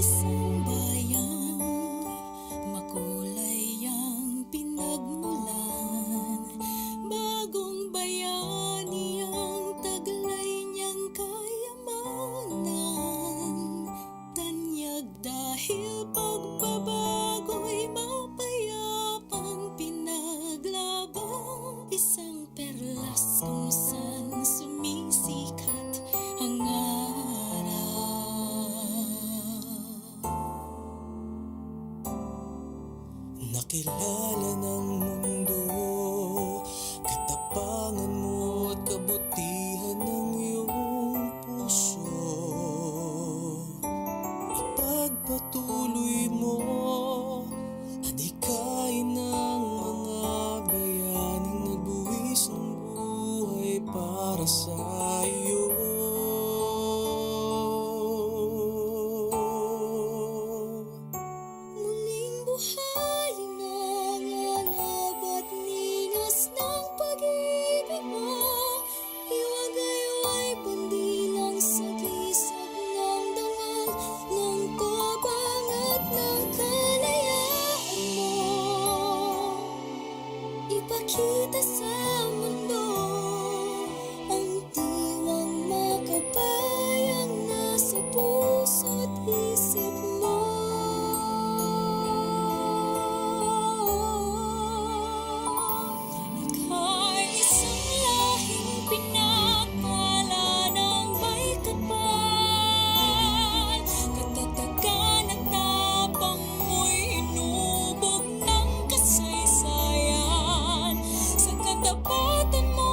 Isang bayang makulay ang pinagmulan, bagong bayani ang taglay niyang kayamanan. Tanyag dahil pagbabago'y mapayapang pinaglaban, isang perlas kung saan sumisikat ang nakilala ng mundo, katapangan mo at kabutihan ng iyong puso. Ipagpatuloy mo, adikain ng mga bayaning nagbuwis ng buhay para sa iyo. Muling buhay ng alab at ningas ng pag-ibig mo, iwagayway pandilang sa gisag ng dangal ng tabang at ng kalayaan mo. Ipakita sa mundo ang diwang makabayang nasa puso't isip mo. Ika'y isang lahing pinakala ng may kapal, katatagan at tapang mo'y hinubog ng kasaysayan. Sa katapatan mo,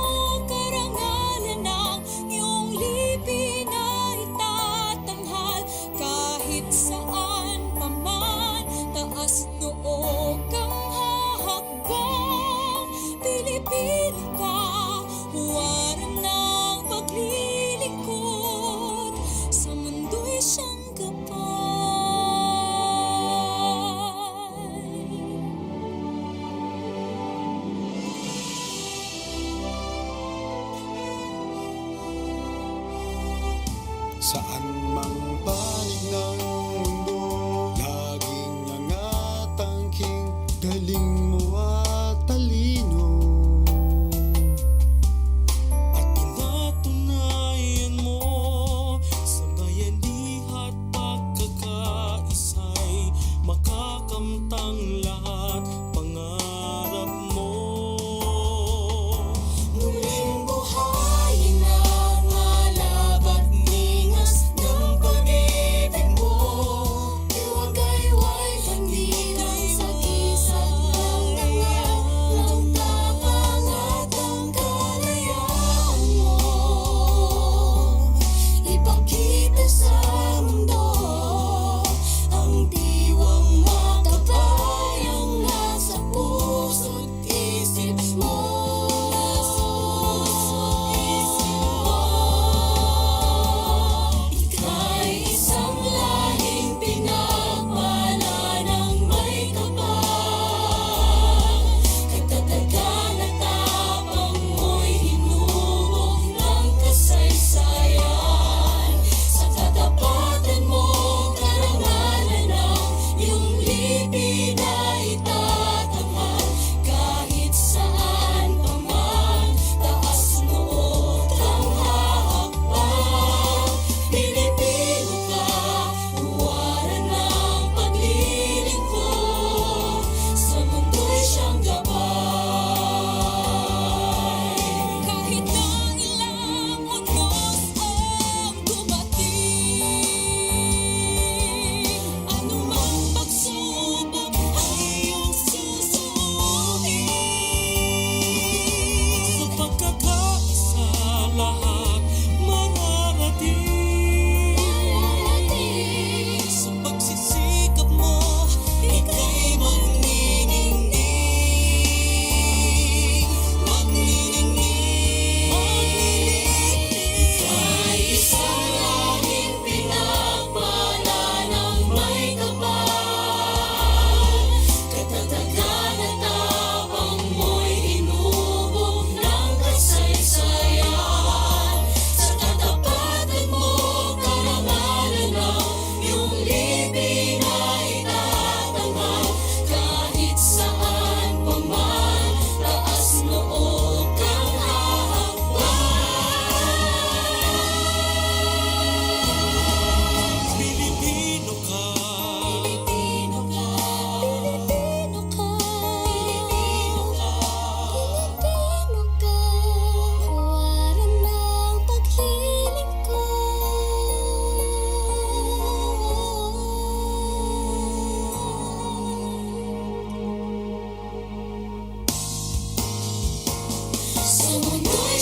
karangalan ng iyong lipin ay itatanghal. Kahit saan pa man, taas noo kang hahakbang, Pilipino ka, huwaran ng paglilingkod, sa mundo'y siyang gabay. Saan mang panig ng mundo, laging angat ang king galing mo at talino. At pinatunayan mo sa bayanihan at pagkakaisa'y makakamtang lahat pangarap mo. Muling buhayin ang alab at ningas ng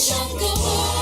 siyang gabay.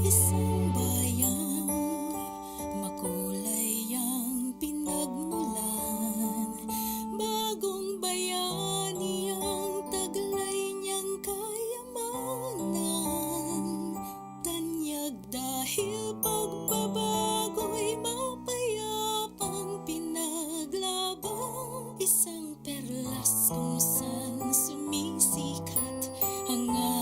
Isang bayang makulay ang pinagmulan, bagong bayani ang taglay niyang kayamanan. Tanyag dahil pagbabago'y mapayapang pinaglaban, isang perlas kung saan sumisikat ang araw.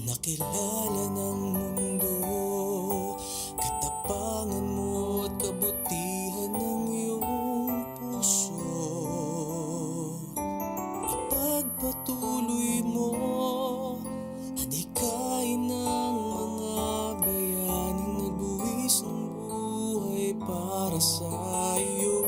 Nakilala ng mundo, katapangan mo at kabutihan ng iyong puso. Ipagpatuloy mo, adhikain ng mga bayaning nagbuwis ng buhay para sa iyo.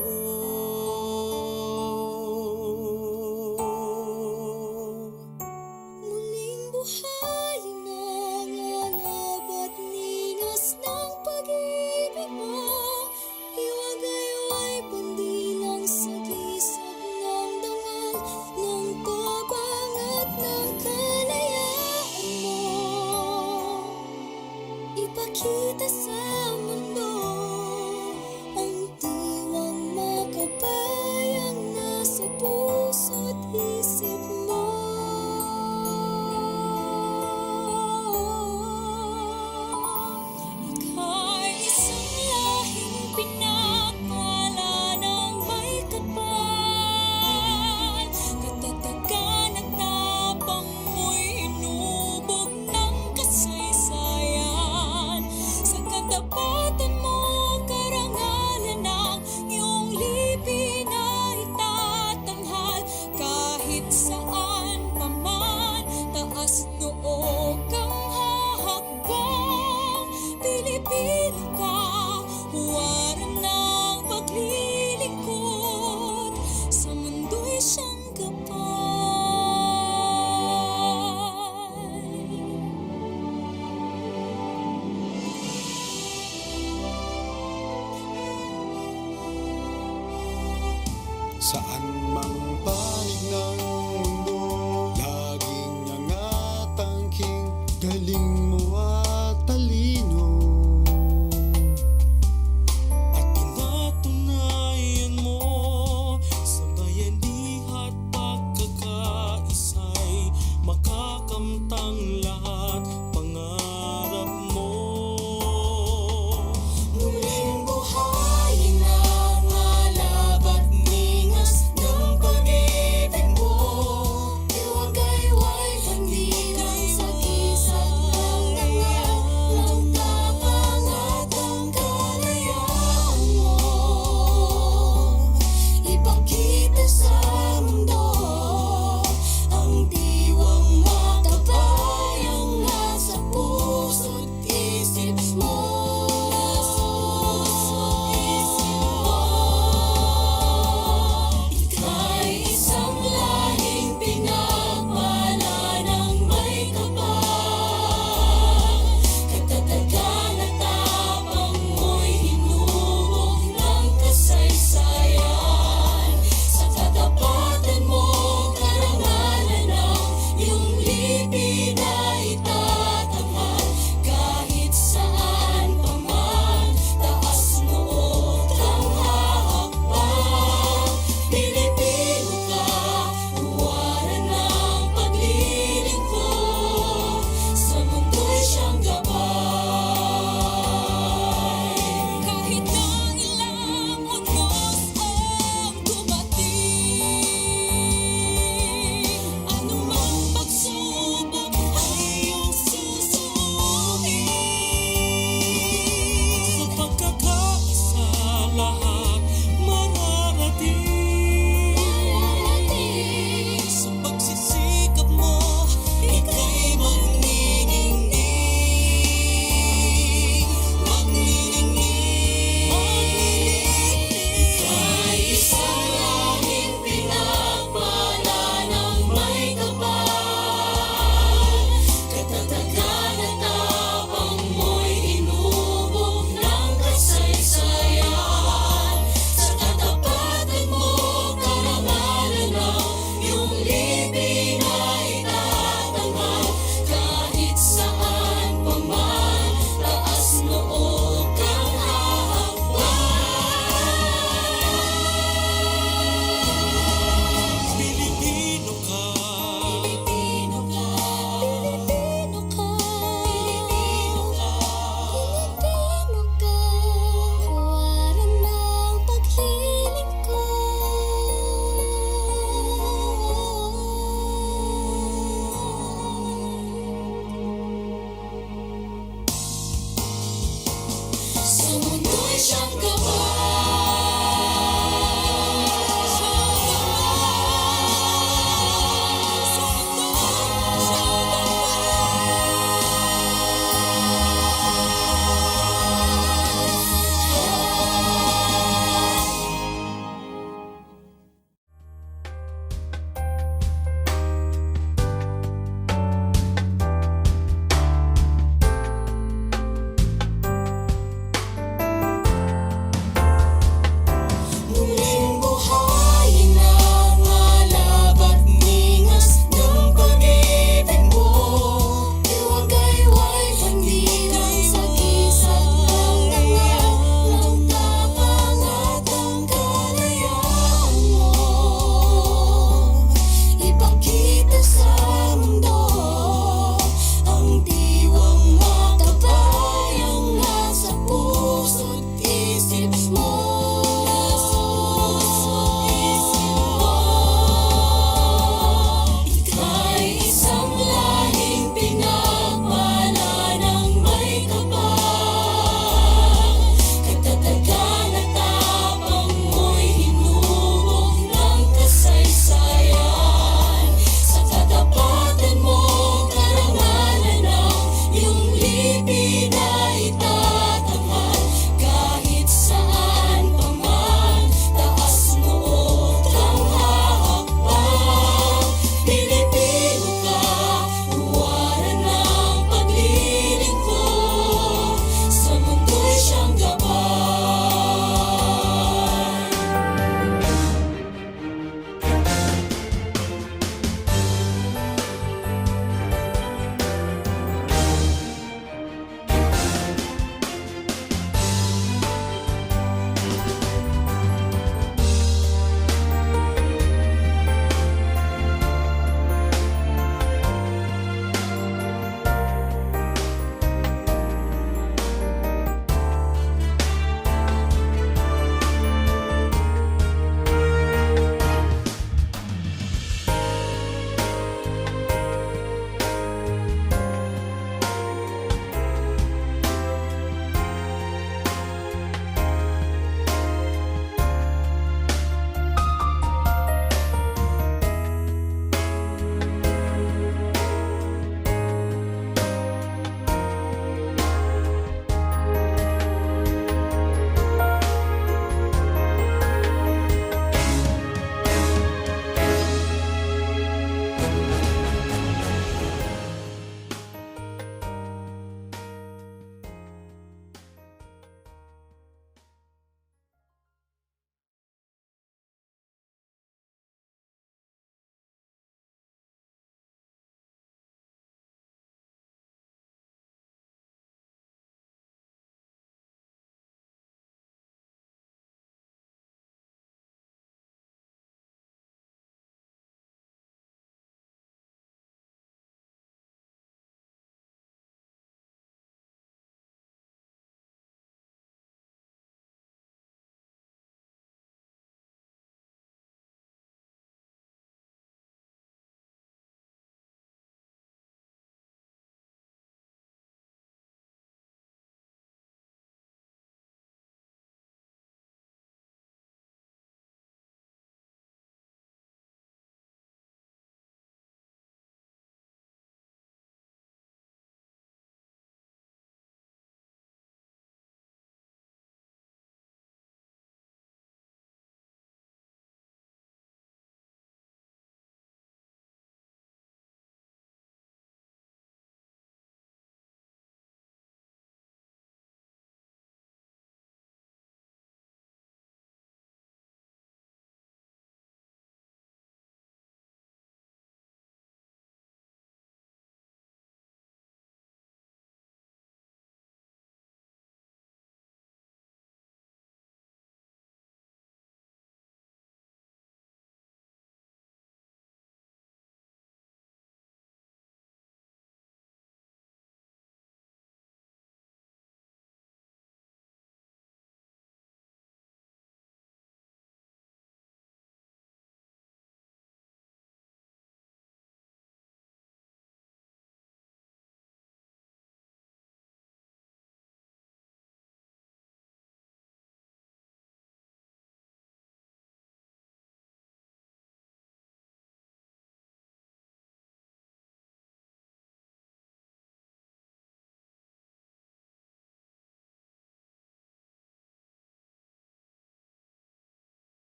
Muling buhayin ang alab at ningas ng pag-ibig mo. Iwagayway pandilang sa gisag ng dangal, ng tabang at ng kalayaan mo. Ipakita sa mundo ang diwang makabayang nasa puso't isip mo. Ika'y isang lahing pinakala ng may kapal. Katatagan at tapang mo'y hinubog ng kasaysayan. Sa katapat Saan mang panig ng mundo, laging angat ang king, galing mo at talino. At pinatunayan mo sa bayanihan pagkakaisa'y makakamtang lahat pangarap mo. Muling buhayin ang alab at ningas ng pag-ibig mo. Iwagayway pandilang sa kisag ng dangal, ng tapang at ang kalayaan mo. Ipakita sa mundo ang diwang makabay ang nasa puso't isip mo. Ika'y isang lahing pinagmana ng may kapal. Katatagan at tapang mo'y hinubog ng kasaysayan. Sa katapatan mo, karangalan ang iyong lipin ay itatanghal. Kahit saan pa man, taas noo kang hahakbang. Pilipino ka, huwaran ng paglilingkod, sa mundo'y siyang gabay. Kahit ang ilang unos ang dumating, anumang pagsubok ay iyong susuhin. Sa pagkakaisa lahat mararating. Sa pagsisikap mo, ika'y magniningning. Ika'y isang lahing pinagpala ng may kapal. Katatagan at tapang mo'y hinubog ng kasaysayan. Sa katapatan mo, karangalan ang iyong lipin ay itatanghal. Kahit saan pa man, taas noo kang hahakbang. Pilipino ka, Pilipino ka, Pilipino ka, Pilipino ka, Pilipino ka, huwaran ng paglilingkod. Sa mundo'y siyang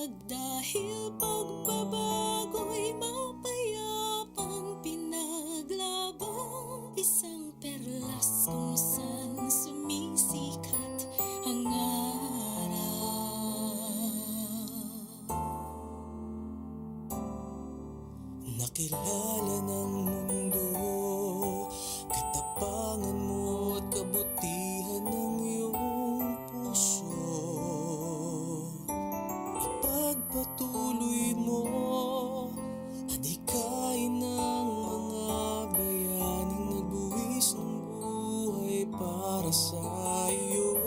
Dahil pagbabago'y mapayapang pinaglaban, isang perlas kung saan sumisikat ang araw. Nakilala ng mundo, katapangan mo at kabutihan ng iyong puso. Ipagpatuloy mo, adhikain ng mga bayaning nagbuwis ng buhay para sa iyo.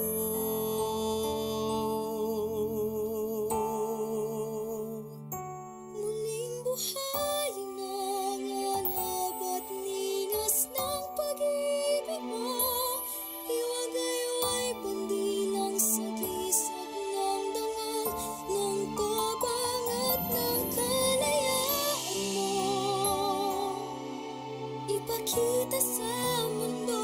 Muling buhayin ang alab at ninas ng pag-ibig mo. Iwagayway pandilang sa gisag ng dangal, ng tabang at ng kalayaan mo. Ipakita sa mundo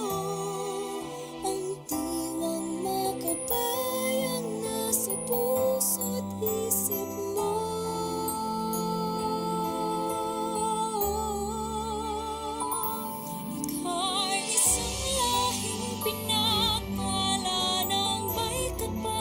ang diwang makabayang nasa puso't isip mo. Ika'y isang lahing pinagpala ng may kapal.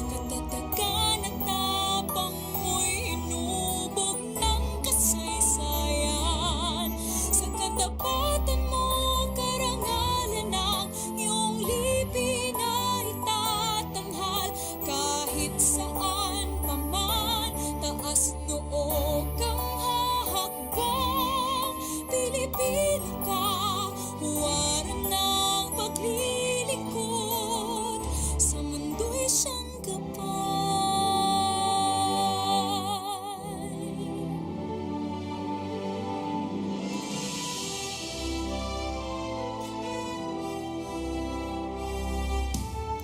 Katatagan at tapang mo'y inubog ng kasaysayan. Sa katapatan mo, karangalan ng iyong lipin ay itatanghal. Kahit saan pa man, taas noo kang hahakbang. Pilipino ka, huwaran ng paglilingkod, sa mundo'y siyang gabay.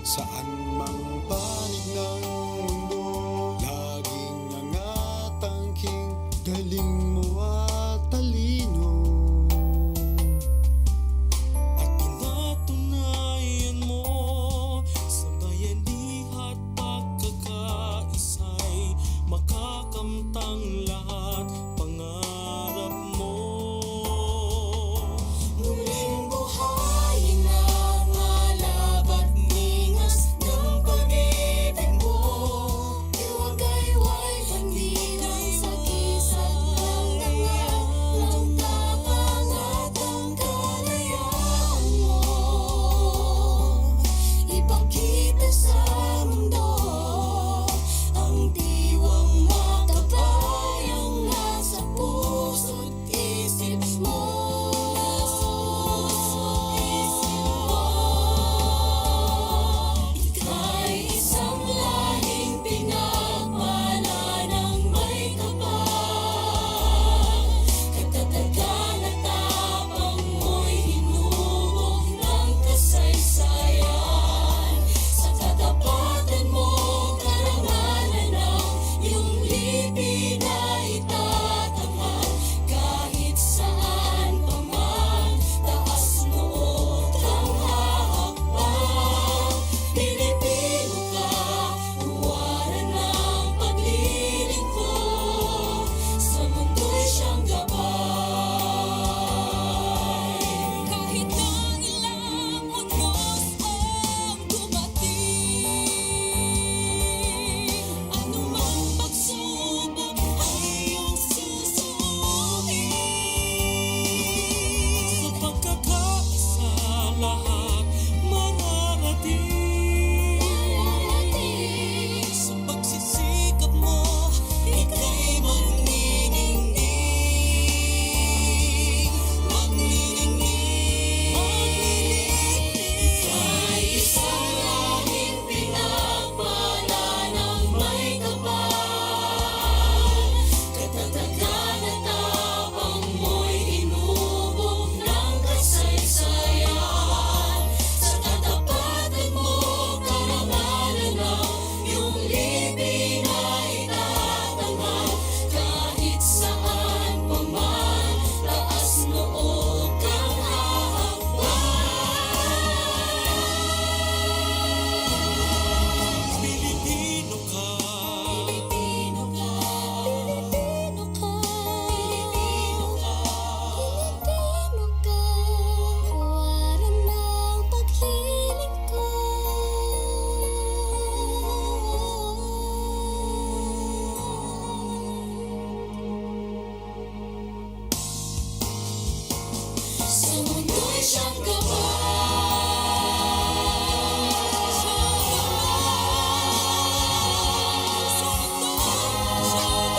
Saan mang panig ng mundo, Siyang gabay, siyang gabay sa mundo, siyang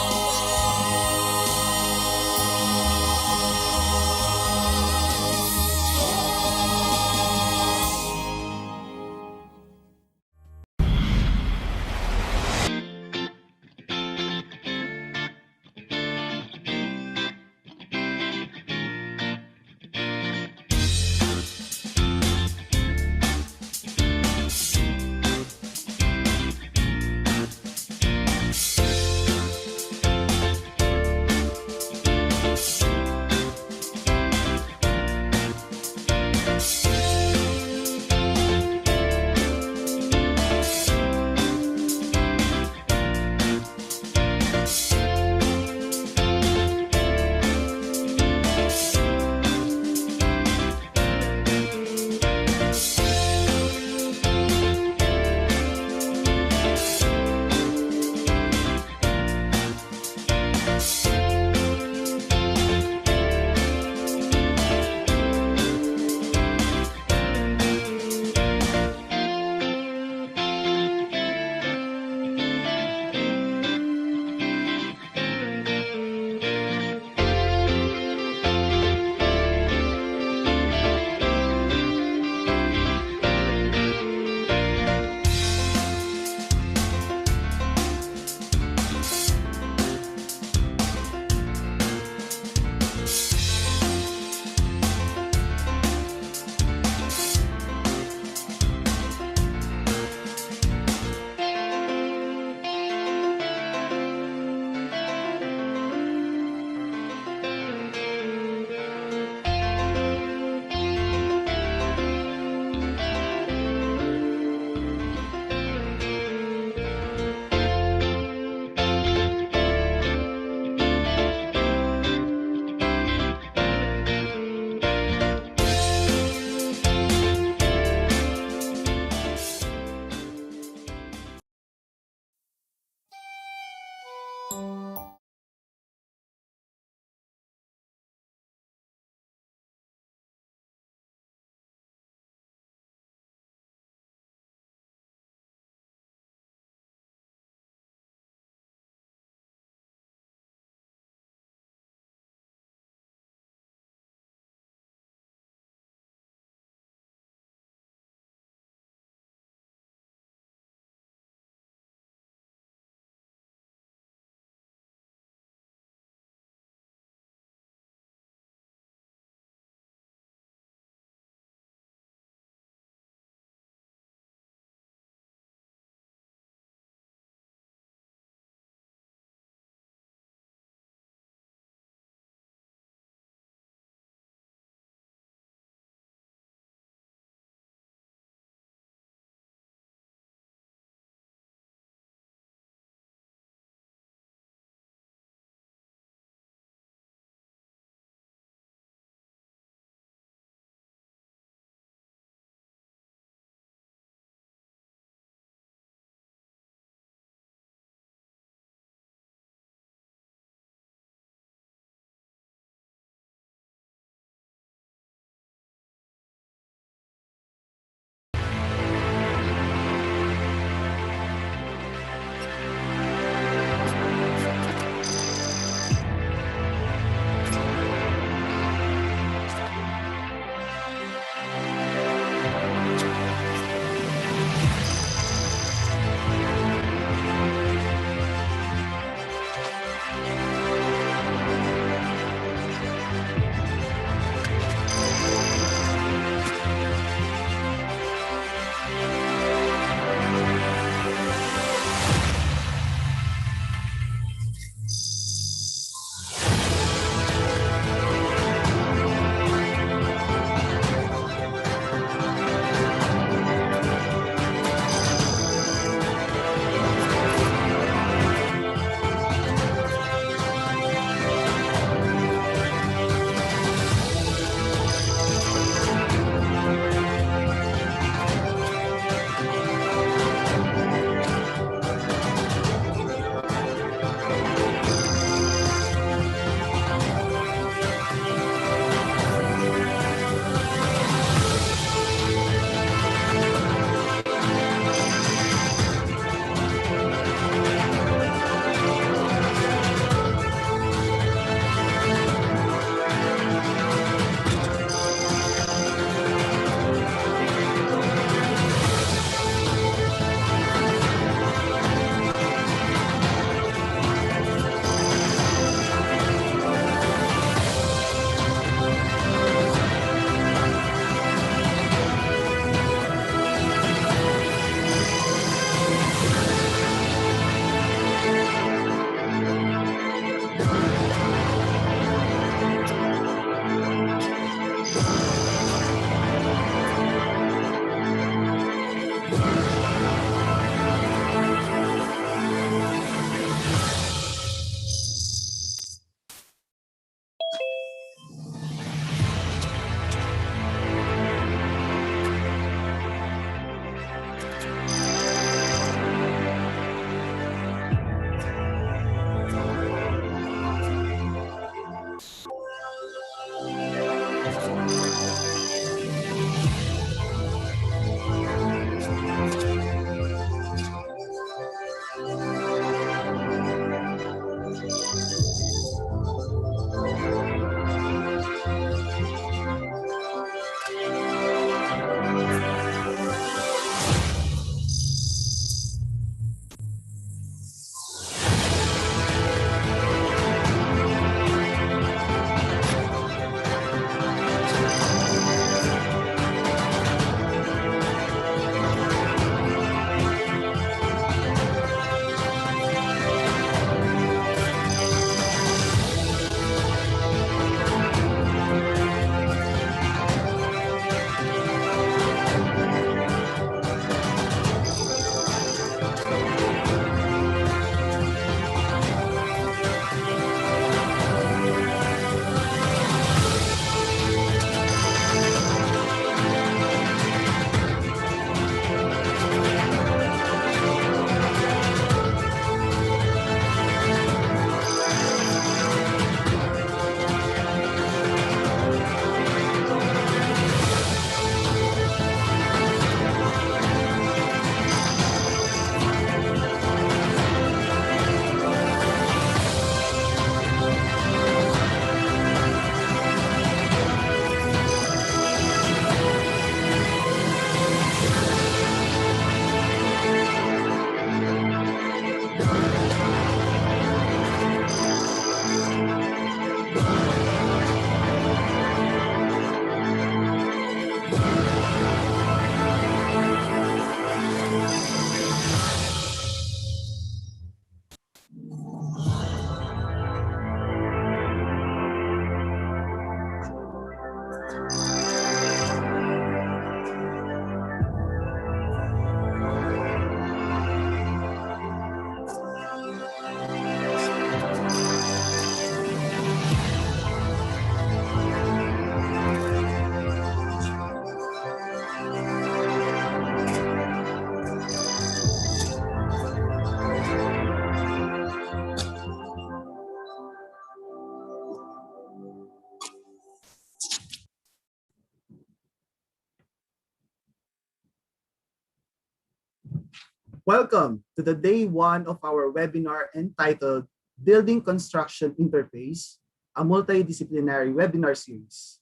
Welcome to the day one of our webinar entitled Building Construction Interface, a multidisciplinary webinar series.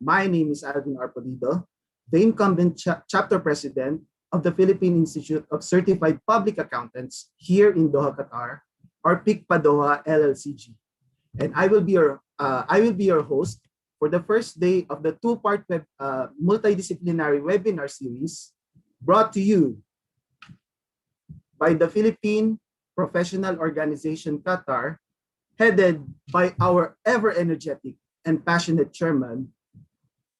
My name is Alvin Arpolido, the incumbent chapter president of the Philippine Institute of Certified Public Accountants here in Doha, Qatar, or PICPA Doha LLCG. And I will be your host for the first day of the two-part multidisciplinary webinar series brought to you by the Philippine Professional Organization Qatar, headed by our ever-energetic and passionate chairman,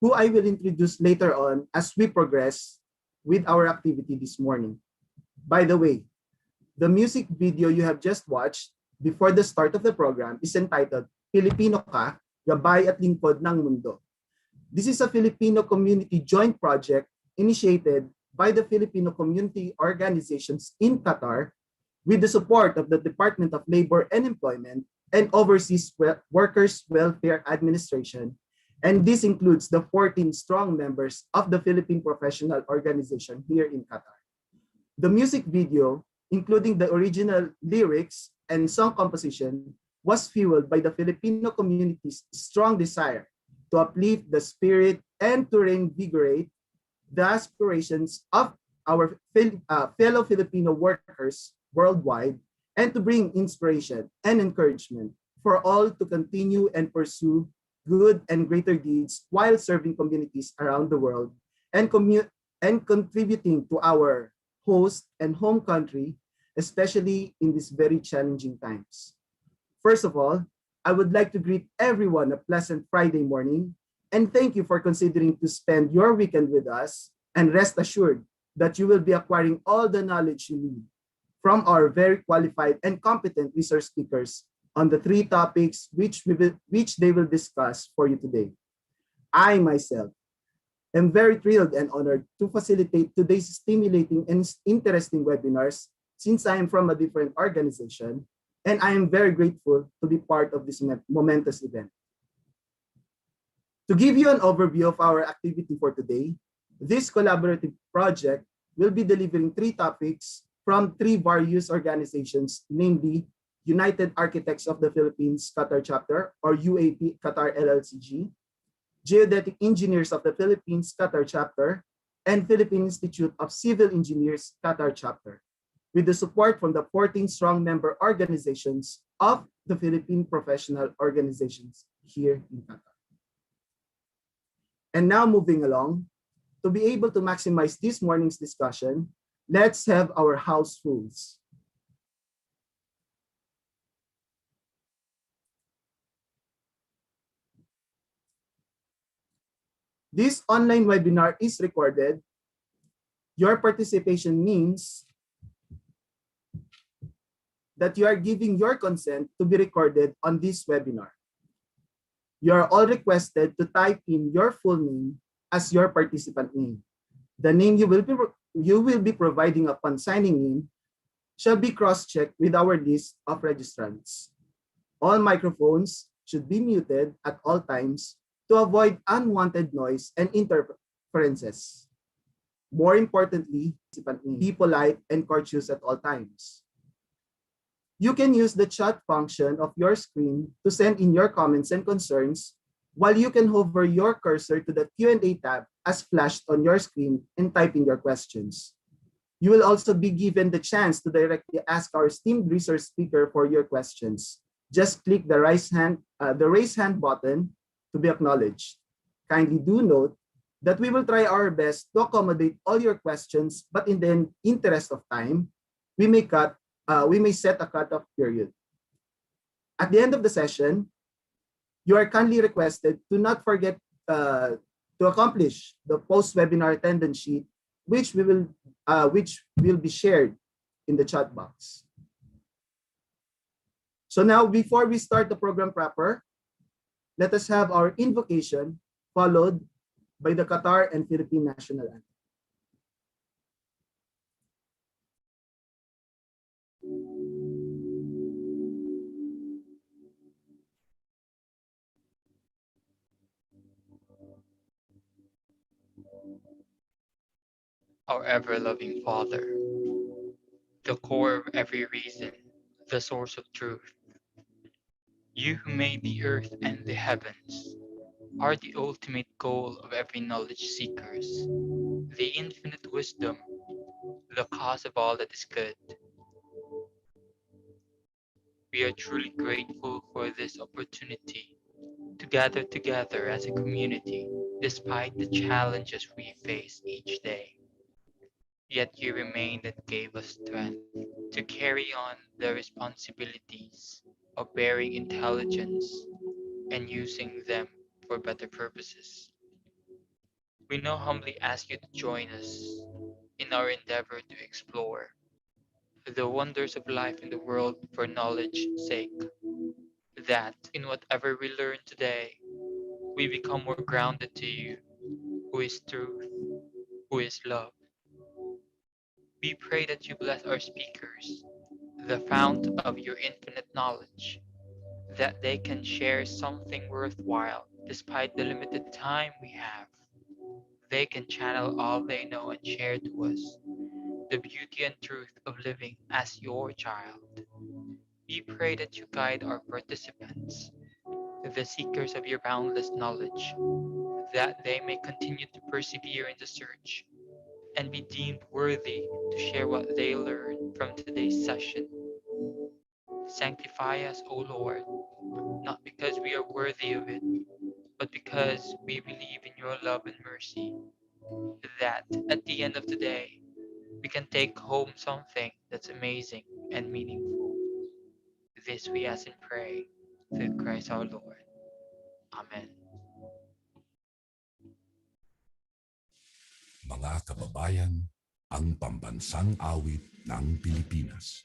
who I will introduce later on as we progress with our activity this morning. By the way, the music video you have just watched before the start of the program is entitled Filipino Ka, Gabay at Lingkod ng Mundo. This is a Filipino community joint project initiated by the Filipino community organizations in Qatar with the support of the Department of Labor and Employment and Overseas Workers Welfare Administration. And this includes the 14 strong members of the Philippine Professional Organization here in Qatar. The music video, including the original lyrics and song composition, was fueled by the Filipino community's strong desire to uplift the spirit and to reinvigorate the aspirations of our fellow Filipino workers worldwide and to bring inspiration and encouragement for all to continue and pursue good and greater deeds while serving communities around the world and contributing to our host and home country, especially in these very challenging times. First of all, I would like to greet everyone a pleasant Friday morning and thank you for considering to spend your weekend with us, and rest assured that you will be acquiring all the knowledge you need from our very qualified and competent resource speakers on the three topics which they will discuss for you today. I myself am very thrilled and honored to facilitate today's stimulating and interesting webinars since I am from a different organization, and I am very grateful to be part of this momentous event. To give you an overview of our activity for today, this collaborative project will be delivering three topics from three various organizations, namely United Architects of the Philippines Qatar Chapter, or UAP Qatar LLCG, Geodetic Engineers of the Philippines Qatar Chapter, and Philippine Institute of Civil Engineers Qatar Chapter, with the support from the 14 strong member organizations of the Philippine Professional Organizations here in Qatar. And now moving along, to be able to maximize this morning's discussion, let's have our house rules. This online webinar is recorded. Your participation means that you are giving your consent to be recorded on this webinar. You are all requested to type in your full name as your participant name. The name you will be providing upon signing in shall be cross-checked with our list of registrants. All microphones should be muted at all times to avoid unwanted noise and interferences. More importantly, be polite and courteous at all times. You can use the chat function of your screen to send in your comments and concerns, while you can hover your cursor to the Q&A tab as flashed on your screen and type in your questions. You will also be given the chance to directly ask our esteemed resource speaker for your questions. Just click the raise hand button to be acknowledged. Kindly do note that we will try our best to accommodate all your questions, but in the interest of time, we may set a cutoff period. At the end of the session, you are kindly requested to not forget to accomplish the post-webinar attendance sheet, which will be shared in the chat box. So now, before we start the program proper, let us have our invocation followed by the Qatar and Philippine national anthem. Our ever-loving Father, the core of every reason, the source of truth. You who made the earth and the heavens are the ultimate goal of every knowledge seekers, the infinite wisdom, the cause of all that is good. We are truly grateful for this opportunity to gather together as a community despite the challenges we face each day. Yet you remain that gave us strength to carry on the responsibilities of bearing intelligence and using them for better purposes. We now humbly ask you to join us in our endeavor to explore the wonders of life in the world for knowledge's sake, that in whatever we learn today, we become more grounded to you, who is truth, who is love. We pray that you bless our speakers, the fount of your infinite knowledge, that they can share something worthwhile despite the limited time we have. They can channel all they know and share to us the beauty and truth of living as your child. We pray that you guide our participants, the seekers of your boundless knowledge, that they may continue to persevere in the search and be deemed worthy to share what they learn from today's session. Sanctify us, O Lord, not because we are worthy of it, but because we believe in your love and mercy, that at the end of the day, we can take home something that's amazing and meaningful. This we ask and pray through Christ our Lord. Amen. Mga kababayan, ang pambansang awit ng Pilipinas.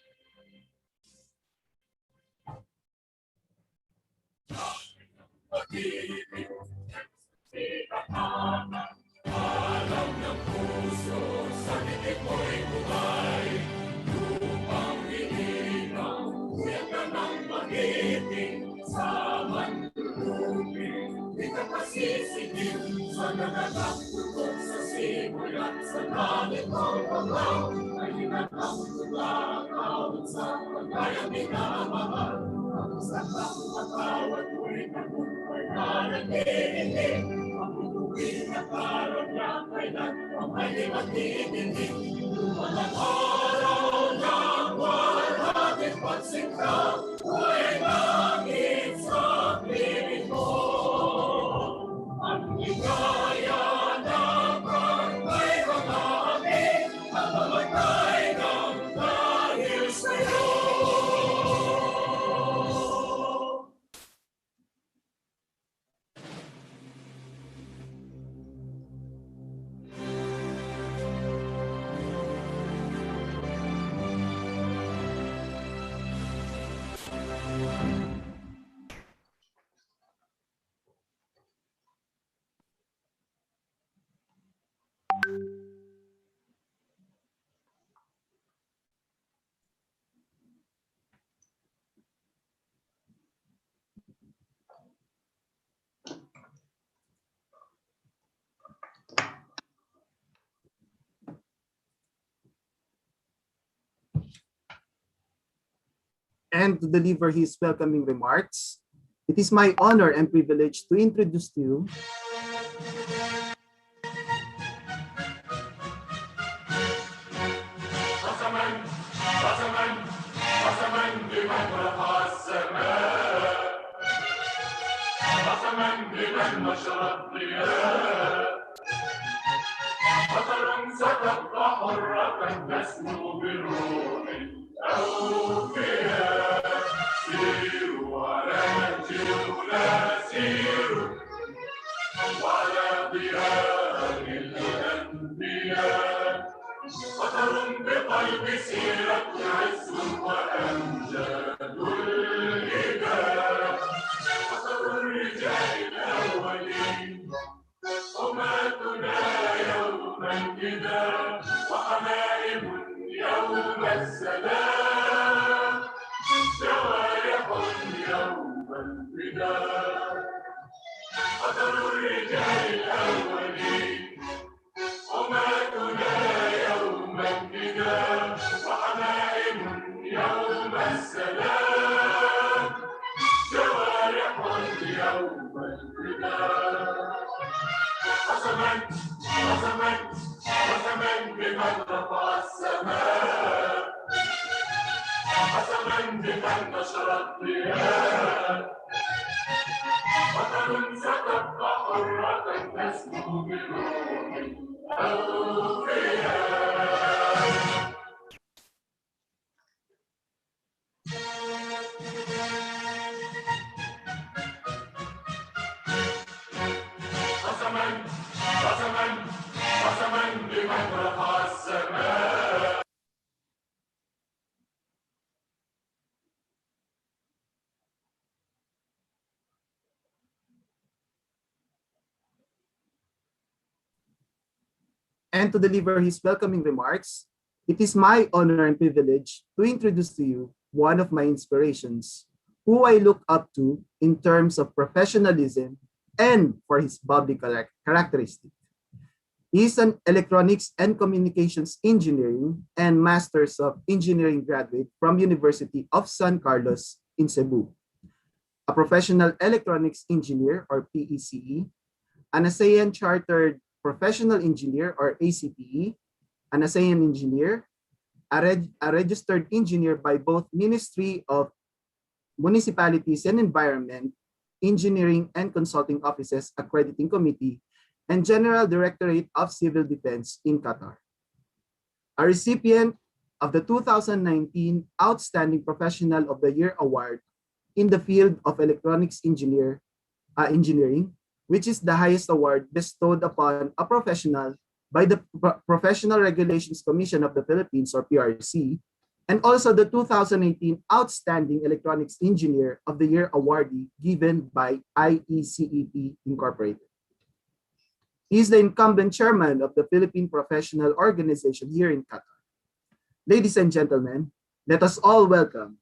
And to deliver his welcoming remarks, it is my honor and privilege to introduce to you And to deliver his welcoming remarks, it is my honor and privilege to introduce to you one of my inspirations, who I look up to in terms of professionalism and for his bubbly characteristic. He is an electronics and communications engineering and Masters of Engineering graduate from University of San Carlos in Cebu, a professional electronics engineer or PECE, an ASEAN Chartered Professional Engineer or ACPE, an ASEAN engineer, a registered engineer by both Ministry of Municipalities and Environment, Engineering and Consulting Offices Accrediting Committee, and General Directorate of Civil Defense in Qatar. A recipient of the 2019 Outstanding Professional of the Year Award in the field of electronics engineering, which is the highest award bestowed upon a professional by the Professional Regulations Commission of the Philippines or PRC, and also the 2018 Outstanding Electronics Engineer of the Year awardee given by IECEP Incorporated. He is the incumbent chairman of the Philippine Professional Organization here in Qatar. Ladies and gentlemen, let us all welcome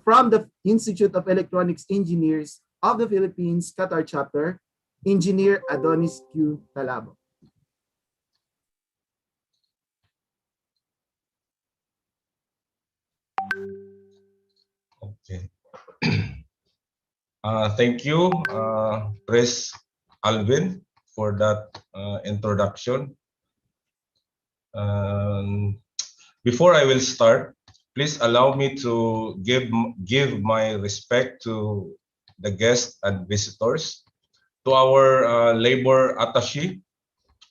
from the Institute of Electronics Engineers of the Philippines Qatar chapter, Engineer Adonis Q. Talabo. Okay. Thank you, Pres Alvin, for that introduction. Before I will start, please allow me to give my respect to the guests and visitors, to our labor attaché,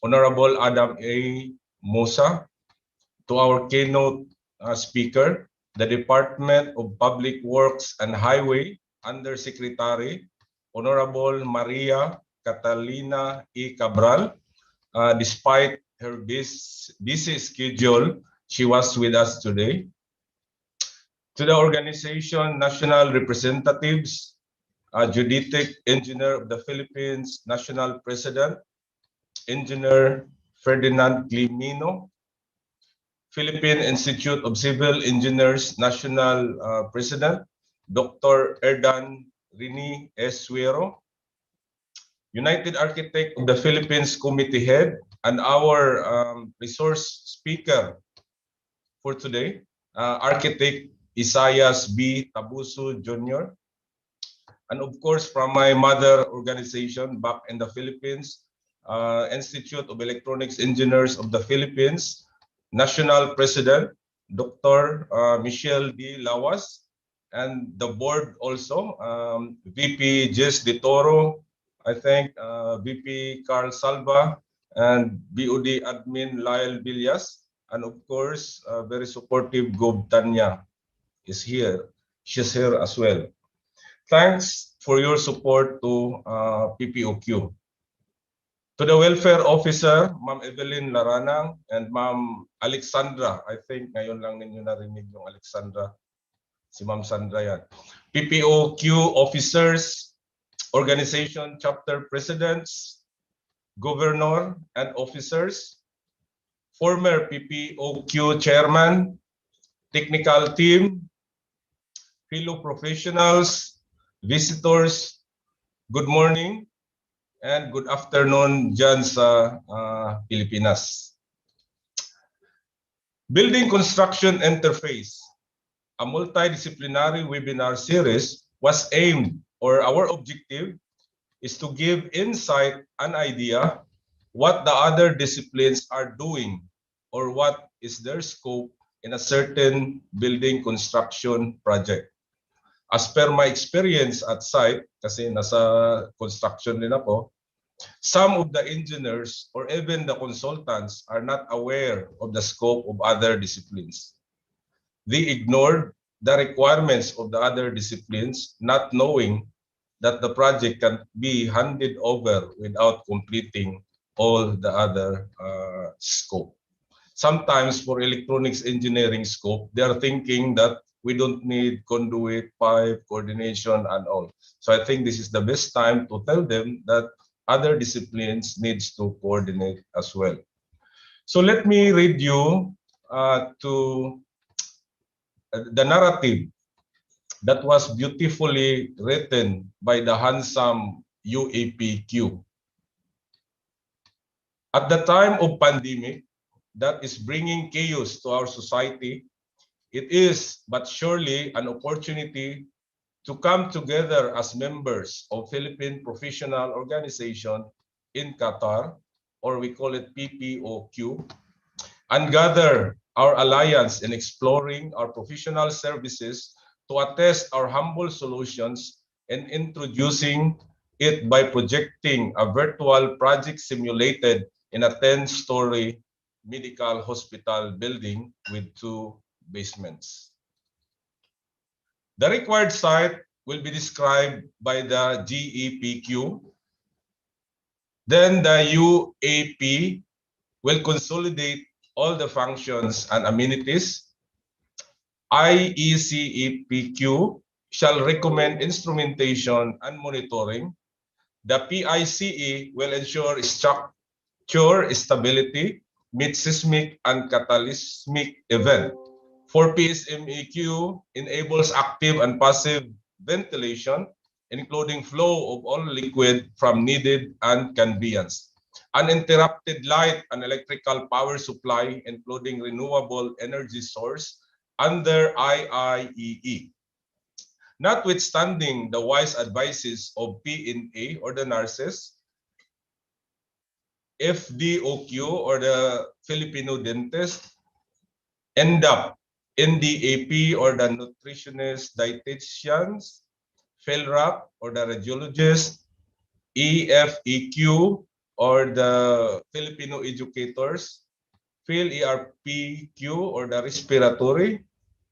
Honorable Adam A. Mosa, to our keynote speaker, the Department of Public Works and Highway Undersecretary, Honorable Maria Catalina E. Cabral. Despite her busy schedule, she was with us today. To the organization national representatives, Geodetic Engineer of the Philippines, National President, Engineer Ferdinand Climino, Philippine Institute of Civil Engineers National President, Dr. Erdan Rini S. Suero, United Architect of the Philippines Committee Head, and our resource speaker for today, Architect Isaias B. Tabuso Jr., and of course from my mother organization back in the Philippines, Institute of Electronics Engineers of the Philippines, National President, Dr. Michelle D. Lawas, and the board also, VP Jess De Toro, I think, VP Carl Salva, and BOD Admin Lyle Villas, and of course, very supportive Gob Tanya is here. She's here as well. Thanks for your support to PPOQ. To the welfare officer, Ma'am Evelyn Laranang and Ma'am Alexandra. I think ngayon lang ninyo narinig yung Alexandra. Si Ma'am Sandra yan. PPOQ officers, organization chapter presidents, governor and officers, former PPOQ chairman, technical team, fellow professionals, visitors, good morning and good afternoon dyan sa Pilipinas. Building Construction Interface, a multidisciplinary webinar series was aimed, or our objective is to give insight and idea what the other disciplines are doing or what is their scope in a certain building construction project. As per my experience at site, kasi nasa construction din ako, some of the engineers or even the consultants are not aware of the scope of other disciplines. They ignored the requirements of the other disciplines, not knowing that the project can be handed over without completing all the other scope. Sometimes for electronics engineering scope, they are thinking that we don't need conduit, pipe, coordination, and all. So I think this is the best time to tell them that other disciplines needs to coordinate as well. So let me read you to the narrative that was beautifully written by the handsome UAPQ. At the time of pandemic that is bringing chaos to our society, it is but surely an opportunity to come together as members of Philippine Professional Organization in Qatar, or we call it PPOQ, and gather our alliance in exploring our professional services to attest our humble solutions and introducing it by projecting a virtual project simulated in a 10-story medical hospital building with 2 basements. The required site will be described by the GEPQ. Then the UAP will consolidate all the functions and amenities. IECEPQ shall recommend instrumentation and monitoring. The PICE will ensure structure stability, meet seismic and cataclysmic event. For PSMEQ enables active and passive ventilation, including flow of all liquid from needed and conveyance. Uninterrupted light and electrical power supply, including renewable energy source, under IIEE. Notwithstanding the wise advices of PNA or the nurses, FDOQ or the Filipino dentist, end up NDAP or the nutritionist dietitians, PhilRAP or the radiologist, EFEQ or the Filipino educators, PhilERPQ or the respiratory,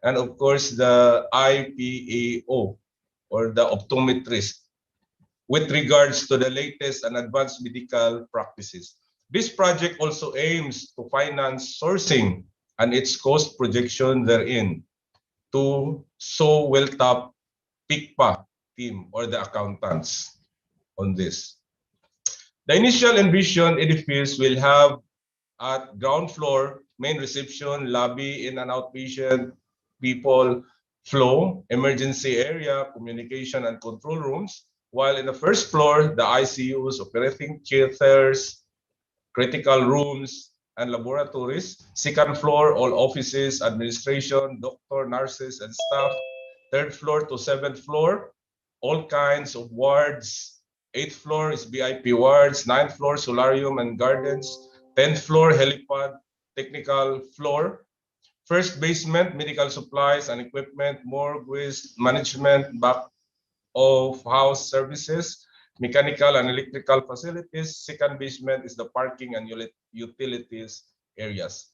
and of course the IPAO or the optometrist with regards to the latest and advanced medical practices. This project also aims to finance sourcing and its cost projection therein to so well-tapped PICPA team or the accountants on this. The initial envisioned edifice will have at ground floor, main reception, lobby, in and outpatient, people flow, emergency area, communication and control rooms, while in the first floor, the ICUs, operating theaters, critical rooms, and laboratories. Second floor, all offices, administration, doctor, nurses, and staff. Third floor to seventh floor, all kinds of wards. Eighth floor is VIP wards. Ninth floor, solarium and gardens. 10th floor, helipad, technical floor. First basement, medical supplies and equipment, morgue, waste management, back of house services, mechanical and electrical facilities. Second basement is the parking and utilities areas.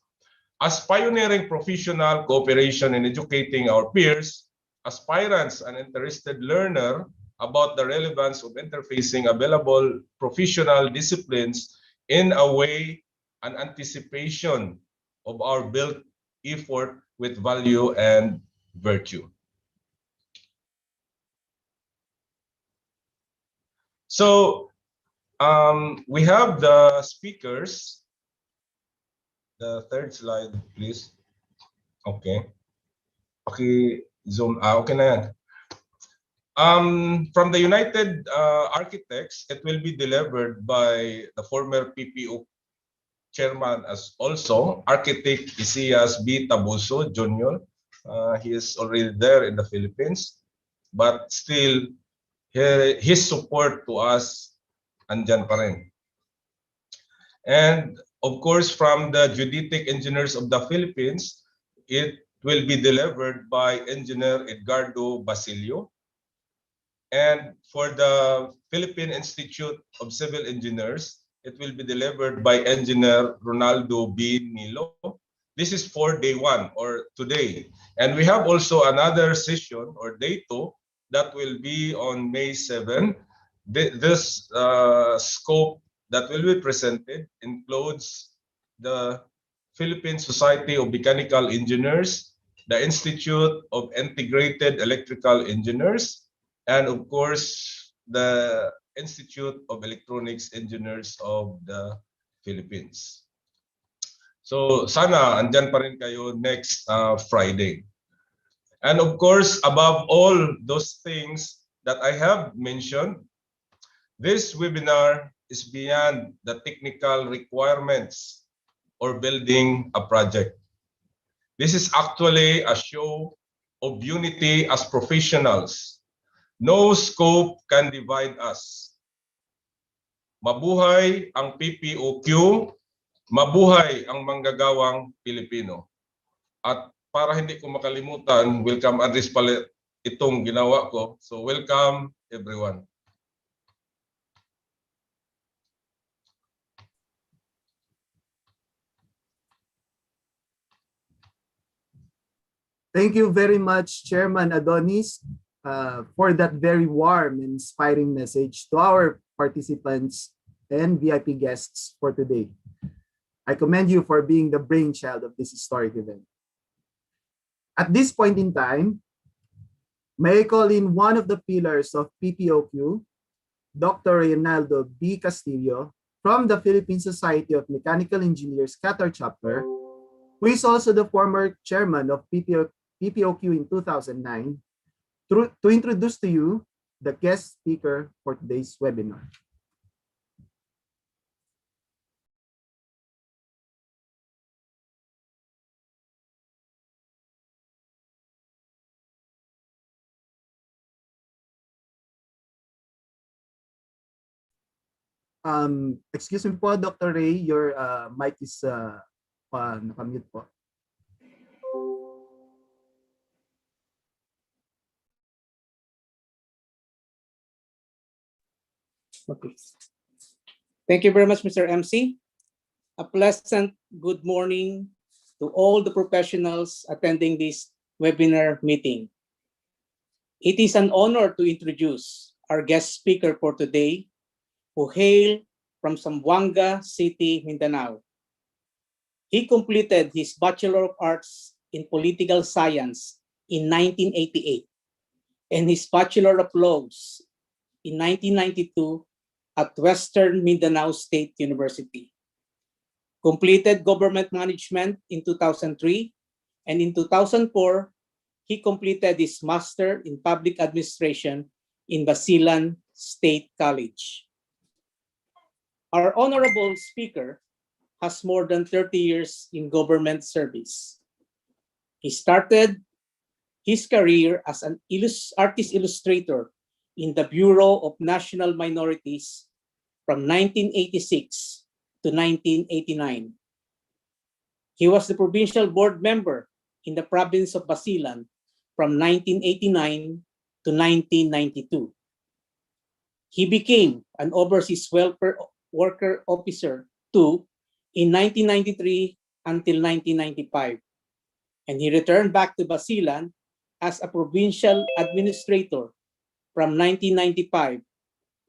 As pioneering professional cooperation in educating our peers, aspirants and interested learner about the relevance of interfacing available professional disciplines in a way and anticipation of our built effort with value and virtue. So we have the speakers. The third slide, please. Okay. Okay, zoom. Okay na yan. From the United Architects, it will be delivered by the former PPO chairman as also architect Isias B. Tabuso Jr. He is already there in the Philippines, but still his support to us andyan pa rin. And of course, from the Geodetic Engineers of the Philippines, it will be delivered by Engineer Edgardo Basilio. And for the Philippine Institute of Civil Engineers, it will be delivered by Engineer Ronaldo B. Nilo. This is for day 1 or today. And we have also another session or day 2 that will be on May 7. This scope that will be presented includes the Philippine Society of Mechanical Engineers, the Institute of Integrated Electrical Engineers, and of course, the Institute of Electronics Engineers of the Philippines. So sana andyan pa rin kayo next Friday. And of course, above all those things that I have mentioned, this webinar is beyond the technical requirements or building a project. This is actually a show of unity as professionals. No scope can divide us. Mabuhay ang PPOQ, mabuhay ang manggagawang Pilipino. At para hindi ko makalimutan, welcome address pala itong ginawa ko. So welcome everyone. Thank you very much, Chairman Adonis, for that very warm and inspiring message to our participants and VIP guests for today. I commend you for being the brainchild of this historic event. At this point in time, may I call in one of the pillars of PPOQ, Dr. Reynaldo B. Castillo, from the Philippine Society of Mechanical Engineers Qatar chapter, who is also the former chairman of PPOQ in 2009, to introduce to you the guest speaker for today's webinar. Excuse me po, Dr. Ray, your mic is nakamute po. Okay. Thank you very much, Mr. MC. A pleasant good morning to all the professionals attending this webinar meeting. It is an honor to introduce our guest speaker for today, who hail from Zamboanga City, Mindanao. He completed his Bachelor of Arts in Political Science in 1988 and his Bachelor of Laws in 1992 at Western Mindanao State University. Completed government management in 2003, and in 2004, he completed his master in public administration in Basilan State College. Our honorable speaker has more than 30 years in government service. He started his career as an artist illustrator in the Bureau of National Minorities from 1986 to 1989. He was the provincial board member in the province of Basilan from 1989 to 1992. He became an overseas welfare worker officer too in 1993 until 1995, and he returned back to Basilan as a provincial administrator from 1995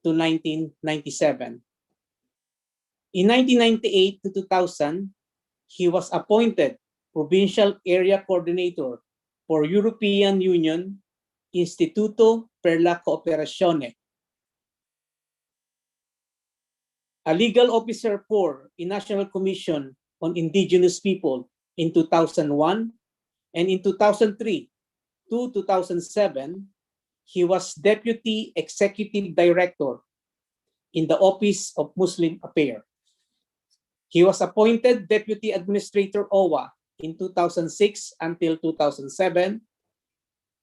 to 1997. In 1998 to 2000, he was appointed Provincial Area Coordinator for European Union Instituto per la Cooperazione, a legal officer for the National Commission on Indigenous People in 2001, and in 2003 to 2007, he was Deputy Executive Director in the Office of Muslim Affairs. He was appointed Deputy Administrator OWA in 2006 until 2007,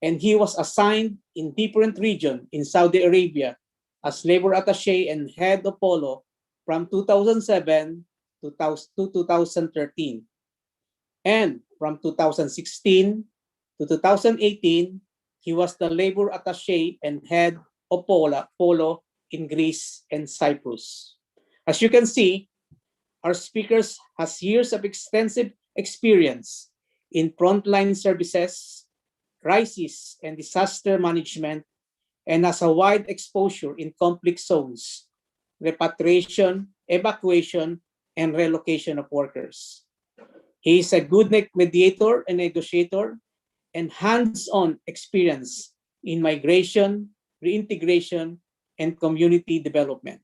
and he was assigned in different regions in Saudi Arabia as Labor Attaché and Head of Polo from 2007 to 2013. And from 2016 to 2018, he was the Labor Attaché and Head Polo in Greece and Cyprus. As you can see, our speakers has years of extensive experience in frontline services, crisis and disaster management, and has a wide exposure in conflict zones, repatriation, evacuation, and relocation of workers. He is a good mediator and negotiator and hands-on experience in migration, reintegration, and community development.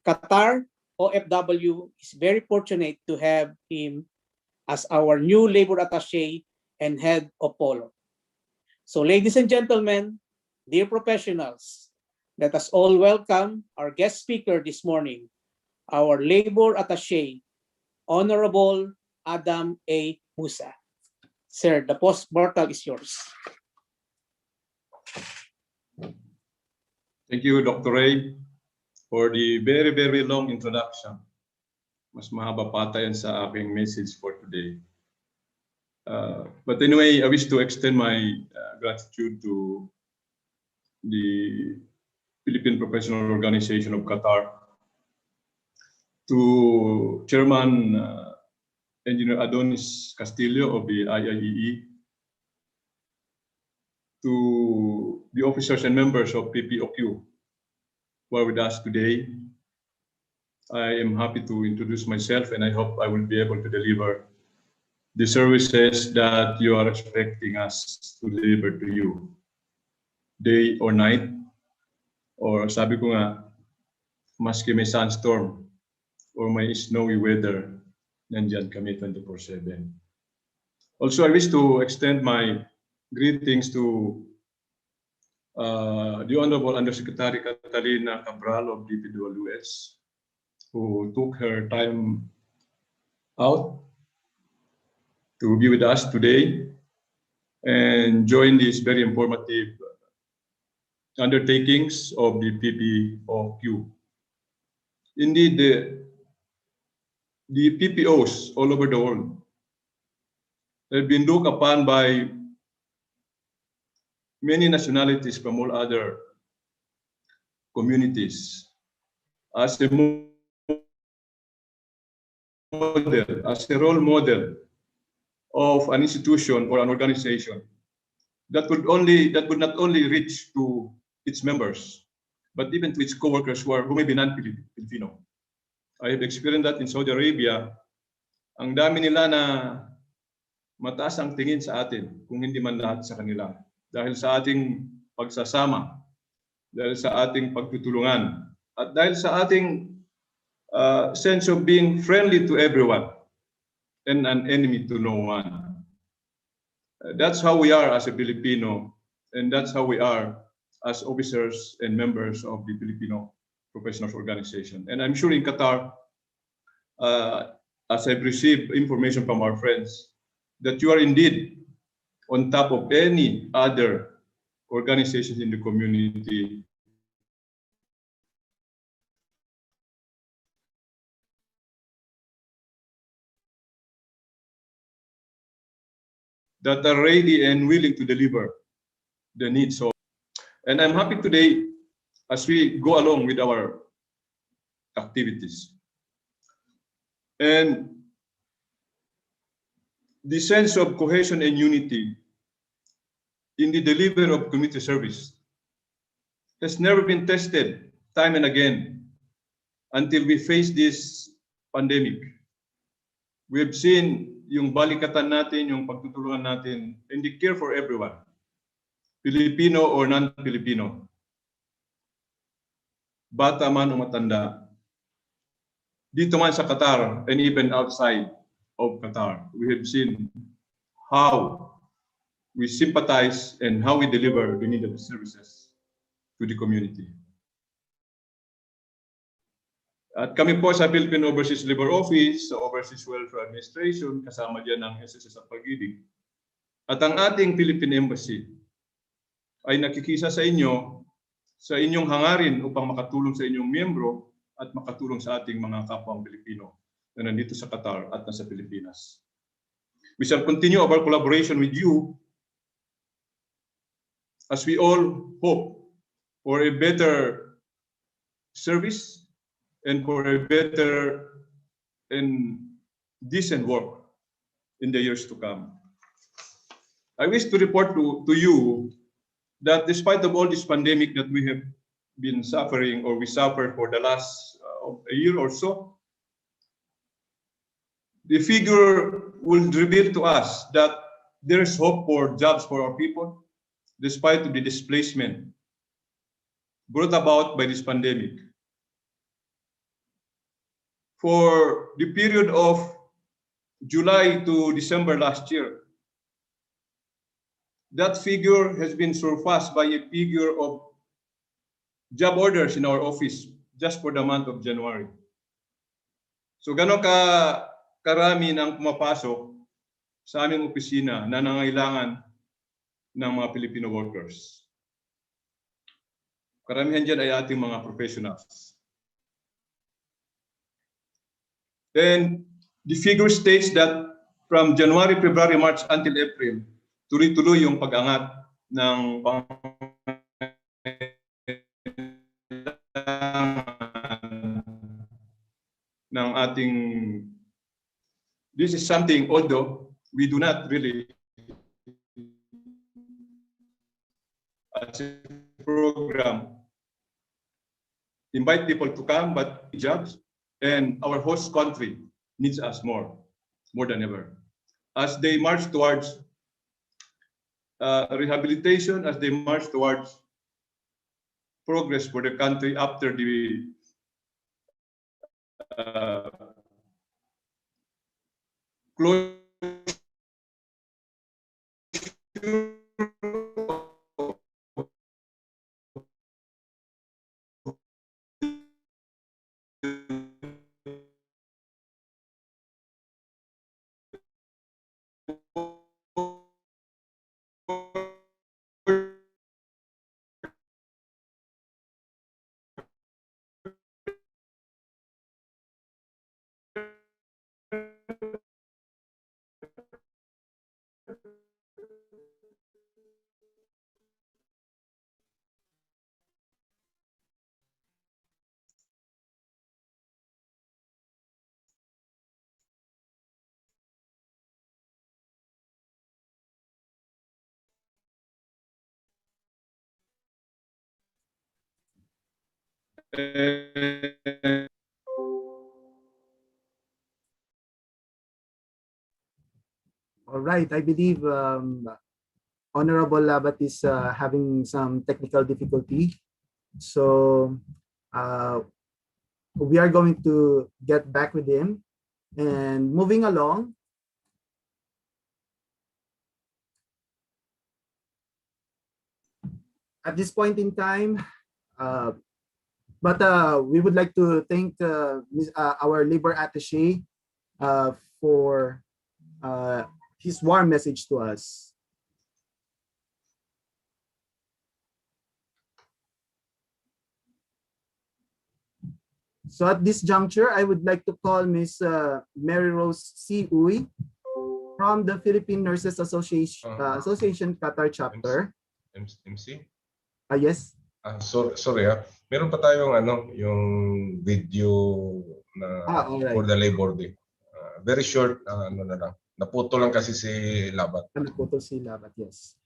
Qatar OFW is very fortunate to have him as our new labor attaché and head of Polo. So ladies and gentlemen, dear professionals, let us all welcome our guest speaker this morning, our labor attaché, Honorable Adam A. Musa. Sir, the post-mortal is yours. Thank you, Dr. Ray, for the very, very long introduction. Mas mahaba pa yan sa aking message for today. But anyway, I wish to extend my gratitude to the Philippine Professional Organization of Qatar, to Chairman Engineer Adonis Castillo of the IIEE, to the officers and members of PPOQ who are with us today. I am happy to introduce myself, and I hope I will be able to deliver the services that you are expecting us to deliver to you, day or night, or sabi ko nga, maski may sandstorm or may snowy weather, nandyan kami 24/7. Also, I wish to extend my greetings to the Honorable Undersecretary Catalina Cabral of DPWS, who took her time out to be with us today and join these very informative undertakings of the PPOQ. Indeed, the PPOs all over the world have been looked upon by many nationalities from all other communities as a model, as a role model of an institution or an organization that would not only reach to its members, but even to its co-workers who may be non-Filipino. I have experienced that in Saudi Arabia. Ang dami nila na mataas ang tingin sa atin, kung hindi man lahat sa kanila. Dahil sa ating pagsasama, dahil sa ating pagtutulungan, at dahil sa ating sense of being friendly to everyone and an enemy to no one. That's how we are as a Filipino, and that's how we are as officers and members of the Filipino Professionals Organization. And I'm sure in Qatar, as I've received information from our friends, that you are indeed on top of any other organizations in the community that are ready and willing to deliver the needs of. And I'm happy today as we go along with our activities. And the sense of cohesion and unity in the delivery of community service has never been tested time and again until we face this pandemic. We have seen yung balikatan natin, yung pagtutulungan natin, and the care for everyone, Filipino or non-Filipino, bata man o matanda, dito man sa Qatar and even outside of Qatar, we have seen how we sympathize and how we deliver the needed services to the community. At kami po sa Philippine Overseas Labor Office, sa Overseas Welfare Administration, kasama dyan ang SSS at Pag-ibig. At ang ating Philippine Embassy ay nakikisa sa inyo sa inyong hangarin upang makatulong sa inyong miyembro at makatulong sa ating mga kapwang Pilipino na nandito sa Qatar at nasa Pilipinas. We shall continue our collaboration with you as we all hope for a better service and for a better and decent work in the years to come. I wish to report to you that despite of all this pandemic that we have been suffering or we suffered for the last a year or so, the figure will reveal to us that there is hope for jobs for our people despite of the displacement brought about by this pandemic. For the period of July to December last year, that figure has been surpassed by a figure of job orders in our office just for the month of January. So ganon karami nang pumapasok sa aming opisina na nangailangan ng mga Filipino workers. Karamihan dyan ay ating mga professionals. And the figure states that from January, February, March until April, tuloy-tuloy yung pag-angat ng ating. This is something, although we do not really as a program invite people to come, but jobs and our host country needs us more than ever. As they march towards rehabilitation, as they march towards progress for the country after the closure All right, I believe Honorable Labat is having some technical difficulty. So we are going to get back with him. And moving along, at this point in time, we would like to thank our labor attaché for his warm message to us. So at this juncture, I would like to call Ms. Mary Rose C. Uy from the Philippine Nurses Association Qatar chapter. MC? Yes. Sorry ha. Meron pa tayong yung video na right. for the Labor Day. Very short, na lang. Naputol lang kasi si Labat. Naputol si Labat, yes.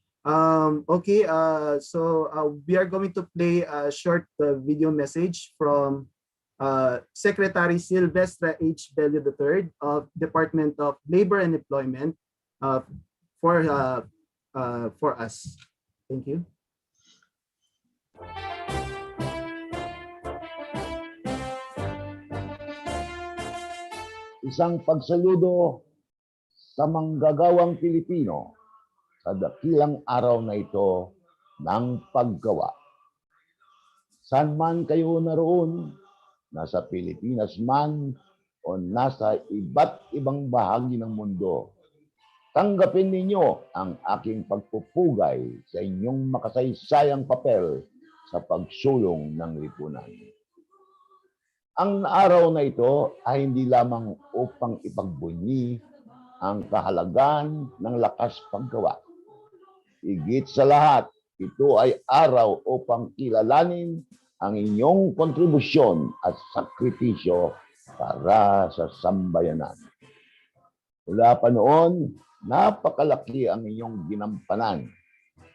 Okay, so we are going to play a short video message from Secretary Silvestre H. Bello III of Department of Labor and Employment for us. Thank you. Isang pagsaludo sa manggagawang Pilipino sa dakilang araw na ito ng paggawa. San man kayo naroon, nasa Pilipinas man o nasa iba't ibang bahagi ng mundo, tanggapin ninyo ang aking pagpupugay sa inyong makasaysayang papel sa pagsulong ng lipunan. Ang araw na ito ay hindi lamang upang ipagbunyi ang kahalagan ng lakas paggawa. Higit sa lahat, ito ay araw upang kilalanin ang inyong kontribusyon at sakripisyo para sa sambayanan. Mula pa noon, napakalaki ang inyong ginampanan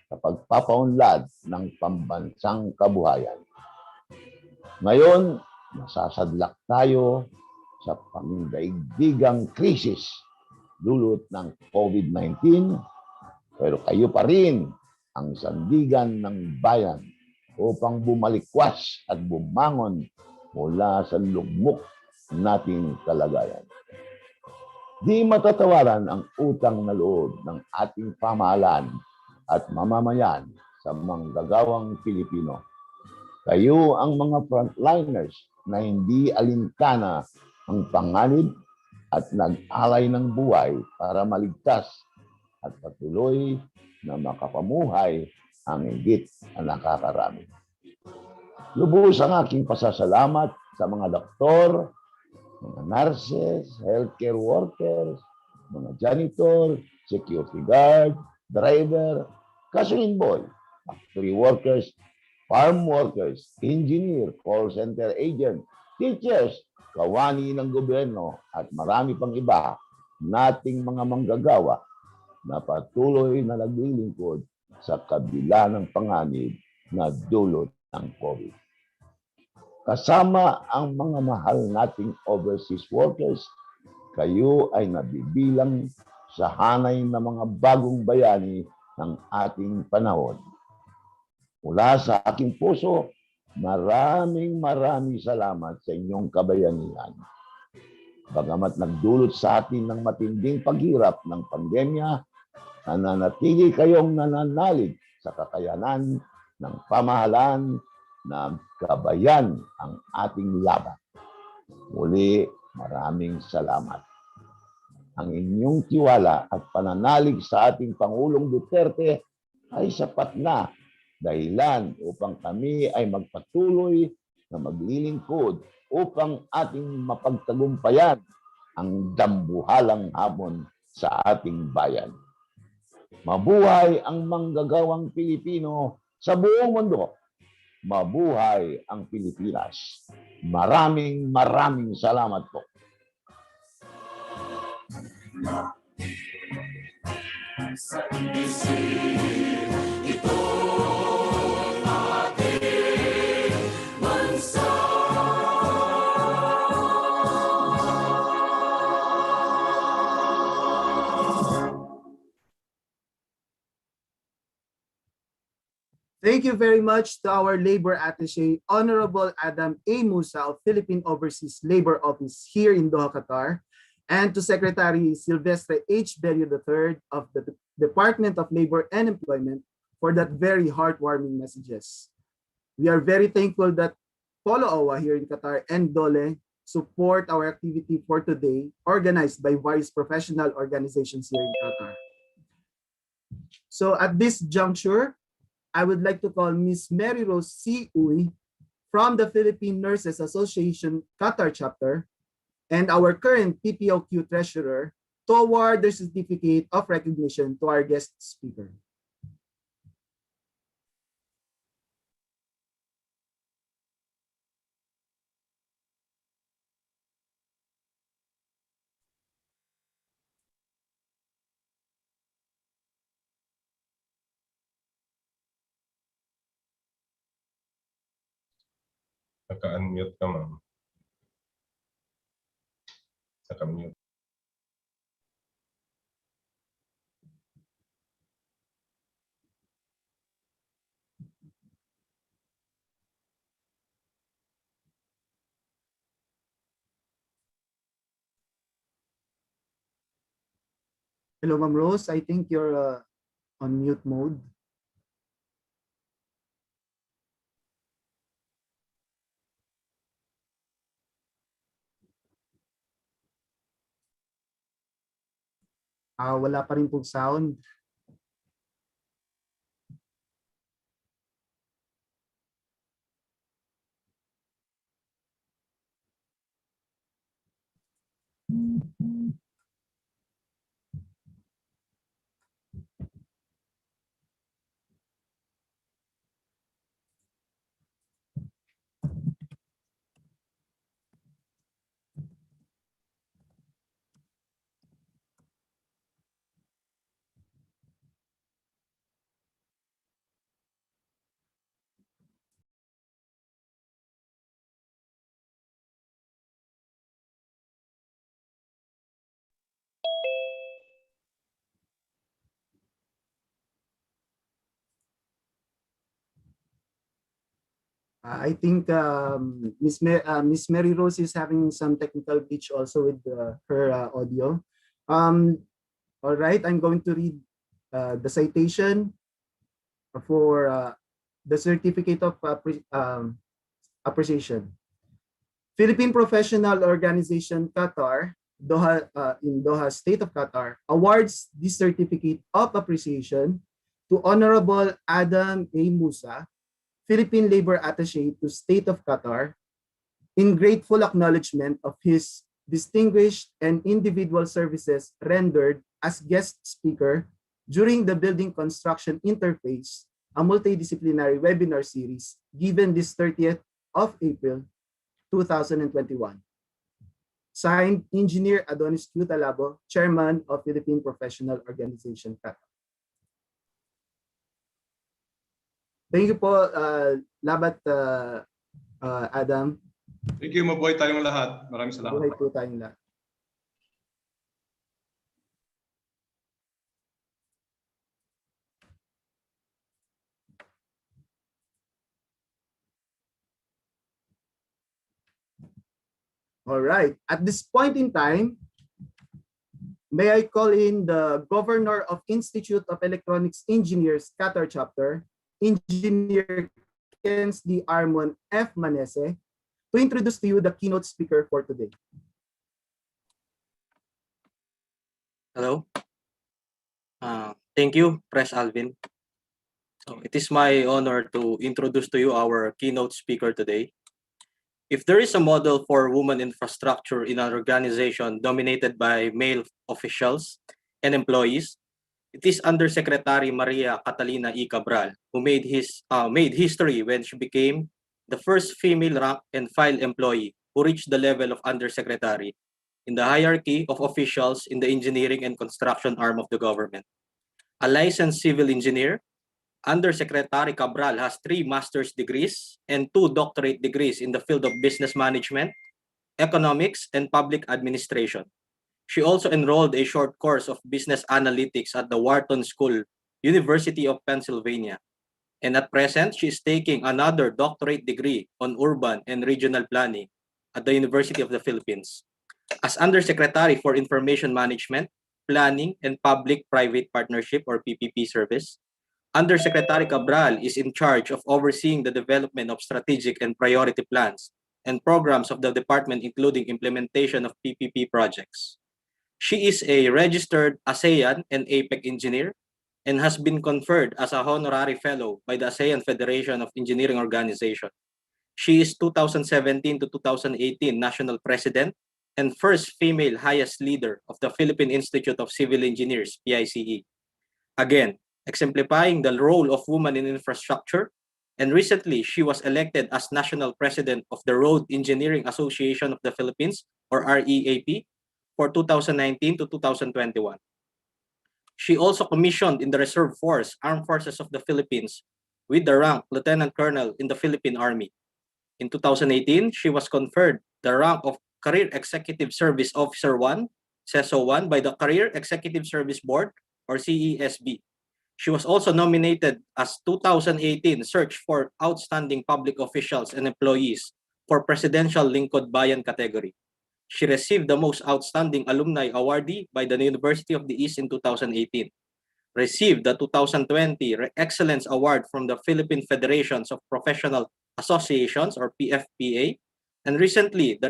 sa pagpapaunlad ng pambansang kabuhayan. Ngayon, nasasadlak tayo sa pangdaigdigang krisis dulot ng COVID-19, pero kayo pa rin ang sandigan ng bayan upang bumalikwas at bumangon mula sa lugmok nating kalagayan. Di matatawaran ang utang na loob ng ating pamahalaan at mamamayan sa manggagawang Pilipino. Kayo ang mga frontliners na hindi alintana ang panganib at nag-alay ng buhay para maligtas at patuloy na makapamuhay ang higit na nakakarami. Lubos ang aking pasasalamat sa mga doktor, mga nurses, healthcare workers, mga janitor, security guard, driver, gasoline boy, factory workers, farm workers, engineer, call center agent, teachers, kawani ng gobyerno at marami pang iba nating mga manggagawa na patuloy na naglilingkod sa kabila ng panganib na dulot ng COVID. Kasama ang mga mahal nating overseas workers, kayo ay nabibilang sa hanay ng mga bagong bayani ng ating panahon. Mula sa aking puso, maraming salamat sa inyong kabayanihan. Bagamat nagdulot sa atin ng matinding paghirap ng pandemya, nananatili kayong nananalig sa kakayanan ng pamahalaan na gabayan ang ating laban. Muli, maraming salamat. Ang inyong tiwala at pananalig sa ating Pangulong Duterte ay sapat na dahilan upang kami ay magpatuloy na maglilingkod upang ating mapagtagumpayan ang dambuhalang hamon sa ating bayan. Mabuhay ang manggagawang Pilipino sa buong mundo. Mabuhay ang Pilipinas. Maraming salamat po. Thank you very much to our Labor Attaché, Honorable Adam A. Musa of Philippine Overseas Labor Office here in Doha, Qatar, and to Secretary Silvestre H. Bello III of the Department of Labor and Employment for that very heartwarming messages. We are very thankful that Polo Owa here in Qatar and Dole support our activity for today, organized by various professional organizations here in Qatar. So at this juncture, I would like to call Ms. Mary Rose C. Uy from the Philippine Nurses Association Qatar chapter and our current PPOQ treasurer to award the certificate of recognition to our guest speaker. Naka-unmute ka, ma'am. Naka-mute. Hello, Ma'am Rose. I think you're on mute mode. Wala pa rin pong sound. I think Miss Mary Rose is having some technical glitch also with her audio. Um, all right, I'm going to read the citation for the certificate of appreciation. Philippine Professional Organization Qatar, Doha, in Doha, State of Qatar, awards this certificate of appreciation to Honorable Adam A. Musa, Philippine Labor Attaché to State of Qatar, in grateful acknowledgement of his distinguished and individual services rendered as guest speaker during the Building Construction Interface, a multidisciplinary webinar series given this 30th of April 2021. Signed, Engineer Adonis Q. Talabo, Chairman of Philippine Professional Organization, Qatar. Thank you po, Labat Adam. Thank you, mabuhay tayong lahat. Maraming salamat. Buhay po tayong lahat. All right. At this point in time, may I call in the Governor of Institute of Electronics Engineers, Qatar Chapter, Engineer Kensley Armon F. Manese, to introduce to you the keynote speaker for today. Hello. Thank you, Pres Alvin. So it is my honor to introduce to you our keynote speaker today. If there is a model for woman infrastructure in an organization dominated by male officials and employees, it is Undersecretary Maria Catalina E. Cabral, who made history when she became the first female rank and file employee who reached the level of Undersecretary in the hierarchy of officials in the engineering and construction arm of the government. A licensed civil engineer, Undersecretary Cabral has 3 master's degrees and 2 doctorate degrees in the field of business management, economics, and public administration. She also enrolled a short course of business analytics at the Wharton School, University of Pennsylvania. And at present, she is taking another doctorate degree on urban and regional planning at the University of the Philippines. As Undersecretary for Information Management, Planning, and Public-Private Partnership or PPP Service, Undersecretary Cabral is in charge of overseeing the development of strategic and priority plans and programs of the department, including implementation of PPP projects. She is a registered ASEAN and APEC engineer and has been conferred as a honorary fellow by the ASEAN Federation of Engineering Organization. She is 2017 to 2018 National President and first female highest leader of the Philippine Institute of Civil Engineers, PICE. Again, exemplifying the role of women in infrastructure, and recently she was elected as National President of the Road Engineering Association of the Philippines, or REAP, for 2019 to 2021. She also commissioned in the Reserve Force, Armed Forces of the Philippines, with the rank Lieutenant Colonel in the Philippine Army. In 2018, she was conferred the rank of Career Executive Service Officer 1, CESO 1, by the Career Executive Service Board, or CESB. She was also nominated as 2018 Search for Outstanding Public Officials and Employees for Presidential Lingkod Bayan category. She received the Most Outstanding Alumni Awardee by the University of the East in 2018. Received the 2020 Excellence Award from the Philippine Federations of Professional Associations, or PFPA. And recently,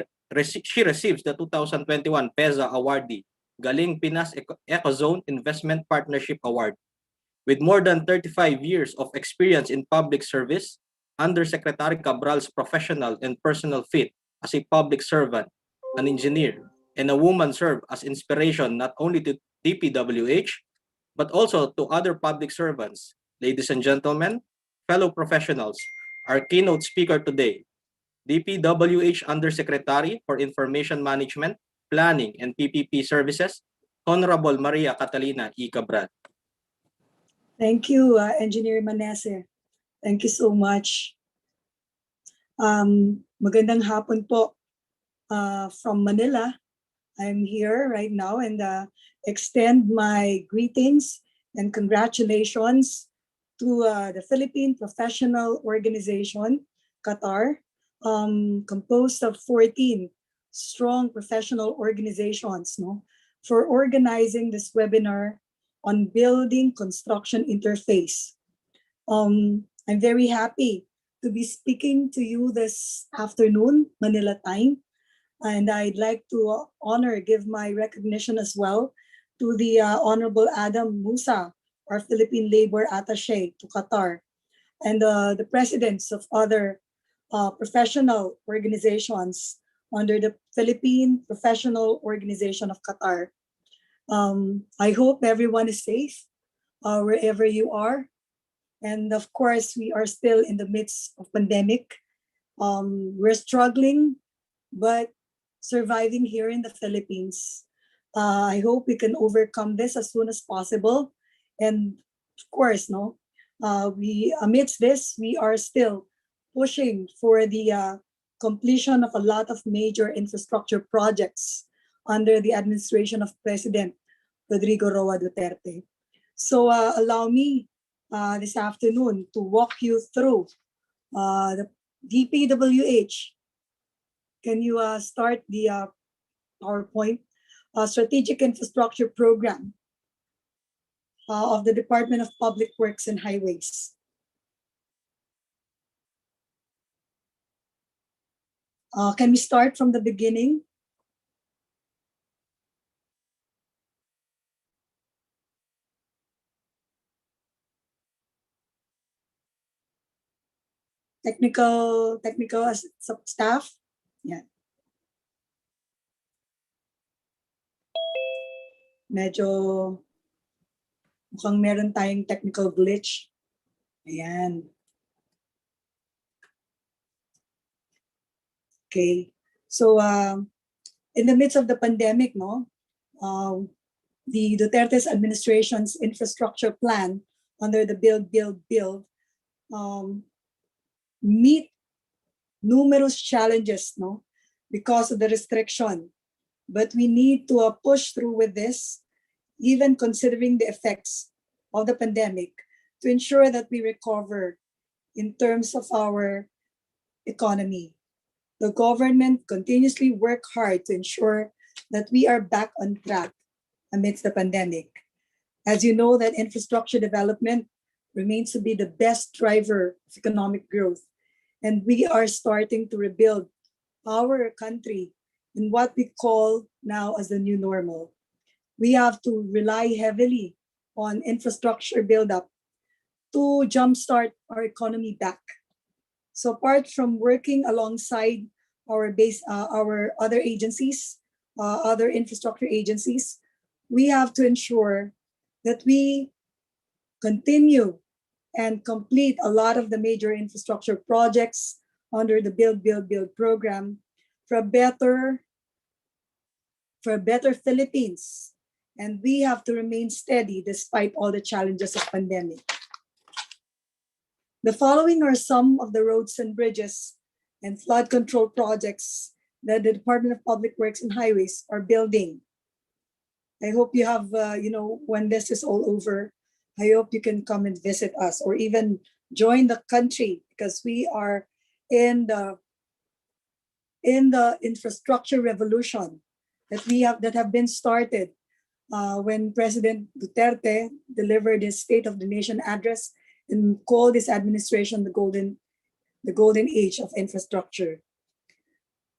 she receives the 2021 PEZA Awardee, Galing Pinas Ecozone Investment Partnership Award. With more than 35 years of experience in public service, Undersecretary Cabral's professional and personal fit as a public servant, an engineer, and a woman serve as inspiration not only to DPWH, but also to other public servants. Ladies and gentlemen, fellow professionals, our keynote speaker today, DPWH Undersecretary for Information Management, Planning, and PPP Services, Honorable Maria Catalina E. Cabral. Thank you, Engineer Manese. Thank you so much. Magandang hapon po from Manila. I'm here right now and extend my greetings and congratulations to the Philippine Professional Organization Qatar, composed of 14 strong professional organizations, for organizing this webinar on building construction interface. I'm very happy to be speaking to you this afternoon, Manila time. And I'd like to give my recognition as well to the Honorable Adam Musa, our Philippine Labor Attaché to Qatar, and the presidents of other professional organizations under the Philippine Professional Organization of Qatar. I hope everyone is safe wherever you are. And of course, we are still in the midst of pandemic. We're struggling, but surviving here in the Philippines. I hope we can overcome this as soon as possible. And of course, we amidst this, we are still pushing for the completion of a lot of major infrastructure projects under the administration of President Rodrigo Roa Duterte. So allow me this afternoon to walk you through the DPWH. Can you start the PowerPoint? Strategic Infrastructure Program of the Department of Public Works and Highways. Can we start from the beginning? Technical staff? Yeah. Medyo mukhang meron tayong technical glitch. Ayan. Okay. So in the midst of the pandemic, the Duterte's administration's infrastructure plan under the Build meet numerous challenges, because of the restriction. But we need to push through with this, even considering the effects of the pandemic, to ensure that we recover in terms of our economy. The government continuously work hard to ensure that we are back on track amidst the pandemic. As you know, that infrastructure development remains to be the best driver of economic growth. And we are starting to rebuild our country in what we call now as the new normal. We have to rely heavily on infrastructure buildup to jumpstart our economy back. So apart from working alongside our other agencies, other infrastructure agencies, we have to ensure that we continue and complete a lot of the major infrastructure projects under the Build program for a better Philippines. And we have to remain steady despite all the challenges of pandemic. The following are some of the roads and bridges and flood control projects that the Department of Public Works and Highways are building. I hope you have, when this is all over, I hope you can come and visit us or even join the country, because we are in the infrastructure revolution that have been started when President Duterte delivered his State of the Nation address and called his administration the golden age of infrastructure.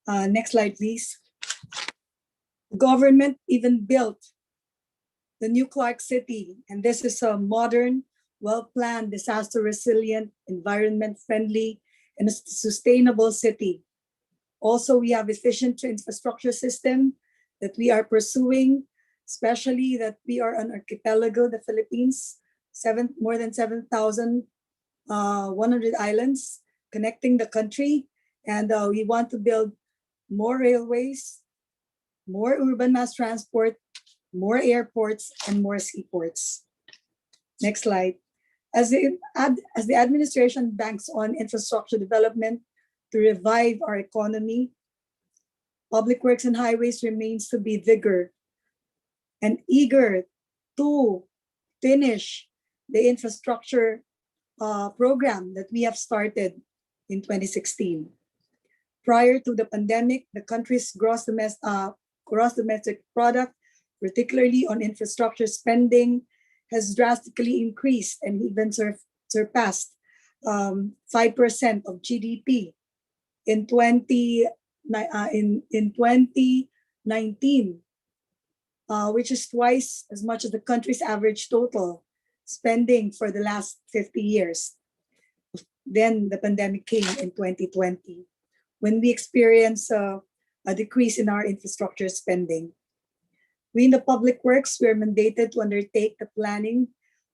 Next slide, please. The government even built the new Clark City, and this is a modern, well-planned, disaster-resilient, environment-friendly, and a sustainable city. Also, we have efficient infrastructure system that we are pursuing, especially that we are an archipelago, the Philippines, more than 7,100 islands connecting the country. And we want to build more railways, more urban mass transport, more airports, and more seaports. Next slide. As the administration banks on infrastructure development to revive our economy, Public Works and Highways remains to be vigor and eager to finish the infrastructure program that we have started in 2016. Prior to the pandemic, the country's gross domestic product, particularly on infrastructure spending, has drastically increased and even surpassed 5% of GDP in 2019, which is twice as much as the country's average total spending for the last 50 years. Then the pandemic came in 2020, when we experienced a decrease in our infrastructure spending. We in the public works, we are mandated to undertake the planning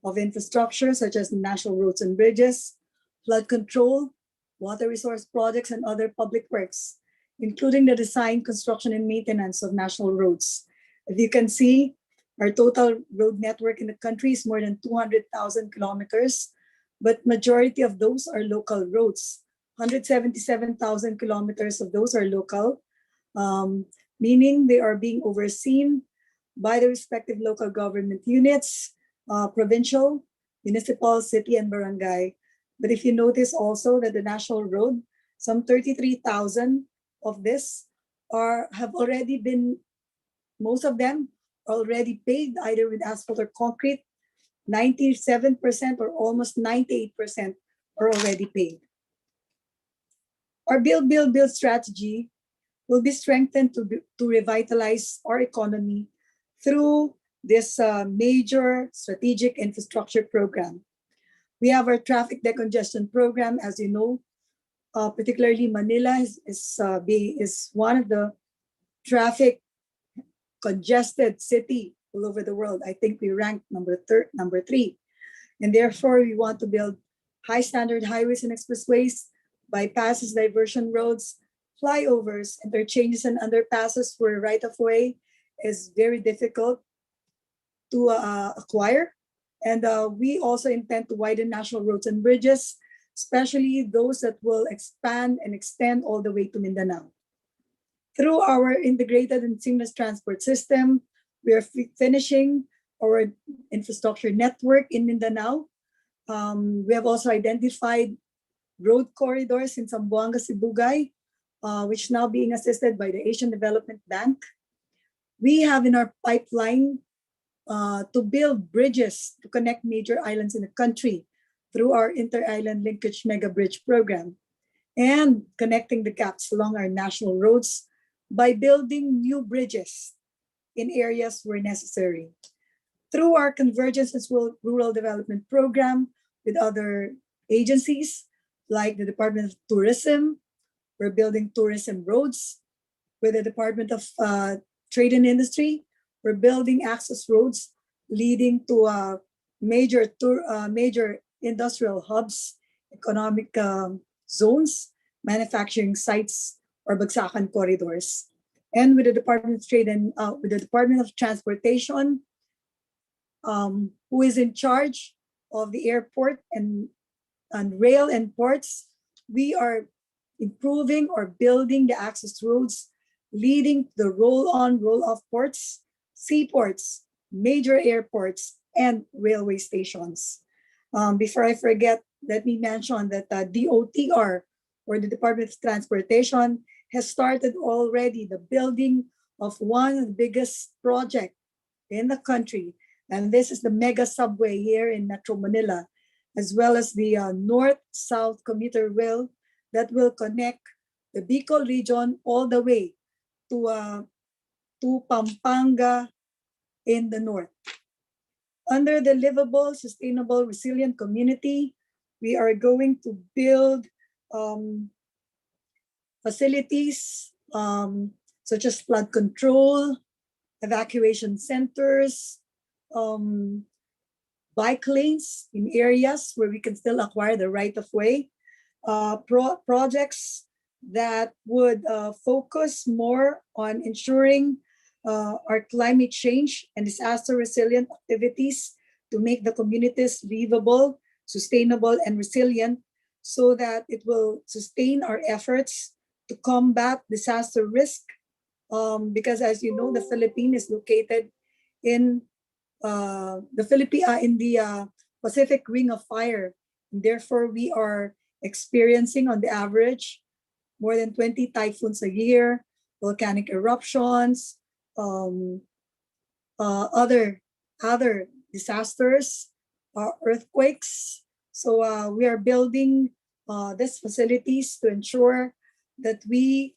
of infrastructure such as national roads and bridges, flood control, water resource projects, and other public works, including the design, construction, and maintenance of national roads. As you can see, our total road network in the country is more than 200,000 kilometers, but majority of those are local roads. 177,000 kilometers of those are local, meaning they are being overseen by the respective local government units, provincial, municipal, city, and barangay. But if you notice also that the national road, some 33,000 of this have already been, most of them already paid either with asphalt or concrete. 97% or almost 98% are already paid. Our build strategy will be strengthened to revitalize our economy through this major strategic infrastructure program. We have our traffic decongestion program, as you know, particularly Manila is one of the traffic congested city all over the world. I think we ranked number 3. And therefore, we want to build high standard highways and expressways, bypasses, diversion roads, flyovers, interchanges, and underpasses where right of way is very difficult to acquire. And we also intend to widen national roads and bridges, especially those that will expand and extend all the way to Mindanao. Through our integrated and seamless transport system, we are finishing our infrastructure network in Mindanao. We have also identified road corridors in Zamboanga, Sibugay, which is now being assisted by the Asian Development Bank. We have in our pipeline to build bridges to connect major islands in the country through our Inter-Island Linkage Mega Bridge program, and connecting the gaps along our national roads by building new bridges in areas where necessary. Through our Convergence and Rural Development Program with other agencies like the Department of Tourism, we're building tourism roads. With the Department of Trade and Industry, we're building access roads leading to major industrial hubs, economic zones, manufacturing sites, or bagsakan corridors. And with the Department of Trade and with the Department of Transportation, who is in charge of the airport and rail and ports, we are improving or building the access roads leading to the roll-on, roll-off ports, seaports, major airports, and railway stations. Before I forget, let me mention that DOTR, or the Department of Transportation, has started already the building of one of the biggest projects in the country. And this is the mega subway here in Metro Manila, as well as the north-south commuter rail that will connect the Bicol region all the way to Pampanga in the north. Under the livable, sustainable, resilient community, we are going to build facilities such as flood control, evacuation centers, bike lanes in areas where we can still acquire the right of way, projects that would focus more on ensuring our climate change and disaster resilient activities to make the communities livable, sustainable, and resilient, so that it will sustain our efforts to combat disaster risk. Because as you know, the Philippines is located in the Pacific Ring of Fire. And therefore, we are experiencing on the average more than 20 typhoons a year, volcanic eruptions, other disasters, earthquakes. So we are building these facilities to ensure that we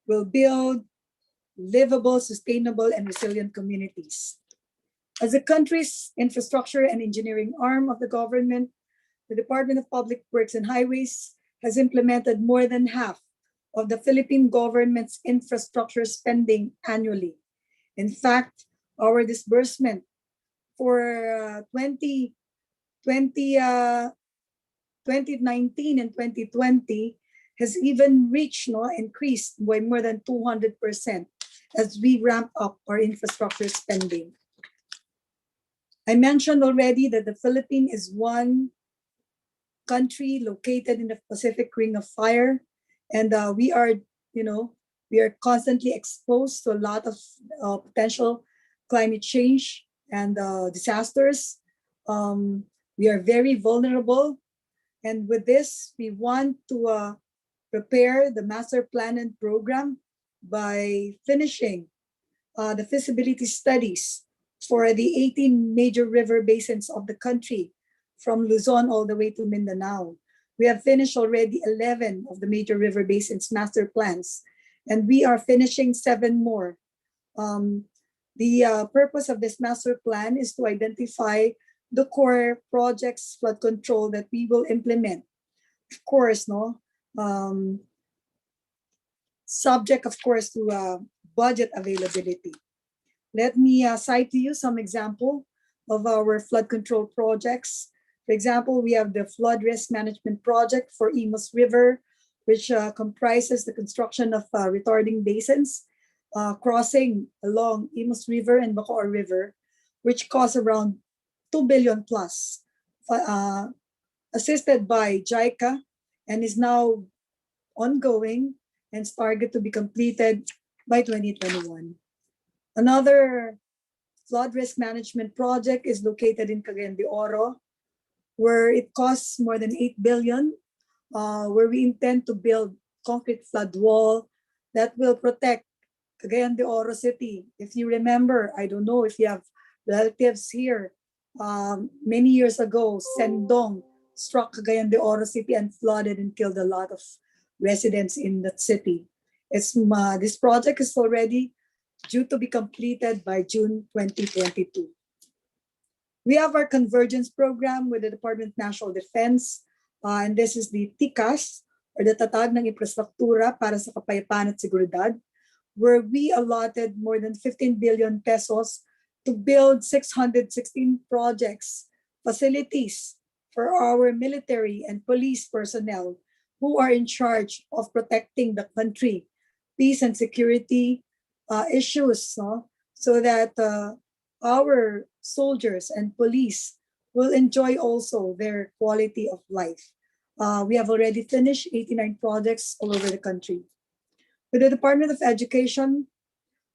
will build livable, sustainable, and resilient communities. As the country's infrastructure and engineering arm of the government, the Department of Public Works and Highways has implemented more than half of the Philippine government's infrastructure spending annually. In fact, our disbursement for 2019 and 2020 has even reached, increased by more than 200% as we ramp up our infrastructure spending. I mentioned already that the Philippines is one country located in the Pacific Ring of Fire, and we are constantly exposed to a lot of potential climate change and disasters. We are very vulnerable, and with this, we want to prepare the master plan and program by finishing the feasibility studies for the 18 major river basins of the country, from Luzon all the way to Mindanao. We have finished already 11 of the major river basins master plans, and we are finishing 7 more. The purpose of this master plan is to identify the core projects flood control that we will implement. Of course, subject, of course, to budget availability. Let me cite to you some example of our flood control projects. For example, we have the flood risk management project for Imus River, which comprises the construction of retarding basins crossing along Imus River and Bacoor River, which costs around 2 billion plus, assisted by JICA, and is now ongoing and is targeted to be completed by 2021. Another flood risk management project is located in Cagayan de Oro, where it costs more than 8 billion, where we intend to build concrete flood wall that will protect Cagayan de Oro City. If you remember, I don't know if you have relatives here, many years ago, Sendong struck Cagayan de Oro City and flooded and killed a lot of residents in that city. This project is already due to be completed by June 2022. We have our convergence program with the Department of National Defense, and this is the TICAS, or the Tatag ng Infrastruktura para sa Kapayapaan at Seguridad, where we allotted more than 15 billion pesos to build 616 projects, facilities for our military and police personnel who are in charge of protecting the country, peace and security issues, so that our soldiers and police will enjoy also their quality of life. We have already finished 89 projects all over the country. With the Department of Education,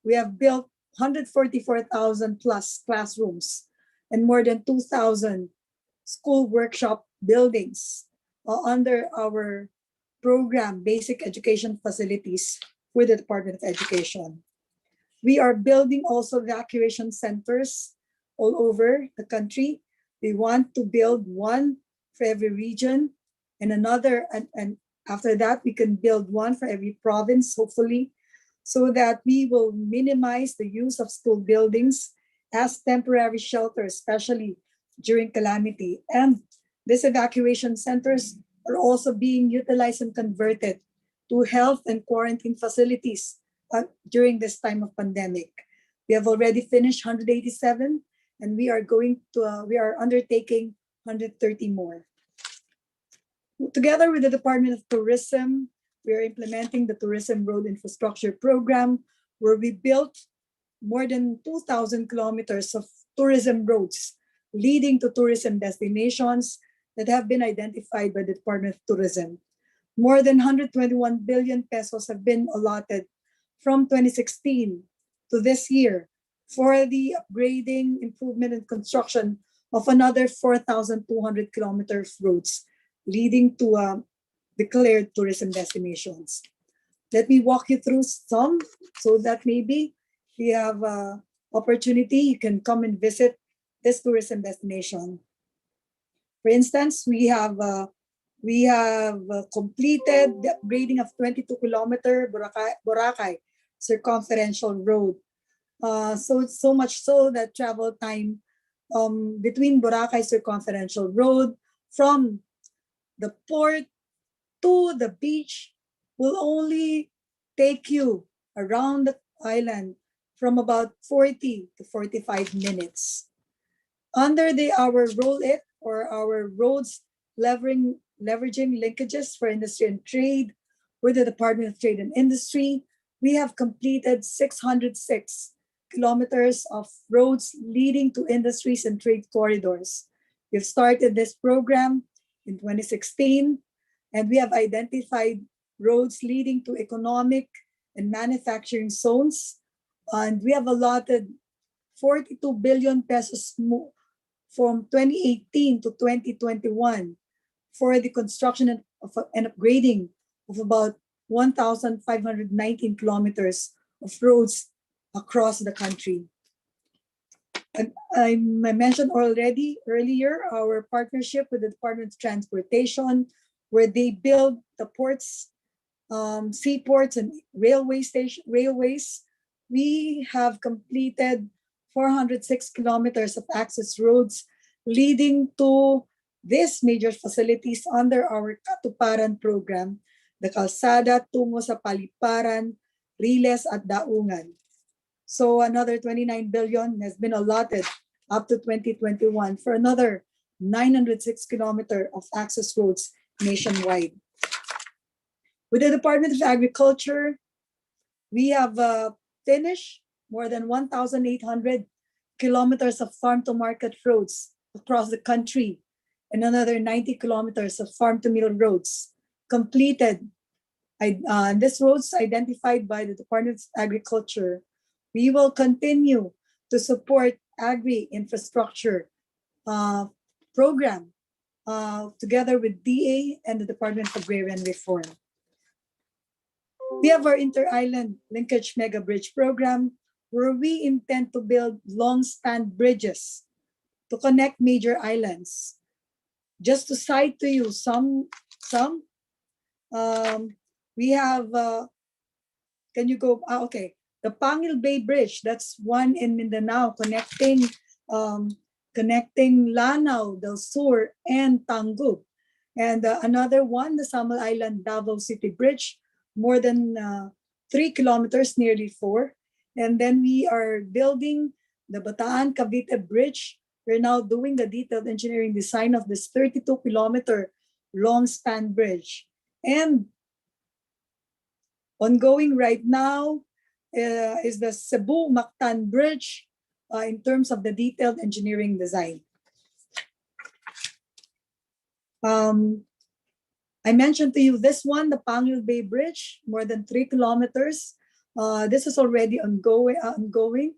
we have built 144,000 plus classrooms and more than 2,000 school workshop buildings under our program, Basic Education Facilities with the Department of Education. We are building also evacuation centers all over the country. We want to build one for every region and another, and after that, we can build one for every province, hopefully, so that we will minimize the use of school buildings as temporary shelters, especially during calamity. And these evacuation centers are also being utilized and converted to health and quarantine facilities during this time of pandemic. We have already finished 187, and we are undertaking 130 more. Together with the Department of Tourism, we are implementing the Tourism Road Infrastructure Program, where we built more than 2,000 kilometers of tourism roads leading to tourism destinations that have been identified by the Department of Tourism. More than 121 billion pesos have been allotted from 2016 to this year for the upgrading, improvement, and construction of another 4,200 kilometers of roads, leading to declared tourism destinations. Let me walk you through some so that maybe if you have opportunity, you can come and visit this tourism destination. For instance, we have completed the upgrading of 22-kilometer Boracay circumferential road. So much so that travel time between Boracay circumferential road from the port to the beach will only take you around the island from about 40 to 45 minutes. Under our Roll It, or our roads leveraging linkages for industry and trade with the Department of Trade and Industry, we have completed 606 kilometers of roads leading to industries and trade corridors. We've started this program in 2016, and we have identified roads leading to economic and manufacturing zones. And we have allotted 42 billion pesos from 2018 to 2021 for the construction and upgrading of about 1,519 kilometers of roads across the country. And I mentioned already earlier our partnership with the Department of Transportation, where they build the ports, seaports, and railways. We have completed 406 kilometers of access roads leading to these major facilities under our Katuparan program, the Kalsada tungo sa Paliparan, Riles at Daungan. So another 29 billion has been allotted up to 2021 for another 906 kilometers of access roads nationwide. With the Department of Agriculture, we have finished more than 1,800 kilometers of farm-to-market roads across the country and another 90 kilometers of farm-to-mill roads completed. These roads identified by the Department of Agriculture. We will continue to support agri-infrastructure program together with DA and the Department of Agrarian Reform. We have our Inter-Island Linkage Mega Bridge program, where we intend to build long-span bridges to connect major islands. Just to cite to you some we have, can you go, okay, the Pangil Bay Bridge, that's one in Mindanao, connecting Lanao, Del Sur, and Tangub. And another one, the Samal Island Davao City Bridge, more than 3 kilometers, nearly 4. And then we are building the Bataan Cavite Bridge. We're now doing the detailed engineering design of this 32-kilometer long span bridge. And ongoing right now is the Cebu-Mactan Bridge in terms of the detailed engineering design. I mentioned to you this one, the Pangil Bay Bridge, more than 3 kilometers. This is already ongoing.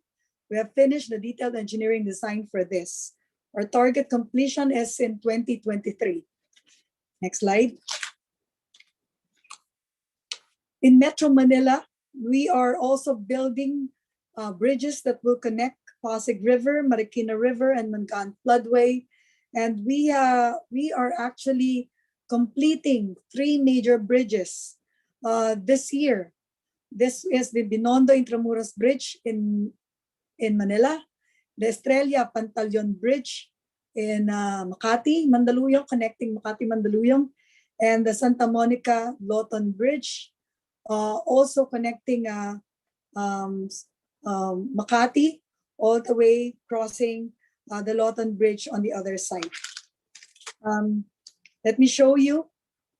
We have finished the detailed engineering design for this. Our target completion is in 2023. Next slide. In Metro Manila, we are also building bridges that will connect Pasig River, Marikina River, and Mangaan Floodway. And we are actually completing 3 major bridges this year. This is the Binondo Intramuros Bridge in Manila, the Estrella Pantaleon Bridge in Makati, Mandaluyong, connecting Makati, Mandaluyong, and the Santa Monica Loton Bridge, also connecting Makati all the way, crossing the Loton Bridge on the other side. Let me show you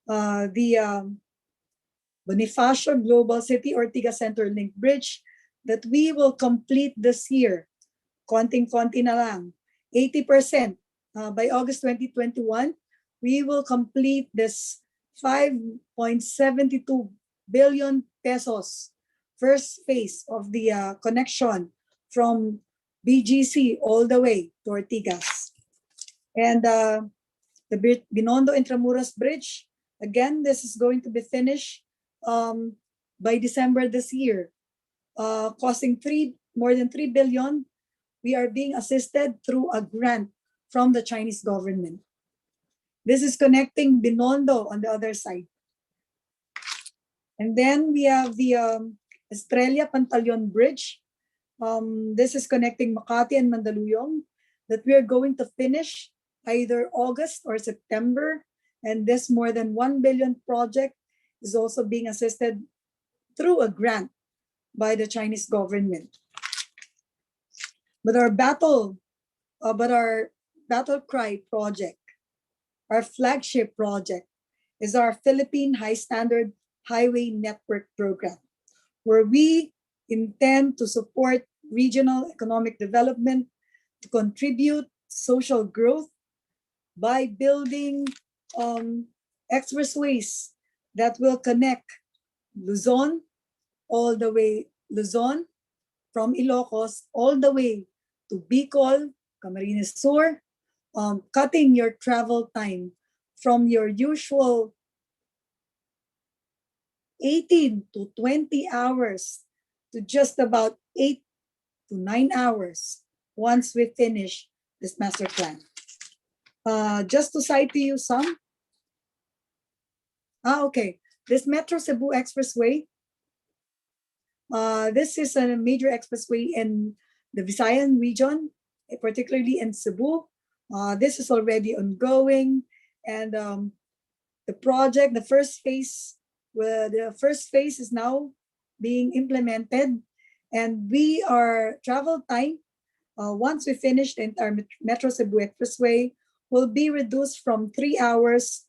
the Bonifacio Global City Ortigas Center Link Bridge that we will complete this year. Konting-konti na lang, 80%. By August 2021, we will complete this 5.72 billion pesos first phase of the connection from BGC all the way to Ortigas. And the Binondo Intramuros Bridge, Again, this is going to be finished by December this year, costing more than 3 billion. We are being assisted through a grant from the Chinese government. This is connecting Binondo on the other side. And then we have the Estrella Pantaleon Bridge. This is connecting Makati and Mandaluyong that we are going to finish either August or September. And this more than 1 billion project is also being assisted through a grant by the Chinese government. But our battle cry project, our flagship project, is our Philippine High Standard Highway Network Program, where we intend to support regional economic development, to contribute social growth by building expressways that will connect Luzon from Ilocos all the way to Bicol, Camarines Sur, cutting your travel time from your usual 18 to 20 hours to just about 8 to 9 hours once we finish this master plan. Just to cite to you some. Okay. This Metro Cebu Expressway, this is a major expressway in the Visayan region, particularly in Cebu. This is already ongoing, and the project, the first phase is now being implemented, and our travel time, once we finish the entire Metro Cebu Expressway, will be reduced from 3 hours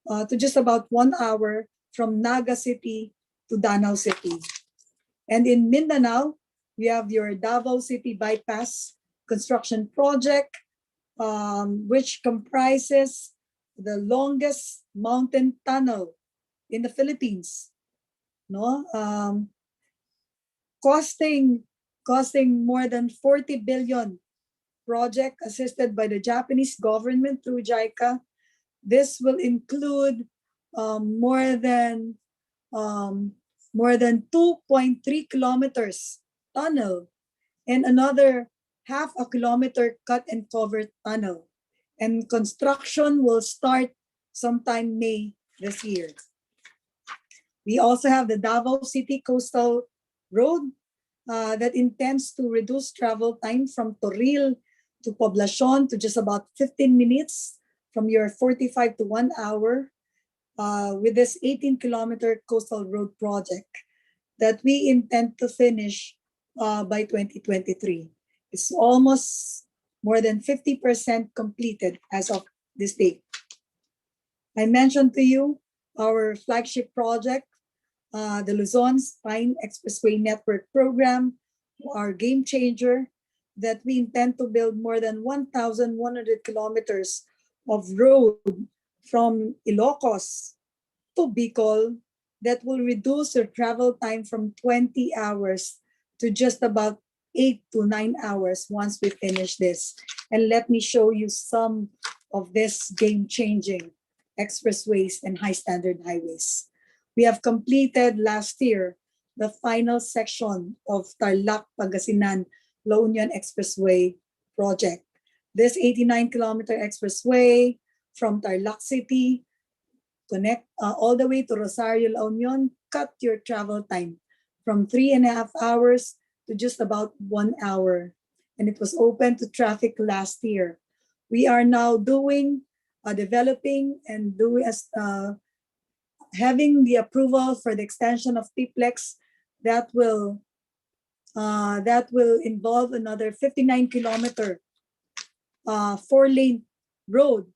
to just about 1 hour from Naga City to Danao City. And in Mindanao, we have your Davao City Bypass construction project, which comprises the longest mountain tunnel in the Philippines, costing more than 40 billion, project assisted by the Japanese government through JICA. This will include more than 2.3 kilometers tunnel and another half a kilometer cut and cover tunnel. And construction will start sometime May this year. We also have the Davao City Coastal Road that intends to reduce travel time from Toril to Poblacion to just about 15 minutes from your 45 to 1 hour with this 18-kilometer coastal road project that we intend to finish by 2023. It's almost more than 50% completed as of this date. I mentioned to you our flagship project, the Luzon Spine Expressway Network Program, our game changer, that we intend to build more than 1,100 kilometers of road from Ilocos to Bicol that will reduce your travel time from 20 hours to just about 8 to 9 hours once we finish this. And let me show you some of this game-changing expressways and high-standard highways. We have completed last year the final section of Tarlac-Pangasinan La Union Expressway project. This 89-kilometer expressway from Tarlac City connect all the way to Rosario La Union, cut your travel time from 3.5 hours to just about 1 hour. And it was open to traffic last year. We are now developing and having the approval for the extension of T-Plex that will involve another 59-kilometer 4-lane road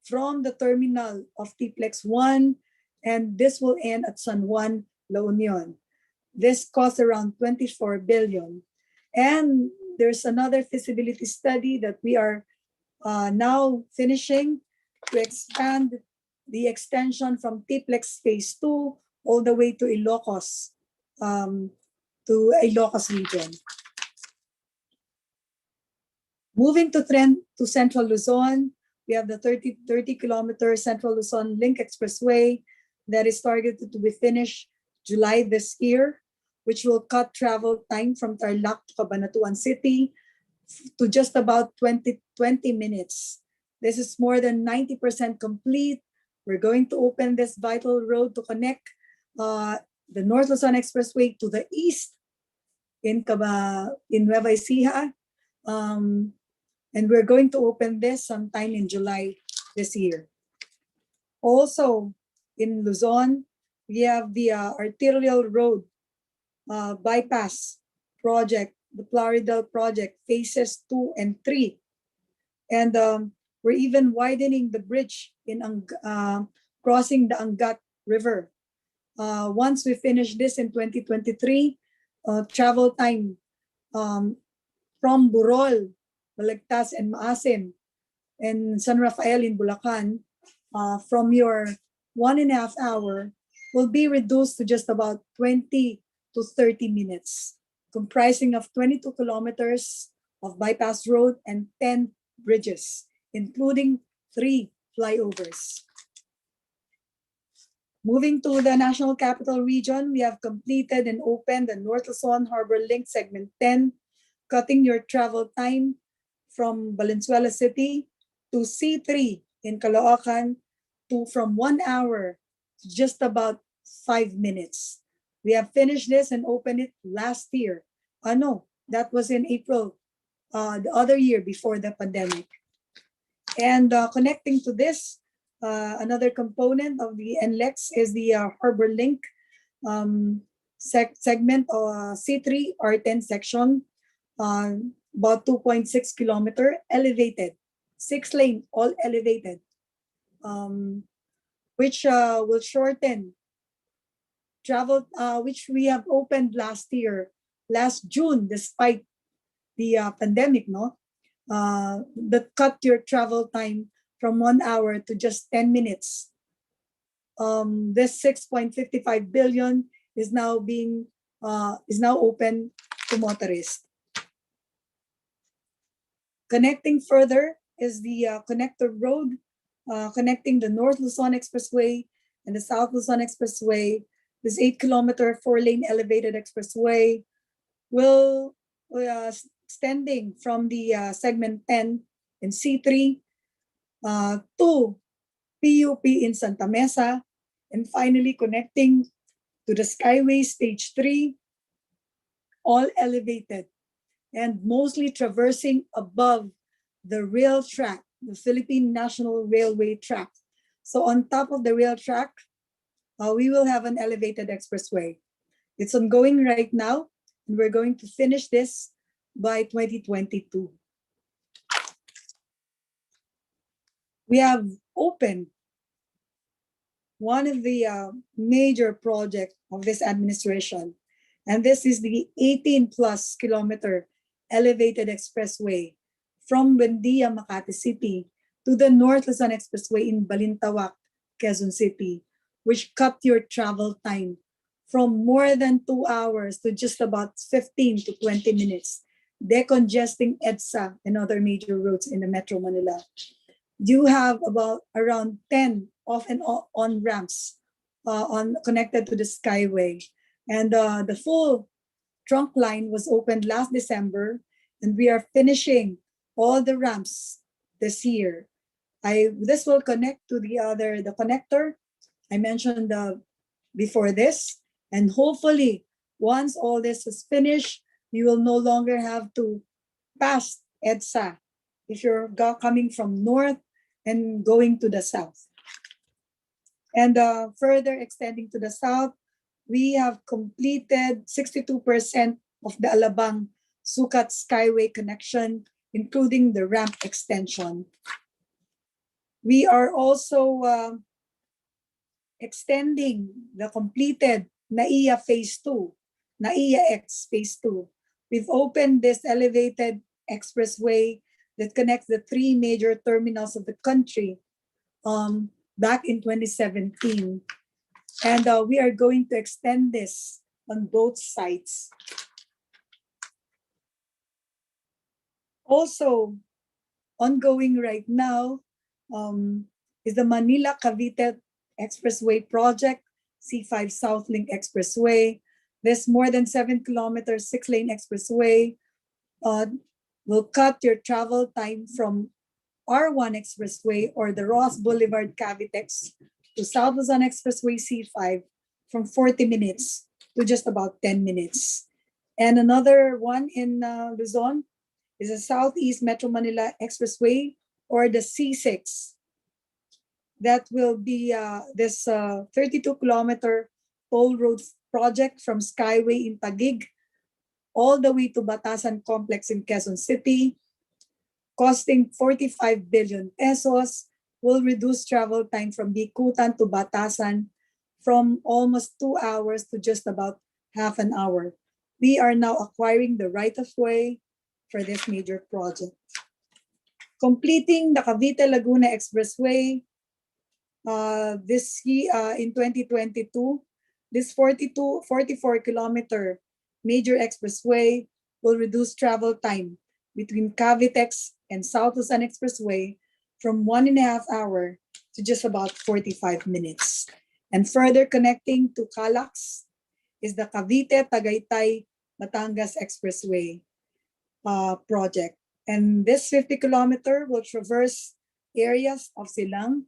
from the terminal of T-Plex 1, and this will end at San Juan, La Union. This costs around 24 billion. And there's another feasibility study that we are now finishing to expand the extension from T-Plex Phase 2 all the way to Ilocos region. Moving to Central Luzon, we have the 30-kilometer Central Luzon Link Expressway that is targeted to be finished July this year, which will cut travel time from Tarlac to Cabanatuan City to just about 20 minutes. This is more than 90% complete. We're going to open this vital road to connect the North Luzon Expressway to the east in Nueva Ecija. And we're going to open this sometime in July this year. Also, in Luzon, we have the arterial road bypass project, the Plaridel project, phases 2 and 3. And we're even widening the bridge in crossing the Angat River. Once we finish this in 2023, travel time from Burol, Balagtas, and Maasim, and San Rafael in Bulacan, from your 1.5 hour will be reduced to just about 20 to 30 minutes, comprising of 22 kilometers of bypass road and 10 bridges, including 3 flyovers. Moving to the National Capital Region, we have completed and opened the North Luzon Harbor Link Segment 10, cutting your travel time from Valenzuela City to C3 in Caloocan from 1 hour to just about 5 minutes. We have finished this and opened it last year. No, that was in April, the other year before the pandemic. And connecting to this, another component of the NLEX is the Harbor Link segment C3 R10 section, about 2.6 kilometer, elevated, 6-lane, all elevated, which will shorten travel, which we have opened last June, despite the pandemic, no? That cut your travel time from 1 hour to just 10 minutes. This 6.55 billion is now open to motorists. Connecting further is the connector road, connecting the North Luzon Expressway and the South Luzon Expressway. This 8-kilometer 4-lane elevated expressway will extending from the segment 10 in C3 to PUP in Santa Mesa, and finally connecting to the Skyway Stage 3, all elevated and mostly traversing above the rail track, the Philippine National Railway track. So on top of the rail track, we will have an elevated expressway. It's ongoing right now, and we're going to finish this by 2022. We have opened one of the major projects of this administration, and this is the 18-plus kilometer elevated expressway from Buendia, Makati City to the North Luzon Expressway in Balintawak, Quezon City, which cut your travel time from more than 2 hours to just about 15 to 20 minutes, decongesting EDSA and other major roads in the Metro Manila. You have around 10 off and on ramps connected to the Skyway. And the full trunk line was opened last December, and we are finishing all the ramps this year. This will connect to the connector I mentioned before this, and hopefully once all this is finished, you will no longer have to pass EDSA if you're coming from north and going to the south. And further extending to the south, we have completed 62% of the Alabang Sucat Skyway connection, including the ramp extension. We are also extending the completed NAIA Phase 2, NAIA X Phase 2. We've opened this elevated expressway that connects the 3 major terminals of the country back in 2017. And we are going to extend this on both sides. Also, ongoing right now is the Manila-Cavite Expressway Project, C5 South Link Expressway. This more than 7 kilometers, 6-lane expressway will cut your travel time from R1 Expressway or the Ross Boulevard Cavitex to South Luzon Expressway C5 from 40 minutes to just about 10 minutes. And another one in Luzon is the Southeast Metro Manila Expressway or the C6. That will be this 32-kilometer toll road project from Skyway in Taguig all the way to Batasan Complex in Quezon City, costing 45 billion pesos, will reduce travel time from Bikutan to Batasan from almost 2 hours to just about half an hour. We are now acquiring the right-of-way for this major project. Completing the Cavite-Laguna Expressway this year in 2022, this 44-kilometer major expressway will reduce travel time between Cavitex and South Luzon Expressway from 1.5 hours to just about 45 minutes. And further connecting to Calax is the Cavite-Tagaytay-Batangas Expressway project. And this 50-kilometer will traverse areas of Silang,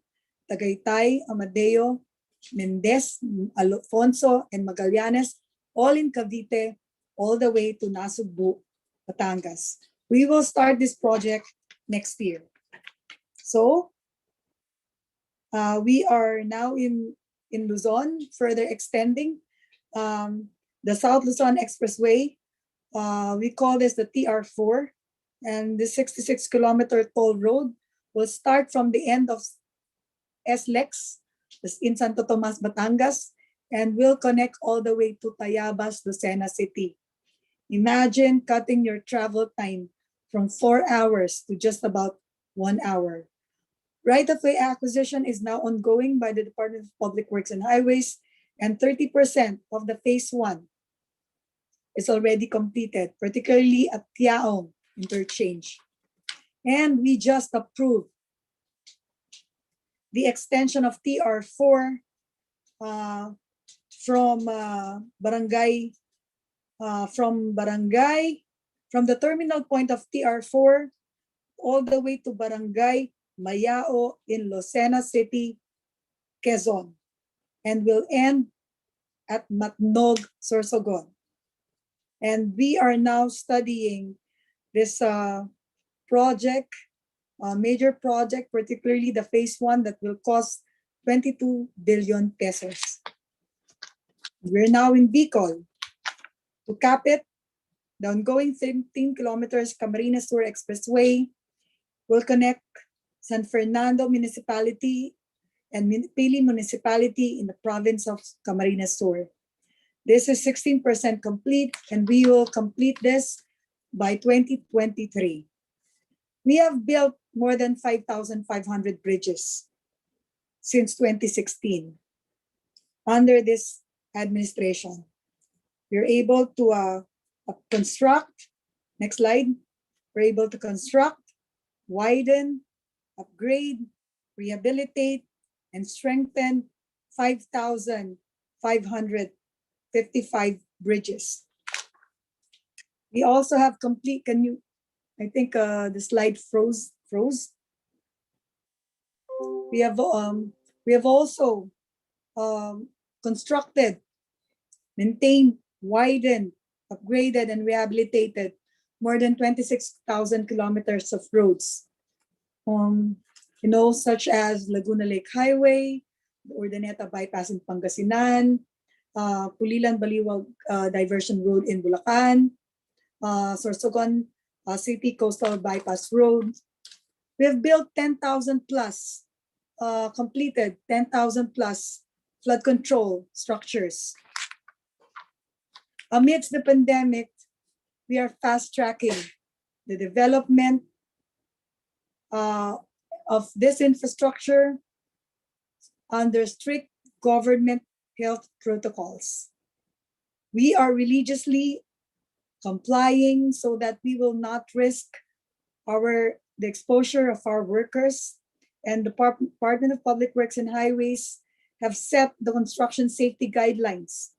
Tagaytay, Amadeo, Mendez, Alfonso, and Magallanes, all in Cavite, all the way to Nasugbu, Batangas. We will start this project next year. So we are now in Luzon, further extending the South Luzon Expressway. We call this the TR4, and the 66-kilometer toll road will start from the end of SLEX in Santo Tomas, Batangas, and will connect all the way to Tayabas, Lucena City. Imagine cutting your travel time from 4 hours to just about 1 hour. Right-of-way acquisition is now ongoing by the Department of Public Works and Highways, and 30% of the phase 1 is already completed, particularly at Tiaong Interchange. And we just approved the extension of TR4 from the terminal point of TR4 all the way to Barangay Mayao in Lucena City, Quezon, and will end at Matnog, Sorsogon. And we are now studying this project, major project, particularly the phase 1 that will cost 22 billion pesos. We're now in Bicol. To cap it, the ongoing 13 kilometers Camarines Sur Expressway will connect San Fernando Municipality and Pili Municipality in the province of Camarines Sur. This is 16% complete, and we will complete this by 2023. We have built more than 5,500 bridges since 2016 under this administration. We're able to construct, next slide, we're able to construct, widen, upgrade, rehabilitate, and strengthen 5,555 bridges. We also have complete, I think the slide froze. We have also constructed, maintained, widened, upgraded, and rehabilitated more than 26,000 kilometers of roads. Such as Laguna Lake Highway, the Urdaneta Bypass in Pangasinan, Pulilan Baliwag Diversion Road in Bulacan, Sorsogon City Coastal Bypass Road. We have built 10,000 plus, completed 10,000 plus flood control structures. Amidst the pandemic, we are fast-tracking the development of this infrastructure under strict government health protocols. We are religiously complying so that we will not risk the exposure of our workers and the Department of Public Works and Highways have set the construction safety guidelines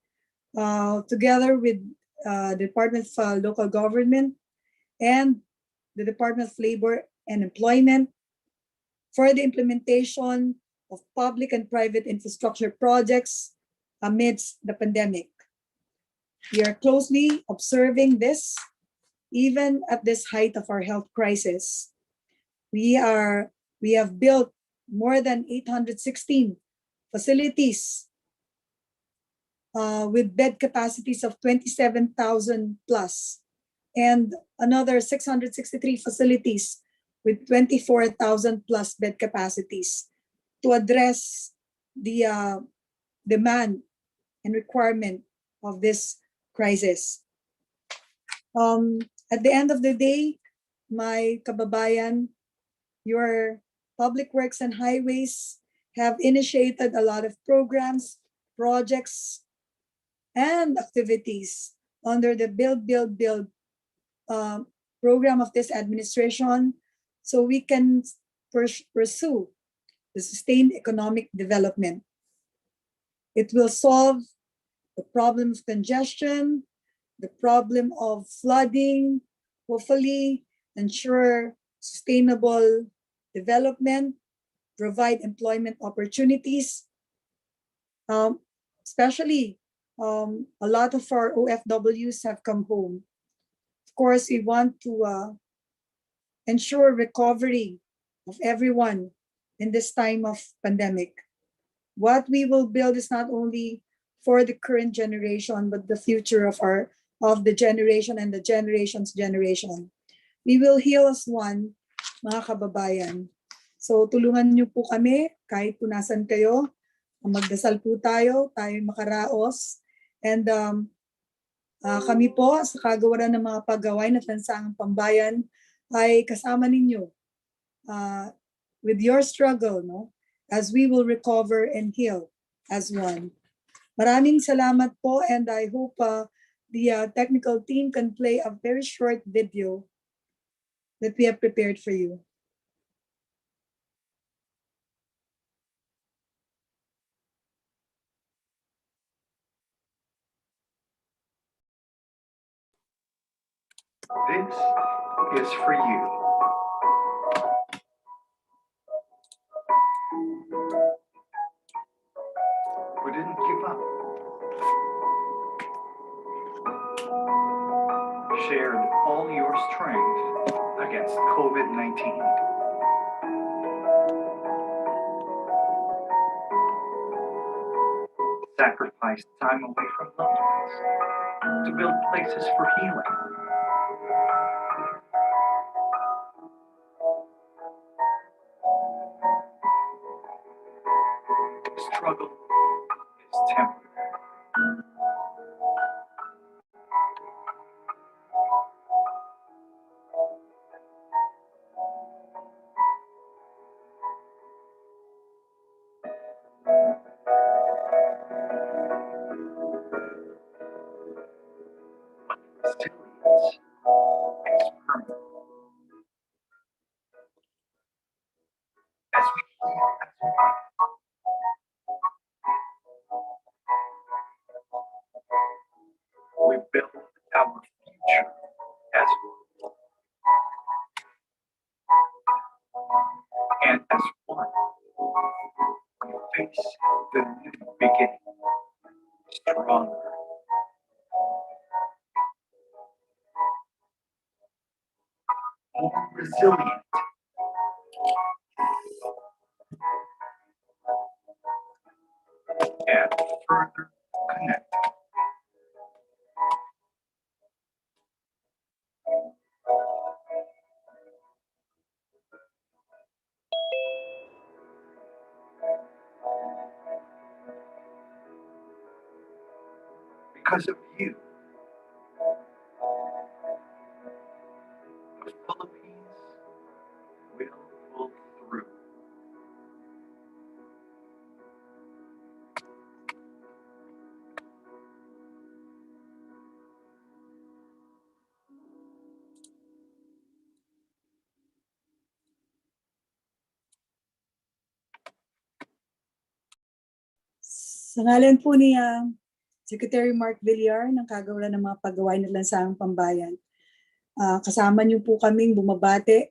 together with the Department of Local Government and the Department of Labor and Employment for the implementation of public and private infrastructure projects amidst the pandemic. We are closely observing this even at this height of our health crisis. We have built more than 816 facilities with bed capacities of 27,000 plus, and another 663 facilities with 24,000 plus bed capacities to address the demand and requirement of this crisis. At the end of the day, my kababayan, your Public Works and Highways have initiated a lot of programs, projects, and activities under the Build program of this administration, so we can pursue the sustained economic development. It will solve the problem of congestion, the problem of flooding, hopefully ensure sustainable development, provide employment opportunities, especially a lot of our OFWs have come home. Of course, we want to ensure recovery of everyone in this time of pandemic. What we will build is not only for the current generation, but the future of the generation and the generation's generation. We will heal as one, mga kababayan. So tulungan niyo po kami kahit po nasan kayo. Magdasal po tayo makaraos. And kami po sa kagawaran ng mga paggawain at lansangang pambayan ay kasama ninyo with your struggle, no? As we will recover and heal as one. Maraming salamat po, and I hope the technical team can play a very short video that we have prepared for you. This is for you. We didn't give up. Shared all your strength against COVID-19. Sacrificed time away from loved ones to build places for healing. Struggle is temporary. Resilience is permanent. As we heal as one, we build our future as one. And as one, we face the new beginning stronger. More resilient. And further connected. Because of you, the Philippines will pull through. Sa ngalan po ni Secretary Mark Villar ng Kagawaran ng mga Paggawain ng Lansang Pambayan, kasama niyo po kaming bumabate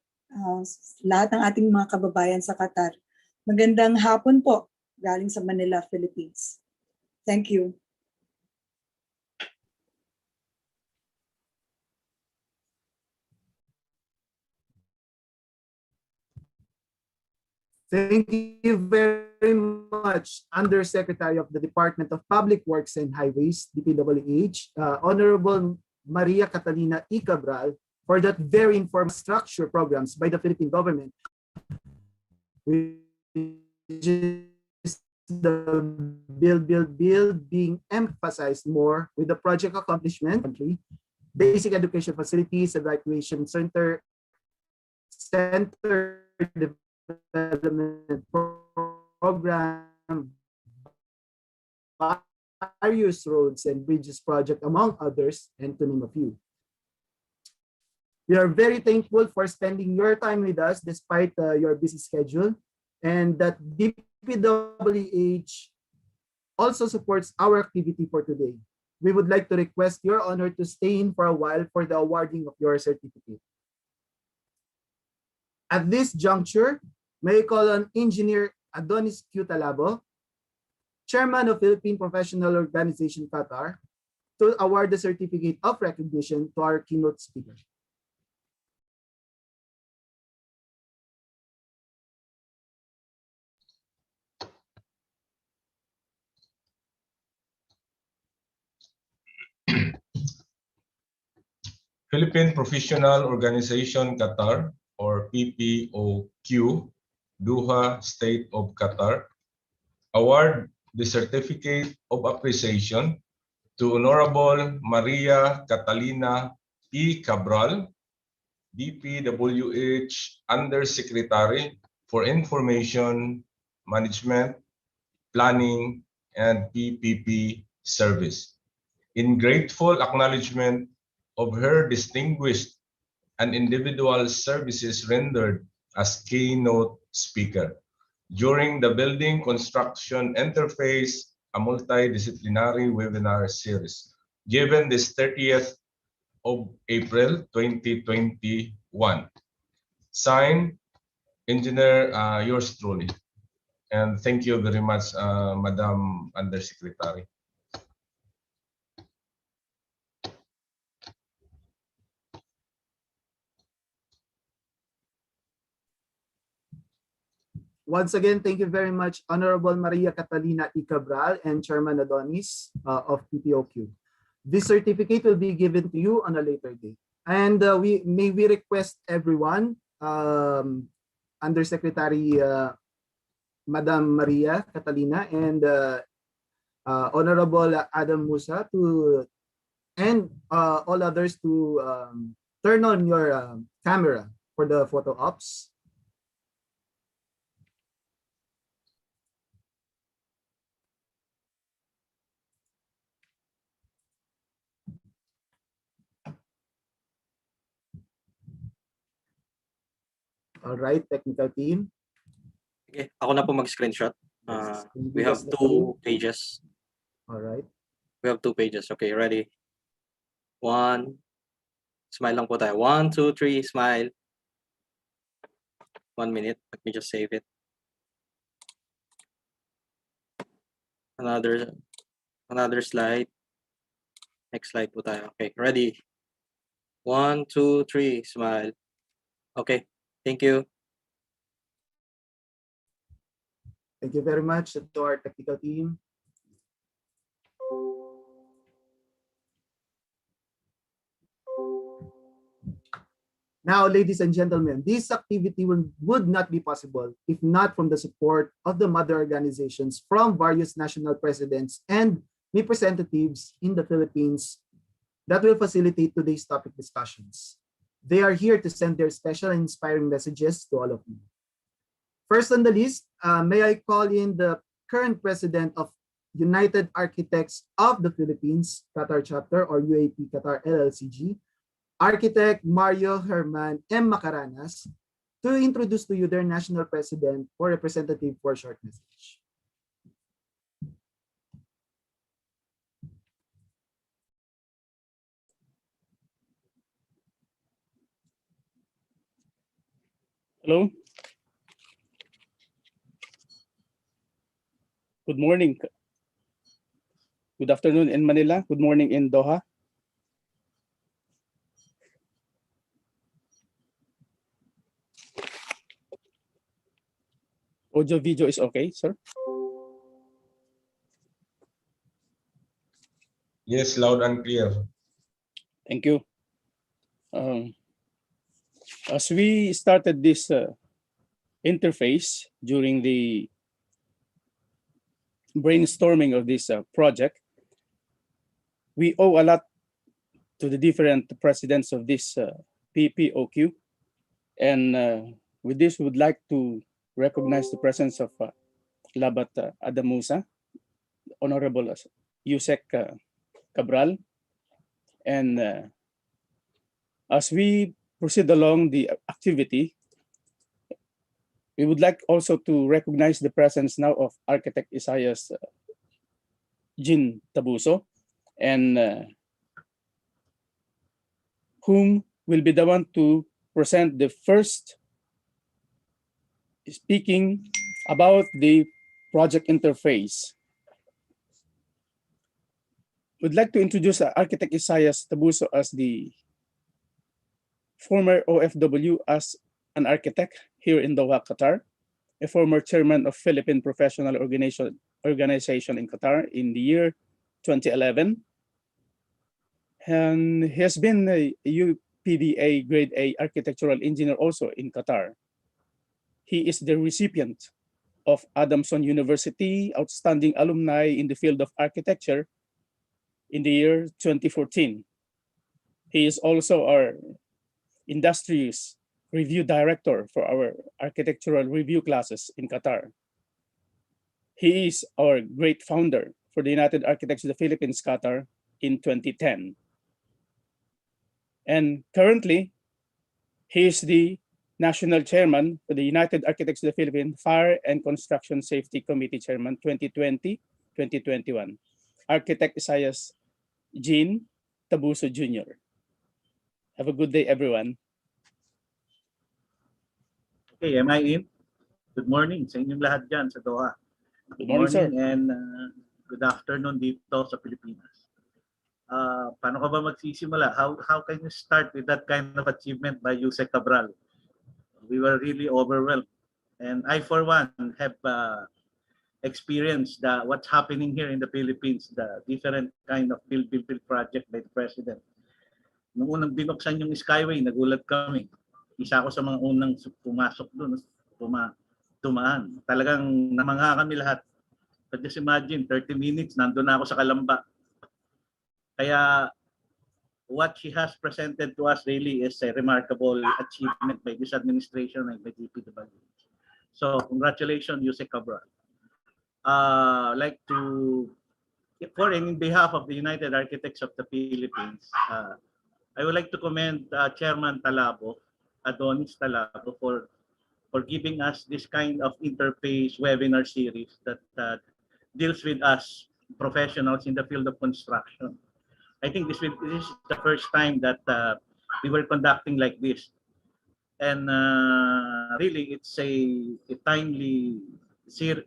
lahat ng ating mga kababayan sa Qatar. Magandang hapon po galing sa Manila, Philippines. Thank you. Thank you very much, Undersecretary of the Department of Public Works and Highways, DPWH, Honorable Maria Catalina E. Cabral, for that very informative structure programs by the Philippine government, which is the build being emphasized more with the project accomplishment, basic education facilities, evacuation center development program, various roads and bridges project, among others, and to name a few. We are very thankful for spending your time with us despite your busy schedule, and that DPWH also supports our activity for today. We would like to request your honor to stay in for a while for the awarding of your certificate. At this juncture, may I call on Engineer Adonis Q. Talabo, Chairman of Philippine Professional Organization Qatar, to award the certificate of recognition to our keynote speaker. Philippine Professional Organization Qatar, or PPOQ, Doha, State of Qatar, award the Certificate of Appreciation to Honorable Maria Catalina E. Cabral, DPWH Undersecretary for Information Management, Planning, and PPP Service, in grateful acknowledgement of her distinguished and individual services rendered as keynote speaker during the Building Construction Interface, a multidisciplinary webinar series, given this 30th of April 2021. Signed, Engineer, yours truly. And thank you very much, Madam Undersecretary. Once again, thank you very much, Honorable Maria Catalina E. Cabral and Chairman Adonis of PPOQ. This certificate will be given to you on a later date. And we request everyone, Undersecretary Madam Maria Catalina and Honorable Adam Musa, and all others to turn on your camera for the photo ops. All right, technical team. Okay, ako na po mag-screenshot. We have 2 pages. All right. We have 2 pages. Okay, ready? 1. Smile lang po tayo. 1, 2, 3, smile. 1 minute. Let me just save it. Another slide. Next slide po tayo. Okay, ready? 1, 2, 3, smile. Okay, thank you. Thank you very much to our technical team. Now, ladies and gentlemen, this activity would not be possible if not from the support of the mother organizations from various national presidents and representatives in the Philippines that will facilitate today's topic discussions. They are here to send their special and inspiring messages to all of you. First on the list, may I call in the current president of United Architects of the Philippines, Qatar Chapter, or UAP Qatar LLCG, Architect Mario Herman M. Macaranas, to introduce to you their national president or representative for a short message. Hello. Good morning. Good afternoon in Manila. Good morning in Doha. Audio video is okay, sir? Yes, loud and clear. Thank you. As we started this interface during the brainstorming of this project, we owe a lot to the different presidents of this PPOQ. And with this, we would like to recognize the presence of Labat Adamusa, Honorable Yusek Cabral. And as we proceed along the activity, we would like also to recognize the presence now of Architect Isaias Jean Tabuso, and whom will be the one to present the first speaking about the project interface. We'd like to introduce Architect Isaias Tabuso as the former OFW as an architect here in Doha, Qatar, a former chairman of Philippine Professional Organization in Qatar in the year 2011. And he has been a UPDA Grade A architectural engineer also in Qatar. He is the recipient of Adamson University Outstanding Alumni in the field of architecture in the year 2014. He is also our Industries Review Director for our architectural review classes in Qatar. He is our great founder for the United Architects of the Philippines, Qatar in 2010. And currently, he is the National Chairman for the United Architects of the Philippines Fire and Construction Safety Committee Chairman 2020-2021. Architect Isaias Jean Tabuso Jr. Have a good day, everyone. Okay, am I in? Good morning sa inyong lahat dyan sa Doha. Good morning, sir. And good afternoon dito sa Pilipinas. Paano ka ba magsisimula? How can you start with that kind of achievement by Yusek Cabral? We were really overwhelmed. And I, for one, have experienced what's happening here in the Philippines, the different kind of build project by the President. Nung unang binuksan yung Skyway, nagulat kami. Isa ako sa mga unang pumasok doon, tumaan. Talagang namangha kami lahat. But just imagine, 30 minutes, nandun na ako sa Kalamba. Kaya what she has presented to us really is a remarkable achievement by this administration and by DPW. So congratulations, Yusek Cabral. Like to, in behalf of the United Architects of the Philippines, I would like to commend Chairman Talabo, Adonis Talabo, for giving us this kind of interface webinar series that deals with us professionals in the field of construction. I think this is the first time that we were conducting like this. And really, it's a timely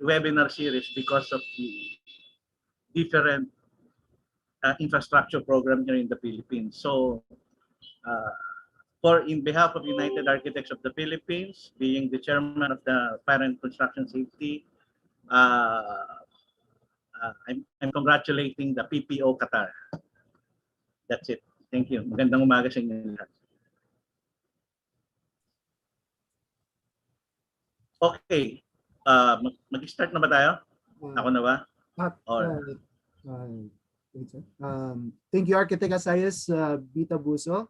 webinar series because of the different infrastructure program here in the Philippines. So, in behalf of United Architects of the Philippines, being the chairman of the Fire and Construction Safety, I'm congratulating the PPO Qatar. That's it. Thank you. Magandang umaga sa inyo lahat. Okay. Mag-start na ba tayo? Ako na ba? Thank you, Architect Isaias B. Tabuso,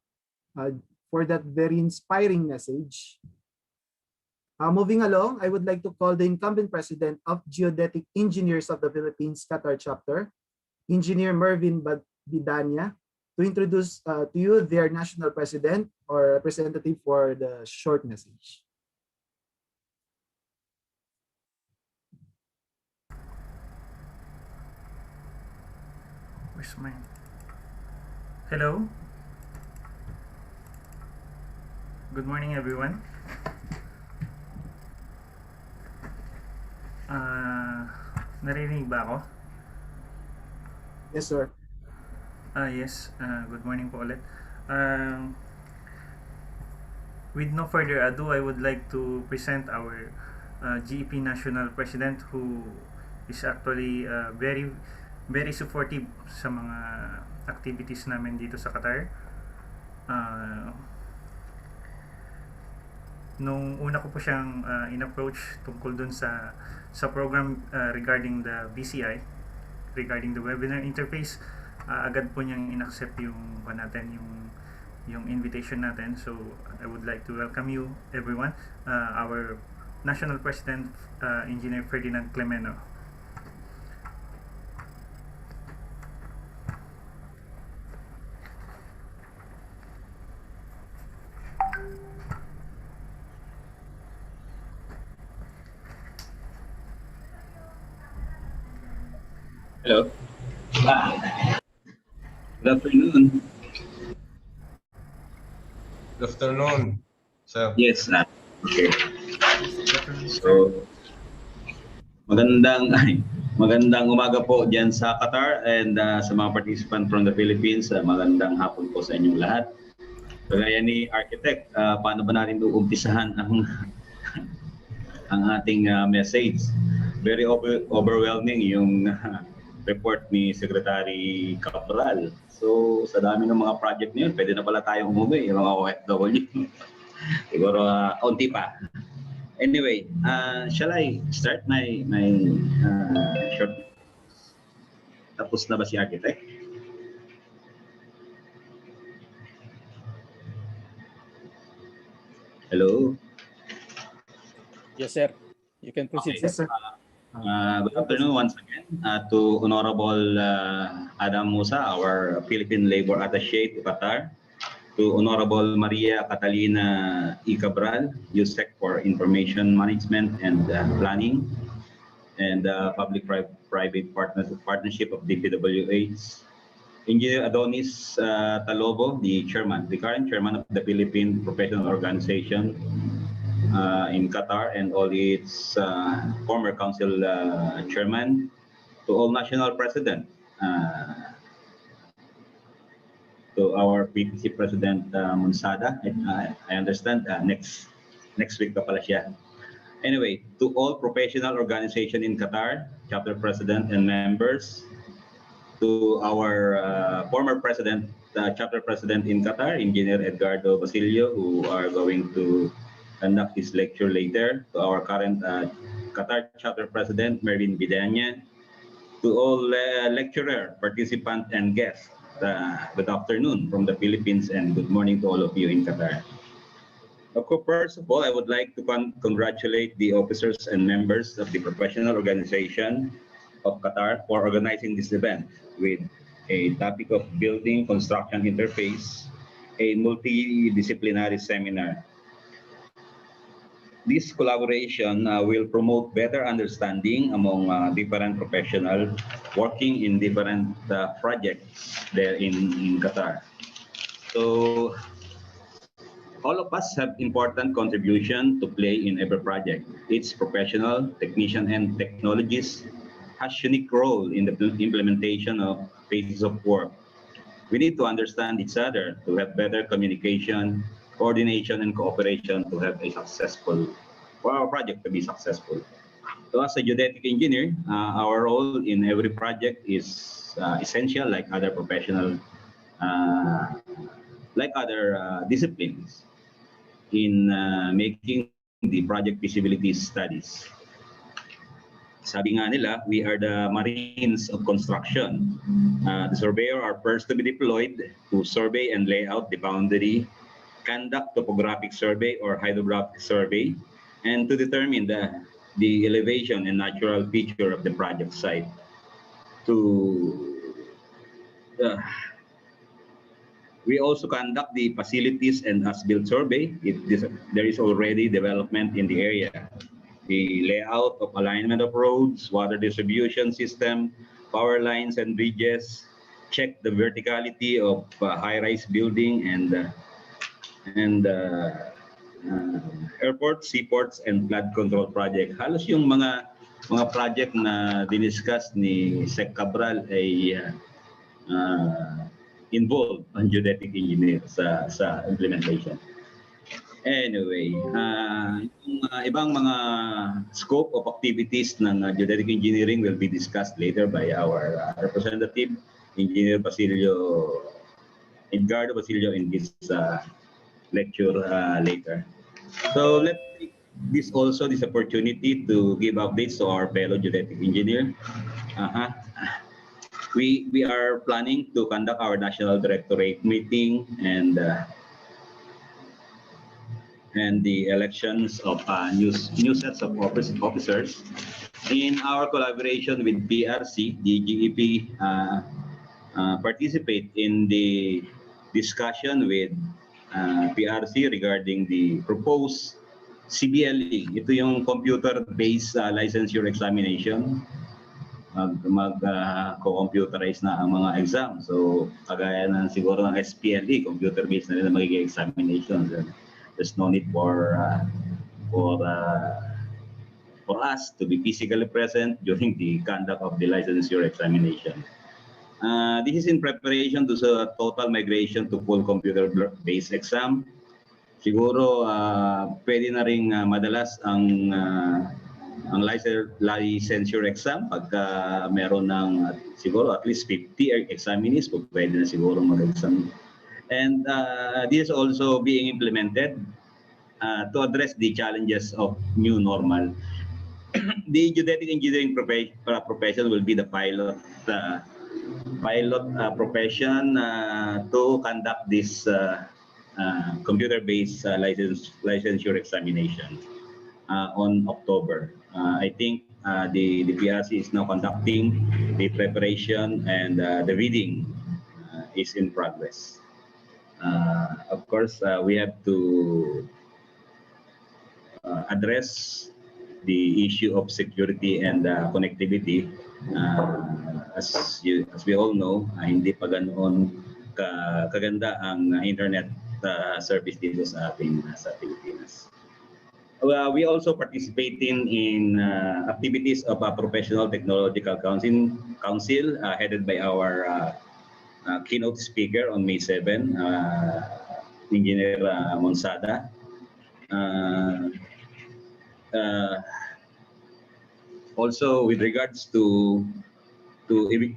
for that very inspiring message. Moving along, I would like to call the incumbent president of Geodetic Engineers of the Philippines Qatar chapter, Engineer Mervin Bidania, to introduce to you their national president or representative for the short message. Where's mine? Hello. Good morning, everyone. Narinig ba ako? Yes, sir. Yes. Good morning po ulit. With no further ado, I would like to present our GEP National President, who is actually very supportive sa mga activities namin dito sa Qatar. Nung una ko po siyang in-approach tungkol dun sa program regarding the BCI, regarding the webinar interface, agad po niyang in-accept yung invitation natin. So I would like to welcome you everyone, our National President, Engineer Ferdinand Clemeno. Hello. Good afternoon. Good afternoon, sir. Yes, okay. So, magandang umaga po diyan sa Qatar and sa mga participant from the Philippines. Magandang hapon po sa inyong lahat. Kagaya ni Architect, paano ba natin uumpisahan ang ating message? Very overwhelming yung report ni Secretary Cabral. So, sa dami ng mga project niyo, pwede na pala tayong umuwi, yung mga OFW. Siguro, kaunti pa. Anyway, shall I start my short? Tapos na ba si Architect? Hello? Yes, sir. You can proceed, Okay. sir. Good afternoon once again to Honorable Adam Musa, our Philippine Labor Attaché to Qatar, to Honorable Maria Catalina E. Cabral, USEC for Information Management and Planning, and Public-Private Partnership of DPWH, Engineer Adonis Talobo, the current chairman of the Philippine Professional Organization in Qatar, and all its former council chairman, to all national president, to our PTC President Monsada. I understand next week pa pala siya. Anyway, to all professional organization in Qatar, chapter president and members, to our former president, chapter president in Qatar, Engineer Edgardo Basilio, who are going to conduct this lecture later, to our current Qatar chapter president, Mervin Bidanya, to all lecturer, participant, and guests. Good afternoon from the Philippines and good morning to all of you in Qatar. Of course, first of all, I would like to congratulate the officers and members of the professional organization of Qatar for organizing this event with a topic of building construction interface, a multidisciplinary seminar. This collaboration will promote better understanding among different professionals working in different projects there in Qatar. So all of us have important contribution to play in every project. Each professional, technician, and technologist has unique role in the implementation of phases of work. We need to understand each other to have better communication, coordination, and cooperation to have a for our project to be successful. So as a geodetic engineer, our role in every project is essential, like other professional, like other disciplines in making the project feasibility studies. Sabi nga nila, we are the Marines of construction. The surveyor are first to be deployed to survey and lay out the boundary, conduct topographic survey or hydrographic survey, and to determine the elevation and natural feature of the project site. We also conduct the facilities and as-built survey if there is already development in the area. The layout of alignment of roads, water distribution system, power lines and bridges, check the verticality of high-rise building and airports, seaports, and flood control project. Halos yung mga mga project na diniscuss ni Sec Cabral ay involved ang geodetic engineer sa implementation. Anyway, yung ibang mga scope of activities ng geodetic engineering will be discussed later by our representative, Engineer Edgardo Basilio, in this lecture later. So let's take this opportunity to give updates to our fellow geodetic engineer. We are planning to conduct our national directorate meeting and the elections of new sets of officers. In our collaboration with PRC, the GEP participate in the discussion with PRC regarding the proposed CBLE. Ito yung computer-based licensure examination. Mag-computerize na ang mga exam. So, kagaya ng siguro ng SPLE, computer-based na rin ang magiging examinations. There's no need for us to be physically present during the conduct of the licensure examination. This is in preparation to the total migration to full computer-based exam. Siguro pwede na ring madalas ang licensure exam pagka meron ng siguro at least 50 examinees, pwede na siguro mag-exam. And this is also being implemented to address the challenges of new normal. The geodetic engineering profession will be the pilot profession to conduct this computer-based licensure examination on October. I think the PRC is now conducting the preparation and the reading is in progress. Of course, we have to address the issue of security and connectivity. As we all know, hindi pa ganoon kaganda ang internet service dito sa Pilipinas. We also participate in activities of a professional technological council headed by our keynote speaker on May 7, Engineer Monsada. Also, with regards to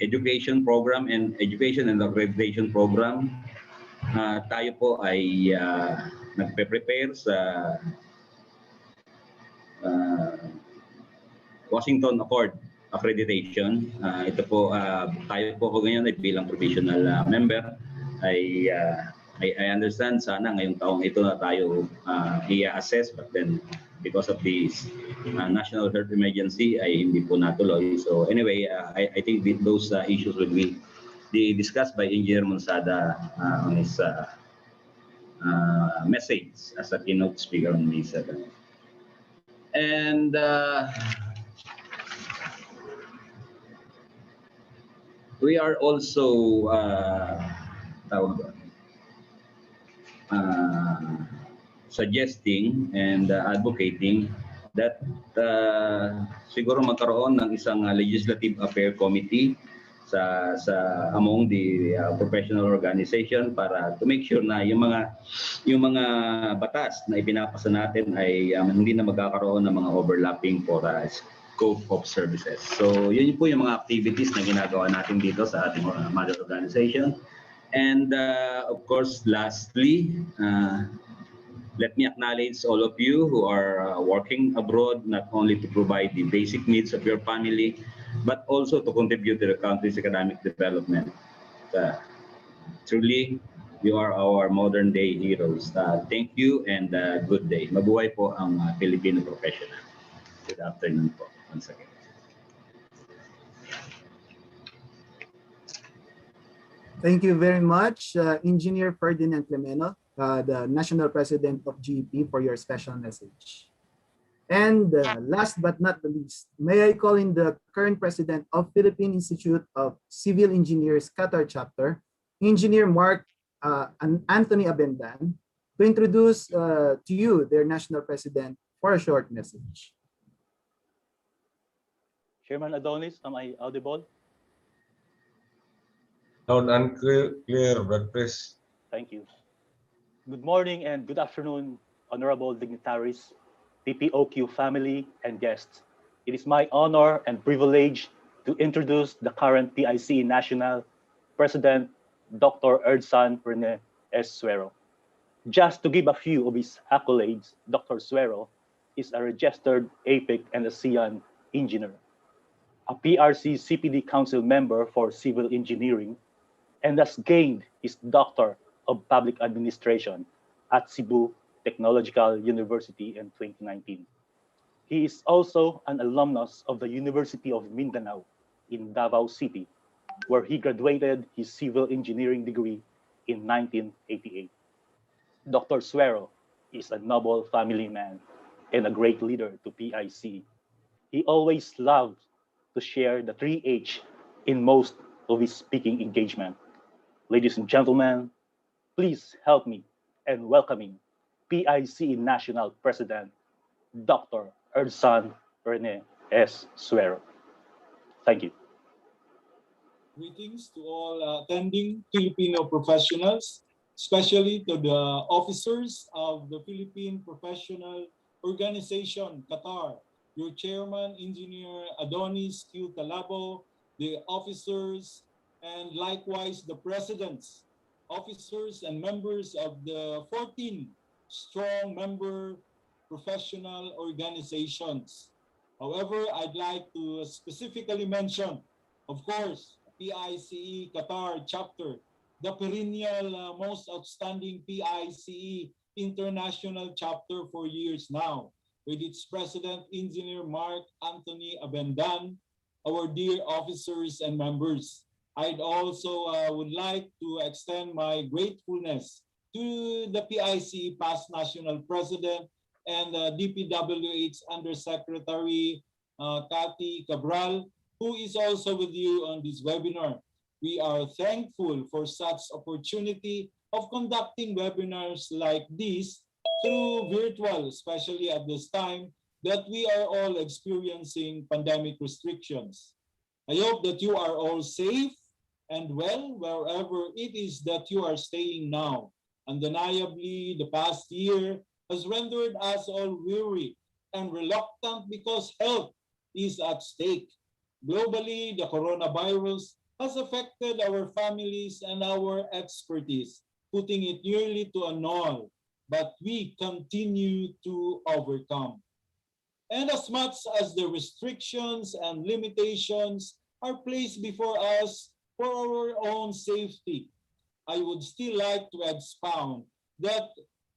education program and accreditation program, tayo po ay nagpe-prepare sa Washington Accord accreditation. Ito po, tayo po ngayon ay bilang provisional member ay I understand sana ngayong taong ito na tayo i-assess, but then because of this national health emergency ay hindi po natuloy. So anyway, I think those issues will be discussed by Engineer Monsada on his message as a keynote speaker on May 7. And we are also suggesting and advocating that siguro magkaroon ng isang legislative affair committee sa among the professional organization para to make sure na yung mga batas na ipinapasa natin ay hindi na magkakaroon ng mga overlapping for scope of services. So yun po yung mga activities na ginagawa natin dito sa ating mother organization. And of course, lastly, let me acknowledge all of you who are working abroad, not only to provide the basic needs of your family, but also to contribute to the country's economic development. Truly, you are our modern day heroes. Thank you and good day. Mabuhay po ang Filipino professional. Good afternoon po once again. Thank you very much, Engineer Ferdinand Clemeno, the National President of GEP, for your special message. And last but not the least, may I call in the current President of Philippine Institute of Civil Engineers Qatar Chapter, Engineer Mark Anthony Abendan, to introduce to you their National President for a short message. Chairman Adonis, am I audible? Loud and clear, Brad Chris. Thank you. Good morning and good afternoon, honorable dignitaries, PPOQ family, and guests. It is my honor and privilege to introduce the current PIC National President, Dr. Erdsan Rene S. Suero. Just to give a few of his accolades, Dr. Suero is a registered APIC and ASEAN engineer, a PRC CPD Council member for civil engineering, and has gained his Doctor of Public Administration at Cebu Technological University in 2019. He is also an alumnus of the University of Mindanao in Davao City, where he graduated his civil engineering degree in 1988. Dr. Suero is a noble family man and a great leader to PIC. He always loved to share the 3H in most of his speaking engagement. Ladies and gentlemen, please help me in welcoming PIC National President, Dr. Erdsan Rene S. Suero. Thank you. Greetings to all attending Filipino professionals, especially to the officers of the Philippine Professional Organization, Qatar, your chairman, Engineer Adonis Q. Talabo, the officers, and likewise the presidents, officers, and members of the 14 strong member professional organizations. However, I'd like to specifically mention, of course, PICE Qatar chapter, the perennial most outstanding PICE international chapter for years now, with its president, Engineer Mark Anthony Abendan, our dear officers and members. I'd also would like to extend my gratefulness to the PICE past national president and DPWH Undersecretary Cathy Cabral, who is also with you on this webinar. We are thankful for such opportunity of conducting webinars like this through virtual, especially at this time that we are all experiencing pandemic restrictions. I hope that you are all safe and well wherever it is that you are staying now. Undeniably, the past year has rendered us all weary and reluctant because health is at stake. Globally, the coronavirus has affected our families and our expertise, putting it nearly to a null, but we continue to overcome. And as much as the restrictions and limitations are placed before us for our own safety, I would still like to expound that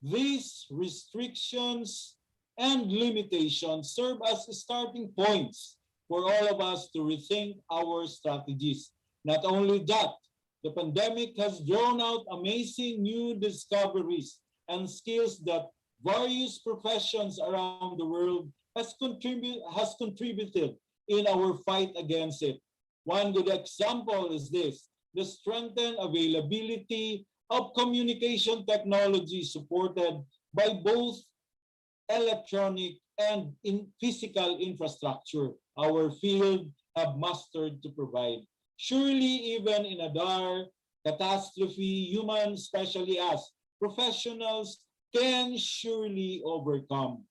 these restrictions and limitations serve as starting points for all of us to rethink our strategies. Not only that, the pandemic has drawn out amazing new discoveries and skills that various professions around the world has contributed in our fight against it. One good example is this: the strengthened availability of communication technology supported by both electronic and physical infrastructure our field have mastered to provide. Surely, even in a dire catastrophe, humans, especially us, professionals, can surely overcome.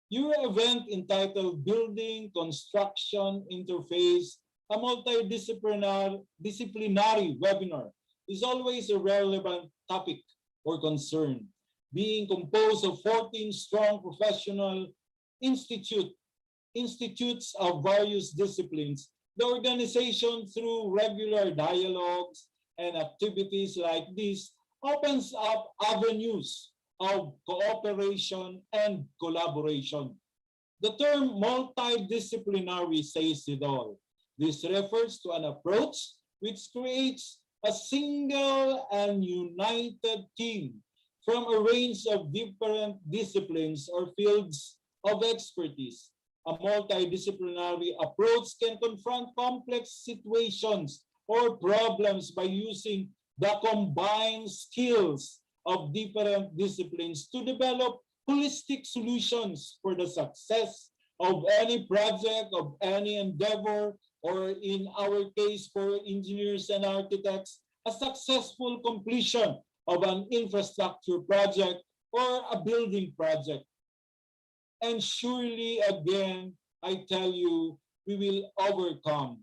Your event entitled Building Construction Interface, a multidisciplinary webinar, is always a relevant topic or concern, being composed of 14 strong professional institutes of various disciplines. The organization, through regular dialogues and activities like this, opens up avenues of cooperation and collaboration. The term multidisciplinary says it all. This refers to an approach which creates a single and united team from a range of different disciplines or fields of expertise. A multidisciplinary approach can confront complex situations or problems by using the combined skills of different disciplines to develop holistic solutions for the success of any project, of any endeavor, or in our case for engineers and architects, a successful completion of an infrastructure project or a building project. And surely again, I tell you, we will overcome.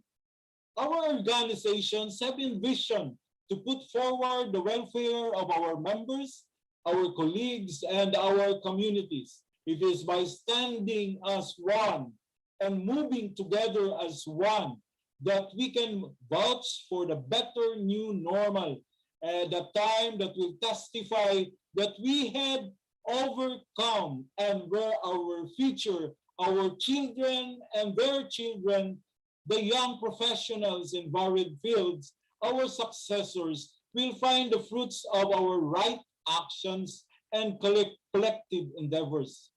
Our organizations have envisioned to put forward the welfare of our members, our colleagues, and our communities. It is by standing as one and moving together as one that we can vouch for the better new normal, the time that will testify that we had overcome, and where our future, our children and their children, the young professionals in varied fields, our successors, will find the fruits of our right actions and collective endeavors.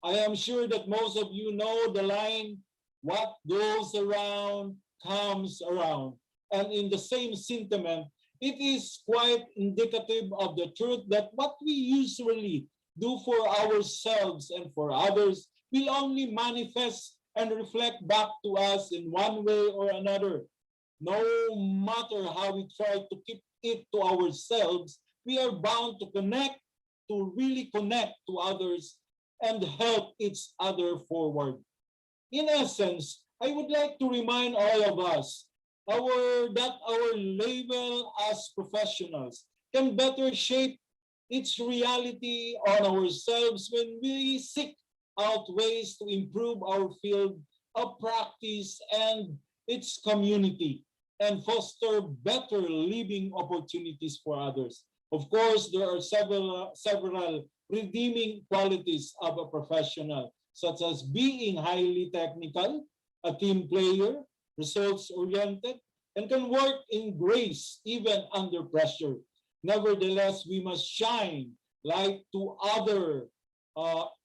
I am sure that most of you know the line, what goes around comes around. And in the same sentiment, it is quite indicative of the truth that what we usually do for ourselves and for others will only manifest and reflect back to us in one way or another. No matter how we try to keep it to ourselves, we are bound to connect, to really connect to others and help each other forward. In essence, I would like to remind all of us that our label as professionals can better shape its reality on ourselves when we seek out ways to improve our field of practice and its community and foster better living opportunities for others. Of course, there are several redeeming qualities of a professional, such as being highly technical, a team player, results-oriented, and can work in grace even under pressure. Nevertheless, we must shine light to other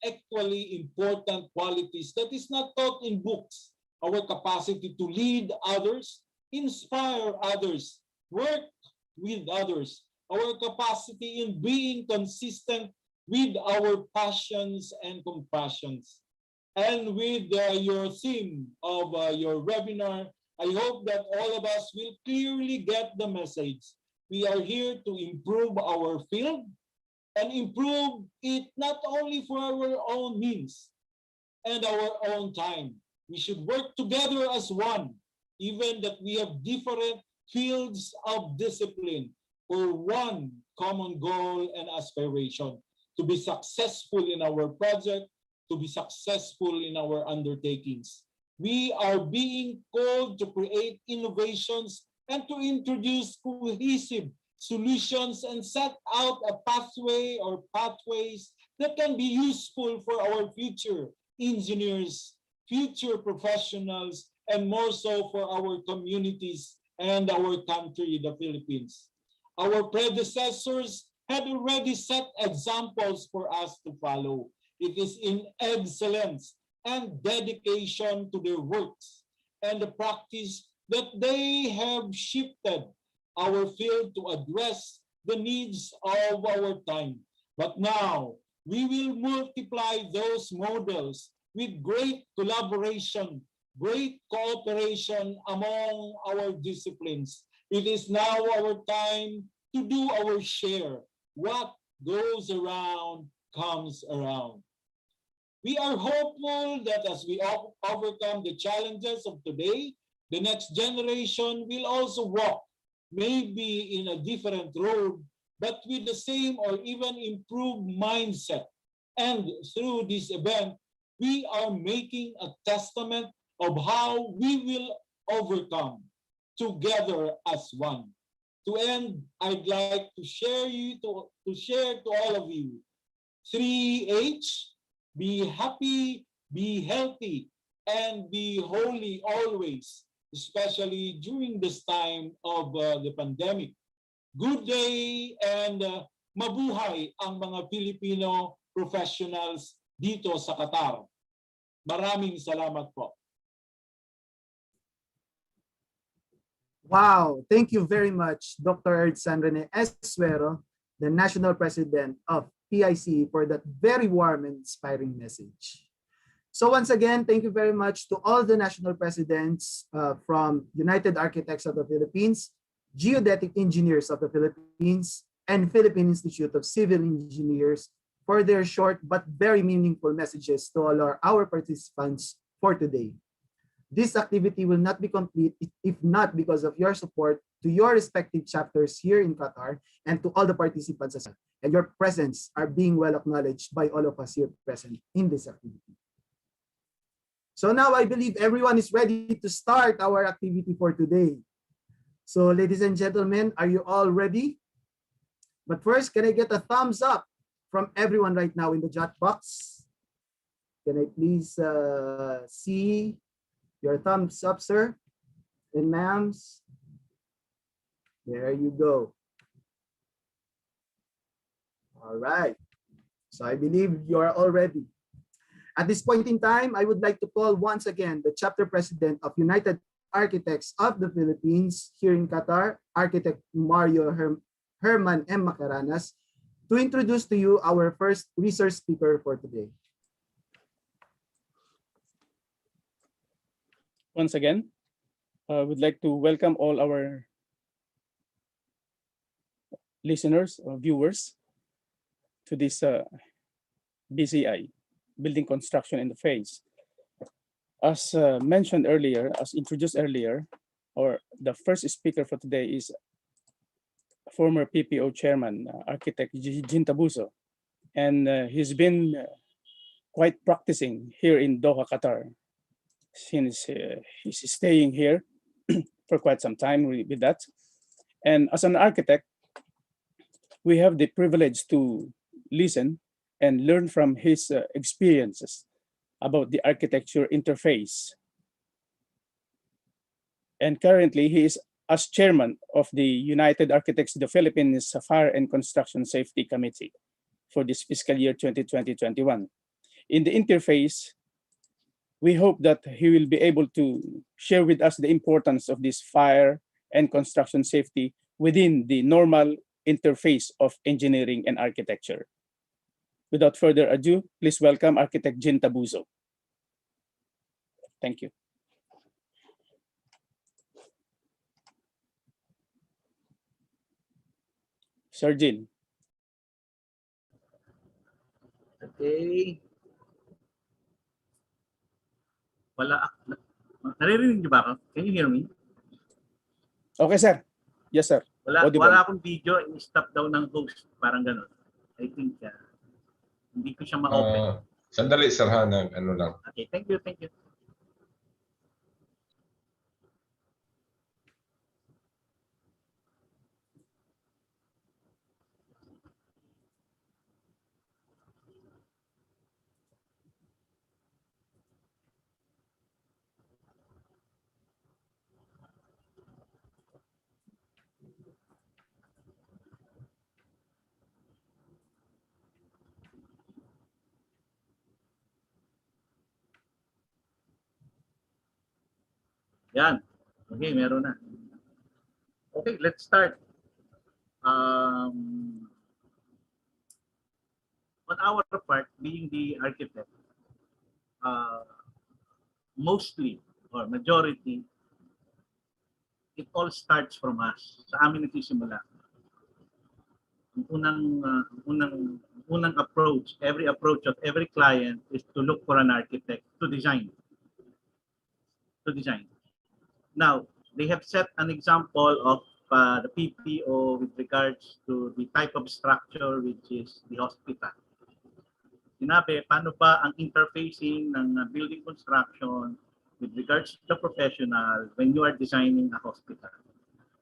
equally important qualities that is not taught in books. Our capacity to lead others, inspire others, work with others, our capacity in being consistent with our passions and compassions. And with your theme of your webinar, I hope that all of us will clearly get the message. We are here to improve our field and improve it not only for our own means and our own time. We should work together as one, even that we have different fields of discipline for one common goal and aspiration, to be successful in our project, to be successful in our undertakings. We are being called to create innovations and to introduce cohesive solutions and set out a pathway or pathways that can be useful for our future engineers, future professionals, and more so for our communities and our country, the Philippines. Our predecessors had already set examples for us to follow. It is in excellence and dedication to their works and the practice that they have shifted our field to address the needs of our time. But now, we will multiply those models with great collaboration, great cooperation among our disciplines. It is now our time to do our share. What goes around comes around. We are hopeful that as we overcome the challenges of today, the next generation will also walk, maybe in a different road, but with the same or even improved mindset. And through this event, we are making a testament of how we will overcome together as one. To end, I'd like to share to all of you 3H: be happy, be healthy, and be holy always, especially during this time of the pandemic. Good day and mabuhay ang mga Filipino professionals dito sa Qatar. Maraming salamat po. Wow, thank you very much, Dr. Erdsan Rene Essuero, the National President of PIC, for that very warm and inspiring message. So once again, thank you very much to all the national presidents from United Architects of the Philippines, Geodetic Engineers of the Philippines, and Philippine Institute of Civil Engineers for their short but very meaningful messages to all our participants for today. This activity will not be complete if not because of your support to your respective chapters here in Qatar and to all the participants as well. And your presence are being well acknowledged by all of us here present in this activity. So now I believe everyone is ready to start our activity for today. So ladies and gentlemen, are you all ready? But first, can I get a thumbs up from everyone right now in the chat box? Can I please see your thumbs up, sir and ma'ams? There you go. All right. So I believe you are all ready. At this point in time, I would like to call once again the chapter president of United Architects of the Philippines here in Qatar, Architect Mario Herman M. Macaranas, to introduce to you our first research speaker for today. Once again, I would like to welcome all our listeners or viewers to this BCI, Building Construction Interface. As mentioned earlier, as introduced earlier, the first speaker for today is former PPO chairman, architect Jin Tabuso. And he's been quite practicing here in Doha, Qatar, since he's staying here for quite some time with that. And as an architect, we have the privilege to listen and learn from his experiences about the architecture interface. And currently, he is as chairman of the United Architects of the Philippines Fire and Construction Safety Committee for this fiscal year 2020-21. In the interface, we hope that he will be able to share with us the importance of this fire and construction safety within the normal interface of engineering and architecture. Without further ado, please welcome Architect Jin Tabuso. Thank you. Sir Jin. Okay. Naririnig niyo ba ako? Can you hear me? Okay, sir. Yes, sir. Wala akong video, in-stop daw ng host. Parang gano'n. I think hindi ko siya ma-open. Sandali, sir, ha, ano lang. Okay, thank you, thank you. Yan. Okay, meron na. Okay, let's start. On our part, being the architect, mostly or majority, it all starts from us. Sa amin nagsisimula. Ang unang approach, every approach of every client is to look for an architect to design. Now, they have set an example of the PPO with regards to the type of structure which is the hospital. Sinabi, paano ba ang interfacing ng building construction with regards to the professional when you are designing a hospital?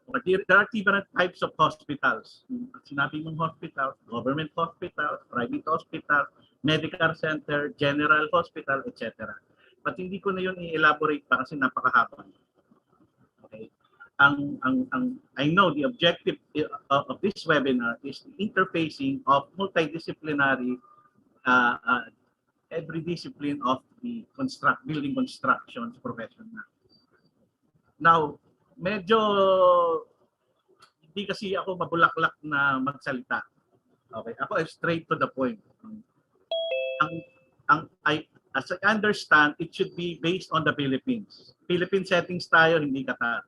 Or there are different types of hospitals. Sinabi mong hospital, government hospital, private hospital, medical center, general hospital, etc. But hindi ko na yun i-elaborate pa kasi napakahaba. Okay. I know the objective of this webinar is the interfacing of multidisciplinary every discipline of the building construction professional. Now, medyo hindi kasi ako mabulaklak na magsalita. Okay, ako straight to the point. As I understand, it should be based on the Philippines. Philippine settings tayo, hindi Qatar.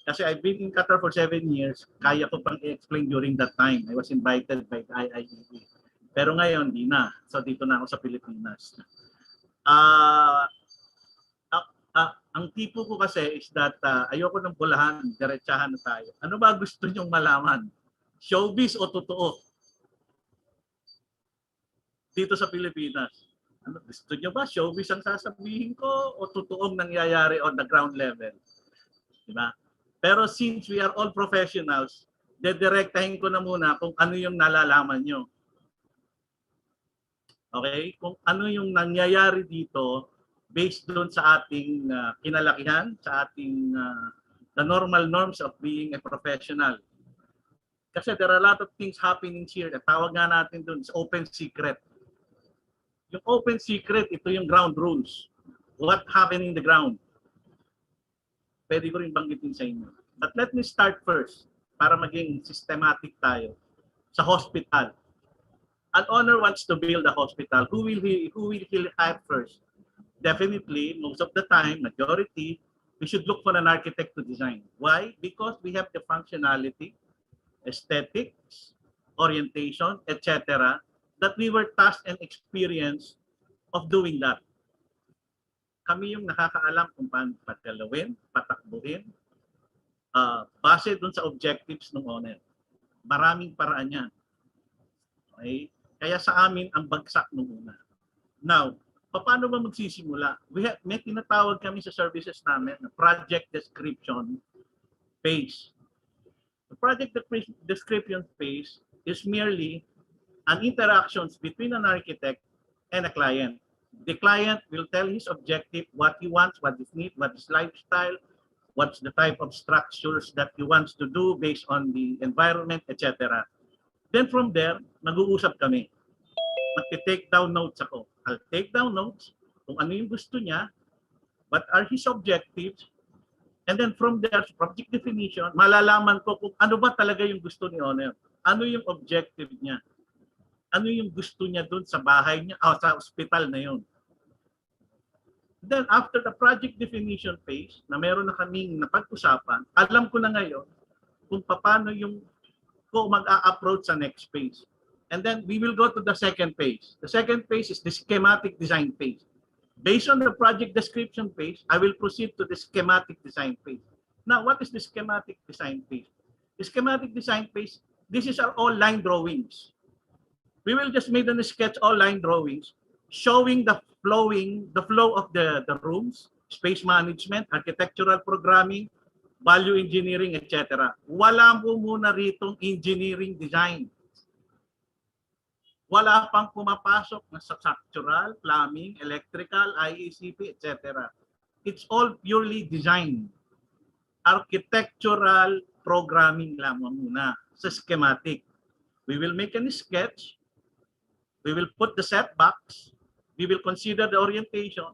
Kasi I've been in Qatar for 7 years, kaya ko pang i-explain during that time. I was invited by the IIEE. Pero ngayon, di na. So dito na ako sa Pilipinas. Ang tipo ko kasi is that ayoko ng bulahan, diretsahan na tayo. Ano ba gusto nyong malaman? Showbiz o totoo? Dito sa Pilipinas. Ano, gusto nyo ba showbiz ang sasabihin ko o totoong nangyayari on the ground level? Diba? Pero since we are all professionals, dedirektahin ko na muna kung ano yung nalalaman nyo. Okay? Kung ano yung nangyayari dito based doon sa ating kinalakihan, sa ating the normal norms of being a professional. Kasi there are a lot of things happening here. Tawag nga natin doon, open secret. Yung open secret, ito yung ground rules. What happened in the ground? Pwede ko rin banggitin sa inyo. But let me start first para maging systematic tayo sa hospital. An owner wants to build a hospital. Who will he have first? Definitely, most of the time, majority, we should look for an architect to design. Why? Because we have the functionality, aesthetics, orientation, etc. that we were tasked and experienced of doing that. Kami yung nakakaalam kung paano pagalawin, patakbuhin, base dun sa objectives ng owner. Maraming paraan yan. Okay? Kaya sa amin, ang bagsak nung una. Now, paano ba magsisimula? May tinatawag kami sa services namin na project description page. The project description page is merely an interactions between an architect and a client. The client will tell his objective, what he wants, what his need, what his lifestyle, what's the type of structures that he wants to do based on the environment, etc. Then from there, nag-uusap kami. Mag-take down notes ako. I'll take down notes kung ano yung gusto niya, what are his objectives, and then from there, project definition, malalaman ko kung ano ba talaga yung gusto ni owner. Ano yung objective niya. Ano yung gusto niya doon sa bahay niya, sa hospital na yun. Then after the project definition phase, na meron na kaming napag-usapan, alam ko na ngayon kung paano yung ko mag-a-approach sa next phase. And then we will go to the second phase. The second phase is the schematic design phase. Based on the project description phase, I will proceed to the schematic design phase. Now, what is the schematic design phase? The schematic design phase, this is our all line drawings. We will just make a sketch all line drawings showing the flow of the rooms, space management, architectural programming, value engineering, etc. Wala po muna ritong engineering design. Wala pang pumapasok na structural, plumbing, electrical, IECP, etc. It's all purely design. Architectural programming lamang muna sa schematic. We will make a sketch. We will put the setbacks. We will consider the orientation.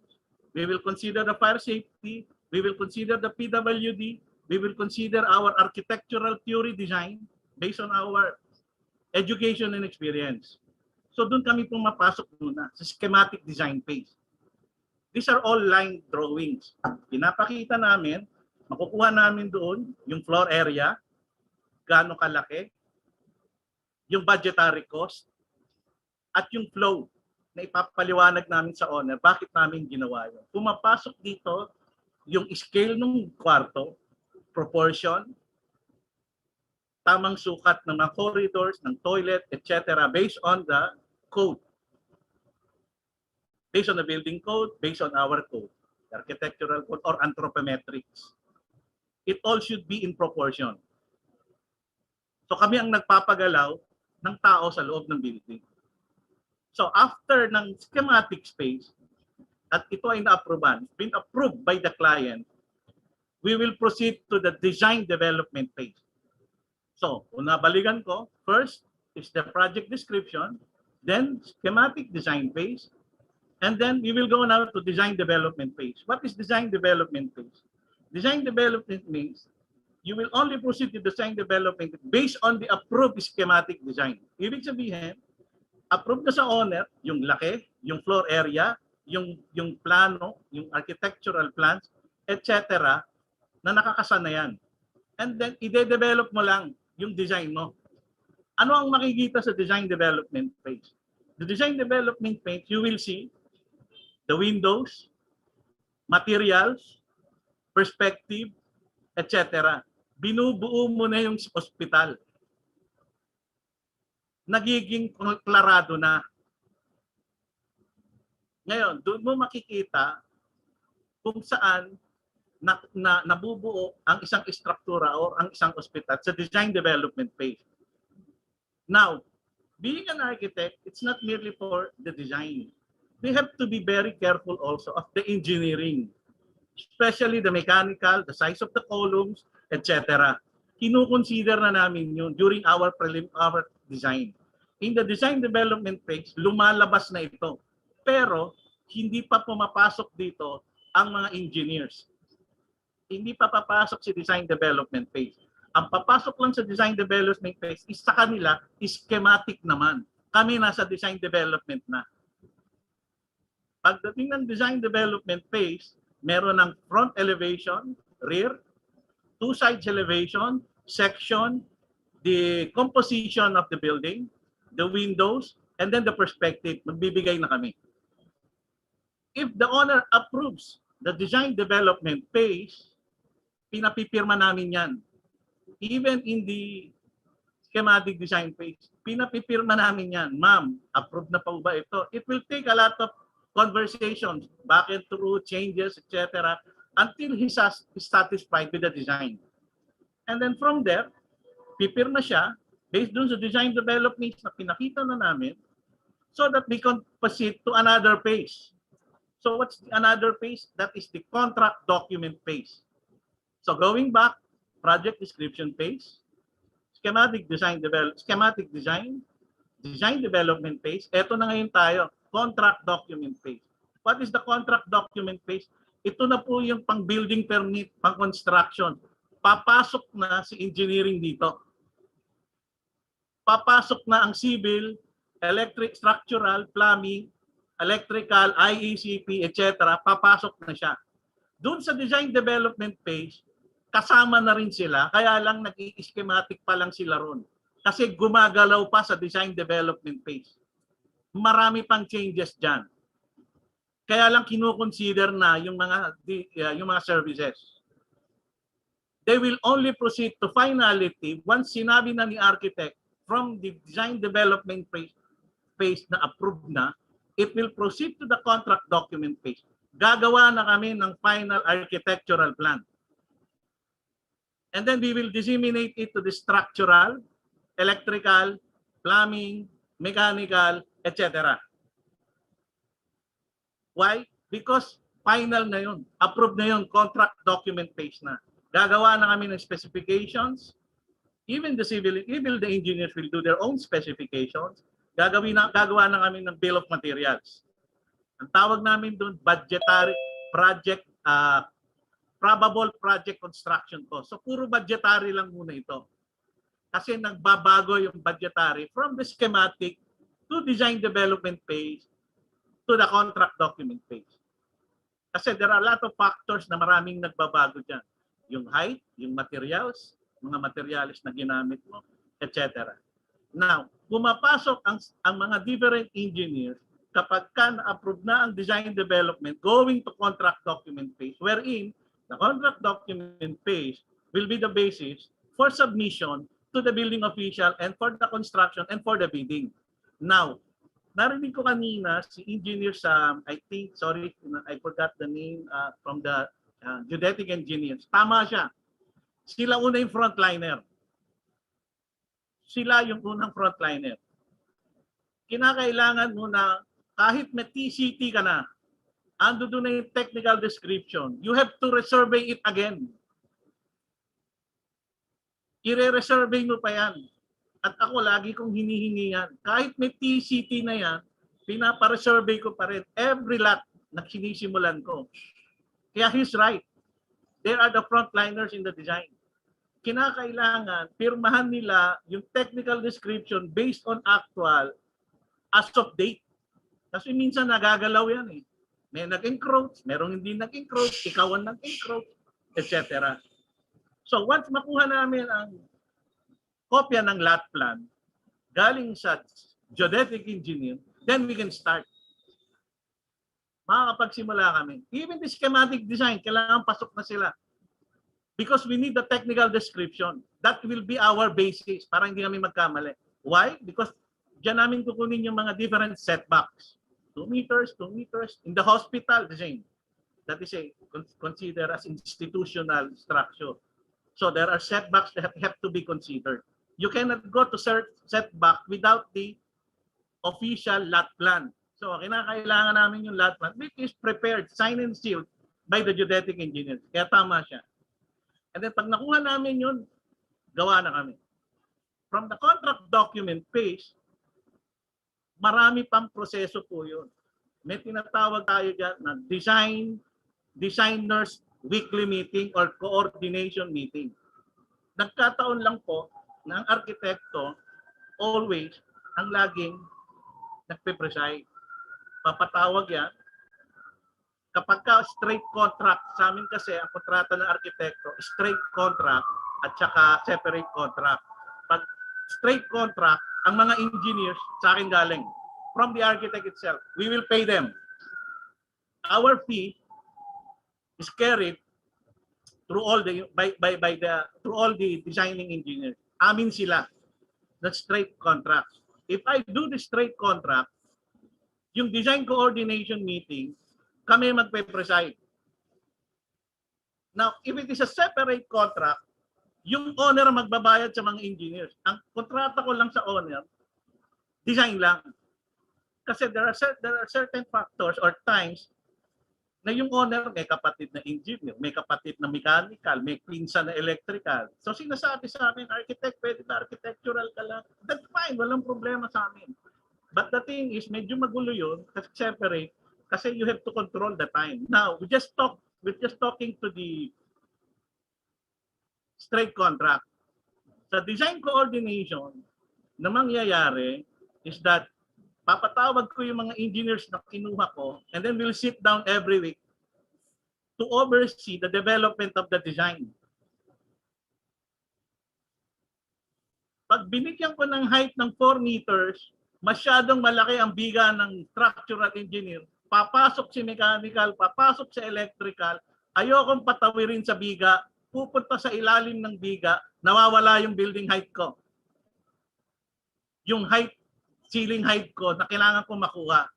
We will consider the fire safety. We will consider the PWD. We will consider our architectural theory design based on our education and experience. So doon kami pumapasok muna sa schematic design phase. These are all line drawings. Pinapakita namin, makukuha namin doon yung floor area, gaano kalaki, yung budgetary cost, at yung flow na ipapaliwanag namin sa owner, bakit namin ginawa yun. Pumapasok dito yung scale ng kwarto, proportion, tamang sukat ng mga corridors, ng toilet, etc. based on the code. Based on the building code, based on our code, the architectural code or anthropometrics. It all should be in proportion. So kami ang nagpapagalaw ng tao sa loob ng building. So after ng schematic space, at ito ay na-approvean, been approved by the client, we will proceed to the design development phase. So, kung nabalikan ko, first is the project description, then schematic design phase, and then we will go now to design development phase. What is design development phase? Design development means you will only proceed to design development based on the approved schematic design. Ibig sabihin, approved na sa owner yung laki, yung floor area, yung plano, yung architectural plans, etc. na nakakasanayan. And then, ide-develop mo lang yung design mo. Ano ang makikita sa design development phase? The design development phase, you will see the windows, materials, perspective, etc. Binubuo mo na yung hospital. Nagiging klarado na. Ngayon, doon mo makikita kung saan nabubuo ang isang istruktura o ang isang ospital sa design development phase. Now, being an architect, it's not merely for the design. We have to be very careful also of the engineering, especially the mechanical, the size of the columns, etc. Kinukonsider na namin yun during our design. In the design development phase, lumalabas na ito. Pero, hindi pa pumapasok dito ang mga engineers. Hindi pa papasok si design development phase. Ang papasok lang sa design development phase is sa kanila schematic naman. Kami nasa design development na. Pagdating ng design development phase, meron ng front elevation, rear, two sides elevation, section, the composition of the building, the windows, and then the perspective. Magbibigay na kami. If the owner approves the design development phase, pinapipirma namin yan. Even in the schematic design phase, pinapipirma namin yan. Ma'am, approve na pa ba ito? It will take a lot of conversations, back and through, changes, etc. until he's satisfied with the design. And then from there, pipirma siya based dun sa design development na pinakita na namin so that we can proceed to another phase. So what's another phase? That is the contract document phase. So going back, project description phase, schematic design, design development phase. Ito na ngayon tayo, contract document phase. What is the contract document phase? Ito na po yung pang building permit, pang construction. Papasok na si engineering dito. Papasok na ang civil, electric, structural, plumbing, electrical, IECP, etc. Papasok na siya. Doon sa design development phase, kasama na rin sila, kaya lang nag-i-schematic pa lang sila ron. Kasi gumagalaw pa sa design development phase. Marami pang changes dyan. Kaya lang kinukonsider na yung mga services. They will only proceed to finality once sinabi na ni architect from the design development phase na approved na, it will proceed to the contract document phase. Gagawa na kami ng final architectural plan. And then we will disseminate it to the structural, electrical, plumbing, mechanical, etc. Why? Because final na yun. Approved na yun. Contract document phase na. Gagawa na kami ng specifications. Even the engineers will do their own specifications. Gagawa na kami ng bill of materials. Ang tawag namin doon, budgetary project, probable project construction cost. So puro budgetary lang muna ito. Kasi nagbabago yung budgetary from the schematic to design development phase to the contract document phase. Kasi there are a lot of factors na maraming nagbabago dyan. Yung height, yung materials, mga materials na ginamit mo, etc. Now, pumapasok ang mga different engineers kapag na-approve na ang design development going to contract document phase, wherein the contract document phase will be the basis for submission to the building official and for the construction and for the bidding. Now, narinig ko kanina si engineer sa, I forgot the name from the geodetic engineers. Tama siya. Sila una yung frontliner. Sila yung unang frontliner. Kinakailangan mo na kahit may TCT ka na, ando doon na yung technical description, you have to resurvey it again. I-resurvey mo pa yan. At ako lagi kong hinihingi yan. Kahit may TCT na yan, pinapa-resurvey ko pa rin every lot na sinisimulan ko. Kaya he's right. They are the frontliners in the design. Kinakailangan, pirmahan nila yung technical description based on actual as of date. Kasi minsan nagagalaw yan eh. May nag-encroach, merong hindi nag-encroach, ikaw ang nag-encroach, etc. So once makuha namin ang kopya ng lot plan galing sa geodetic engineer, then we can start. Makakapagsimula kami. Even the schematic design, kailangan pasok na sila. Because we need the technical description. That will be our basis para hindi kami magkamali. Why? Because diyan namin kukunin yung mga different setbacks. 2 meters, 2 meters. In the hospital, the same. That is considered as institutional structure. So there are setbacks that have to be considered. You cannot go to setback without the official lot plan. So kinakailangan namin yung lot plan which is prepared, signed and sealed by the geodetic engineer. Kaya tama siya. And then pag nakuha namin yun, gawa na kami. From the contract document phase, marami pang proseso po yun. May tinatawag tayo dyan na designers weekly meeting or coordination meeting. Nagkataon lang po na ang arkitekto always ang laging nagpe-preside. Papatawag yan. Kapag ka straight contract, sa amin kasi ang kontrata ng arkitekto, straight contract at saka separate contract. Pag straight contract, ang mga engineers sa akin galing from the architect itself. We will pay them. Our fee is carried through all the through all the designing engineers. Amin sila. That's straight contract. If I do the straight contract, yung design coordination meeting, kami magpe-preside. Now, if it is a separate contract, yung owner magbabayad sa mga engineers. Ang kontrata ko lang sa owner, design lang. Kasi there are certain factors or times na yung owner may kapatid na engineer, may kapatid na mechanical, may pinsan na electrical. So sinasabi sa amin, architect, pwede ba architectural ka lang? That's fine, walang problema sa amin. But the thing is, medyo magulo yun kasi separate kasi you have to control the time. Now, we're just talking to the straight contract. Sa design coordination na mangyayari is that papatawag ko yung mga engineers na kinuha ko and then we'll sit down every week to oversee the development of the design. Pag binigyan ko ng height ng 4 meters, masyadong malaki ang biga ng structural engineer. Papasok si mechanical, papasok si electrical, ayokong patawirin sa biga, pupunta sa ilalim ng biga, nawawala yung building height ko. Yung height, ceiling height ko na kailangan ko makuha.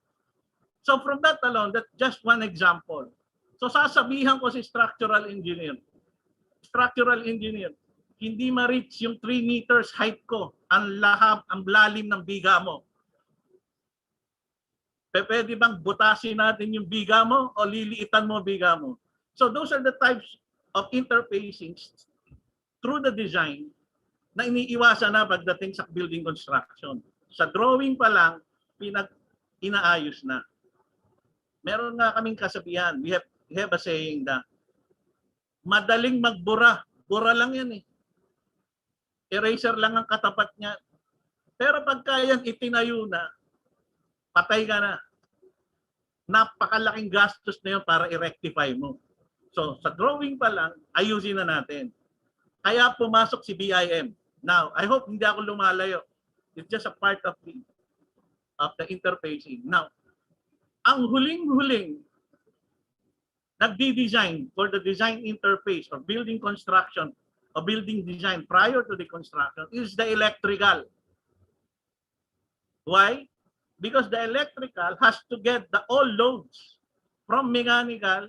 So from that alone, that's just one example. So sasabihan ko si structural engineer, hindi ma-reach yung 3 meters height ko, ang lahab, ang lalim ng biga mo. Pwede bang butasin natin yung biga mo o liliitan mo biga mo? So those are the types of interfacing through the design na iniiwasan na pagdating sa building construction. Sa drawing pa lang, inaayos na. Meron nga kaming kasabihan, we have a saying na madaling magbura. Bura lang yan eh. Eraser lang ang katapat niya. Pero pagka yan itinayo na, patay ka na. Napakalaking gastos na yun para i-rectify mo. So sa drawing pa lang, ayusin na natin. Kaya pumasok si BIM. Now, I hope hindi ako lumalayo. It's just a part of the interfacing. Now, ang huling-huling nagdi-design for the design interface of building construction or building design prior to the construction is the electrical. Why? Because the electrical has to get the all loads from mechanical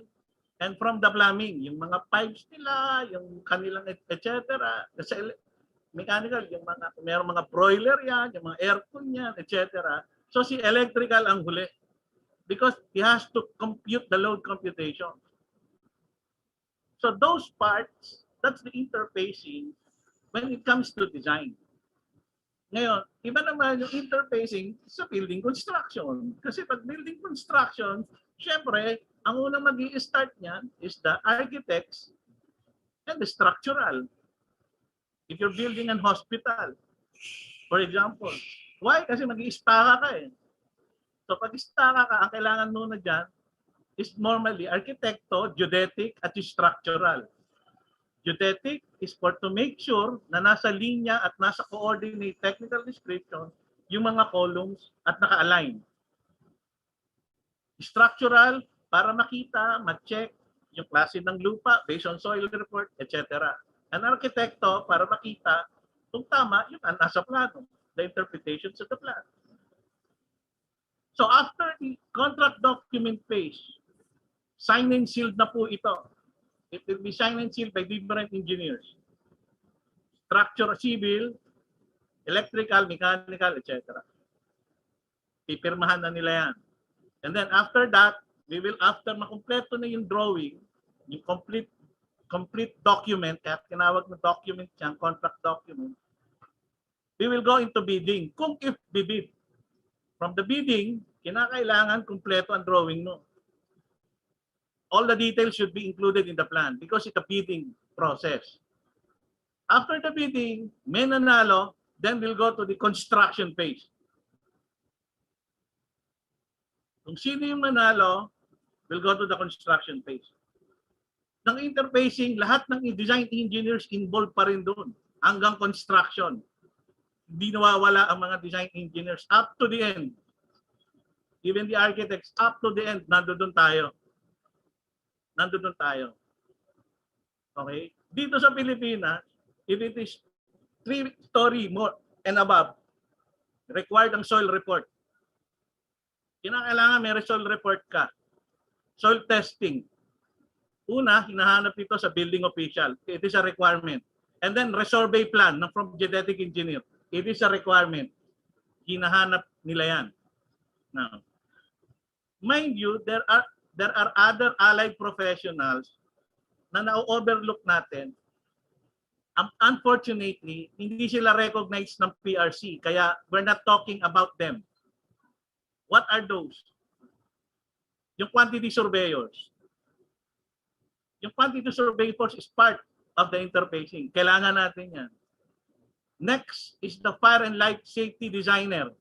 and from the plumbing. Yung mga pipes nila, yung kanilang etc. Kasi mechanical, yung mga, mayroong mga broiler yan, yung mga aircon yan, etc. So si electrical ang huli. Because he has to compute the load computation. So those parts, that's the interfacing when it comes to design. Ngayon, iba naman yung interfacing sa building construction. Kasi pag building construction, syempre, ang unang mag-i-start niyan is the architects and the structural. If you're building an hospital, for example, why? Kasi mag-i-staka ka eh. So pag istaka ka, ang kailangan muna dyan, is normally arkitekto, geodetic, at structural. Geodetic is for to make sure na nasa linya at nasa coordinate technical description yung mga columns at naka-align. Structural, para makita, ma-check yung klase ng lupa based on soil report, etc. An arkitekto, para makita kung tama yung nasa plano, the interpretations of the plan. So after the contract document phase, signed and sealed na po ito. It will be signed and sealed by different engineers. Structure, civil, electrical, mechanical, etc. Pipirmahan na nila yan. And then after that, we will, after makumpleto na yung drawing, yung complete document, kaya tinawag na document yan, contract document, we will go into bidding. Kung if bibid. From the bidding, kinakailangan kumpleto ang drawing mo. All the details should be included in the plan because it's a bidding process. After the bidding, may nanalo, then we'll go to the construction phase. Kung sino yung nanalo, we'll go to the construction phase. Ng interfacing, lahat ng design engineers involved pa rin doon hanggang construction. Hindi nawawala ang mga design engineers up to the end. Even the architects, up to the end, nandoon tayo. Nandoon tayo. Okay? Dito sa Pilipinas, if it is 3-story more and above, required ang soil report. Kinakailangan may soil report ka. Soil testing. Una, hinahanap ito sa building official. It is a requirement. And then resurvey plan from geodetic engineer. It is a requirement. Hinahanap nila yan. Now, mind you, there are other allied professionals na na-overlook natin. Unfortunately, hindi sila recognized ng PRC. Kaya we're not talking about them. What are those? Yung quantity surveyors. Yung quantity surveyors is part of the interfacing. Kailangan natin yan. Next is the fire and life safety designer.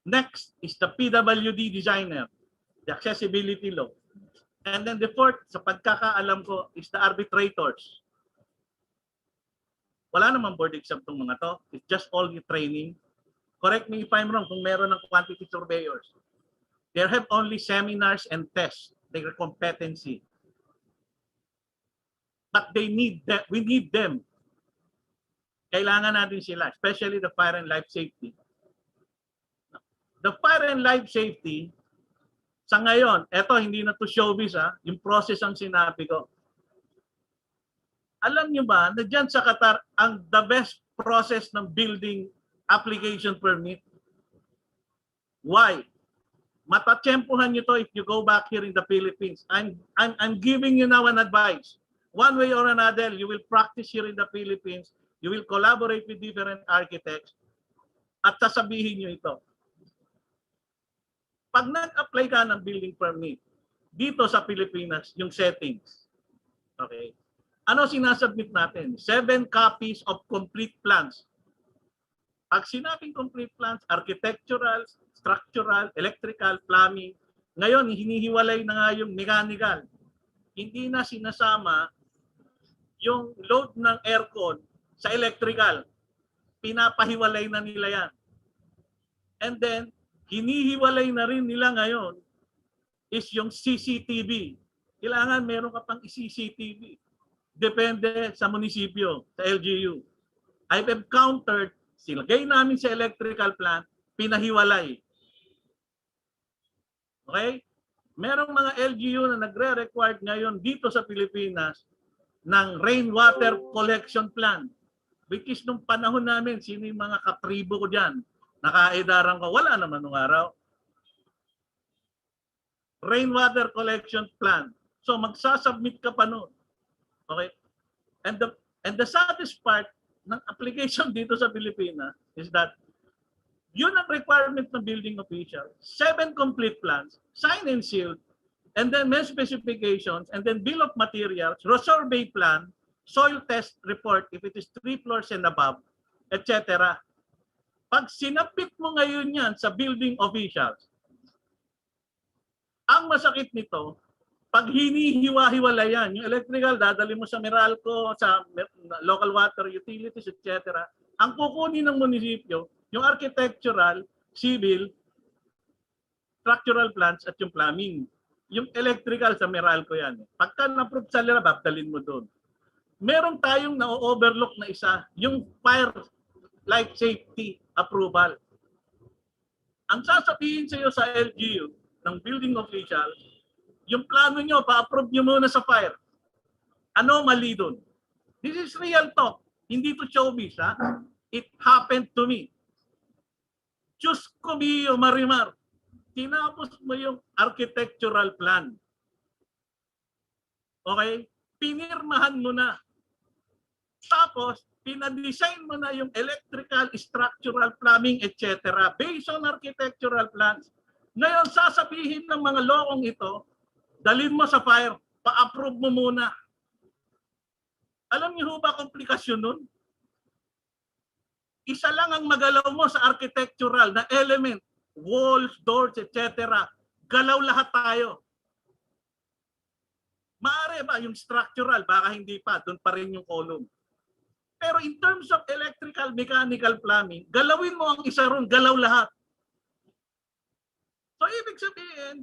Next is the PWD designer, the accessibility law. And then the fourth, sa pagkakaalam ko, is the arbitrators. Wala namang board exam itong mga to. It's just all the training. Correct me if I'm wrong kung meron ng quantity surveyors. They have only seminars and tests, their competency. But they need that. We need them. Kailangan natin sila, especially the fire and life safety. The fire and life safety, sa ngayon, eto hindi na to showbiz yung process ang sinabi ko. Alam nyo ba na dyan sa Qatar, ang the best process ng building application permit? Why? Matatsyempohan nyo to if you go back here in the Philippines. I'm giving you now an advice. One way or another, you will practice here in the Philippines. You will collaborate with different architects. At sasabihin nyo ito. Pag nag-apply ka ng building permit, dito sa Pilipinas, yung settings. Okay? Ano sinasubmit natin? 7 copies of complete plans. Pag sinabing complete plans, architectural, structural, electrical, plumbing. Ngayon, hinihiwalay na nga yung mechanical. Hindi na sinasama yung load ng aircon sa electrical. Pinapahiwalay na nila yan. And then, hinihiwalay na rin nila ngayon is yung CCTV. Kailangan meron ka pang CCTV. Depende sa munisipyo, sa LGU. I've encountered, silagay namin sa electrical plant, pinahiwalay. Okay? Merong mga LGU na nagre-required ngayon dito sa Pilipinas ng rainwater collection plan. Which is nung panahon namin, sino yung mga katribo ko dyan? Nakaidaran ko, wala naman nung araw. Rainwater collection plan. So magsasubmit ka pa noon. Okay? And the saddest part ng application dito sa Pilipinas is that yun ang requirement ng building official. 7 complete plans, signed and sealed, and then may specifications, and then bill of materials, resurvey plan, soil test report if it is 3 floors and above, etc. Pag sinapit mo ngayon yan sa building officials, Ang masakit nito, pag hinihiwa-hiwalayan, yung electrical, dadali mo sa Meralco, sa local water utilities, etc. Ang kukunin ng munisipyo, yung architectural, civil, structural plans at yung plumbing. Yung electrical sa Meralco yan. Pagka na-approve sa LRAB, dalhin mo doon. Meron tayong na-overlook na isa, yung fire life safety approval. Ang sasabihin sa iyo sa LGU ng building official, yung plano nyo, pa-approve nyo muna sa fire. Ano mali doon? This is real talk. Hindi to showbiz, ha? It happened to me. Diyos ko miyo, Marimar. Tinapos mo yung architectural plan. Okay? Pinirmahan mo na. Tapos, pinadesign mo na yung electrical, structural, plumbing, etc. based on architectural plans. Ngayon, sasabihin ng mga lokong ito, dalhin mo sa fire, pa-approve mo muna. Alam niyo ho ba komplikasyon nun? Isa lang ang magalaw mo sa architectural na element, walls, doors, etc. Galaw lahat tayo. Maaari ba yung structural, baka hindi pa, doon pa rin yung column. Pero in terms of electrical, mechanical, plumbing, galawin mo ang isa ron, galaw lahat. So ibig sabihin,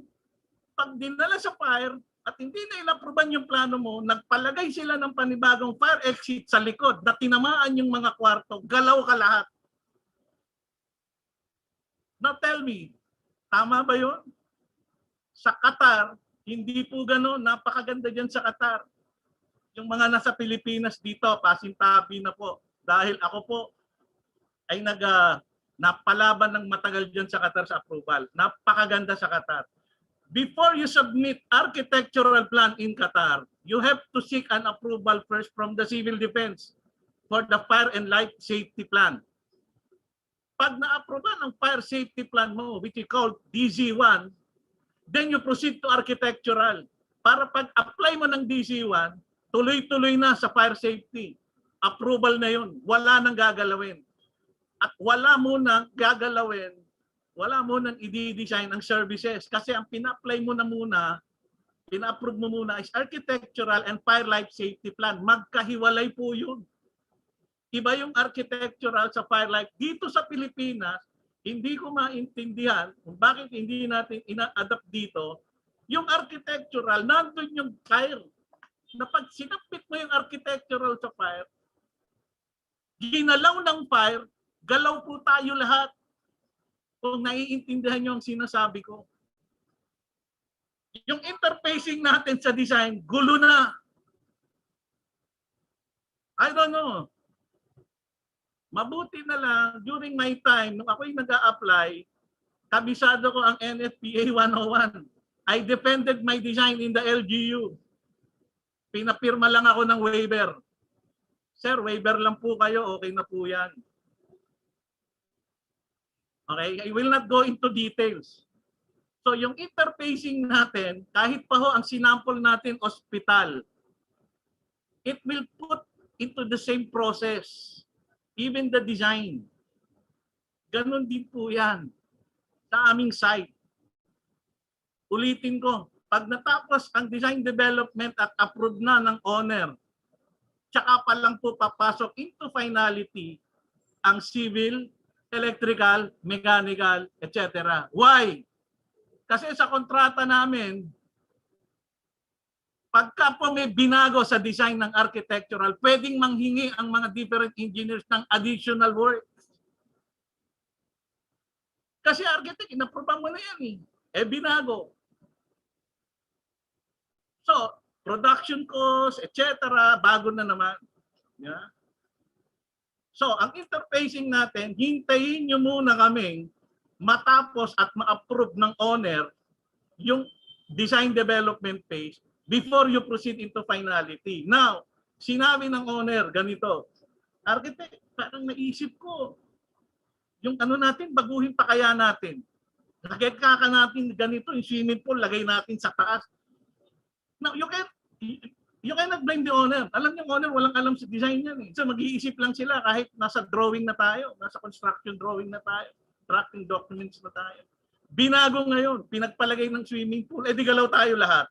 pag dinala sa fire at hindi na inaproban yung plano mo, nagpalagay sila ng panibagong fire exit sa likod na tinamaan yung mga kwarto, galaw ka lahat. Now tell me, tama ba yun? Sa Qatar, hindi po gano'n, napakaganda dyan sa Qatar. Yung mga nasa Pilipinas dito, pasintabi na po. Dahil ako po ay napalaban ng matagal dyan sa Qatar sa approval. Napakaganda sa Qatar. Before you submit architectural plan in Qatar, you have to seek an approval first from the civil defense for the fire and life safety plan. Pag na-aproba ng fire safety plan mo, which is called DC1, then you proceed to architectural. Para pag-apply mo ng DC1, tuloy-tuloy na sa fire safety. Approval na yun. Wala nang gagalawin. At wala mo nang gagalawin, wala mo nang i-design ang services. Kasi ang pina-apply mo na muna, pina-approve mo muna is architectural and fire life safety plan. Magkahiwalay po yun. Iba yung architectural sa fire life. Dito sa Pilipinas, hindi ko maintindihan kung bakit hindi natin ina-adapt dito. Yung architectural, nandun yung fire. Na pag sinapit mo yung architectural sa fire, ginalaw ng fire, galaw po tayo lahat. Kung naiintindihan nyo ang sinasabi ko. Yung interfacing natin sa design, gulo na. I don't know. Mabuti na lang, during my time, nung ako'y nag-a-apply, kabisado ko ang NFPA 101. I defended my design in the LGU. Pinapirma lang ako ng waiver. Sir, waiver lang po kayo, okay na po yan. Okay, I will not go into details. So yung interfacing natin, kahit pa ho ang sinample natin hospital, it will put into the same process. Even the design. Ganon din po yan sa aming site. Ulitin ko, pag natapos ang design development at approved na ng owner, tsaka pa lang po papasok into finality ang civil, electrical, mechanical, etc. Why? Kasi sa kontrata namin, pagka po may binago sa design ng architectural, pwedeng manghingi ang mga different engineers ng additional work. Kasi architect, inaproban mo na yan eh. Binago. So, production cost, etc. bago na naman. Yeah? So, ang interfacing natin, hintayin nyo muna kaming matapos at ma-approve ng owner yung design development phase before you proceed into finality. Now, sinabi ng owner, ganito, architect, parang naisip ko, yung ano natin, baguhin pa kaya natin. Lagay ka natin ganito, yung swimming pool, lagay natin sa taas. Now, you cannot blame the owner. Alam niyo, owner, walang alam sa design yan. So mag-iisip lang sila kahit nasa drawing na tayo, nasa construction drawing na tayo, drafting documents na tayo. Binago ngayon, pinagpalagay ng swimming pool, di galaw tayo lahat.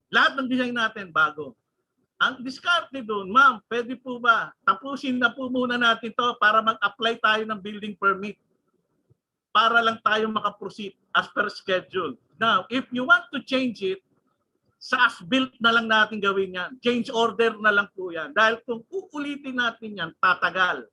Lahat ng design natin bago. Ang diskarte doon, ma'am, pwede po ba, tapusin na po muna natin to para mag-apply tayo ng building permit para lang tayo makaproceed as per schedule. Now, if you want to change it, sa as-built na lang natin gawin yan. Change order na lang po yan. Dahil kung uulitin natin yan, tatagal.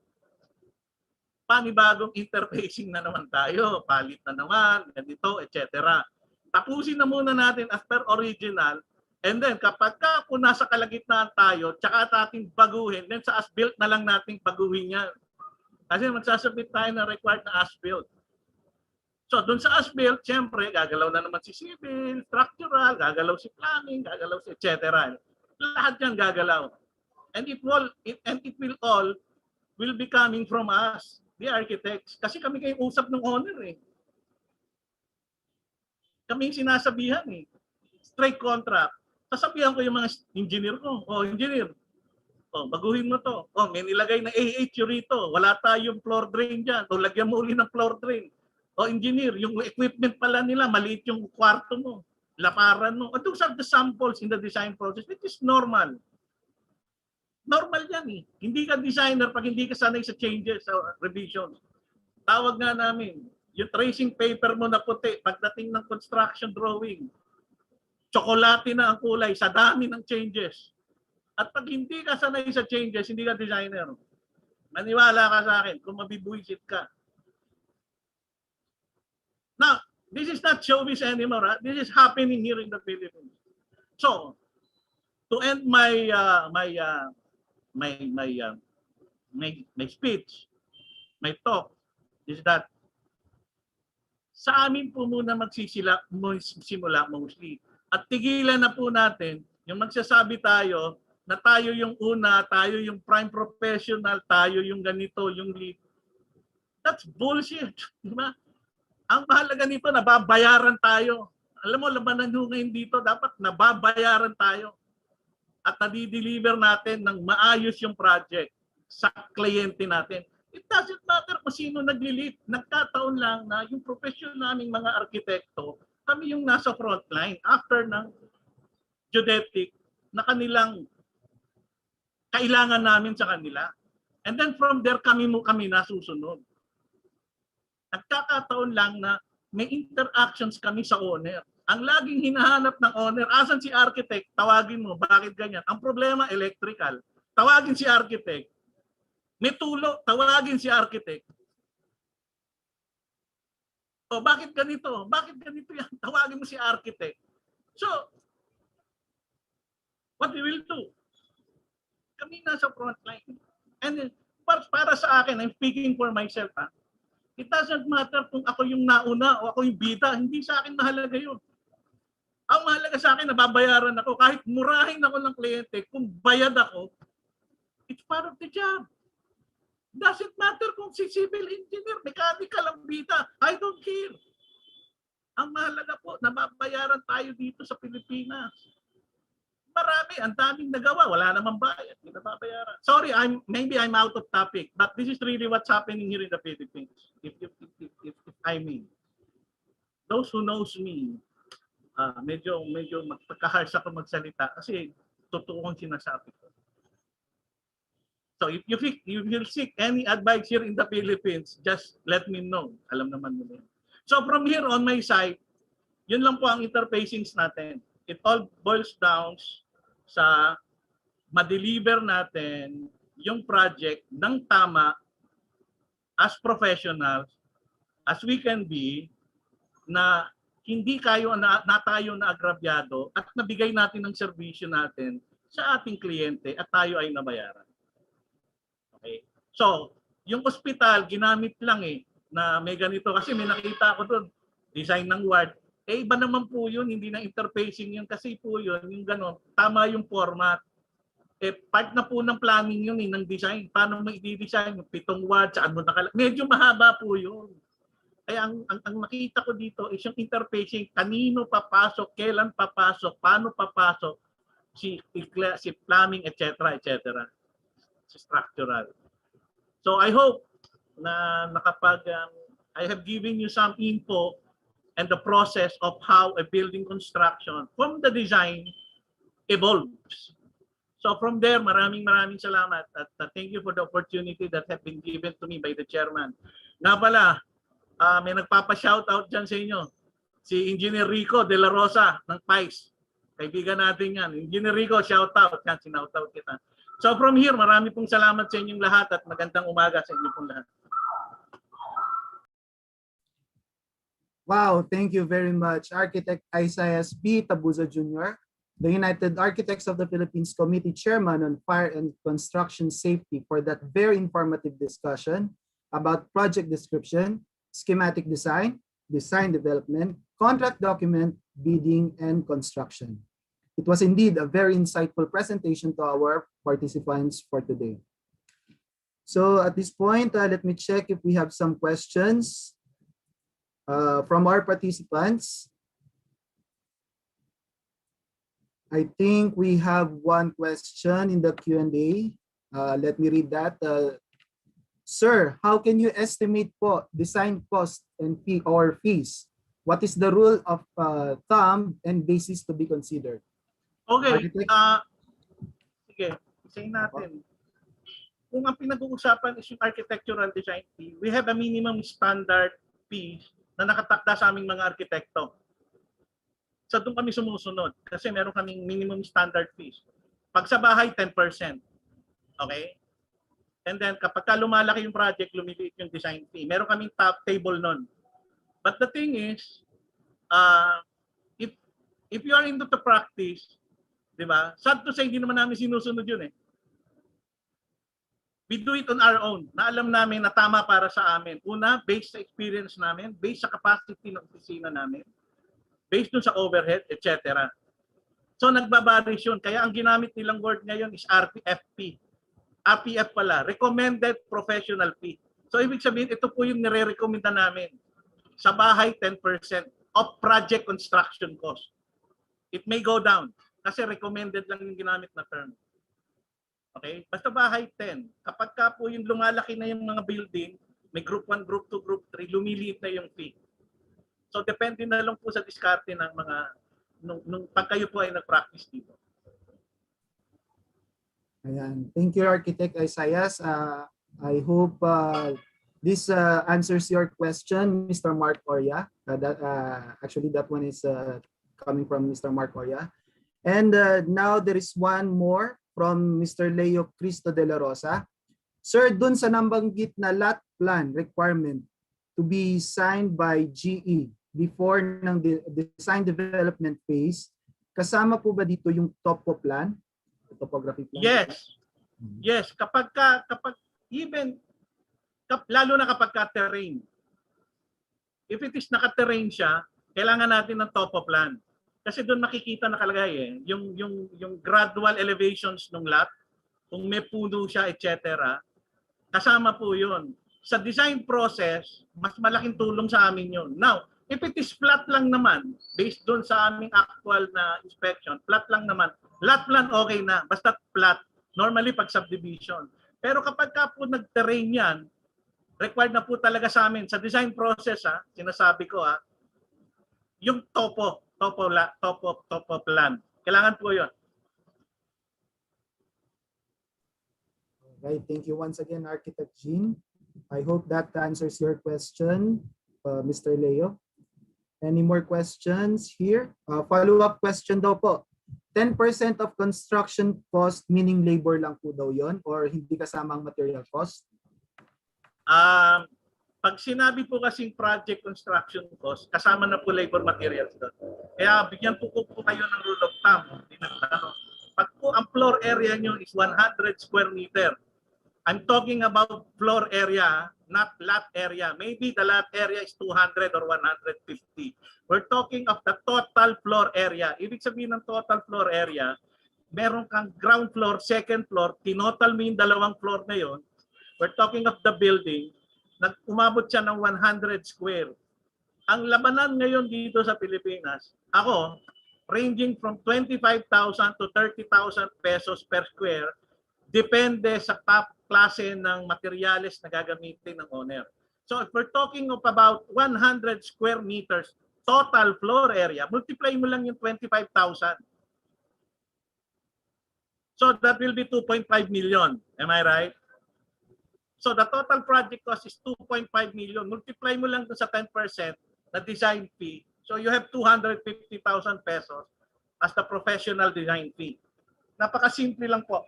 Panibagong interfacing na naman tayo, palit na naman, ganito, etc. Tapusin na muna natin as per original, and then kapag ka kung nasa kalagitnaan tayo, tsaka natin baguhin, then sa as-built na lang natin baguhin yan. Kasi magsasabit tayo na required na as-built. So doon sa as-built, siyempre, gagalaw na naman si civil, structural, gagalaw si planning, gagalaw si etc. Lahat yan gagalaw. And it will all will be coming from us, the architects. Kasi kami kayong usap ng owner eh. Kami yung sinasabihan eh. Straight contract. Sasabihan ko yung mga engineer ko. Oh, engineer, baguhin mo to. May nilagay na AHU rito. Wala tayong floor drain dyan. Lagyan mo uli ng floor drain. Engineer, yung equipment pala nila, maliit yung kwarto mo. Laparan mo. Those are the samples in the design process. It is normal. Normal yan eh. Hindi ka designer pag hindi ka sanay sa changes, sa revisions. Tawag nga namin, yung tracing paper mo na puti, pagdating ng construction drawing, tsokolate na ang kulay sa dami ng changes. At pag hindi ka sanay sa changes, hindi ka designer. Maniwala ka sa akin kung mabibuisit ka. Now, this is not showbiz anymore. Huh? This is happening here in the Philippines. So, to end my speech, my talk, is that sa amin po muna magsisimula mostly. At tigilan na po natin yung magsasabi tayo na tayo yung una, tayo yung prime professional, tayo yung ganito, yung lead. That's bullshit. Diba? Ang mahalaga nito, nababayaran tayo. Alam mo, labanan nyo ngayon dito, dapat nababayaran tayo. At nadideliver natin ng maayos yung project sa kliyente natin. It doesn't matter kung sino nag-lead. Nagkataon lang na yung profession naming mga arkitekto, kami yung nasa frontline after ng geodetic na kanilang kailangan namin sa kanila. And then from there, kami nasusunod. Nagkakataon lang na may interactions kami sa owner. Ang laging hinahanap ng owner, asan si architect? Tawagin mo, bakit ganyan? Ang problema, electrical. Tawagin si architect. May tulo, tawagin si architect. Bakit ganito? Bakit ganito yan? Tawagin mo si architect. So, what we will do? Kami nasa frontline. And para sa akin, I'm speaking for myself, it doesn't matter kung ako yung nauna o ako yung bida. Hindi sa akin mahalaga yun. Ang mahalaga sa akin, nababayaran ako. Kahit murahin ako ng kliyente, kung bayad ako, it's part of the job. Doesn't matter kung si civil engineer, mechanical ang bida. I don't care. Ang mahalaga po, nababayaran tayo dito sa Pilipinas. Marami, ang daming nagawa, wala namang bayad, hindi nababayaran. Sorry, maybe I'm out of topic, but this is really what's happening here in the Philippines. If I mean, those who knows me, medyo magpagka-harsh ako magsalita kasi totoo ang sinasabi ko. So if you will seek any advice here in the Philippines, just let me know. Alam naman mo yun. So from here on my side, yun lang po ang interfacings natin. It all boils down sa ma-deliver natin yung project ng tama as professionals as we can be, na hindi tayo na agrabyado at nabigay natin ng serbisyo natin sa ating kliyente at tayo ay nabayaran. Okay? So, yung ospital, ginamit lang na may ganito kasi may nakita ko doon, design ng ward. Iba naman po yun, hindi na interfacing yun kasi po yun, yung gano'n, tama yung format. Part na po ng planning yun ng design. Paano mo i-design yung 7 ward, saan mo medyo mahaba po yun. Kaya ang makita ko dito is yung interfacing, kanino papasok, kailan papasok, paano papasok, si plumbing, etc., etc., si structural. So I hope na I have given you some info and the process of how a building construction from the design evolves. So from there, maraming salamat at thank you for the opportunity that have been given to me by the chairman. Nga pala, may nagpapa-shoutout dyan sa inyo. Si Engineer Rico de la Rosa ng PICE. Kaibigan natin yan. Engineer Rico, shoutout. Yan, sinoutout kita. So from here, marami pong salamat sa inyong lahat at magandang umaga sa inyong pong lahat. Wow, thank you very much, Architect Isaias B. Tabuzo Jr., the United Architects of the Philippines Committee Chairman on Fire and Construction Safety, for that very informative discussion about project description, schematic design, design development, contract document, bidding, and construction. It was indeed a very insightful presentation to our participants for today. So at this point, let me check if we have some questions from our participants. I think we have one question in the Q&A. Let me read that. Sir, how can you estimate po design cost and fee or fees? What is the rule of thumb and basis to be considered? Okay. Sige, isayin natin. Kung ang pinag-uusapan is yung architectural design fee, we have a minimum standard fee na nakatakda sa aming mga arkitekto. So doon kami sumusunod kasi meron kaming minimum standard fees. Pag sa bahay, 10%. Okay? And then kapag lumalaki yung project, lumiliit yung design fee. Meron kaming top table nun. But the thing is, if you are into the practice, di ba? Sad to say, hindi naman namin sinusunod yun eh. We do it on our own. Na alam namin na tama para sa amin. Una, based sa experience namin, based sa capacity ng opisina namin, based dun sa overhead, etc. So nagbabaris yun. Kaya ang ginamit nilang word ngayon is RPFP. RPF pala, Recommended Professional Fee. So ibig sabihin, ito po yung nire-recommenda namin. Sa bahay, 10% of project construction cost. It may go down kasi recommended lang yung ginamit na term. Okay? Basta bahay, 10. Kapag ka po yung lumalaki na yung mga building, may group 1, group 2, group 3, lumiliit na yung fee. So depende na lang po sa diskarte ng mga nung pag kayo po ay nag-practice dito. Ayan. Thank you, Architect Isaias. I hope this answers your question, Mr. Mark Oria. Actually, that one is coming from Mr. Mark Oria. And now there is one more from Mr. Leo Cristo de la Rosa. Sir, dun sa nabanggit na lot plan requirement to be signed by GE before ng design development phase, kasama po ba dito yung topo plan? Topography plan? Yes. Yes, kapag even lalo na kapag terrain. If it is naka-terrain siya, kailangan natin ng topo plan. Kasi doon makikita nakalagay yung gradual elevations ng lot, kung may puno siya, etc. Kasama po 'yun. Sa design process, mas malaking tulong sa amin 'yun. Now, if it is flat lang naman, based doon sa aming actual na inspection, flat lang naman, lot plan okay na, basta flat. Normally pag subdivision. Pero kapag ka po nag-terrain yan, required na po talaga sa amin sa design process, sinasabi ko yung topo plan. Kailangan po 'yon. Okay, thank you once again, Architect Jean. I hope that answers your question, Mr. Leo. Any more questions here? Follow-up question daw po. 10% of construction cost, meaning labor lang po daw yon or hindi kasama ang material cost? Pag sinabi po kasing project construction cost, kasama na po labor materials doon. Kaya bigyan po kayo ng rule of thumb. Pag po ang floor area nyo is 100 square meter, I'm talking about floor area, not lot area. Maybe the lot area is 200 or 150. We're talking of the total floor area. Ibig sabihin ng total floor area, meron kang ground floor, second floor, tinotal mo yung dalawang floor na yon. We're talking of the building, umabot siya ng 100 square. Ang labanan ngayon dito sa Pilipinas, ako, ranging from 25,000 to 30,000 pesos per square, depende sa top klase ng materyales na gagamitin ng owner. So if we're talking of about 100 square meters total floor area, multiply mo lang yung 25,000. So that will be 2.5 million. Am I right? So the total project cost is 2.5 million. Multiply mo lang sa 10% na design fee. So you have 250,000 pesos as the professional design fee. Napakasimple lang po.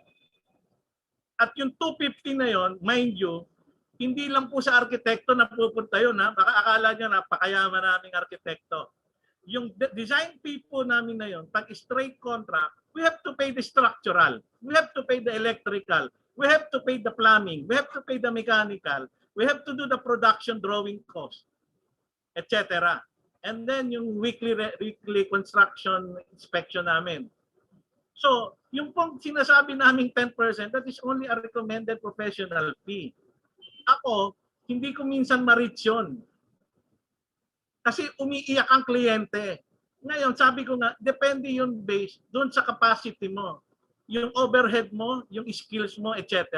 At yung 250 na yon, mind you, hindi lang po sa arkitekto na pupunta yun. Ha? Baka akala nyo napakayaman naming arkitekto. Yung design fee po namin na yon, pag straight contract, we have to pay the structural, we have to pay the electrical, we have to pay the plumbing, we have to pay the mechanical, we have to do the production drawing cost, etc. And then yung weekly construction inspection namin. So, yung pong sinasabi naming 10%, that is only a recommended professional fee. Ako, hindi ko minsan ma-reach yun. Kasi umiiyak ang kliyente. Ngayon, sabi ko nga, depende yung base doon sa capacity mo. Yung overhead mo, yung skills mo, etc.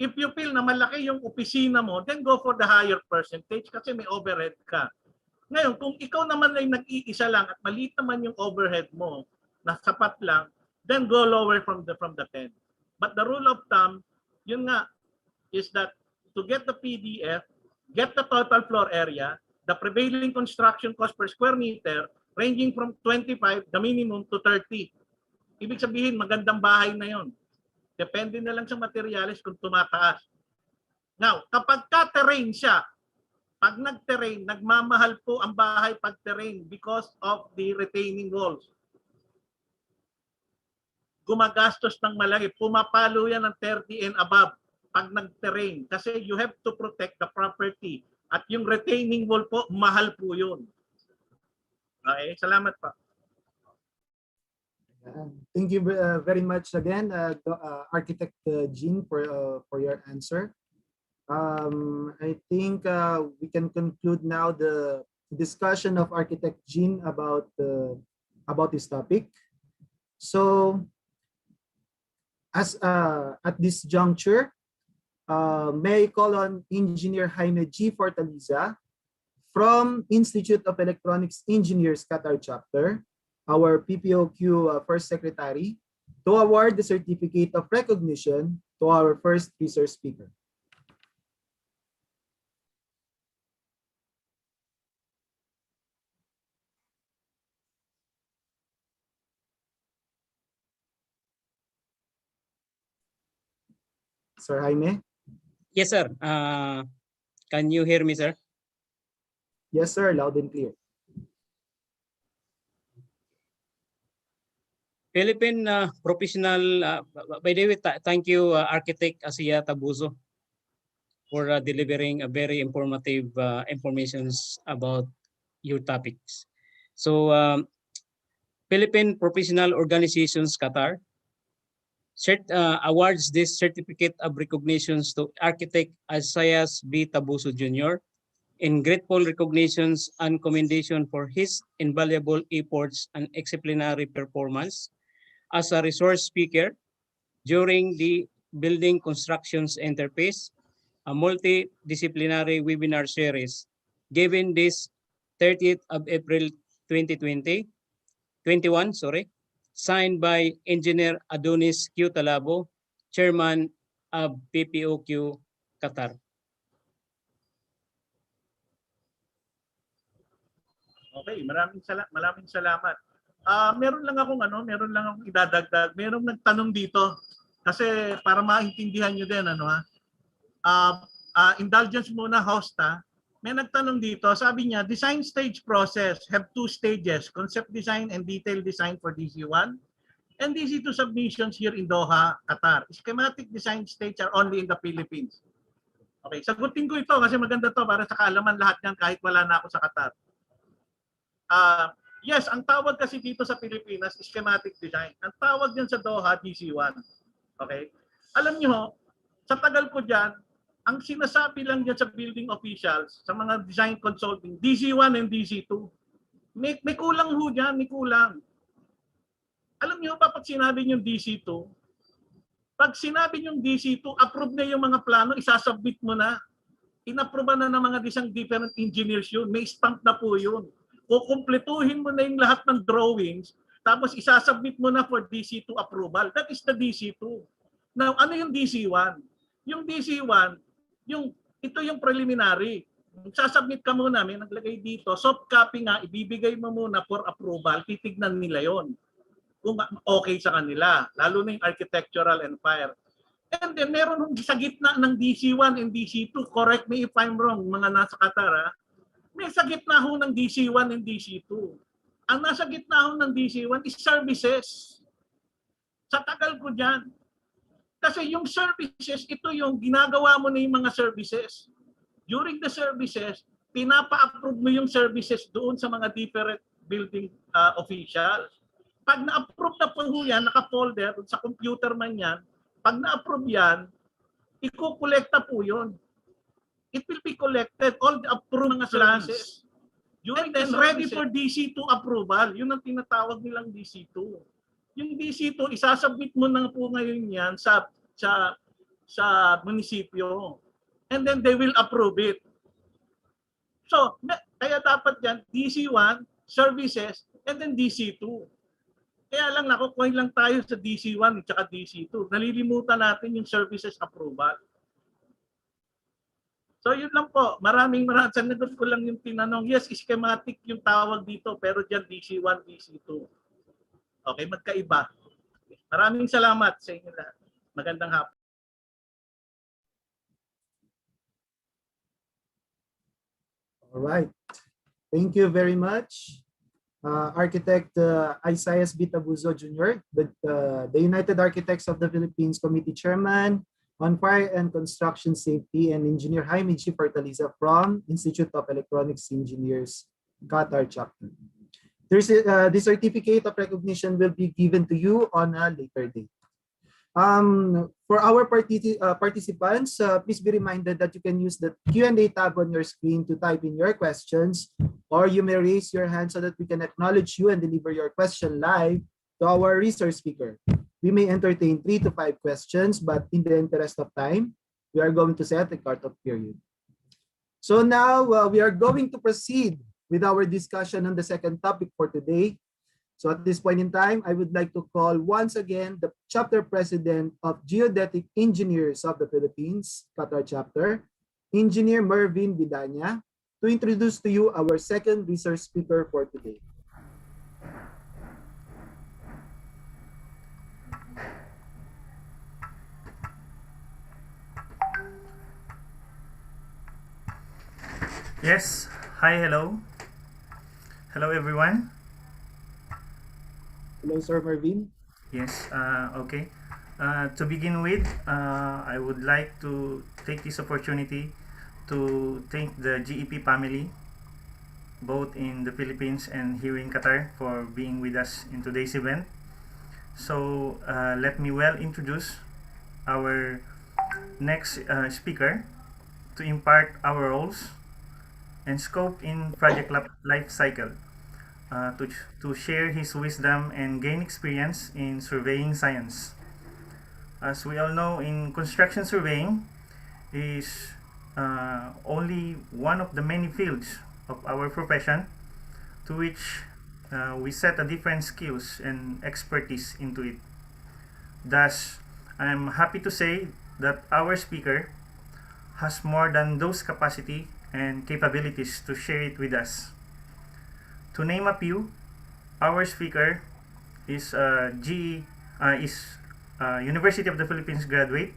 If you feel na malaki yung opisina mo, then go for the higher percentage kasi may overhead ka. Ngayon, kung ikaw naman ay nag-iisa lang at maliit naman yung overhead mo, na sapat lang, then go lower from the 10. But the rule of thumb, yun nga, is that to get the PDF, get the total floor area, the prevailing construction cost per square meter, ranging from 25, the minimum, to 30. Ibig sabihin, magandang bahay na yon. Depende na lang sa materials kung tumataas. Now, kapag ka-terrain siya, pag nag-terrain, nagmamahal po ang bahay pag terrain because of the retaining walls. Gumagastos ng malaki. Pumapalo yan ng 30 and above pag nag-terrain. Kasi you have to protect the property. At yung retaining wall po, mahal po yun. Okay, salamat pa. Thank you very much again, Architect Jean, for your answer. I think we can conclude now the discussion of Architect Jean about this topic. So, as at this juncture, may I call on Engineer Jaime G. Fortaliza from Institute of Electronics Engineers Qatar Chapter, our PPOQ First Secretary, to award the Certificate of Recognition to our first resource speaker. Sir Jaime? Yes, sir. Can you hear me, sir? Yes, sir. Loud and clear. Philippine professional, by the way, thank you, Architect Asiya Tabuso, for delivering a very informative informations about your topics. So, Philippine Professional Organizations Qatar awards this certificate of recognitions to Architect Asias B. Tabuso Jr. in grateful recognitions and commendation for his invaluable efforts and exemplary performance as a resource speaker during the Building Constructions Interface, a multidisciplinary webinar series given this 30th of April 2021, signed by Engineer Adonis Q. Talabo, Chairman of PPOQ Qatar. Okay, maraming salamat. Meron lang akong idadagdag. Merong nagtanong dito kasi para maintindihan niyo din indulgence muna, host ha. May nagtanong dito, sabi niya, design stage process have 2 stages, concept design and detail design for DC1 and DC2 submissions here in Doha, Qatar. Schematic design stage are only in the Philippines. Okay, sagutin ko ito kasi maganda to para sa kaalaman lahat yan kahit wala na ako sa Qatar. Yes, ang tawag kasi dito sa Pilipinas is schematic design. Ang tawag din sa Doha, DC1. Okay? Alam niyo, sa tagal ko dyan, ang sinasabi lang dyan sa building officials, sa mga design consulting, DC1 and DC2. May kulang ho dyan, may kulang. Alam niyo pa pag sinabi niyo DC2, pag sinabi niyo DC2, approve na yung mga plano, isasubmit mo na. Inaproba na ng mga isang different engineers yun. May stamp na po yun. Kukumpletuhin mo na yung lahat ng drawings, tapos isasubmit mo na for DC2 approval. That is the DC2. Now, ano yung DC1? Yung DC1, ito yung preliminary. Sasubmit ka muna, may naglagay dito. Soft copy nga, ibibigay mo muna for approval. Titignan nila yon kung okay sa kanila. Lalo na yung architectural and fire. And then meron sa gitna ng DC1 and DC2, correct me if I'm wrong, mga nasa Qatar, may sa gitna ho ng DC1 and DC2. Ang nasa gitna ho ng DC1 is services. Sa tagal ko dyan. Kasi yung services, ito yung ginagawa mo na yung mga services. During the services, pinapa-approve mo yung services doon sa mga different building officials. Pag na-approve na po yan, naka-folder sa computer man yan, pag na-approve yan, ikukolekta po yun. It will be collected, all the approved mga services. And then ready for DC2 approval. Yun ang tinatawag nilang DC2. Yung DC2, isasubmit mo na po ngayon yan sa munisipyo. And then they will approve it. So, kaya dapat yan, DC1, services, and then DC2. Kaya lang nakukuha lang tayo sa DC1 at saka DC2. Nalilimutan natin yung services approval. So yun lang po. Maraming sanagot ko lang yung tinanong. Yes, schematic yung tawag dito, pero dyan DC1, DC2. Okay, magkaiba. Maraming salamat sa inyo lahat. Magandang hapon. All right. Thank you very much. Architect Isaias B. Tabuzo Jr., the United Architects of the Philippines Committee Chairman on Fire and Construction Safety, and Engineer Jaime G. Fortaleza from Institute of Electronics Engineers, Qatar Chapter. The certificate of recognition will be given to you on a later date. For our participants, please be reminded that you can use the Q&A tab on your screen to type in your questions, or you may raise your hand so that we can acknowledge you and deliver your question live to our resource speaker. We may entertain 3 to 5 questions, but in the interest of time, we are going to set a cut-off period. So now we are going to proceed with our discussion on the second topic for today. So at this point in time, I would like to call once again the chapter president of Geodetic Engineers of the Philippines, Qatar Chapter, Engineer Mervin Vidania, to introduce to you our second resource speaker for today. Yes, hi, hello. Hello, everyone. Hello, Sir Mervin. Yes, okay. To begin with, I would like to take this opportunity to thank the GEP family, both in the Philippines and here in Qatar, for being with us in today's event. So let me well introduce our next speaker to impart our roles and scope in project life cycle, to share his wisdom and gain experience in surveying science. As we all know, in construction surveying is only one of the many fields of our profession to which we set a different skills and expertise into it. Thus, I'm happy to say that our speaker has more than those capacity and capabilities to share it with us. To name a few, our speaker is University of the Philippines graduate,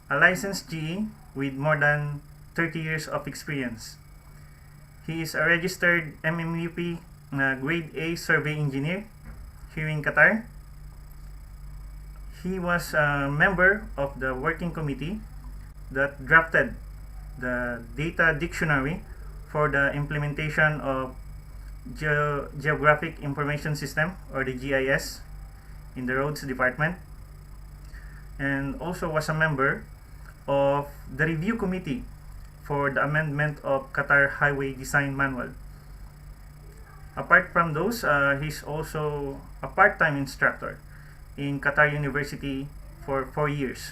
a licensed GE with more than 30 years of experience. He is a registered MMUP Grade A survey engineer here in Qatar. He was a member of the working committee that drafted the data dictionary for the implementation of Geographic Information System, or the GIS, in the Roads Department, and also was a member of the review committee for the amendment of Qatar Highway Design Manual. Apart from those, he's also a part-time instructor in Qatar University for 4 years.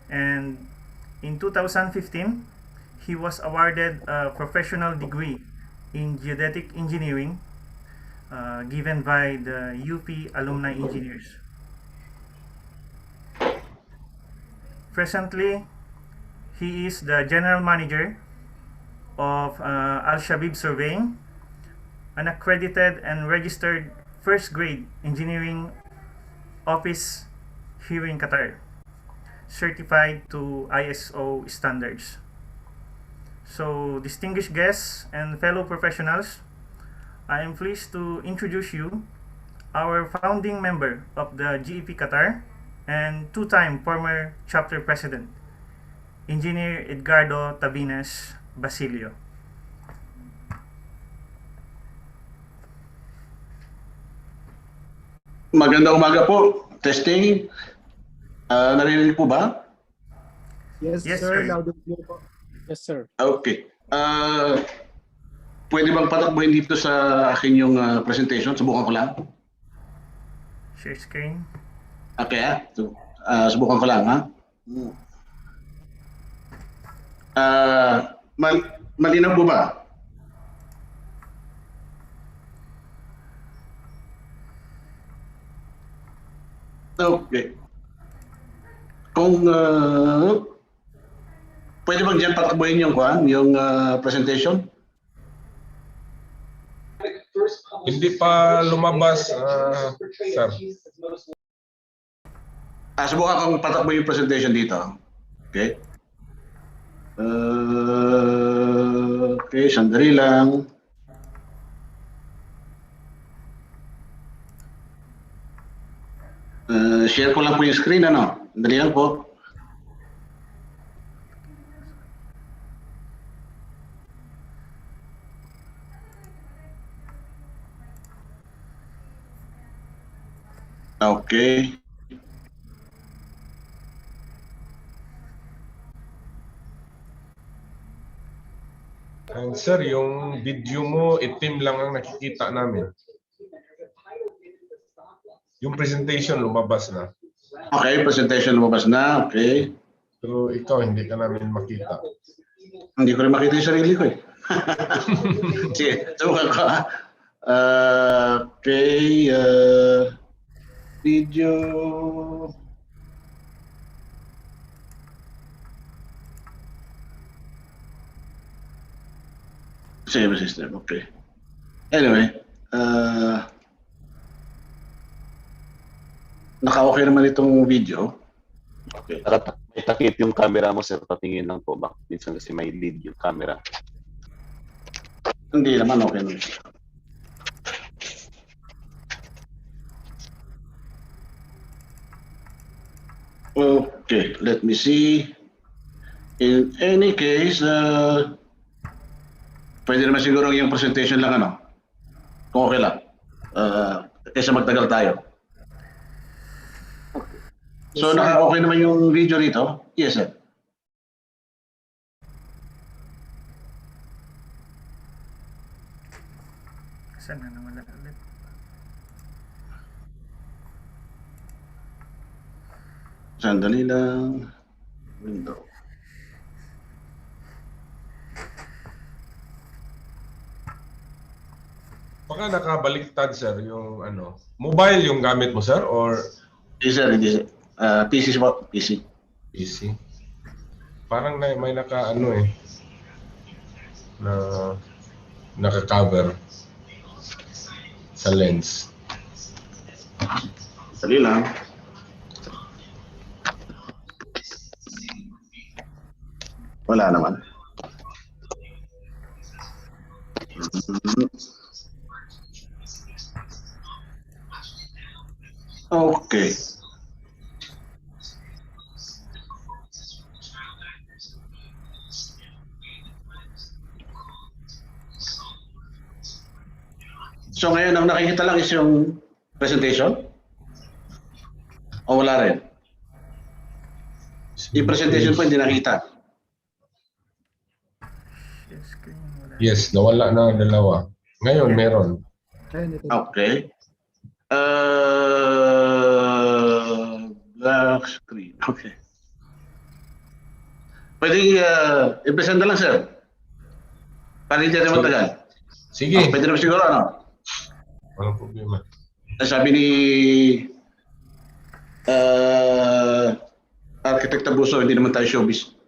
And in 2015, he was awarded a professional degree in geodetic engineering given by the UP alumni engineers. Presently, he is the general manager of Al Shabib Surveying, an accredited and registered first grade engineering office here in Qatar, certified to ISO standards. So, distinguished guests and fellow professionals, I am pleased to introduce you our founding member of the GEP Qatar and two-time former chapter president, Engineer Edgardo Tabines Basilio. Magandang umaga po. Testing. Narinig po ba? Yes, Yes, sir. sir. Loud and clear po. Yes, sir. Okay. Pwede bang patakbuhin dito sa akin yung presentation? Subukan ko lang. Share screen. Okay, subukan ko lang, ha? Malinaw po ba? Okay. Kung pwede bang dyan patakbuhin yung presentation? Hindi pa lumabas, sir. Subukan kong patakbuhin yung presentation dito. Okay. Okay, sandali lang. Share ko lang po yung screen, ano? Sandali lang po. Okay. And sir, yung video mo, itim lang ang nakikita namin. Yung presentation lumabas na. Okay, presentation lumabas na. Okay. Pero ikaw, hindi ka namin makita. Hindi ko rin makita yung sarili ko eh. Sige, subukan ko ha. Okay. Video. Save system, okay. Anyway, naka-okay naman itong video. Okay. May takip yung camera mo, sir. Patingin lang po. Bakit minsan kasi may lead yung camera. Hindi naman, okay naman. Okay, let me see. In any case, pwede naman siguro yung presentation lang, ano? Kung okay lang. Kaysa magtagal tayo. So, naka-okay naman yung video rito? Yes, sir. Saan na nawala ulit? Sandali lang. Window. Baka nakabaliktad, sir, yung ano. Mobile yung gamit mo, sir? Or Hindi, sir. Hindi, sir. PC po. PC. PC? Parang may naka-ano eh. Na naka-cover sa lens. Sandali lang. Wala naman. Okay. So ngayon ang nakikita lang is yung presentation? O wala rin? Yung presentation po hindi nakita. Yes, nawala na ang dalawa. Ngayon, meron. Okay. Black screen. Okay. Pwede i-present na lang, sir. Para hindi naman tagal. Sige. Pwede naman siguro, ano? Walang problema. Sabi ni Architect Tabuso, hindi naman tayo showbiz.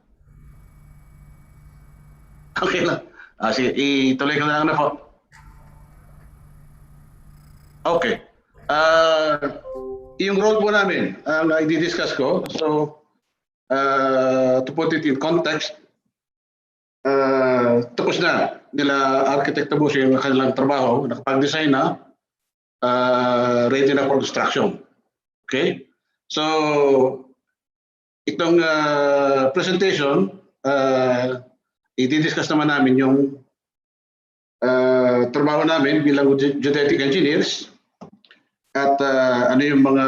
Okay lang. Sige, ituloy ko na lang na po. Okay. Yung role po namin, ang i-discuss ko. So, to put it in context, tapos na nila Architect Tabuso yung kanilang trabaho, nakapag-design na, ready na for construction. Okay? So, itong presentation, i-discuss naman namin yung trabaho namin bilang geodetic engineers at ano yung mga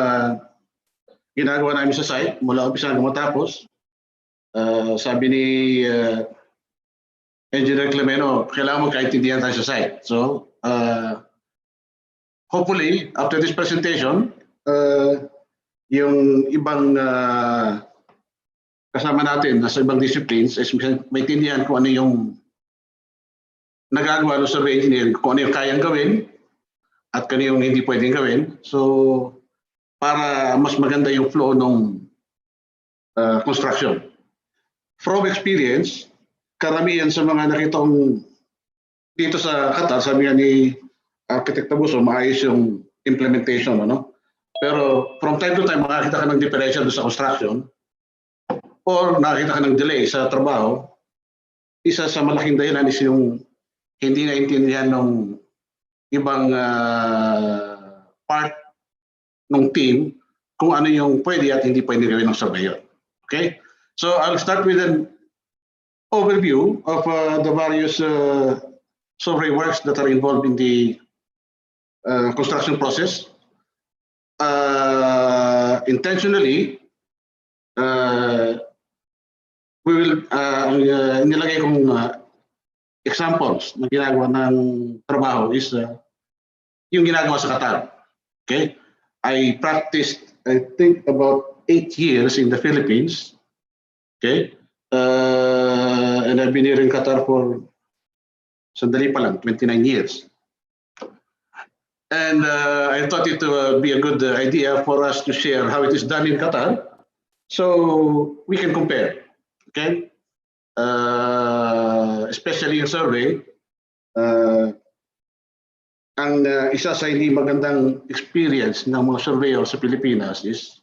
ginagawa namin sa site mula umpisa hanggang matapos. Sabi ni Engineer Clemeno, kailangan magkaintindihan tayo sa site. So, hopefully, after this presentation, yung ibang kasama natin sa ibang disciplines is maintindihan kung ano yung nagagawa ng survey engineer, kung ano yung kayang gawin at kung ano yung hindi pwedeng gawin. So, para mas maganda yung flow ng construction. From experience, karamihan sa mga nakita kong dito sa Qatar, sabi nga ni Architect Tabuso, maayos yung implementation, ano? Pero from time to time, makakita ka ng diferensya doon sa construction or nakakita ka ng delay sa trabaho. Isa sa malaking dahilan is yung hindi naintindihan ng ibang part ng team kung ano yung pwede at hindi pwede gawin ng surveyor. Okay? So I'll start with an overview of the various survey works that are involved in the construction process. Intentionally, we will nilagay kong examples na ginagawa ng trabaho is yung ginagawa sa Qatar. Okay? I practiced, I think, about 8 years in the Philippines. Okay? And I've been here in Qatar for, sandali pa lang, 29 years. And I thought it would be a good idea for us to share how it is done in Qatar so we can compare. Okay? Especially in survey, ang isa sa hindi magandang experience ng mga surveyor sa Pilipinas is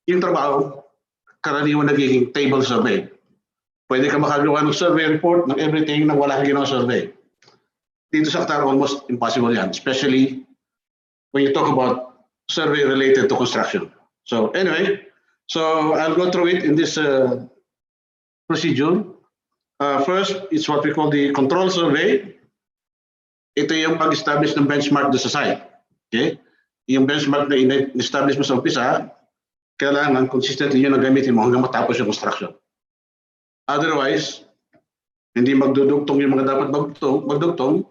yung trabaho, karaniwan nagiging table survey. Pwede ka makagawa ng survey report ng everything nang wala kang ginawang survey. Dito sa Qatar, almost impossible yan, especially when you talk about survey related to construction. So anyway, so I'll go through it in this procedure. First, it's what we call the control survey. Ito yung pag-establish ng benchmark doon sa site. Okay? Yung benchmark na in-establish mo sa umpisa, kailangan consistently yun ang gamitin mo hanggang matapos yung construction. Otherwise, hindi magdudugtong yung mga dapat magdugtong,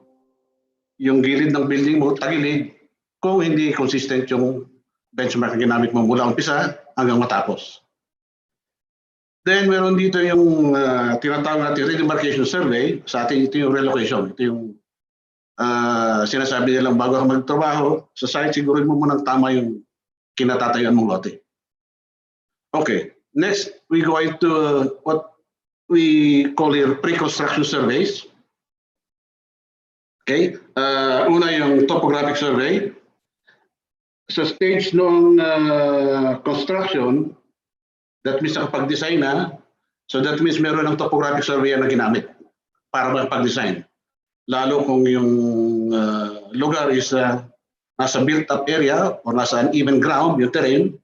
yung gilid ng building mo, tagilid, kung hindi consistent yung benchmark na ginamit mo mula umpisa hanggang matapos. Then, meron dito yung tinatawag natin redemarcation survey. Sa atin, ito yung relocation. Ito yung sinasabi nilang bago ka magtrabaho, sa site, sigurin mo munang tama yung kinatatayuan mong lote. Okay, next, we go into what we call here pre-construction surveys. Okay, una yung topographic survey. Sa stage ng construction, that means nakapag-design na, so that means meron ng topographic survey na ginamit para makapag-design. Lalo kung yung lugar is nasa built-up area or nasa uneven ground, yung terrain,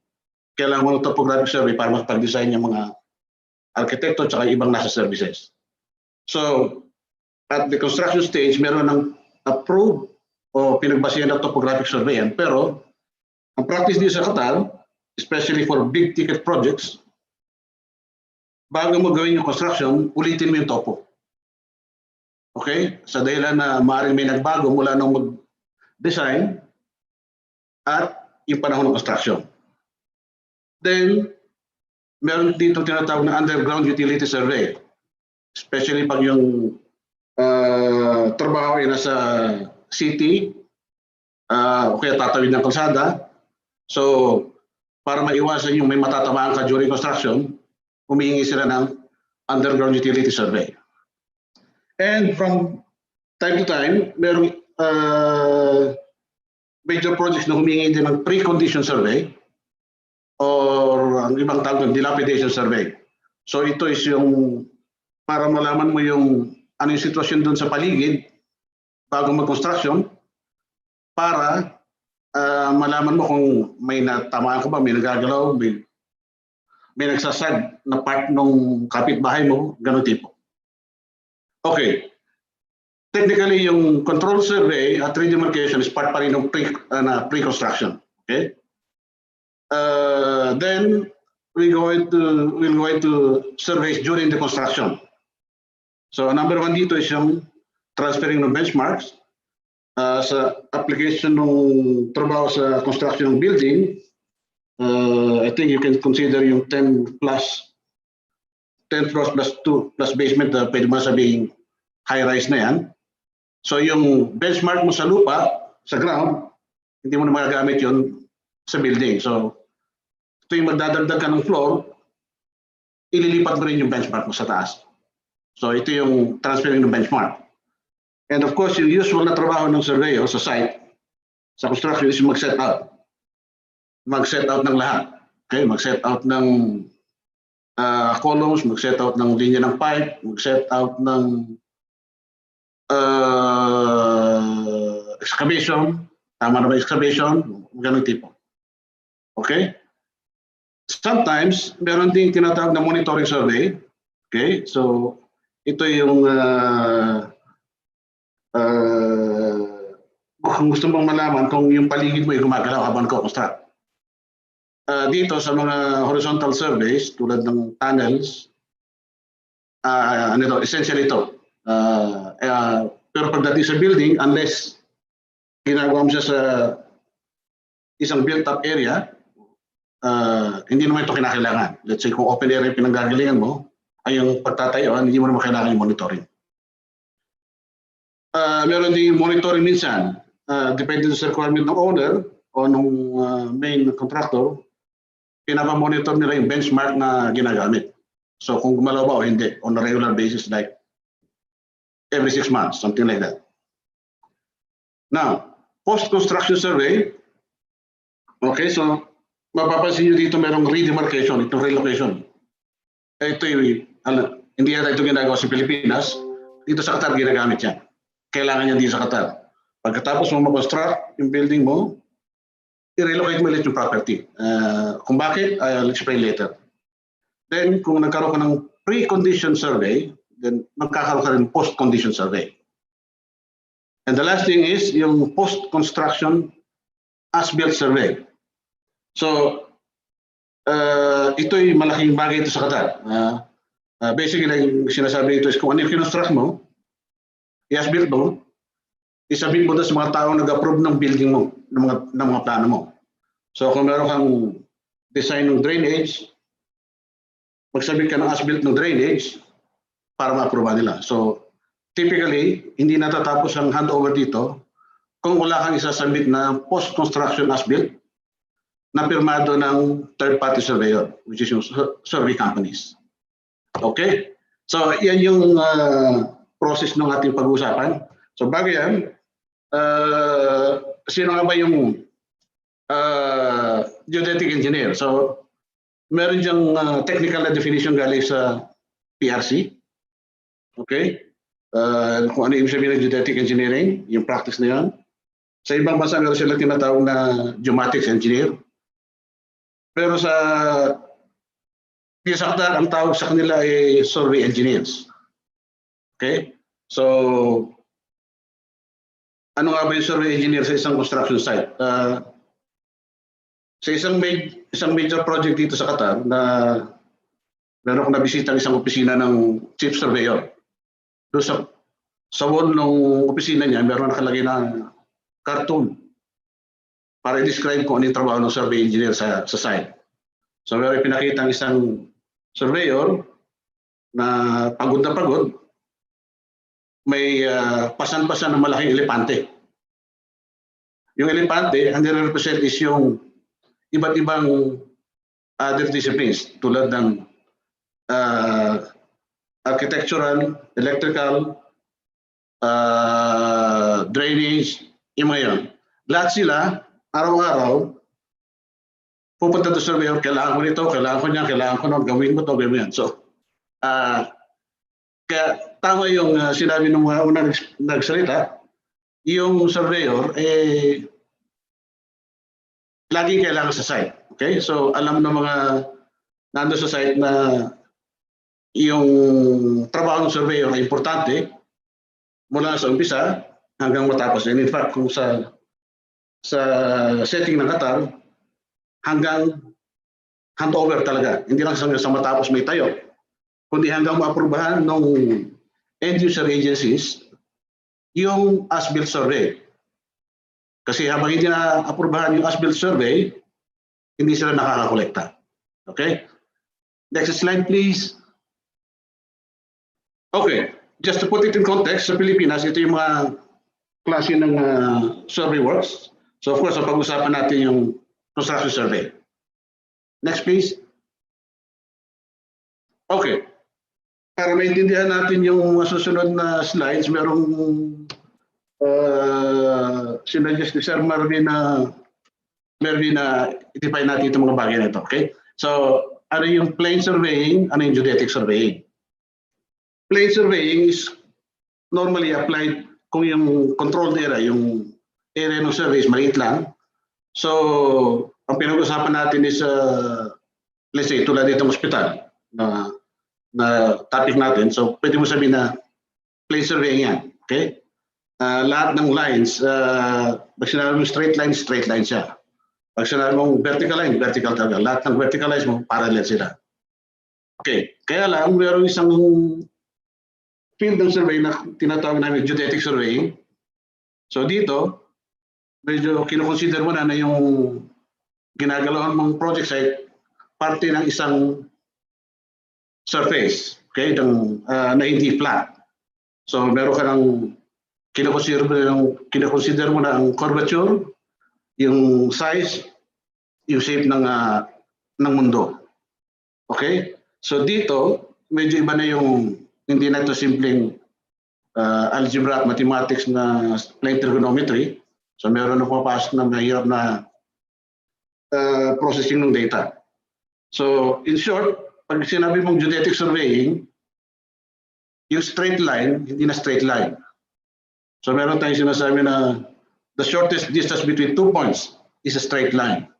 kailangan mo ng topographic survey para makapag-design yung mga arkitekto at ibang nasa services. So, at the construction stage, meron ng approved o pinagbasihan ng topographic survey yan. Pero, ang practice dito sa Qatar, especially for big ticket projects, bago mo gawin yung construction, ulitin mo yung topo. Okay? Sa dahilan na maaaring may nagbago mula nung mag-design at yung panahon ng construction. Then, meron dito tinatawag na underground utility survey. Especially pag yung trabaho ay nasa city, o kaya tatawid ng kalsada. So, para maiwasan yung may matatamaan ka during construction, humihingi sila ng underground utility survey. And from time to time, merong major projects na humihingi din ng pre-condition survey or ang ibang tawag ng dilapidation survey. So ito is yung para malaman mo yung ano yung sitwasyon doon sa paligid bago mag-construction para malaman mo kung may natamaan ka ba, may nagagalaw, may nagsasag na part ng kapitbahay mo, ganun tipo. Okay. Technically, yung control survey at redemarcation is part pa rin ng pre-construction. Okay? Then, we'll go into surveys during the construction. So, number one dito is yung transferring ng benchmarks sa application ng trabaho sa construction ng building. I think you can consider yung 10 floors plus 2 plus basement, pwede mo sabihin high-rise na yan. So yung benchmark mo sa lupa, sa ground, hindi mo na magagamit yun sa building. So ito yung magdadagdag ka ng floor, ililipat mo rin yung benchmark mo sa taas. So ito yung transferring ng benchmark. And of course, yung usual na trabaho ng surveyor sa site, sa construction is mag-set out. Mag-set out ng lahat. Okay? Mag-set out ng columns, mag-set out ng linya ng pipe, mag-set out ng excavation, tama na ba excavation? Ganun tipo. Okay? Sometimes, meron din tinatawag na monitoring survey. Okay? So, ito yung kung gusto mong malaman kung yung paligid mo ay gumagalaw habang ko-construct. Dito sa mga horizontal surveys, tulad ng tunnels, essentially ito. Pero pagdating sa building, unless ginagawa mo siya sa isang built-up area, hindi naman ito kinakailangan. Let's say kung open area pinanggagalingan mo, ay yung pagtatayuan, hindi mo naman kailangan yung monitoring. Meron din monitoring minsan, depende sa requirement ng owner o ng main contractor, pinapamonitor nila yung benchmark na ginagamit. So kung gumalaw ba o hindi, on a regular basis like every 6 months, something like that. Now, post-construction survey, okay, so mapapansin nyo dito merong redemarcation, itong relocation. Ito yung, hindi yata ito ginagawa sa Pilipinas, dito sa Qatar ginagamit yan. Kailangan yan dito sa Qatar. Pagkatapos mo mag-construct yung building mo, i-relocate mo ulit yung property. Kung bakit, I'll explain later. Then, kung nagkaroon ka ng pre-condition survey, then magkakaroon ka rin post-condition survey. And the last thing is yung post-construction as-built survey. So, ito'y malaking bagay ito sa Qatar. Basically, yung sinasabi ito is kung ano yung kinonstruct mo, i-as-built mo, isabit mo doon sa mga taong nag-approve ng building mo, ng mga plano mo. So kung meron kang design ng drainage, magsabit ka ng as-built ng drainage para ma-approve nila. So typically, hindi natatapos ang handover dito kung wala kang isasabit na post-construction as-built na pirmado ng third-party surveyor, which is yung survey companies. Okay? So yan yung process ng ating pag-uusapan. So bago yan, sino nga ba yung geodetic engineer? So, meron diyang technical na definition galing sa PRC. Okay? Kung ano ibig sabihin ng geodetic engineering, yung practice na yan. Sa ibang bansa, meron sila tinatawag na geomatics engineer. Pero sa Qatar, ang tawag sa kanila ay survey engineers. Okay? So, ano nga ba yung survey engineer sa isang construction site? Sa isang major project dito sa Qatar na meron akong nabisita ng isang opisina ng chief surveyor. Doon sa wall ng opisina niya, meron nakalagay na cartoon para i-describe kung ano yung trabaho ng survey engineer sa site. So meron pinakita ang isang surveyor na pagod, may pasan-pasan ng malaking elepante. Yung elepante, ang nire-represent is yung iba't ibang other disciplines tulad ng architectural, electrical, drainage, yung mga yun. Lahat sila, araw-araw, pupunta to surveyor, kailangan ko nito, kailangan ko niya, kailangan ko nun, gawin mo to, gawin mo yan. So, kaya tama yung sinabi ng mga unang nagsalita, yung surveyor, lagi kailangan sa site. Okay? So, alam ng mga nando sa site na yung trabaho ng surveyor ay importante mula sa umpisa hanggang matapos. And in fact, kung sa setting ng Qatar, hanggang handover talaga. Hindi lang sa matapos may tayo, kundi hanggang maaprubahan ng end-user agencies yung as-built survey. Kasi habang hindi na aprubahan yung as-built survey, hindi sila nakakakolekta. Okay? Next slide, please. Okay, just to put it in context, sa Pilipinas, ito yung mga klase ng survey works. So of course, pag-usapan natin yung construction survey. Next, please. Okay. Para maintindihan natin yung susunod na slides, merong sinuggest ni Sir Marvin na i-define natin itong mga bagay na ito. Okay? So, ano yung plain surveying, ano yung geodetic surveying? Plain surveying is normally applied kung yung controlled area, yung area ng survey is maliit lang. So, ang pinag-usapan natin is, let's say, tulad ditong hospital na topic natin. So, pwede mo sabihin na plain surveying yan. Okay? Lahat ng lines, pag sinabi mo straight line siya. Pag sinabi mo vertical line, vertical talaga. Lahat ng vertical lines mo, parallel sila. Okay. Kaya lang, meron isang field ng survey na tinatawag namin geodetic surveying. So dito, medyo kinoconsider mo na yung ginagalawan mong project site parte ng isang surface, okay, na hindi flat. So meron ka ng kinoconsider mo na ang curvature, yung size, yung shape ng mundo. Okay? So dito, medyo iba na yung hindi na ito simpleng algebra at mathematics na plane trigonometry. So meron na pumapasok na mahirap na processing ng data. So in short, pag sinabi mong geodetic surveying, yung straight line, hindi na straight line. So meron tayong sinasabi na the shortest distance between 2 points is a straight line.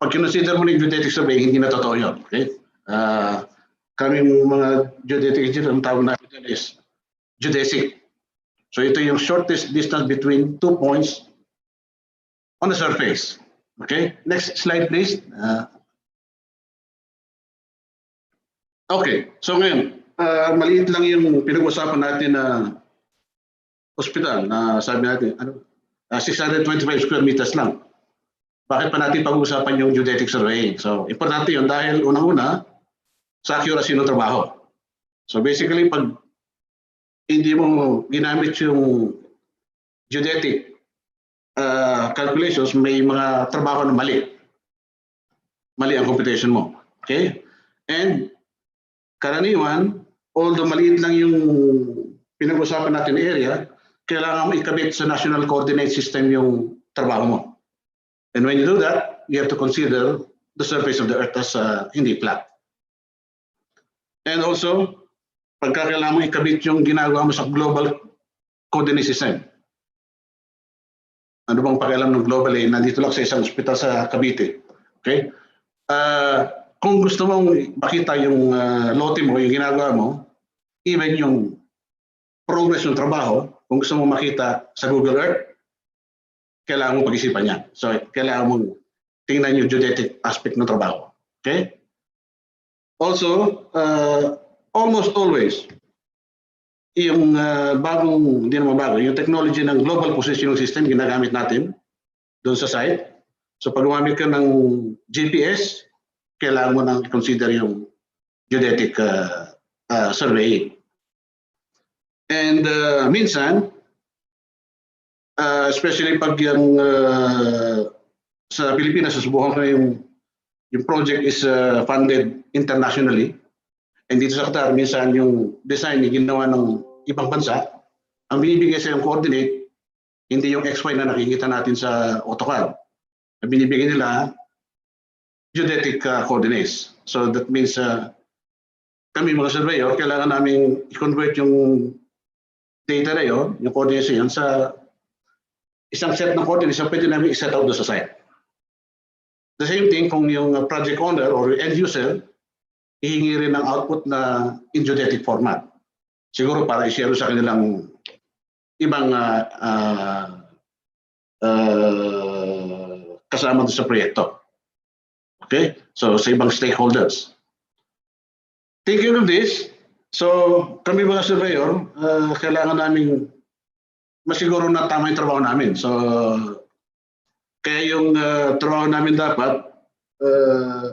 Pag kinonsider mo ng geodetic surveying, hindi na totoo yun. Okay? Kaming mga geodetic engineer, ang tawag namin is geodesic. So ito yung shortest distance between 2 points on the surface. Okay? Next slide, please. Okay. So ngayon, maliit lang yung pinag-usapan natin na hospital na sabi natin, 625 square meters lang. Bakit pa natin pag-uusapan yung geodetic surveying? So, importante yun dahil unang-una, sa accuracy ng trabaho. So basically, pag hindi mo ginamit yung geodetic calculations, may mga trabaho na mali. Mali ang computation mo. Okay? And karaniwan, although maliit lang yung pinag-usapan natin na area, kailangan mo ikabit sa national coordinate system yung trabaho mo. And when you do that, you have to consider the surface of the earth as hindi flat. And also, pagka kailangan mo ikabit yung ginagawa mo sa global coordinate system. Ano bang pakialam ng global nandito lang sa isang ospital sa Cavite. Okay? Kung gusto mong makita yung lote mo, yung ginagawa mo, even yung progress ng trabaho, kung gusto mong makita sa Google Earth, kailangan mong pag-isipan yan. So, kailangan mong tingnan yung geodetic aspect ng trabaho. Okay? Also, almost always, yung hindi naman bago, yung technology ng global positioning system ginagamit natin doon sa site. So pag gumamit ka ng GPS, kailangan mo nang i-consider yung geodetic survey. And minsan, especially pag yung sa Pilipinas, susubukan ko yung project is funded internationally. And dito sa Qatar, minsan yung design yung ginawa ng ibang bansa, ang binibigay sa yung coordinate, hindi yung XY na nakikita natin sa AutoCAD. Ang binibigay nila, geodetic coordinates. So that means kami mga surveyor, kailangan namin i-convert yung data na yun, yung coordinates yun, sa isang set ng coordinates na pwede namin i-set out doon sa site. The same thing kung yung project owner or end user, hihingi rin ng output na in geodetic format. Siguro para i-share sa kanilang ibang kasama doon sa proyekto. Okay? So sa ibang stakeholders. Thinking of this, so kami mga surveyor, kailangan namin masiguro na tama yung trabaho namin. So kaya yung trabaho namin dapat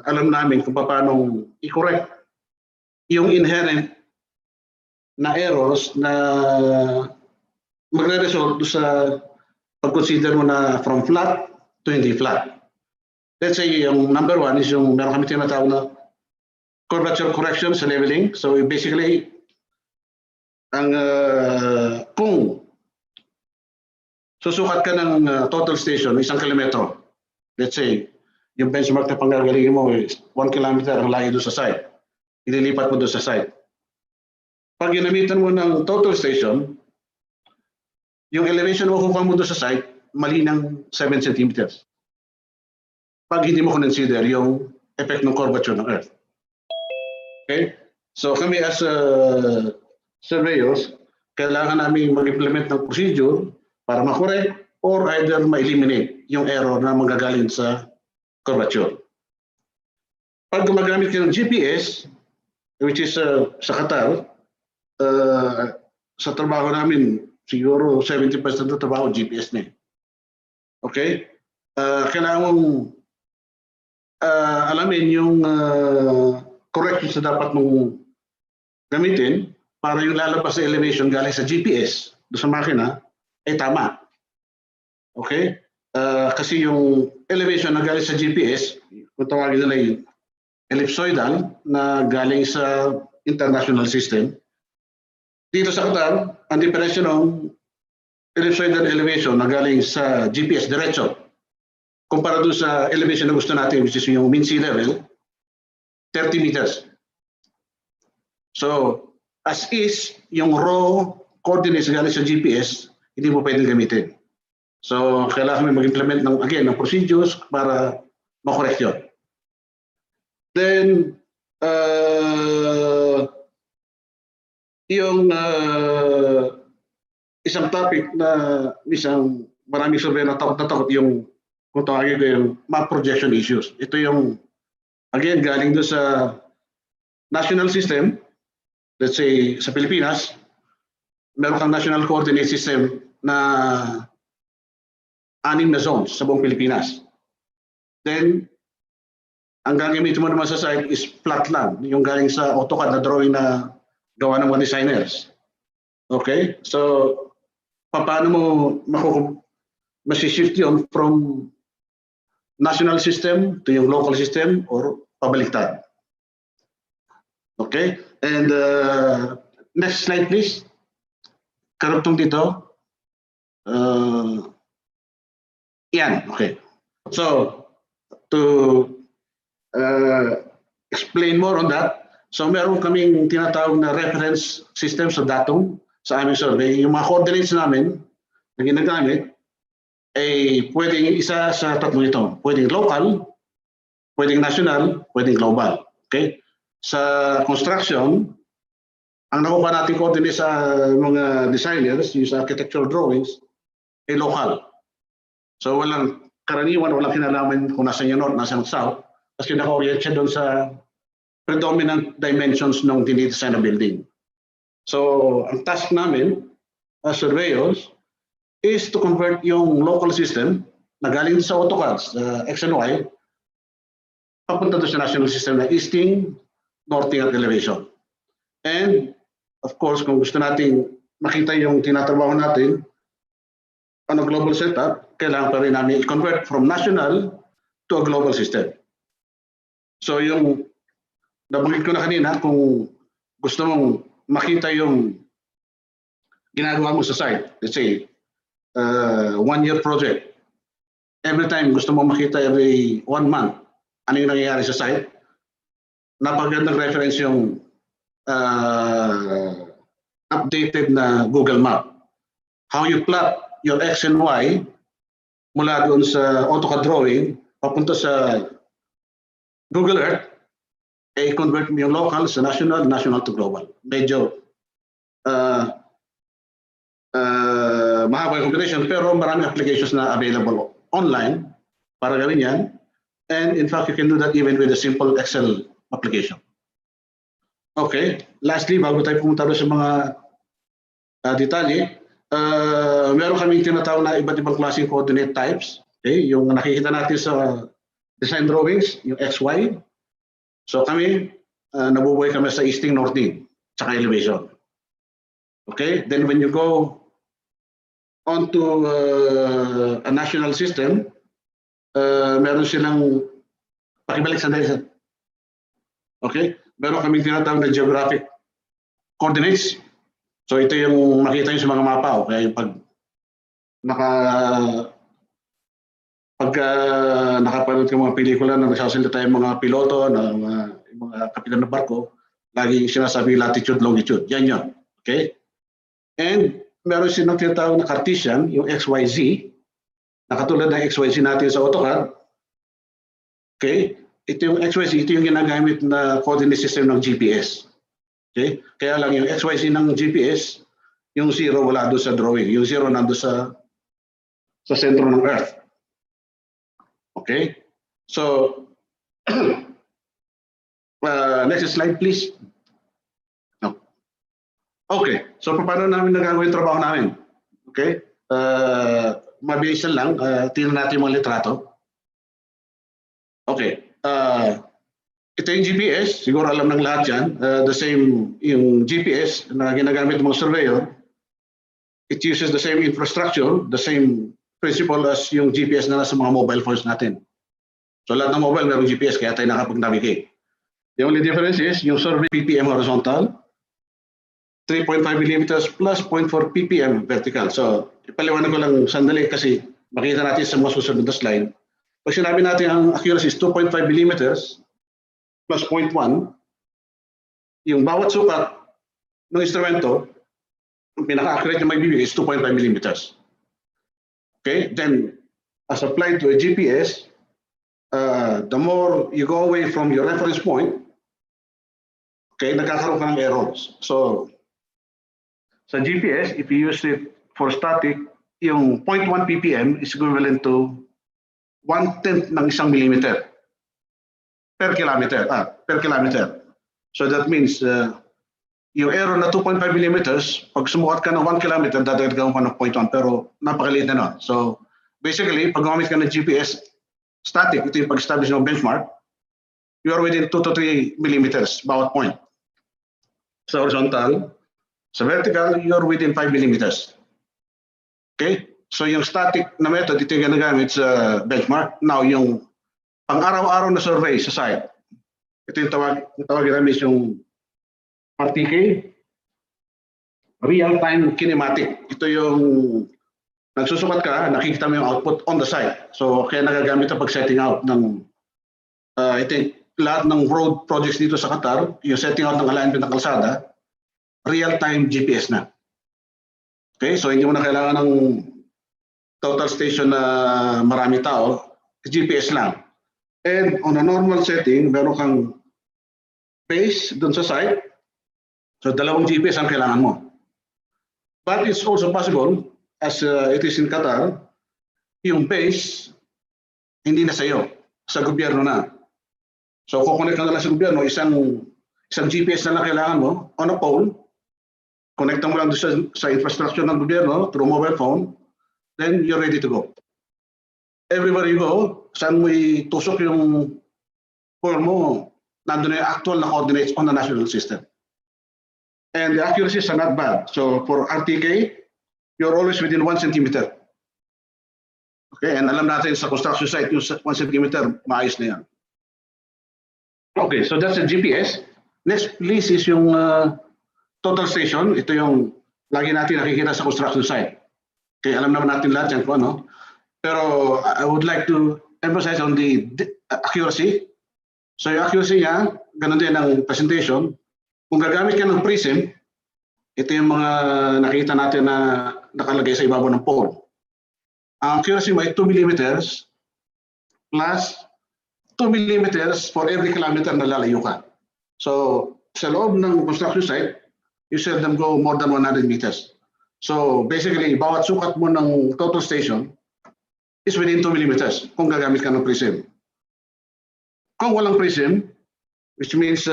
alam namin kung paano i-correct yung inherent na errors na magre-result sa pag-consider mo na from flat to hindi flat. Let's say yung number one is yung meron kami tinatawag na curvature correction sa leveling. So basically, kung susukat ka ng total station, 1 kilometro, let's say, yung benchmark na panggagalingin mo is 1 kilometer ang layo doon sa site. Ililipat mo doon sa site. Pag ginamitan mo ng total station, yung elevation mo kukuha mo doon sa site, mali ng 7 centimeters. Pag hindi mo consider yung effect ng curvature ng Earth. Okay? So kami as surveyors, kailangan namin mag-implement ng procedure para ma-correct or either ma-eliminate yung error na magagaling sa curvature. Pag gumagamit ka ng GPS, which is sa Qatar, sa trabaho namin, siguro 70% ng trabaho GPS na. Okay? Kailangan mong alamin yung corrections na dapat mong gamitin para yung lalabas sa elevation galing sa GPS doon sa makina ay tama. Okay? Kasi yung elevation na galing sa GPS, kung tawagin nila yung ellipsoidal na galing sa international system. Dito sa Qatar, ang diferensya ng ellipsoidal elevation na galing sa GPS diretso kumpara doon sa elevation na gusto natin, which is yung mean sea level, 30 meters. So, as is, yung raw coordinates galing sa GPS, hindi mo pwedeng gamitin. So, kailangan kami mag-implement ng procedures para makorek yun. Then, yung isang topic na isang maraming survey na takot yung kung tawagin ko yung map projection issues. Ito yung, again, galing doon sa national system. Let's say, sa Pilipinas, meron kang national coordinate system na 6 na zones sa buong Pilipinas. Then, ang gagamitin mo naman sa site is flat lang, yung galing sa AutoCAD na drawing na gawa ng mga designers. Okay? So, paano mo masishift yun from national system to yung local system or pabaliktad? Okay? And next slide please. Karugtong dito. Yan. Okay. So, to explain more on that, so meron kaming tinatawag na reference system sa datum sa aming survey. Yung mga coordinates namin na ginagamit ay pwedeng isa sa tatlong ito. Pwedeng local, pwedeng national, pwedeng global. Okay? Sa construction, ang nakuha natin coordinates sa mga designers, yung sa architectural drawings, ay local. So walang karaniwan, walang kinalaman kung nasa yung north, nasa yung south, kasi naka-orient siya doon sa predominant dimensions ng dinidesign na building. So ang task namin as surveyors is to convert yung local system na galing sa AutoCAD, sa X and Y, papunta doon sa national system na easting, northing at elevation. And of course, kung gusto nating makita yung tinatrabaho natin on a global setup, kailangan pa rin namin i-convert from national to a global system. So yung nabanggit ko na kanina, kung gusto mong makita yung ginagawa mo sa site, let's say, 1-year project, every time gusto mong makita every 1 month, ano yung nangyayari sa site, napagandang reference yung updated na Google Map. How you plot your X and Y mula doon sa AutoCAD drawing papunta sa Google Earth, convert mo yung local sa national, national to global. Medyo mahaba yung computation, pero maraming applications na available online para gawin yan. And in fact, you can do that even with a simple Excel application. Okay, lastly, bago tayo pumunta sa mga detalye, meron kaming tinatawag na iba't ibang klaseng coordinate types. Okay, yung nakikita natin sa design drawings, yung XY. So kami, nabubuhay kami sa easting, northing, tsaka elevation. Okay, then when you go onto a national system, meron silang, pakibalik sandali. Okay, meron kaming tinatawag na geographic coordinates. So ito yung makita nyo sa mga mapa. Okay, pag nakapanood ka mga pelikula na nagsasalita yung mga piloto, mga kapitan ng barko, laging sinasabi latitude, longitude. Yan yun. Okay? And meron silang tinatawag na Cartesian, yung XYZ, na katulad ng XYZ natin sa AutoCAD. Okay? Ito yung XYZ, ito yung ginagamit na coordinate system ng GPS. Okay? Kaya lang yung XYZ ng GPS, yung 0 wala doon sa drawing. Yung 0 nando sa sentro ng Earth. Okay? So, next slide please. No. Okay. So, paano namin nagagawin yung trabaho namin? Okay? Mabilisan lang. Tingnan natin yung mga litrato. Okay. Ito yung GPS, siguro alam ng lahat yan. The same, yung GPS na ginagamit ng mga surveyor, it uses the same infrastructure, the same principle as yung GPS na nasa mga mobile phones natin. So lahat ng mobile meron GPS, kaya tayo nakapag-navigate. The only difference is yung survey ppm horizontal, 3.5 millimeters plus 0.4 ppm vertical. So ipaliwanag ko lang sandali kasi makita natin sa mga susunod na slide. Pag sinabi natin ang accuracy is 2.5 millimeters plus 0.1, yung bawat sukat ng instrumento, ang pinaka-accurate na may bibigay is 2.5 millimeters. Okay, then as applied to a GPS, the more you go away from your reference point, okay, nagkakaroon ka ng errors. So sa GPS, if you use it for static, yung 0.1 ppm is equivalent to 1/10 ng 1 millimeter per kilometer. So that means yung error na 2.5 millimeters, pag sumukat ka ng 1 kilometer, dadagdagan ka ng 0.1, pero napakaliit na nun. So basically, pag gumamit ka ng GPS static, ito yung pag-establish ng benchmark, you are within 2 to 3 millimeters bawat point. Sa horizontal, sa vertical, you are within 5 millimeters. Okay? So yung static na method, ito yung ginagamit sa benchmark. Now, yung pang-araw-araw na survey sa site, ito yung tawag namin yung RTK, real-time kinematic. Ito yung nagsusukat ka, nakikita mo yung output on the site. So kaya nagagamit ito pag setting out ng, I think, lahat ng road projects dito sa Qatar, yung setting out ng alignment ng kalsada, real-time GPS na. Okay, so hindi mo na kailangan ng total station na marami tao, GPS lang. And on a normal setting, meron kang base dun sa site, so 2 GPS ang kailangan mo. But it's also possible, as it is in Qatar, yung base hindi na sa'yo, sa gobyerno na. So kukonect ka na lang sa gobyerno, isang GPS na lang kailangan mo on a pole, connect mo lang sa infrastructure ng gobyerno through mobile phone, then you're ready to go. Everywhere you go, saan mo itusok yung Kung mo, nandun na yung actual na coordinates on the national system. And the accuracies are not bad. So for RTK, you're always within 1 centimeter. Okay, and alam natin sa construction site, yung 1 centimeter, maayos na yan. Okay, so that's the GPS. Next, please, is yung total station. Ito yung lagi natin nakikita sa construction site. Okay, alam naman natin lahat yan kung ano. Pero I would like to emphasize on the accuracy. So yung accuracy niya, ganun din ang presentation. Kung gagamit ka ng prism, ito yung mga nakita natin na nakalagay sa ibabaw ng pole. Ang accuracy mo ay 2 millimeters plus 2 millimeters for every kilometer na lalayo ka. So sa loob ng construction site, you seldom go more than 100 meters. So basically, bawat sukat mo ng total station is within 2 millimeters kung gagamit ka ng prism. Kung walang prism, which means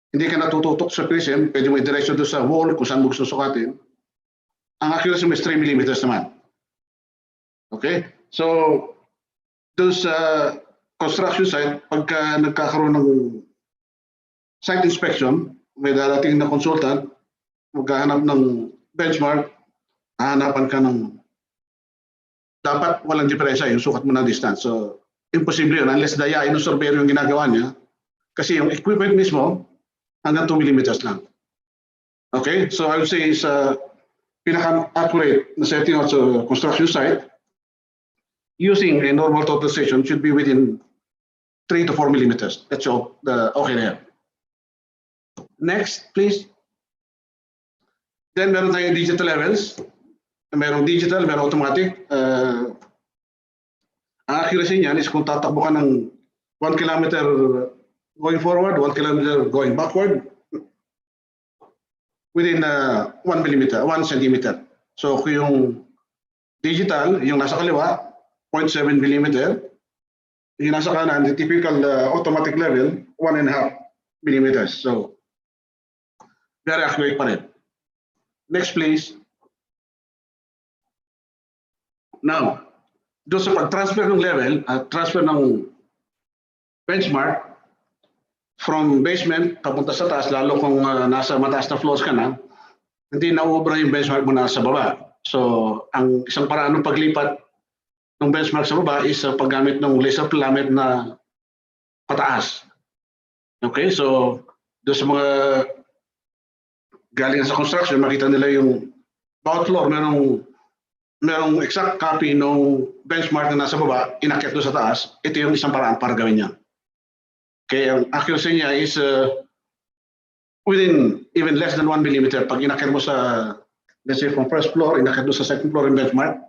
hindi ka natututok sa prism, pwede mo i-direction doon sa wall kung saan mo gusto sukatin. Ang accuracy mo is 3 millimeters naman. Okay? So, doon sa construction site, pagka nagkakaroon ng site inspection, may darating na consultant, maghahanap ng benchmark, hahanapan ka ng dapat walang diferensya yung sukat mo na distance. So, imposible yun unless dayain ng surveyor yung ginagawa niya. Kasi yung equipment mismo, hanggang 2 millimeters lang. Okay? So, I would say is pinaka-accurate na setting out sa construction site, using a normal total station should be within 3 to 4 millimeters. That's all. Okay there. Next, please. Then meron tayong digital levels. Merong digital, merong automatic. Ang accuracy niyan is kung tatakbo ka ng 1 kilometer going forward, 1 kilometer going backward, within 1 millimeter, 1 centimeter. So kung yung digital, yung nasa kaliwa, 0.7 millimeter. Yung nasa kanan, the typical automatic level, 1.5 millimeters. So, very accurate pa rin. Next, please. Now, doon sa pag-transfer ng level, transfer ng benchmark from basement papunta sa taas, lalo kung nasa mataas na floors ka na, hindi na-ubra yung benchmark mo nasa baba. So, ang isang paraan ng paglipat ng benchmark sa baba is paggamit ng laser plummet na pataas. Okay, so doon sa mga galing sa construction, makita nila yung bawat floor, merong exact copy ng benchmark na nasa baba, inakyat doon sa taas. Ito yung isang paraan para gawin niya. Okay, ang accuracy niya is within even less than 1 millimeter. Pag inakyat mo sa, let's say from first floor, inakyat doon sa second floor yung benchmark,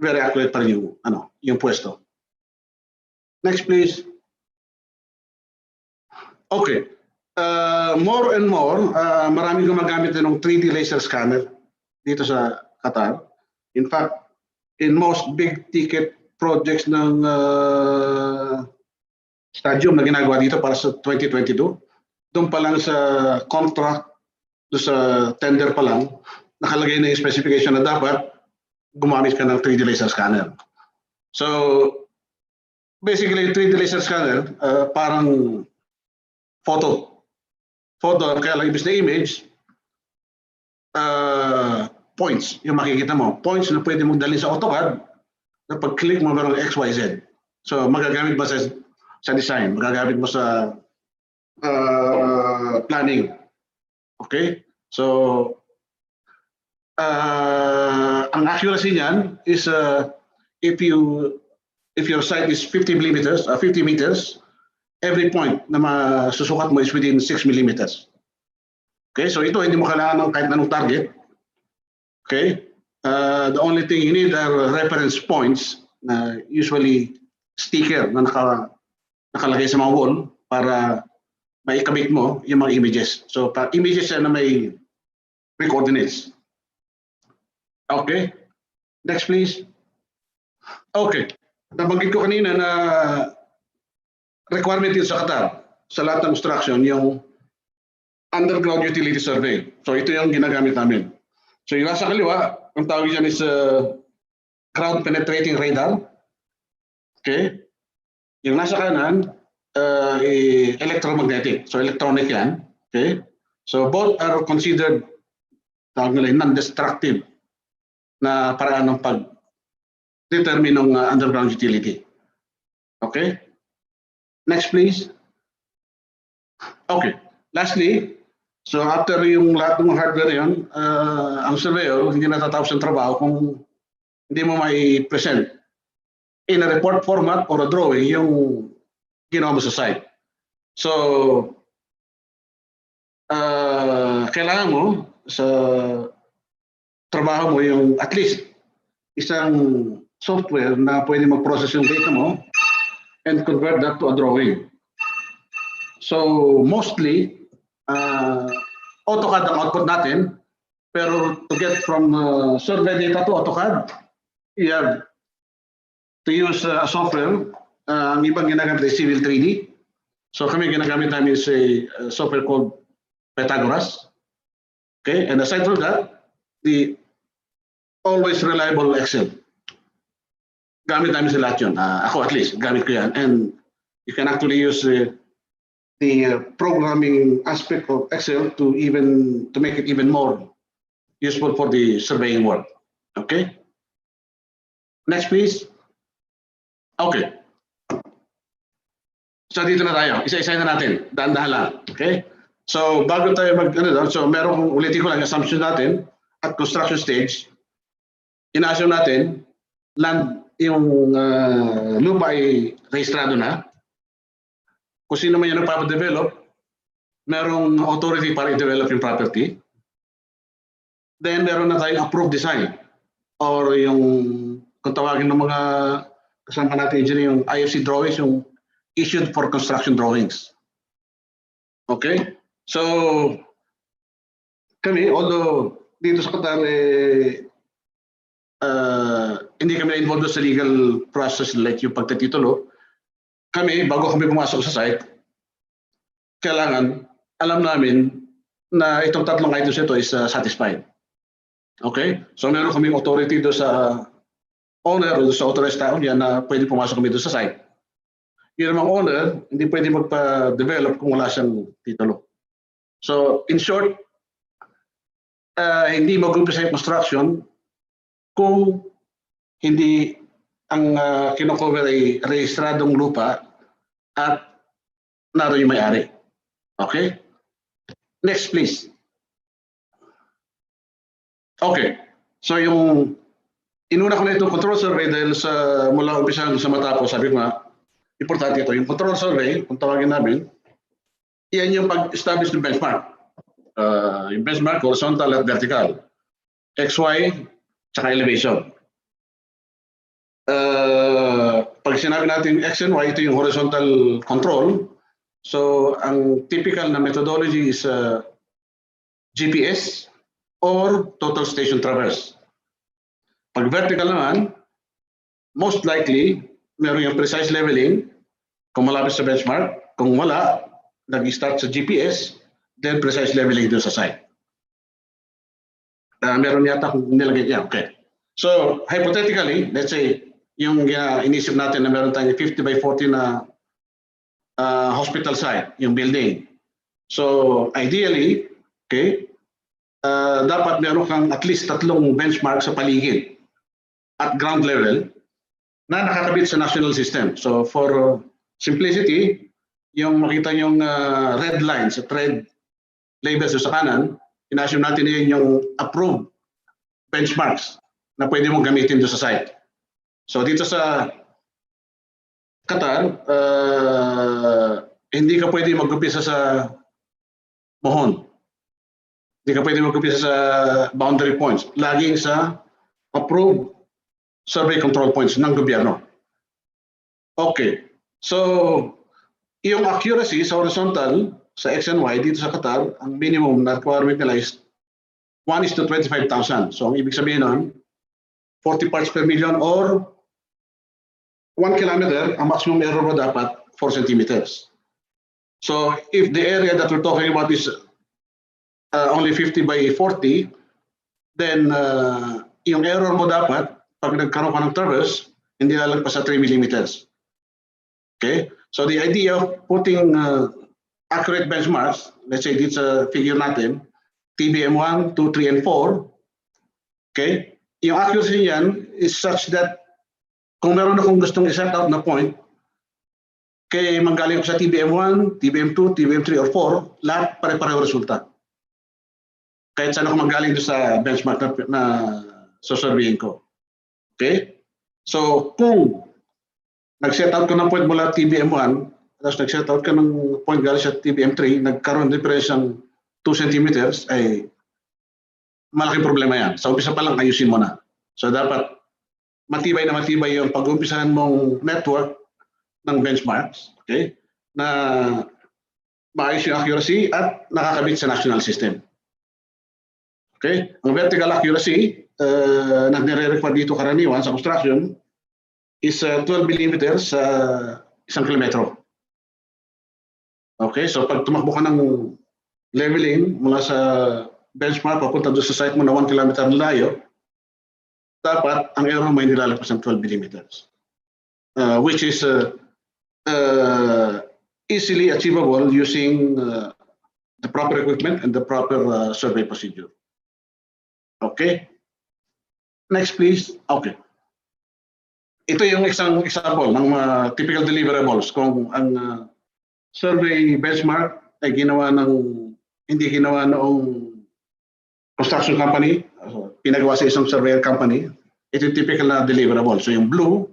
very accurate pa rin yung pwesto. Next, please. Okay. More and more, maraming gumagamit din ng 3D laser scanner dito sa Qatar. In fact, in most big ticket projects ng stadium na ginagawa dito para sa 2022, doon pa lang sa contract, doon sa tender pa lang, nakalagay na yung specification na dapat gumamit ka ng 3D laser scanner. So, basically, 3D laser scanner, parang photo, kaya lang ibig na image, points, yung makikita mo. Points na pwede mong dalhin sa AutoCAD, na pag-click mo merong X, Y, Z. So, magagamit ba sa design? Magagamit mo sa planning. Okay? So, ang accuracy niyan is if your site is 50 meters, every point na masusukat mo is within 6 millimeters. Okay, so ito hindi mo kailangan ng kahit anong target. Okay, the only thing you need are reference points na usually sticker na nakalagay sa mga wall para maikabit mo yung mga images. So images na may coordinates. Okay, next please. Okay, nabanggit ko kanina na requirement din sa Qatar, sa lahat ng construction, yung underground utility survey. So ito yung ginagamit namin. So yung nasa kaliwa, ang tawag dyan is ground penetrating radar. Okay? Yung nasa kanan, electromagnetic. So electronic yan. Okay? So both are considered non-destructive na paraan ng pag-determine ng underground utility. Okay? Next please. Okay. Lastly, so after yung lahat ng hardware yun, ang surveyor hindi natatapos ang trabaho kung hindi mo may present in a report format or a drawing yung ginawa mo sa site. So, kailangan mo sa trabaho mo yung at least isang software na pwede mag-process yung data mo and convert that to a drawing. So, mostly, AutoCAD ang output natin, pero to get from survey data to AutoCAD, you have to use a software. Ang ibang ginagamit ay Civil 3D. So kami ginagamit namin is a software called Pythagoras. Okay, and aside from that, the always reliable Excel. Gamit namin sa lahat yun. Ako at least, gamit ko yan. And you can actually use the programming aspect of Excel to make it even more useful for the surveying work. Okay? Next please. Okay. So dito na tayo. Isa-isa na natin. Dahan-dahan lang. Okay? So bago tayo so meron ulitin ko lang assumption natin at construction stage. Ina-assume natin land yung lupa ay rehistrado na. Kung sino man yung nagpapadevelop, merong authority para i-develop yung property. Then meron na tayong approved design or yung kung tawagin ng mga kasama natin engineer yung IFC drawings, yung issued for construction drawings. Okay? So, kami, although dito sa Qatar, hindi kami na-involved sa legal process like yung pagtatitulo, kami, bago kami pumasok sa site, kailangan, alam namin na itong tatlong items ito is satisfied. Okay? So, meron kaming authority doon sa owner o sa authorized tao yan na pwede pumasok kami doon sa site. Yung namang owner, hindi pwede magpa-develop kung wala siyang titulo. So, in short, hindi mag-umpisa yung construction kung hindi ang kinocover ay rehistradong lupa at naroon yung may-ari. Okay? Next, please. Okay. So, yung inuna ko na itong control survey dahil sa mula umpisa sa matapos, sabi ko nga, importante ito. Yung control survey, kung tawagin namin, yan yung pag-establish ng benchmark. Yung benchmark, horizontal at vertical. XY, tsaka elevation. Pag sinabi natin X and Y, ito yung horizontal control. So, ang typical na methodology is GPS or total station traverse. Pag vertical naman, most likely, meron yung precise leveling kung malapit sa benchmark. Kung wala, nag-start sa GPS, then precise leveling doon sa site. Meron yata kung nilagay niya. Okay. So, hypothetically, let's say, yung inisip natin na meron tayong 50 by 40 na hospital site, yung building. So, ideally, okay, dapat meron kang at least 3 benchmark sa paligid at ground level na nakakabit sa national system. So, for simplicity, yung makita yung red lines at red labels sa kanan, in-assume natin yun yung approved benchmarks na pwede mong gamitin doon sa site. So dito sa Qatar, hindi ka pwede mag-umpisa sa mohon. Hindi ka pwede mag-umpisa sa boundary points. Laging sa approved survey control points ng gobyerno. Okay. So, yung accuracy sa horizontal, sa X and Y, dito sa Qatar, ang minimum na requirement nila is 1:25,000. So, ang ibig sabihin nun, 40 parts per million or 1 kilometer, ang maximum error mo dapat 4 centimeters. So, if the area that we're talking about is only 50 by 40, then yung error mo dapat, pag nagkaroon ka ng traverse, hindi lalagpas sa 3 millimeters. Okay? So the idea of putting accurate benchmarks, let's say dito sa figure natin, TBM1, 2, 3, and 4, okay? Yung accuracy niyan is such that kung meron akong gustong i-set out na point, kaya manggaling ko sa TBM1, TBM2, TBM3, or 4, lahat pare-pareho resulta. Kahit saan ako manggaling doon sa benchmark na sasabihin ko. Okay? So, kung nag-set out ko ng point mula TBM1, tapos nag-set out ka ng point galing sa TBM3, nagkaroon difference ng 2 centimeters, ay malaking problema yan. Sa umpisa pa lang, ayusin mo na. So, dapat matibay na matibay yung pag-umpisahan mong network ng benchmarks, okay, na maayos yung accuracy at nakakabit sa national system. Okay? Ang vertical accuracy na nire-require dito karaniwan sa construction is 12 millimeters sa 1 kilometro. Okay? So pag tumakbo ka ng leveling mula sa benchmark papunta doon sa site mo na 1 kilometer layo, dapat ang error mo hindi lalagpas ng 12 millimeters. Which is easily achievable using the proper equipment and the proper survey procedure. Okay? Next, please. Okay. Ito yung isang example ng typical deliverables. Kung ang survey benchmark ay hindi ginawa noong construction company, pinagawa sa isang surveyor company, ito yung typical na deliverable. So yung blue,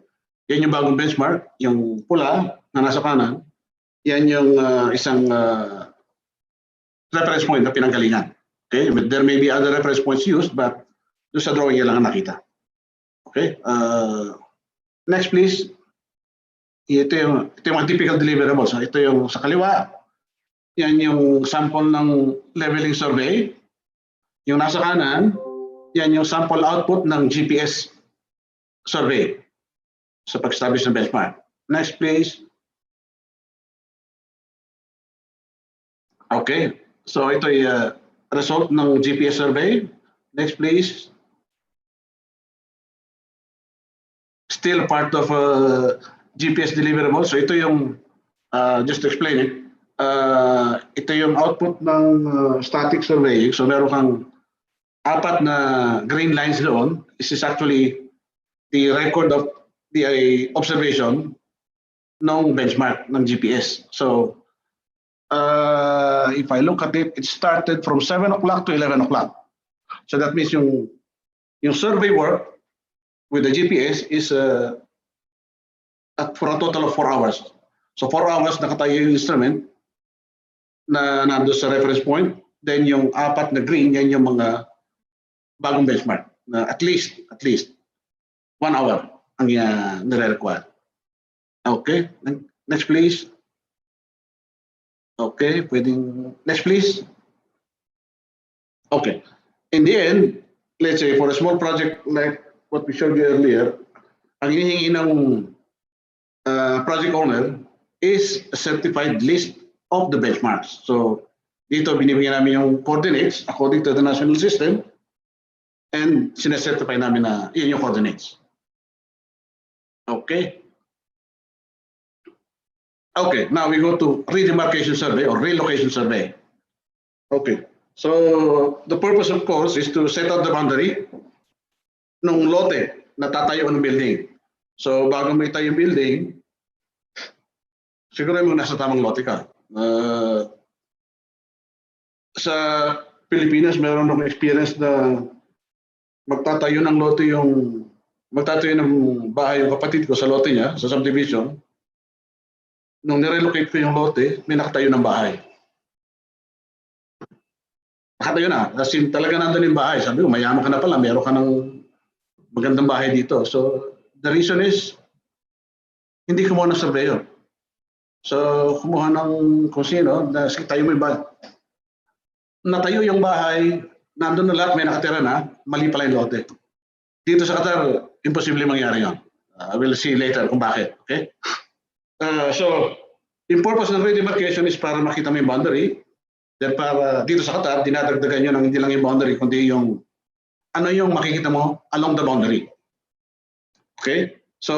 yan yung bagong benchmark. Yung pula na nasa kanan, yan yung isang reference point na pinanggalingan. Okay? There may be other reference points used, but doon sa drawing yan lang nakita. Okay? Next, please. Ito yung mga typical deliverables. Ito yung sa kaliwa. Yan yung sample ng leveling survey. Yung nasa kanan, yan yung sample output ng GPS survey sa pag-establish ng benchmark. Next, please. Okay. So ito yung result ng GPS survey. Next, please. Still part of GPS deliverable. So ito yung, just to explain it, ito yung output ng static surveying. So meron kang 4 na green lines doon. This is actually the record of the observation ng benchmark ng GPS. So if I look at it, it started from 7 o'clock to 11 o'clock. So that means yung survey work with the GPS is for a total of 4 hours. So 4 hours nakatayo yung instrument na nando sa reference point. Then yung 4 na green, yan yung mga bagong benchmark na at least 1 hour ang nire-require. Okay, next please. Okay, pwedeng next please. Okay, in the end, let's say for a small project like what we showed you earlier, ang hinihingi ng project owner is a certified list of the benchmarks. So dito binibigyan namin yung coordinates according to the national system and sinecertify namin na yun yung coordinates. Okay. Okay, now we go to redemarcation survey or relocation survey. Okay, so the purpose of course is to set out the boundary ng lote na tatayo ng building. So bago may tayo yung building, siguro mo nasa tamang lote ka. Sa Pilipinas, meron akong experience na magtatayo ng bahay yung kapatid ko sa lote niya, sa subdivision. Nung nirelocate ko yung lote, may nakatayo ng bahay. Nakatayo na. As in, talaga nandun yung bahay. Sabi ko, mayaman ka na pala, meron ka ng magandang bahay dito. So, the reason is, hindi kumuha ng surveyor. So, kumuha ng kung sino, tayo mo yung bahay. Natayo yung bahay, nandun na lahat, may nakatira na, mali pala yung lote. Dito sa Qatar, imposible mangyari yun. We'll see later kung bakit. Okay? So, yung purpose ng redemarcation is para makita mo yung boundary. Then para dito sa Qatar, dinadagdagan nyo ng hindi lang yung boundary, kundi yung ano yung makikita mo along the boundary. Okay? So,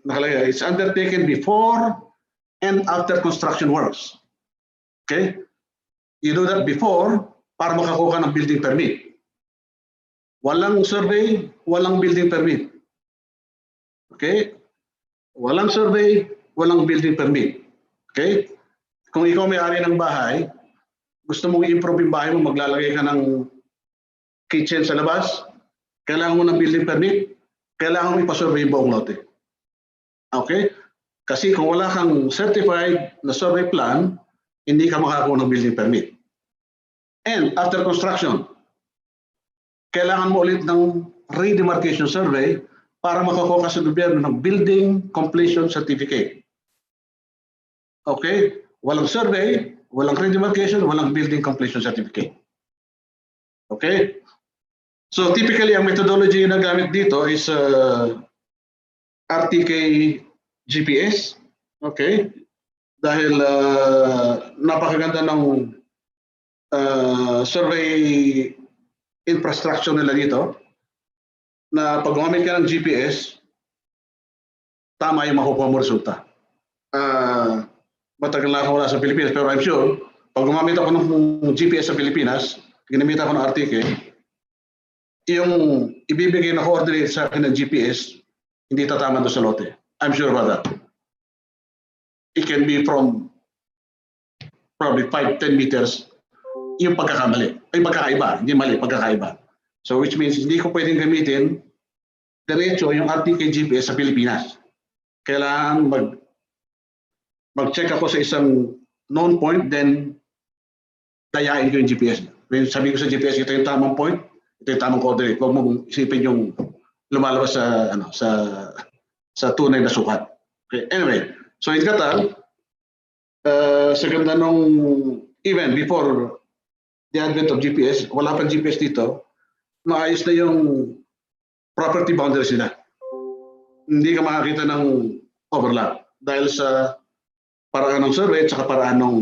nakalagay, it's undertaken before and after construction works. Okay? You do that before para makakuha ng building permit. Walang survey, walang building permit. Okay? Walang survey, walang building permit. Okay? Kung ikaw may-ari ng bahay, gusto mong i-improve yung bahay mo, maglalagay ka ng kitchen sa labas, kailangan mo ng building permit, kailangan mo ipasurvey yung buong lote. Okay? Kasi kung wala kang certified na survey plan, hindi ka makakuha ng building permit. And after construction, kailangan mo ulit ng redemarcation survey para makakuha ka sa gobyerno ng building completion certificate. Okay? Walang survey, walang redemarcation, walang building completion certificate. Okay? So typically, ang methodology na gamit dito is RTK GPS. Okay? Dahil napakaganda ng survey infrastructure nila dito na pag gumamit ka ng GPS, tama yung makukuha mo resulta. Matagal na ako wala sa Pilipinas, pero I'm sure, pag gumamit ako ng GPS sa Pilipinas, ginamit ako ng RTK, yung ibibigay na coordinate sa akin ng GPS, hindi tatama doon sa lote. I'm sure about that. It can be from probably 5-10 meters yung pagkakamali. Ay, pagkakaiba. Hindi mali, pagkakaiba. So which means hindi ko pwedeng gamitin diretso yung RTK GPS sa Pilipinas. Kailangan mag-check ako sa isang known point, then dayain ko yung GPS. Sabi ko sa GPS, ito yung tamang point, ito yung tamang coordinate. Huwag mong isipin yung lumalabas sa tunay na sukat. Okay. Anyway, so in Qatar, sa ganda nung even before the advent of GPS, wala pang GPS dito, maayos na yung property boundaries nila. Hindi ka makakita ng overlap dahil sa paraan ng survey at saka paraan ng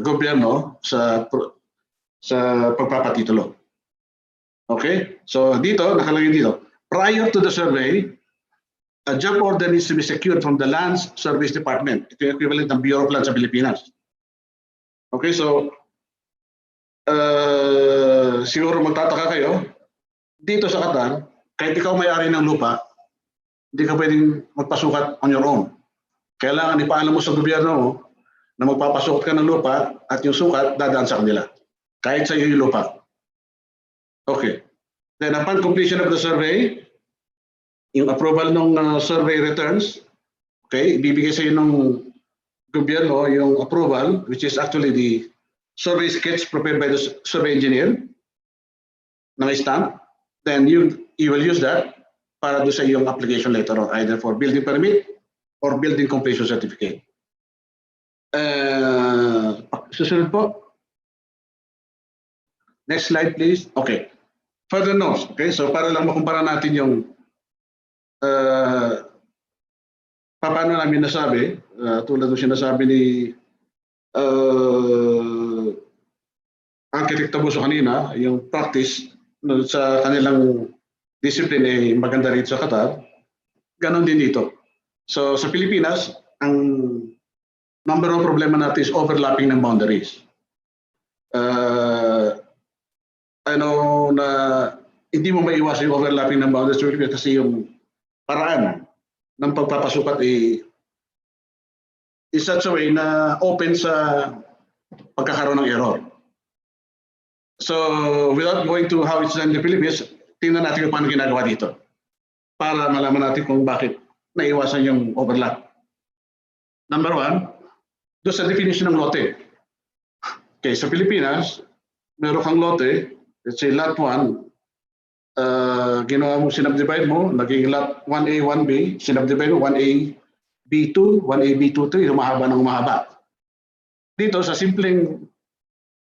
gobyerno sa pagpapatitulo. Okay? So dito, nakalagay dito, prior to the survey, a job order needs to be secured from the Lands Service Department. Ito yung equivalent ng Bureau of Land sa Pilipinas. Okay, so siguro magtataka kayo, dito sa Qatar, kahit ikaw may-ari ng lupa, hindi ka pwedeng magpasukat on your own. Kailangan ipaalam mo sa gobyerno mo na magpapasukat ka ng lupa at yung sukat dadaan sa kanila. Kahit sa iyo yung lupa. Okay. Then upon completion of the survey, yung approval ng survey returns, okay, ibibigay sa iyo ng gobyerno yung approval, which is actually the survey sketch prepared by the survey engineer na may stamp. Then you will use that para do sa iyong application later on, either for building permit or building completion certificate. Susunod po. Next slide, please. Okay. Further notes. Okay, so para lang makumpara natin yung paano namin nasabi, tulad ng sinasabi ni Architect Tabuso kanina, yung practice sa kanilang discipline ay maganda rito sa Qatar, ganon din dito. So sa Pilipinas, ang number one problema natin is overlapping ng boundaries. Ano na hindi mo maiwasan yung overlapping ng boundaries kasi yung paraan ng pagpapasukat is such a way na open sa pagkakaroon ng error. So without going to how it's done in the Philippines, tingnan natin kung paano ginagawa dito para malaman natin kung bakit naiwasan yung overlap. Number one, doon sa definition ng lote. Okay, sa Pilipinas, meron kang lote, let's say lot 1, ginawa mo, sinubdivide mo, naging lot 1A, 1B, sinubdivide mo, 1A, B2, 1A, B2, 3, humahaba ng humahaba. Dito, sa simpleng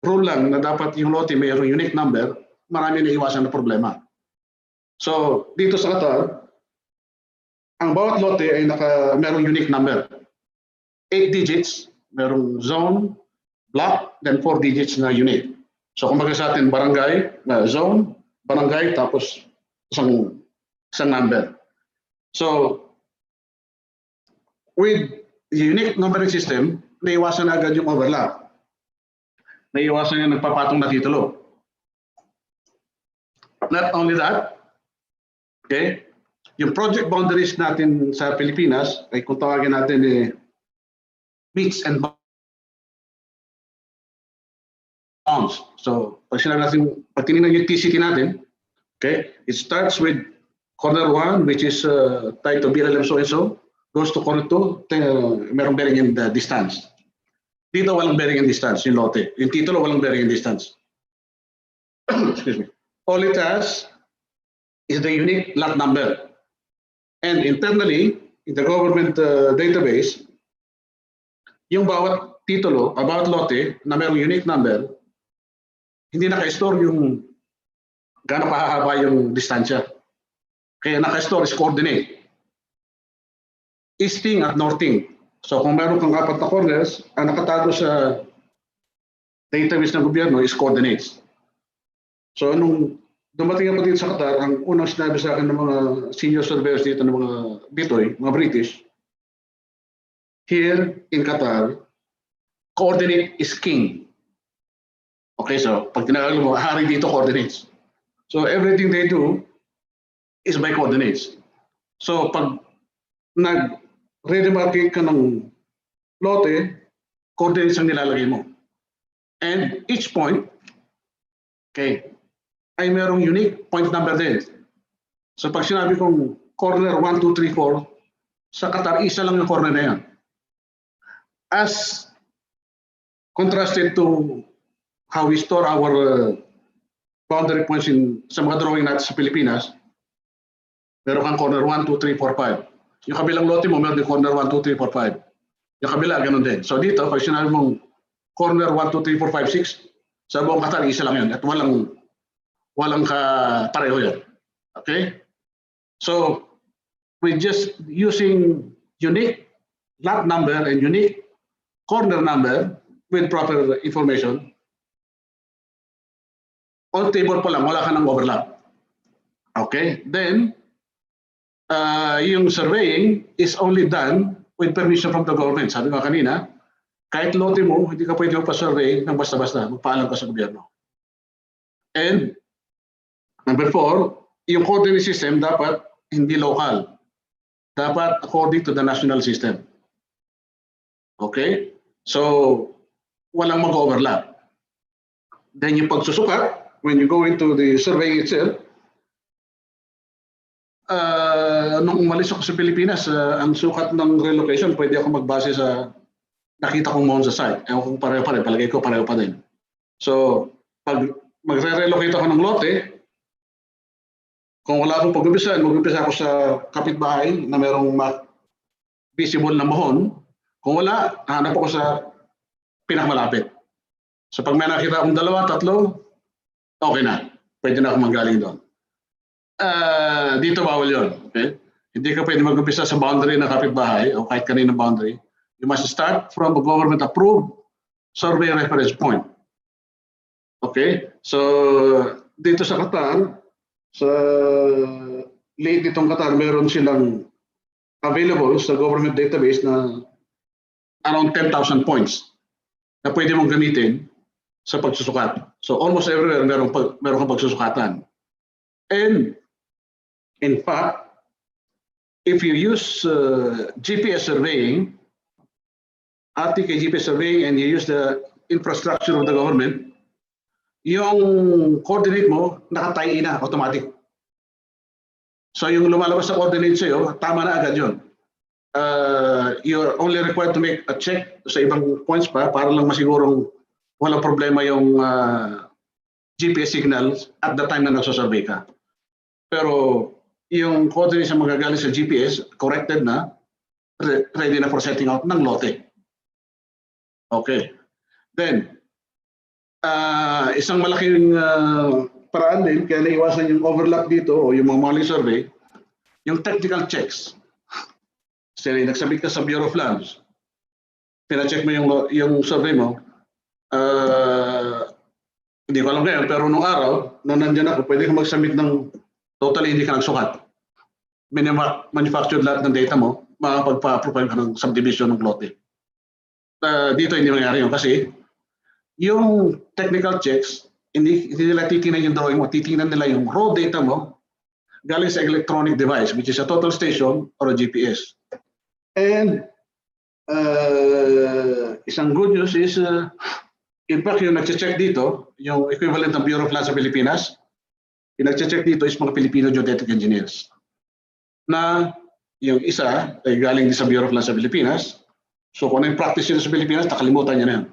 rule lang na dapat yung lote mayroong unique number, marami na iwasan na problema. So, dito sa Qatar, ang bawat lote ay mayroong unique number. 8 digits, mayroong zone, block, then 4 digits na unit. So, kumbaga sa atin, barangay, zone, barangay, tapos isang number. So, with the unique numbering system, naiwasan agad yung overlap. Naiwasan yung nagpapatong na titulo. Not only that, okay, yung project boundaries natin sa Pilipinas, ay kung tawagin natin meets and bounds. So, pag sinabi natin, pag tinignan yung TCT natin, okay, it starts with corner 1, which is tied to BLM so-and-so, goes to corner 2, merong bearing in the distance. Dito walang bearing in distance, yung lote. Yung titulo walang bearing in distance. Excuse me. All it has is the unique lot number. And internally, in the government database, yung bawat titulo, bawat lote na mayroong unique number, hindi naka-store yung gaano kahaba yung distansya. Kaya naka-store is coordinate. Easting at northing. So kung meron kang 4 na corners, ang nakatago sa database ng gobyerno is coordinates. So nung dumating ako dito sa Qatar, ang unang sinabi sa akin ng mga senior surveyors dito ng mga Bitoy, mga British, here in Qatar, coordinate is king. Okay, so pag tinagal mo, hari dito coordinates. So everything they do is by coordinates. So pag nag-redemarcate ka ng lote, coordinates ang nilalagay mo. And each point, okay, ay merong unique point number din. So pag sinabi kong corner 1, 2, 3, 4, sa Qatar, isa lang yung corner na yan. As contrasted to how we store our boundary points sa mga drawing natin sa Pilipinas, meron kang corner 1, 2, 3, 4, 5. Yung kabilang lote mo, meron din corner 1, 2, 3, 4, 5. Yung kabila, ganun din. So dito, pag sinabi mong corner 1, 2, 3, 4, 5, 6, sa buong Qatar, isa lang yan. At walang pareho yan. Okay? So, with just using unique lot number and unique corner number with proper information, on table pa lang, wala ka ng overlap. Okay? Then, yung surveying is only done with permission from the government. Sabi ko kanina, kahit lote mo, hindi ka pwede magpa-survey ng basta-basta. Magpaalam ka sa gobyerno. And, number 4, yung coordinate system dapat hindi local. Dapat according to the national system. Okay? So, walang mag-overlap. Then yung pagsusukat, when you go into the surveying itself, nung umalis ako sa Pilipinas, ang sukat ng relocation, pwede ako magbase sa nakita kong moon sa site. Ewan kung pareho pa rin, palagay ko pareho pa din. So, pag magre-relocate ako ng lote, kung wala akong pag-umpisan, mag-umpisa ako sa kapitbahay na merong visible na mohon. Kung wala, hanap ako sa pinakamalapit. So pag may nakita akong 2, 3, okay na. Pwede na ako manggaling doon. Dito bawal yun. Okay? Hindi ka pwede mag-umpisa sa boundary ng kapitbahay o kahit kaninang boundary. You must start from a government-approved survey reference point. Okay? So dito sa Qatar, sa late nitong Qatar, meron silang available sa government database na around 10,000 points na pwede mong gamitin sa pagsusukat. So almost everywhere meron kang pagsusukatan. And in fact, if you use GPS surveying, RTK GPS surveying, and you use the infrastructure of the government, yung coordinate mo, nakatie na, automatic. So yung lumalabas sa coordinate sa'yo, tama na agad yun. You're only required to make a check sa ibang points pa para lang masigurong walang problema yung GPS signals at the time na nagsasurvey ka. Pero yung coordinates na magagaling sa GPS, corrected na, ready na for setting out ng lote. Okay. Then, isang malaking paraan din, kaya naiwasan yung overlap dito o yung mga mali survey, yung technical checks. Kasi nagsabit ka sa Bureau of Lands, pina-check mo yung survey mo, hindi ko alam ngayon, pero nung araw, nung nandyan ako, pwede ka mag-submit ng totally hindi ka nagsukat. Manufactured lahat ng data mo, makapagpa-approve ka ng subdivision ng lote. Dito hindi mangyari yun kasi yung technical checks, hindi nila titingnan yung drawing mo, titingnan nila yung raw data mo galing sa electronic device, which is a total station or a GPS. And isang good news is, in fact, yung nag-check dito, yung equivalent ng Bureau of Land sa Pilipinas, yung nag-check dito is mga Filipino geodetic engineers. Na yung isa ay galing din sa Bureau of Land sa Pilipinas, so kung ano yung practice yun sa Pilipinas, nakalimutan niya na yan.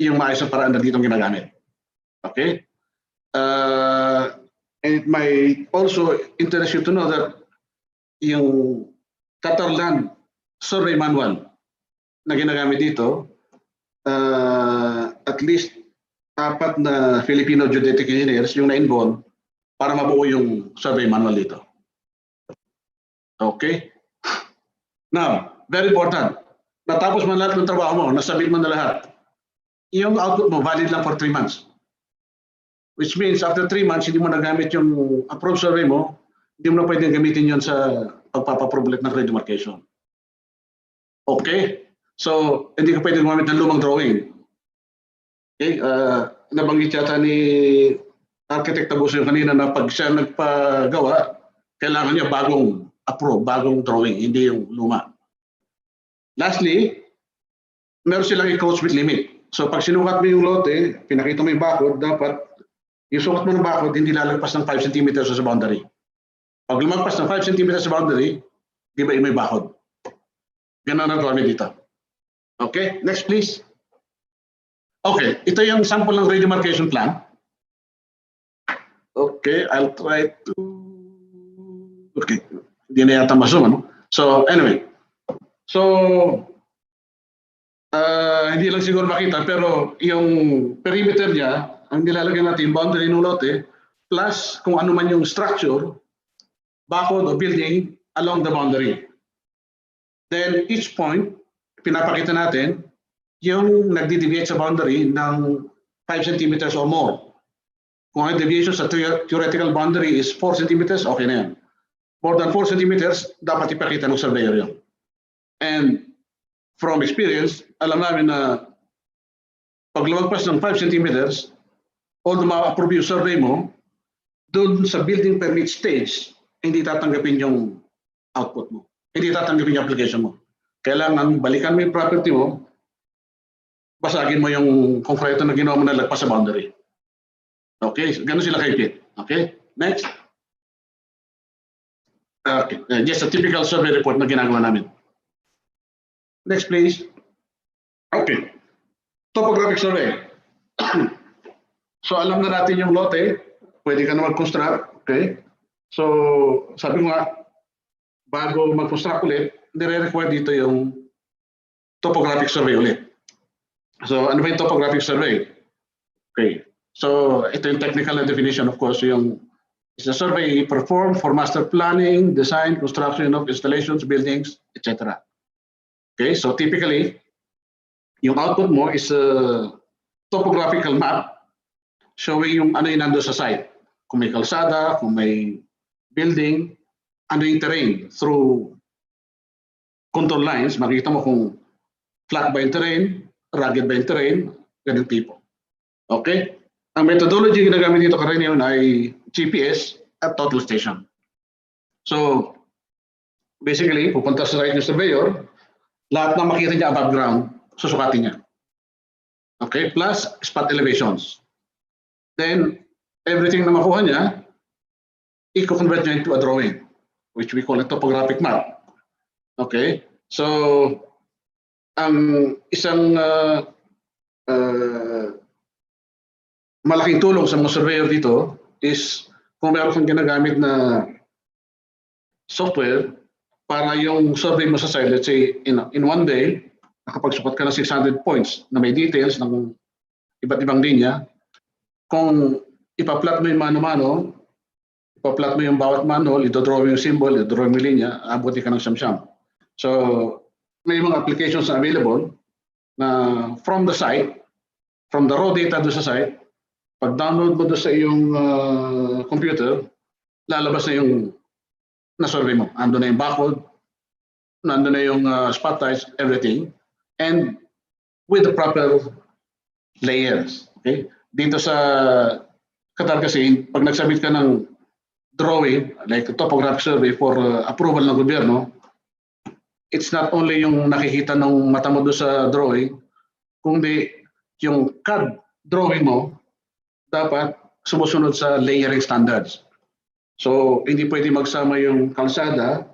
Yung maayos na paraan na dito ginagamit. Okay? And it might also interest you to know that yung Qatar Land Survey Manual na ginagamit dito, at least 4 na Filipino geodetic engineers yung na-involve para mabuo yung survey manual dito. Okay? Now, very important. Natapos man lahat ng trabaho mo, nasabit mo na lahat. Yung output mo, valid lang for 3 months. Which means, after 3 months, hindi mo nagamit yung approved survey mo, hindi mo na pwedeng gamitin yun sa pagpapaproblet ng redemarcation. Okay? So, hindi ka pwedeng gumamit ng lumang drawing. Okay? Nabanggit yata ni Architect Tabuso yung kanina na pag siya nagpagawa, kailangan niya bagong approve, bagong drawing, hindi yung luma. Lastly, meron silang encroachment limit. So, pag sinukat mo yung lote, pinakita mo yung bakod, dapat yung sukat mo ng bakod, hindi lalagpas ng 5 cm sa boundary. Pag lumagpas ng 5 cm sa boundary, di ba may bakod? Ganun ang requirement dito. Okay, next please. Okay, ito yung sample ng redemarcation plan. Okay, I'll try to... Okay, hindi na yata ma-zoom, ano? So, anyway. So, hindi lang siguro makita, pero yung perimeter niya, ang nilalagay natin, boundary ng lote, plus kung ano man yung structure, bakod o building along the boundary. Then each point, pinapakita natin yung nagdi-deviate sa boundary ng 5 cm or more. Kung ang deviation sa theoretical boundary is 4 cm, okay na yan. More than 4 cm, dapat ipakita ng surveyor yun. And from experience, alam namin na pag lumagpas ng 5 cm, although ma-approve yung survey mo, doon sa building permit stage, hindi tatanggapin yung output mo. Hindi tatanggapin yung application mo. Kailangan balikan mo yung property mo, basagin mo yung konkreto na ginawa mo na lagpas sa boundary. Okay, so, ganun sila kaipit. Okay, next. Okay, just a typical survey report na ginagawa namin. Next please. Okay, topographic survey. So alam na natin yung lote, pwede ka na mag-construct, okay? So sabi mo nga, bago mag-construct ulit, nire-require dito yung topographic survey ulit. So ano ba yung topographic survey? Okay, so ito yung technical na definition, of course, yung it's a survey performed for master planning, design, construction of installations, buildings, etc. Okay, so typically, yung output mo is a topographical map showing yung ano yung nando sa site. Kung may kalsada, kung may building, ano yung terrain. Through contour lines, makita mo kung flat ba yung terrain, rugged ba yung terrain, ganun tipo. Okay? Ang methodology ginagamit dito karaniwan ay GPS at total station. So, basically, pupunta sa site ng surveyor, lahat na makita niya above ground, susukatin niya. Okay? Plus, spot elevations. Then, everything na makuha niya, i-convert niya into a drawing, which we call a topographic map. Okay? So, ang isang malaking tulong sa mga surveyor dito is kung meron kang ginagamit na software para yung survey mo sa site, let's say, in one day, nakapagsukat ka ng 600 points na may details ng iba't ibang linya. Kung ipa-plot mo yung mano-mano, ipa-plot mo yung bawat manhole, ito-draw mo yung symbol, ito-draw mo yung linya, abuti ka ng siyam-siyam. So, may mga applications na available na from the site, from the raw data doon sa site, pag-download mo doon sa iyong computer, lalabas na yung na-survey mo. Ando na yung bakod, nandun na yung spotlights, everything, and with the proper layers. Okay? Dito sa Qatar kasi, pag nagsubmit ka ng drawing, like a topographic survey for approval ng gobyerno, it's not only yung nakikita ng mata mo doon sa drawing, kundi yung CAD drawing mo dapat sumusunod sa layering standards. So, hindi pwede magsama yung kalsada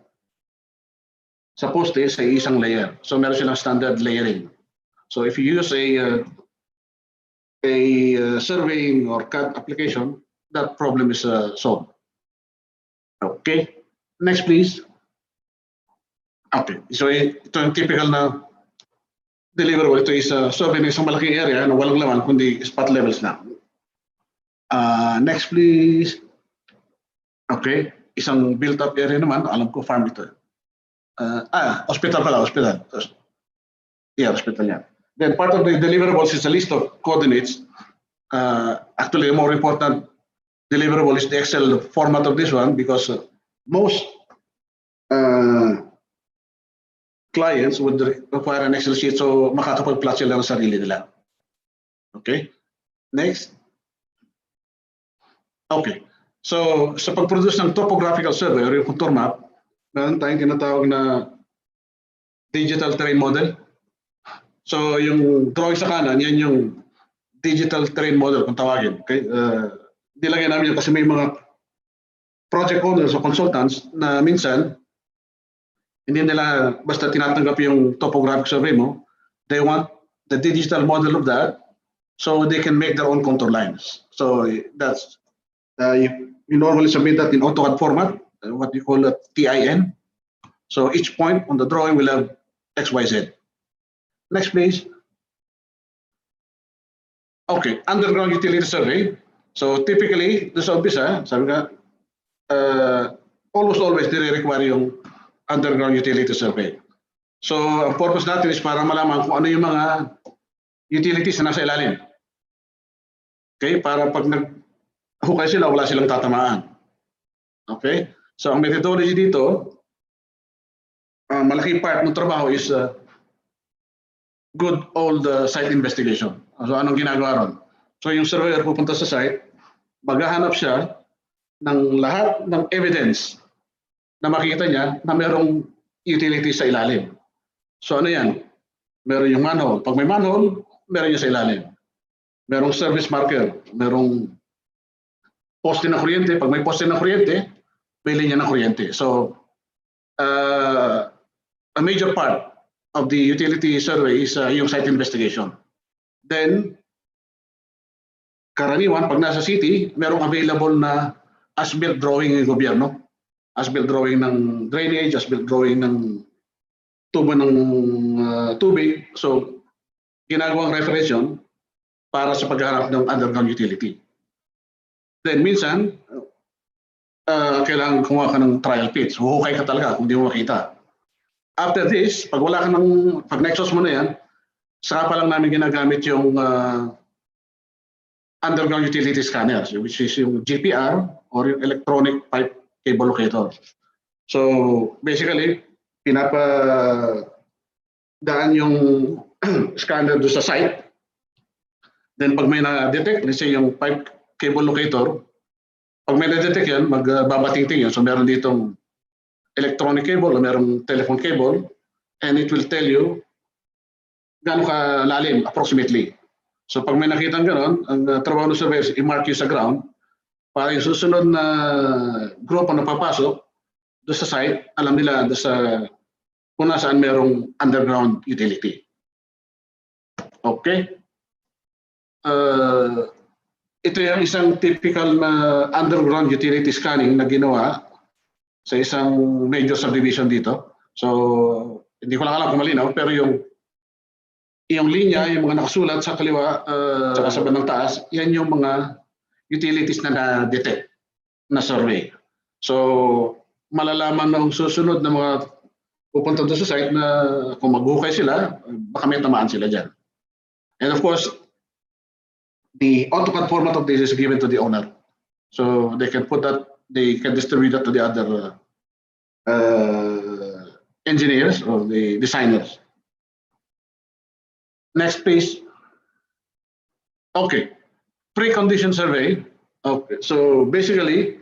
sa poste sa isang layer. So, meron silang standard layering. So, if you use a surveying or CAD application, that problem is solved. Okay. Next, please. Okay. So, ito yung typical na deliverable. Ito is survey ng isang malaking area na walang laman, kundi spot levels na. Next, please. Okay. Isang built-up area naman. Alam ko, farm ito. Hospital pala, hospital. Yeah, hospital yan. Then part of the deliverables is a list of coordinates. Actually, a more important deliverable is the Excel format of this one because most clients would require an Excel sheet so makakapag-plot sila ng sarili nila. Okay? Next. Okay. So, sa pag-produce ng topographical survey or yung contour map, meron tayong tinatawag na digital terrain model. So, yung drawing sa kanan, yan yung digital terrain model kung tawagin. Okay? Nilagay namin yun kasi may mga project owners o consultants na minsan hindi nila basta tinatanggap yung topographic survey mo. They want the digital model of that so they can make their own contour lines. So, that's you normally submit that in AutoCAD format, what you call a TIN. So each point on the drawing will have X, Y, Z. Next, please. Okay, underground utility survey. So typically, the umpisa, sabi nga, almost always nire-require yung underground utility survey. So ang purpose natin is para malaman kung ano yung mga utilities na nasa ilalim. Okay, para pag hukay sila, wala silang tatamaan. Okay? So, ang methodology dito, malaking part ng trabaho is good old site investigation. So, anong ginagawa ron? So, yung surveyor pupunta sa site, maghahanap siya ng lahat ng evidence na makikita niya na merong utilities sa ilalim. So, ano yan? Meron yung manhole. Pag may manhole, meron yung sa ilalim. Merong service marker, merong poste ng kuryente. Pag may poste ng kuryente, may linya ng kuryente. So, a major part of the utility survey is yung site investigation. Then, karaniwan, pag nasa city, merong available na as-built drawing ng gobyerno. As-built drawing ng drainage, as-built drawing ng tubo ng tubig. So, ginagawang reference yun para sa paghahanap ng underground utility. Then minsan, kailangan kumuha ka ng trial pits. Huhukay ka talaga kung di mo makita. After this, pag wala ka ng, pag na-exhaust mo na yan, saka pa lang namin ginagamit yung underground utility scanners, which is yung GPR or yung electronic pipe cable locator. So basically, pinapadaan yung scanner doon sa site. Then pag may na-detect, let's say yung pipe cable locator, pag may na-detect yan, magbabating-ting yun. So meron ditong electronic cable o merong telephone cable and it will tell you gaano kalalim approximately. So pag may nakita gano'n, ang trabaho ng surveyors, i-mark you sa ground para yung susunod na grupo na papasok doon sa site, alam nila doon sa kung nasaan merong underground utility. Okay? Ito yung isang typical na underground utility scanning na ginawa sa isang major subdivision dito. So, hindi ko lang alam kung malinaw, pero yung linya, yung mga nakasulat sa kaliwa, sa bandang taas, yan yung mga utilities na na-detect na survey. So, malalaman na ang susunod na mga pupunta doon sa site na kung maghukay sila, baka may tamaan sila dyan. And of course, the AutoCAD format of this is given to the owner. So they can put that, they can distribute that to the other engineers or the designers. Next, please. Okay, pre-condition survey. Okay, so basically,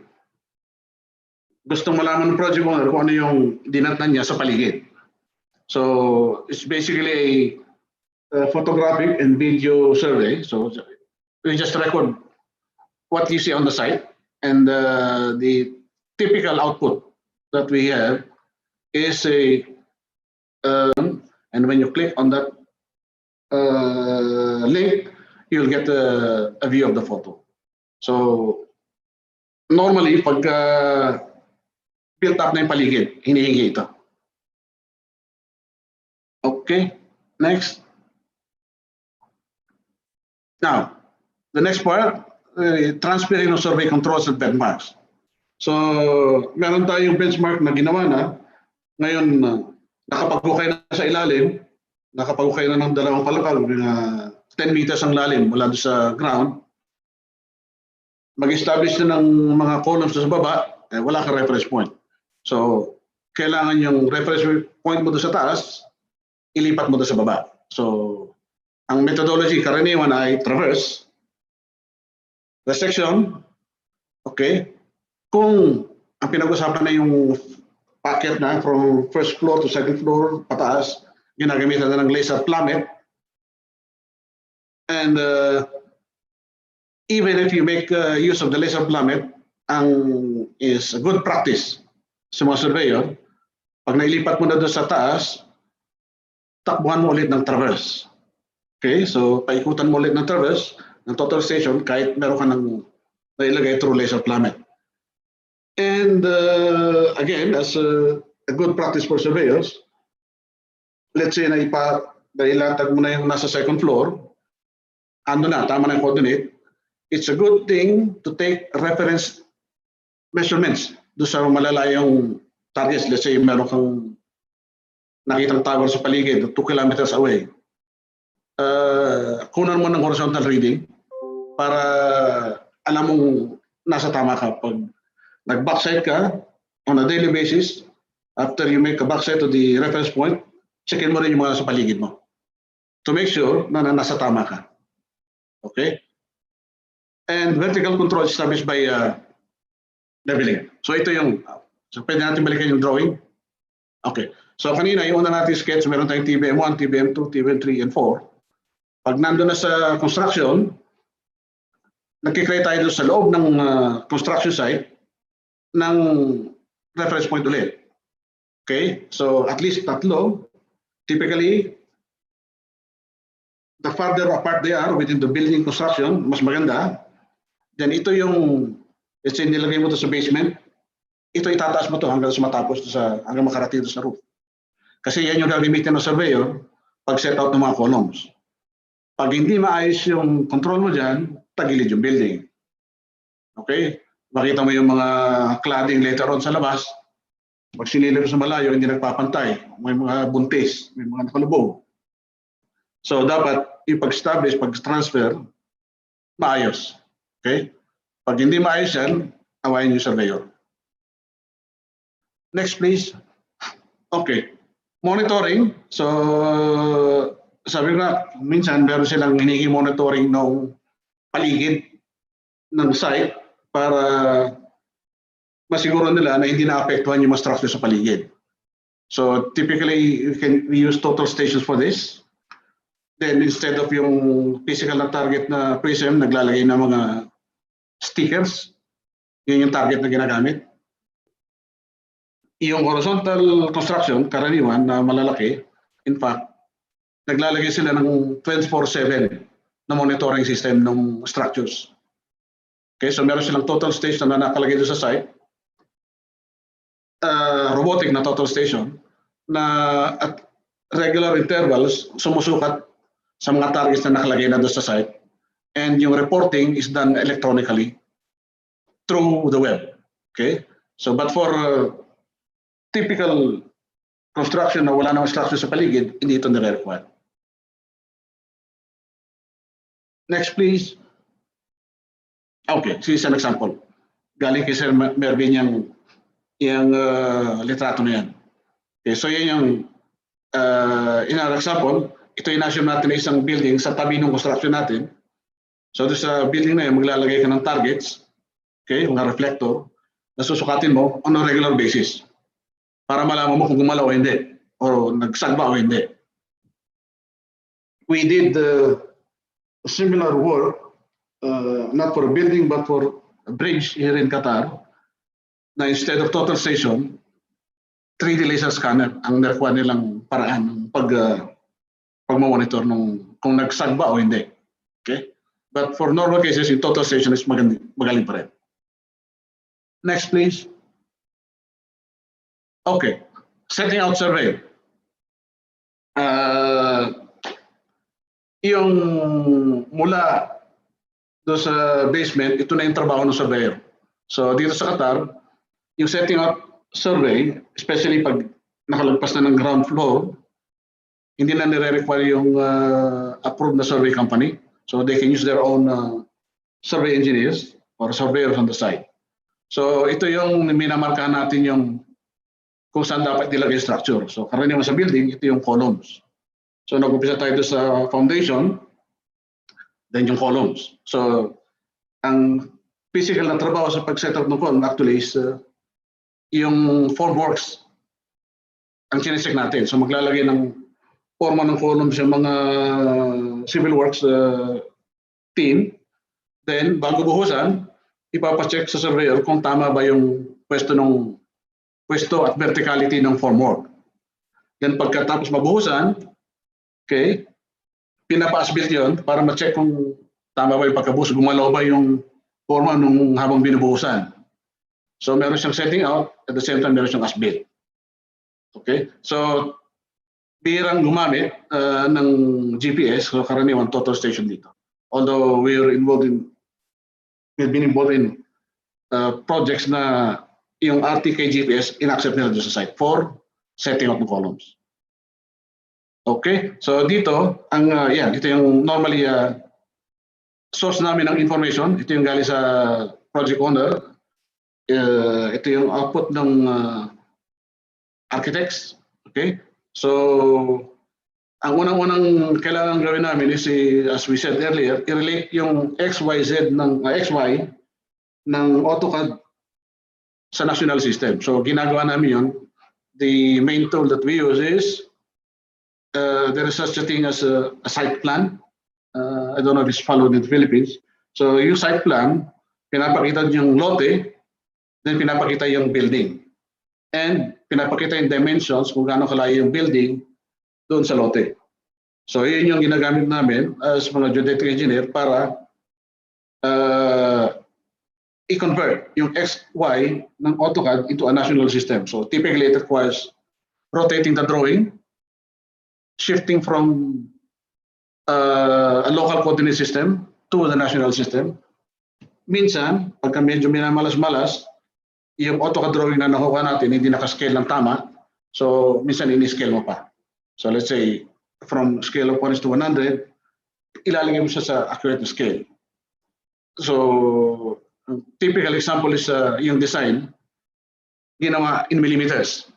gustong malaman ng project owner kung ano yung dinatnan niya sa paligid. So it's basically a photographic and video survey. So we just record what you see on the site, and the typical output that we have is a and when you click on that link, you'll get a view of the photo. So normally, pag built up na yung paligid, hinihingi ito. Okay, next. Now, the next part, transferring of survey controls and benchmarks. So, meron tayong benchmark na ginawa na. Ngayon, nakapag-hukay na sa ilalim, nakapag-hukay na ng dalawang palapag, 10 meters ang lalim mula doon sa ground. Mag-establish na ng mga columns sa baba, wala kang reference point. So, kailangan yung reference point mo doon sa taas, ilipat mo doon sa baba. So, ang methodology karaniwan ay traverse, resection, okay. Kung ang pinag-usapan na yung packet na from first floor to second floor pataas, ginagamitan na ng laser plummet. And even if you make use of the laser plummet, is a good practice sa mga surveyor. Pag nailipat mo na doon sa taas, takbuhan mo ulit ng traverse. Okay, so paikutan mo ulit ng traverse, ng total station, kahit meron ka ng nailagay through laser plummet. And again, as a good practice for surveyors, let's say na ilatag mo na yung nasa second floor, ano na, tama na yung coordinate, it's a good thing to take reference measurements doon sa malalayong targets. Let's say meron kang nakitang tower sa paligid, 2 kilometers away. Kunan mo ng horizontal reading para alam mong nasa tama ka. Pag nag-backside ka on a daily basis, after you make a backside to the reference point, checkin mo rin yung mga nasa paligid mo to make sure na nasa tama ka. Okay? And vertical control established by leveling. So ito yung, so pwede natin balikan yung drawing. Okay. So kanina, yung una natin sketch, meron tayong TBM1, TBM2, TBM3, and 4. Pag nandun na sa construction, nagkikreate tayo sa loob ng construction site ng reference point ulit. Okay? So at least tatlo. Typically, the farther apart they are within the building construction, mas maganda. Then ito yung, let's say nilagay mo to sa basement, ito itataas mo to hanggang sa matapos hanggang makarating sa roof. Kasi yan yung gagamitin ng surveyor pag set out ng mga columns. Pag hindi maayos yung control mo dyan, tagilid yung building. Okay? Makita mo yung mga cladding later on sa labas. Pag sinilip sa malayo, hindi nagpapantay. May mga buntis, may mga nakalubog. So dapat ipag-establish, pag-transfer, maayos. Okay? Pag hindi maayos yan, awayin yung surveyor. Next, please. Okay. Monitoring. So, sabi ko na, minsan meron silang hinigi monitoring ng paligid ng site para masiguro nila na hindi naapektuhan yung mga structure sa paligid. So, typically, we use total stations for this. Then, instead of yung physical na target na prism, naglalagay ng mga stickers. Yun yung target na ginagamit. Yung horizontal construction, karaniwan na malalaki, in fact, naglalagay sila ng 24/7 na monitoring system ng structures. Okay, so meron silang total station na nakalagay doon sa site, robotic na total station, na at regular intervals sumusukat sa mga targets na nakalagay na doon sa site, and yung reporting is done electronically through the web. Okay, so but for typical construction na wala namang structure sa paligid, hindi ito nire-require. Next, please. Okay, this is an example. Galing kay Sir Mervin yung litrato na yan. Okay, so yan yung in our example, ito yung national natin na isang building sa tabi ng construction natin. So doon sa building na yun, maglalagay ka ng targets, okay, mga reflector, na susukatin mo on a regular basis para malaman mo kung gumalaw o hindi, o nagsagba o hindi. We did similar work, not for a building but for a bridge here in Qatar, na instead of total station, 3D laser scanner ang nakuha nilang paraan ng pag-monitor kung nagsagba o hindi. Okay? But for normal cases, yung total station is magaling pa rin. Next, please. Okay. Setting out survey. Yung mula do sa basement, ito na yung trabaho ng surveyor. So dito sa Qatar, yung setting out survey, especially pag nakalagpas na ng ground floor, hindi na nire-require yung approved na survey company. So they can use their own survey engineers or surveyors on the site. So ito yung minamarkahan natin yung kung saan dapat ilagay structure. So karaniwan sa building, ito yung columns. So nag-umpisa tayo sa foundation, then yung columns. So ang physical na trabaho sa pag-set up ng column actually is yung formworks ang chinecheck natin. So maglalagay ng forma ng columns yung mga civil works team. Then bago buhusan, ipapacheck sa surveyor kung tama ba yung pwesto at verticality ng formwork. Then pagkatapos mabuhusan, okay, pinapa-asbuilt yun para ma-check kung tama ba yung pagkabuhos, gumalaw ba yung forma nung habang binubuhusan. So meron siyang setting out, at the same time meron siyang as-built. Okay? So bihirang gumamit ng GPS, so karaniwan total station dito. Although we've been involved in projects na yung RTK GPS in-accept nila doon sa site for setting out ng columns. Okay? So dito, ito yung normally source namin ng information. Ito yung galing sa project owner. Ito yung output ng architects. Okay? So, ang unang-unang kailangan gawin namin is, as we said earlier, i-relate yung XY ng AutoCAD sa national system. So, ginagawa namin yun. The main tool that we use is, there is such a thing as a site plan. I don't know if it's followed in the Philippines. So, yung site plan, pinapakita yung lote, then pinapakita yung building. And pinapakita yung dimensions kung gaano kalayo yung building doon sa lote. So yun yung ginagamit namin as mga geodetic engineer para i-convert yung XY ng AutoCAD into a national system. So typically it requires rotating the drawing, shifting from a local coordinate system to the national system. Minsan, pagka medyo minamalas-malas, yung AutoCAD drawing na nakuha natin hindi nakascale ng tama, so minsan ini-scale mo pa. So let's say from scale of 1 to 100, ilalagay mo siya sa accurate scale. So typical example is yung design ginawa in millimeters.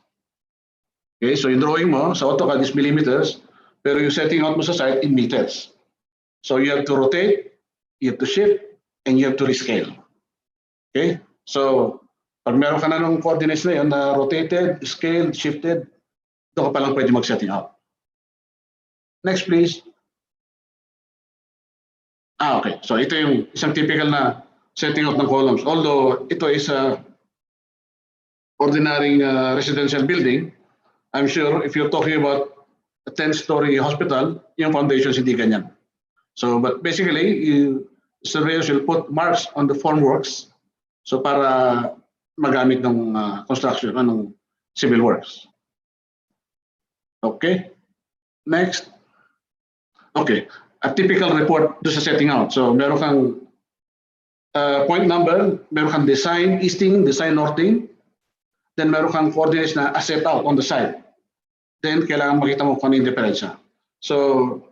Okay, so yung drawing mo sa AutoCAD is millimeters, pero yung setting out mo sa site in meters. So you have to rotate, you have to shift, and you have to rescale. Okay, so pag meron ka na ng coordinates na yun na rotated, scaled, shifted, doon ka palang pwede mag-setting out. Next, please. Okay. So ito yung isang typical na setting out ng columns. Although ito is a ordinary residential building, I'm sure if you're talking about a 10-story hospital, yung foundations hindi ganyan. So, but basically, surveyors will put marks on the formworks so para magamit ng construction, ng civil works. Okay. Next. Okay. A typical report doon sa setting out. So, meron kang point number, meron kang design easting, design northing, then meron kang coordinates na set out on the site. Then, kailangan makita mo kung ano yung diferensya. So,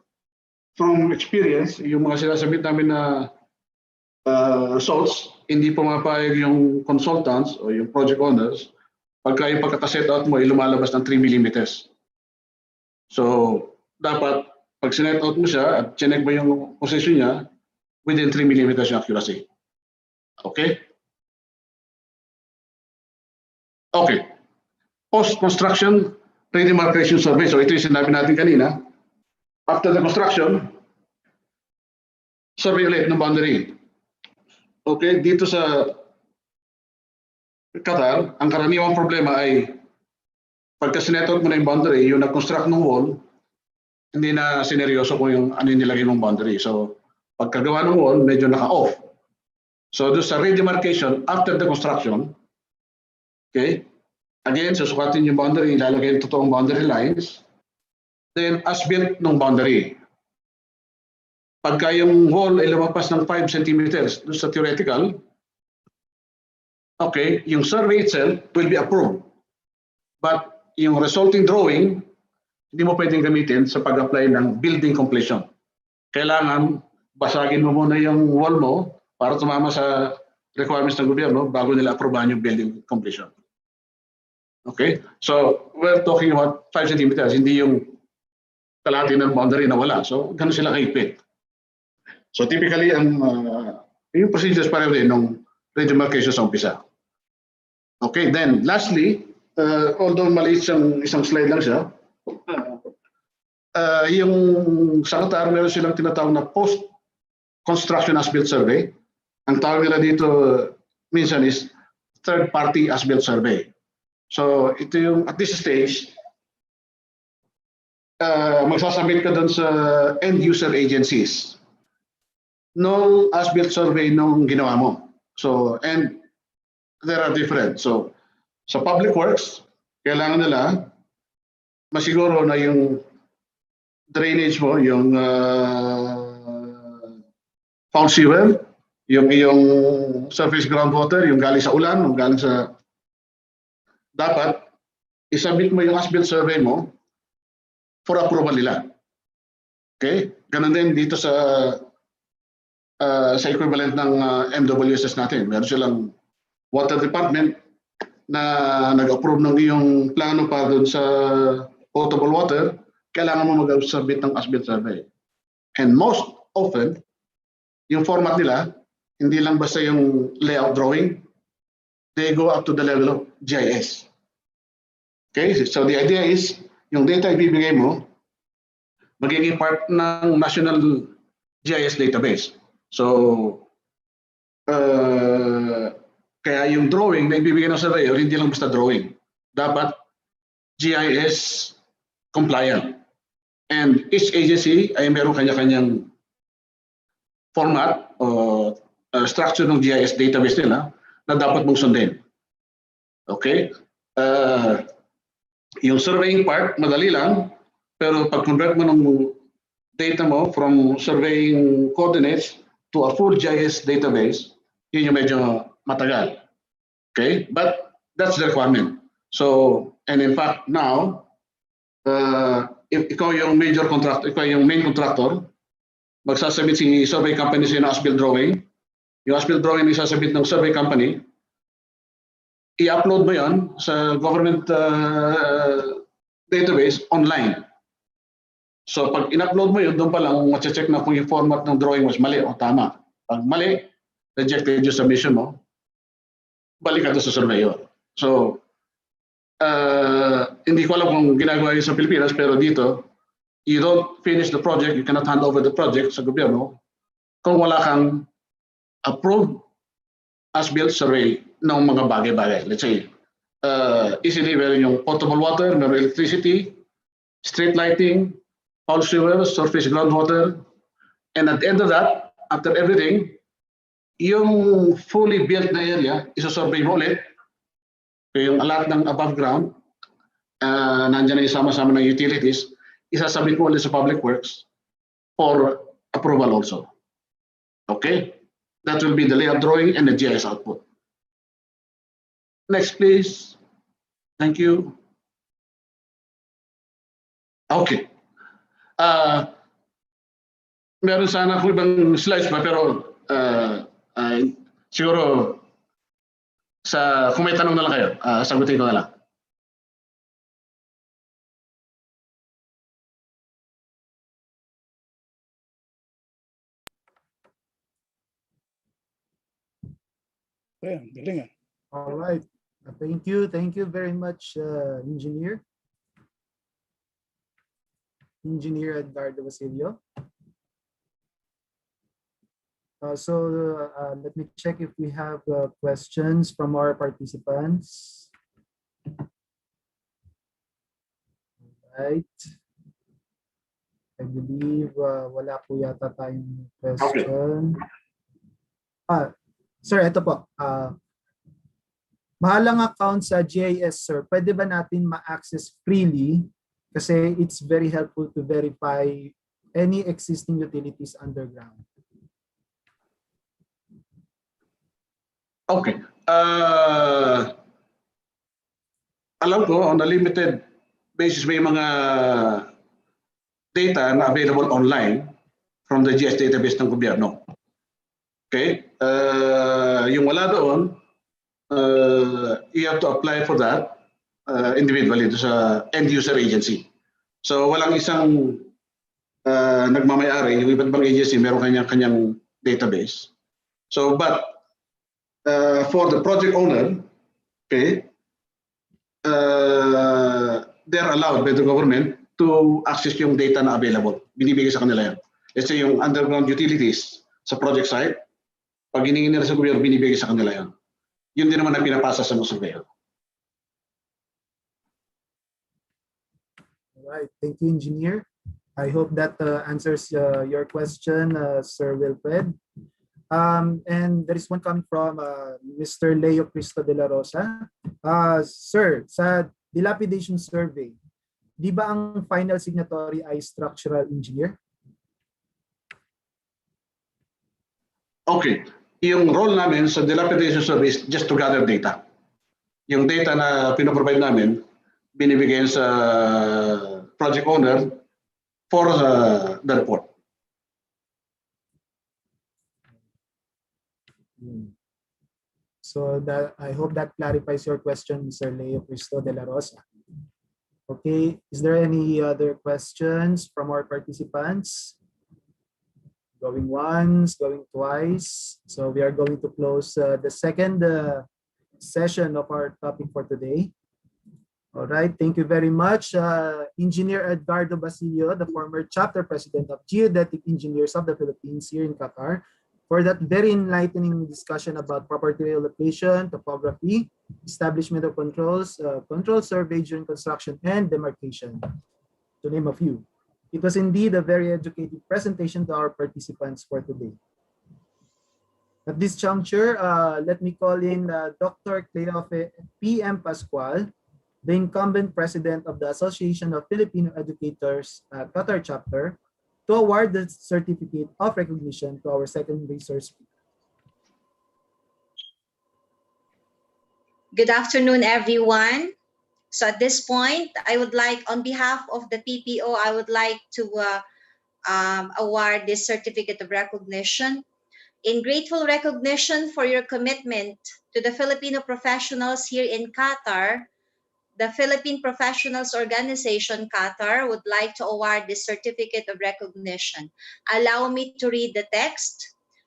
from experience, yung mga sinasabit namin na results, hindi pumapayag yung consultants o yung project owners pagka yung pagkakaset out mo ay lumalabas ng 3 millimeters. So, dapat pag sinet out mo siya at chinek mo yung position niya, within 3 millimeters yung accuracy. Okay? Okay. Post-construction redemarcation survey. So ito yung sinabi natin kanina. After the construction, survey ulit ng boundary. Okay, dito sa Qatar, ang karaniwang problema ay pagka sinetot mo na yung boundary, yung nag-construct ng wall, hindi na sineryoso kung yung ano yung nilagay ng boundary. So pagkagawa ng wall, medyo naka-off. So doon sa redemarcation, after the construction, okay, again, susukatin yung boundary, ilalagay yung totoong boundary lines, then as-built ng boundary. Pagka yung wall ay lumagpas ng 5 centimeters doon sa theoretical, okay, yung survey itself will be approved. But yung resulting drawing, hindi mo pwedeng gamitin sa pag-apply ng building completion. Kailangan basagin mo muna yung wall mo para tumama sa requirements ng gobyerno bago nila aprobahan yung building completion. Okay? So, we're talking about 5 centimeters, hindi yung kalahati ng boundary na wala. So, ganun sila kaipit. So, typically, yung procedures pareho din ng redemarcation sa umpisa. Okay, then, lastly, although maliit siyang isang slide lang siya, yung sa Qatar, meron silang tinatawag na post-construction as-built survey. Ang tawag nila dito minsan is third-party as-built survey. So, ito yung, at this stage, magsasubmit ka doon sa end-user agencies nung as-built survey nung ginawa mo. So, and there are different. So, sa public works, kailangan nila masiguro na yung drainage mo, yung foul sewer, yung iyong surface groundwater, yung galing sa ulan, yung galing sa... Dapat, isubmit mo yung as-built survey mo for approval nila. Okay? Ganun din dito sa equivalent ng MWSS natin. Meron silang water department na nag-approve ng iyong plano para doon sa potable water, kailangan mo mag-submit ng as-built survey. And most often, yung format nila, hindi lang basta yung layout drawing, they go up to the level of GIS. Okay? So the idea is, yung data ibibigay mo, magiging part ng National GIS database. So, kaya yung drawing na ibibigay ng surveyor, hindi lang basta drawing. Dapat GIS compliant. And each agency ay meron kanya-kanyang format o structure ng GIS database nila na dapat mong sundin. Okay? Yung surveying part, madali lang, pero pag-convert mo ng data mo from surveying coordinates to a full GIS database, yun yung medyo matagal. Okay? But that's the requirement. So, and in fact, now, if ikaw yung major contractor, ikaw yung main contractor, magsasabit si survey company sa as-built drawing. Yung as-built drawing na isasabit ng survey company, i-upload mo yan sa government database online. So pag in-upload mo yun, doon pa lang ma-check na kung yung format ng drawing was mali o tama. Pag mali, rejected yung submission mo, balik ka doon sa surveyor. So, hindi ko alam kung ginagawa yun sa Pilipinas, pero dito, you don't finish the project, you cannot hand over the project sa gobyerno kung wala kang approved as-built survey ng mga bagay-bagay. Let's say, easily meron yung potable water, meron electricity, street lighting, foul sewer, surface groundwater, and at the end of that, after everything, yung fully built na area, isa-survey mo ulit, yung lahat ng above ground, nandiyan na isama-sama ng utilities, isasabit mo ulit sa public works for approval also. Okay? That will be the layout drawing and the GIS output. Next, please. Thank you. Okay. Meron sana akong ibang slides pa, pero siguro kung may tanong na lang kayo, sagutin ko na lang. Okay, galing ah. All right. Thank you. Thank you very much, Engineer. Engineer Edgardo Basilio. Let me check if we have questions from our participants. Right. I believe wala po yata tayong question. Sir, ito po. Mahalang account sa GIS, sir. Pwede ba natin ma-access freely? Kasi it's very helpful to verify any existing utilities underground. Okay. Alam ko, on a limited basis, may mga data na available online from the GIS database ng gobyerno. Okay? Yung wala doon, you have to apply for that individually sa end user agency. So walang isang nagmamayari, yung iba't ibang agency meron kanyang database. So but for the project owner, okay, they're allowed by the government to access yung data na available. Binibigay sa kanila yan. Let's say yung underground utilities sa project site, pag hiningi nila sa gobyerno, binibigay sa kanila yan. Yun din naman ang pinapasa sa mga surveyor. All right. Thank you, Engineer. I hope that answers your question, Sir Wilfred. And there is one coming from Mr. Leo Cristo de la Rosa. Sir, sa dilapidation survey, di ba ang final signatory ay structural engineer? Okay. Yung role namin sa dilapidation survey is just to gather data. Yung data na pinoprovide namin, binibigay sa project owner for the report. So that I hope that clarifies your question, Mr. Leo Cristo de la Rosa. Okay, is there any other questions from our participants? Going once, going twice. So we are going to close the second session of our topic for today. All right, thank you very much. Engineer Edgardo Basilio, the former chapter president of Geodetic Engineers of the Philippines here in Qatar, for that very enlightening discussion about property relocation, topography, establishment of controls, control survey during construction, and demarcation, to name a few. It was indeed a very educative presentation to our participants for today. At this juncture, let me call in Dr. Cleofe P.M. Pascual, the incumbent president of the Association of Filipino Educators Qatar chapter, to award the certificate of recognition to our second resource speaker. Good afternoon, everyone. So at this point, I would like, on behalf of the PPO, I would like to award this certificate of recognition in grateful recognition for your commitment to the Filipino professionals here in Qatar. The Philippine Professionals Organization Qatar would like to award this certificate of recognition. Allow me to read the text.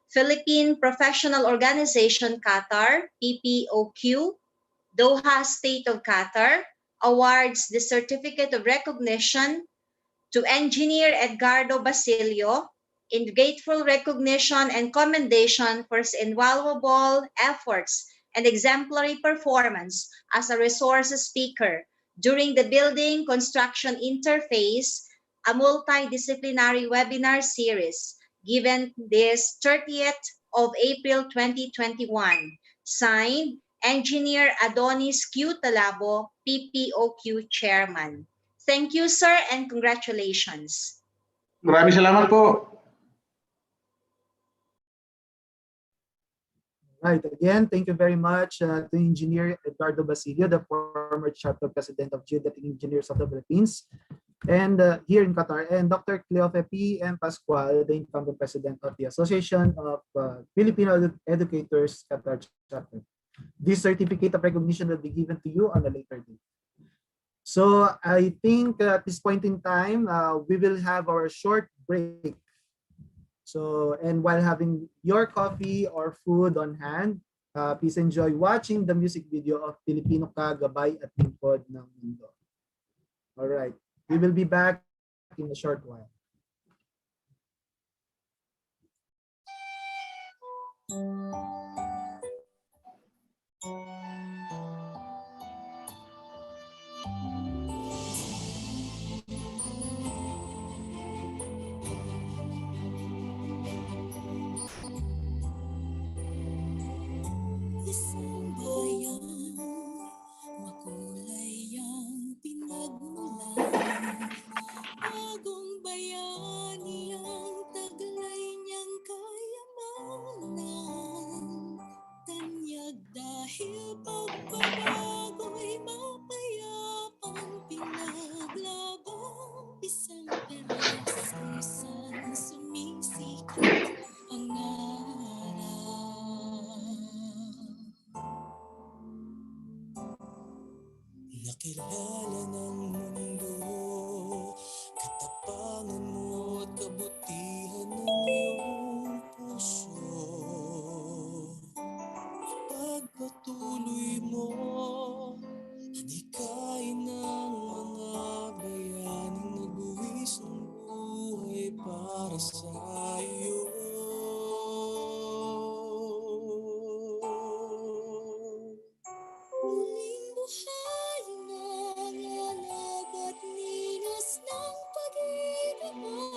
Philippine Professional Organization Qatar, PPOQ, Doha State of Qatar, awards the certificate of recognition to Engineer Edgardo Basilio in grateful recognition and commendation for his invaluable efforts and exemplary performance as a resource speaker during the Building Construction Interface, a multidisciplinary webinar series given this 30th of April 2021. Signed, Engineer Adonis Q. Talabo, PPOQ Chairman. Thank you, sir, and congratulations. Maraming salamat po. Right, again, thank you very much to Engineer Edgardo Basilio, the former chapter president of Geodetic Engineers of the Philippines, and here in Qatar, and Dr. Cleofe P. M. Pascual, the incumbent president of the Association of Filipino Educators Qatar chapter. This certificate of recognition will be given to you on a later date. So I think at this point in time, we will have our short break. So, and while having your coffee or food on hand, Please enjoy watching the music video of Pilipino Ka, Gabay at Lingkod ng Mundo. All right, we will be back in a short while. Isang bayan, makulay ang pinagmulan. Bagong bayani ang taglay niyang kayamanan. Tanyag dahil pagbabago'y mapayapang pinaglaban. Isang teres, isang sumisikat ang nakilala ng mundo, katapangan mo at kabutihan ng iyong puso. Pagpatuloy mo, adikain ng mga bayaning nagbuwis ng buhay para sa iyo. Muling buhay ng alab at ninas ng pag-ibig mo.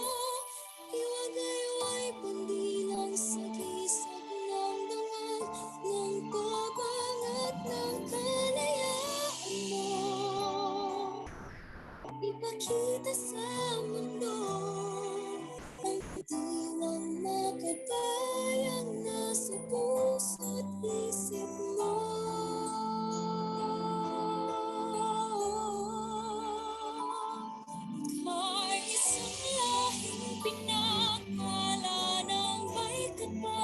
Iwagayway pandilang sa kisag ng dangal, ng tabang at ng kalayaan mo. Ipakita sa mundo ang tiwang makabayang nasa puso't isip mo. May isang lahing pinakala ng may kapal.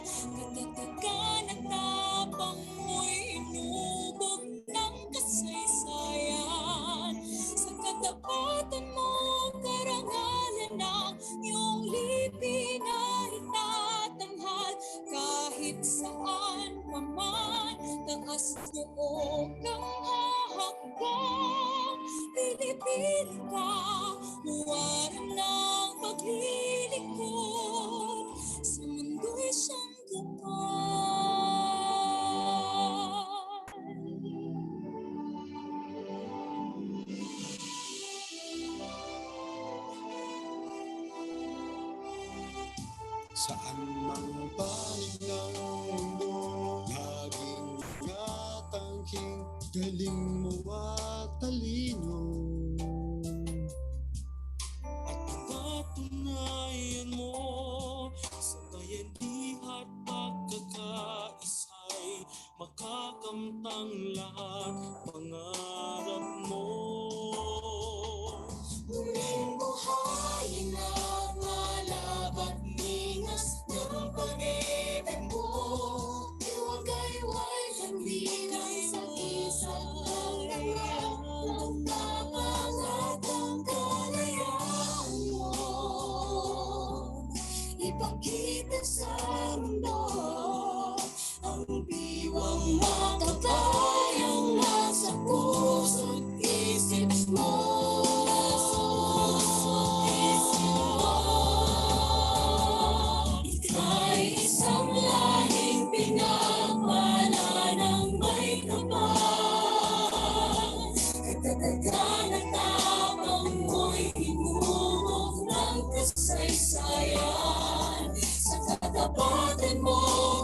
Katatagan at tapang mo'y inubog ng kasaysayan. Sa katapatan mo, karangalan ng iyong lipin na itatanghal. Kahit saan pa man, taas noo kang hahakbang. Pilipino ka, huwaran ng paglilikod. Sa mundo'y siyang Saan mang panig ng mundo, laging natangking galing mo at talino. At patunayan mo sa bayanihan at pagkakaisay, makakamtang lahat pangarap mo. Muling buhayin ang alab at ningas ng pag-ibig mo. Iwagayway pandilang sa isang langaw, ng tapang at ang kalayaan mo. Ipakita sa mundo ang diwang makabayang nasa puso't isip mo. Ika'y isang lahing pinagmana ng may kapal. Katatagan at tapang mo'y hinubog ng kasaysayan. Sa katapatan mo,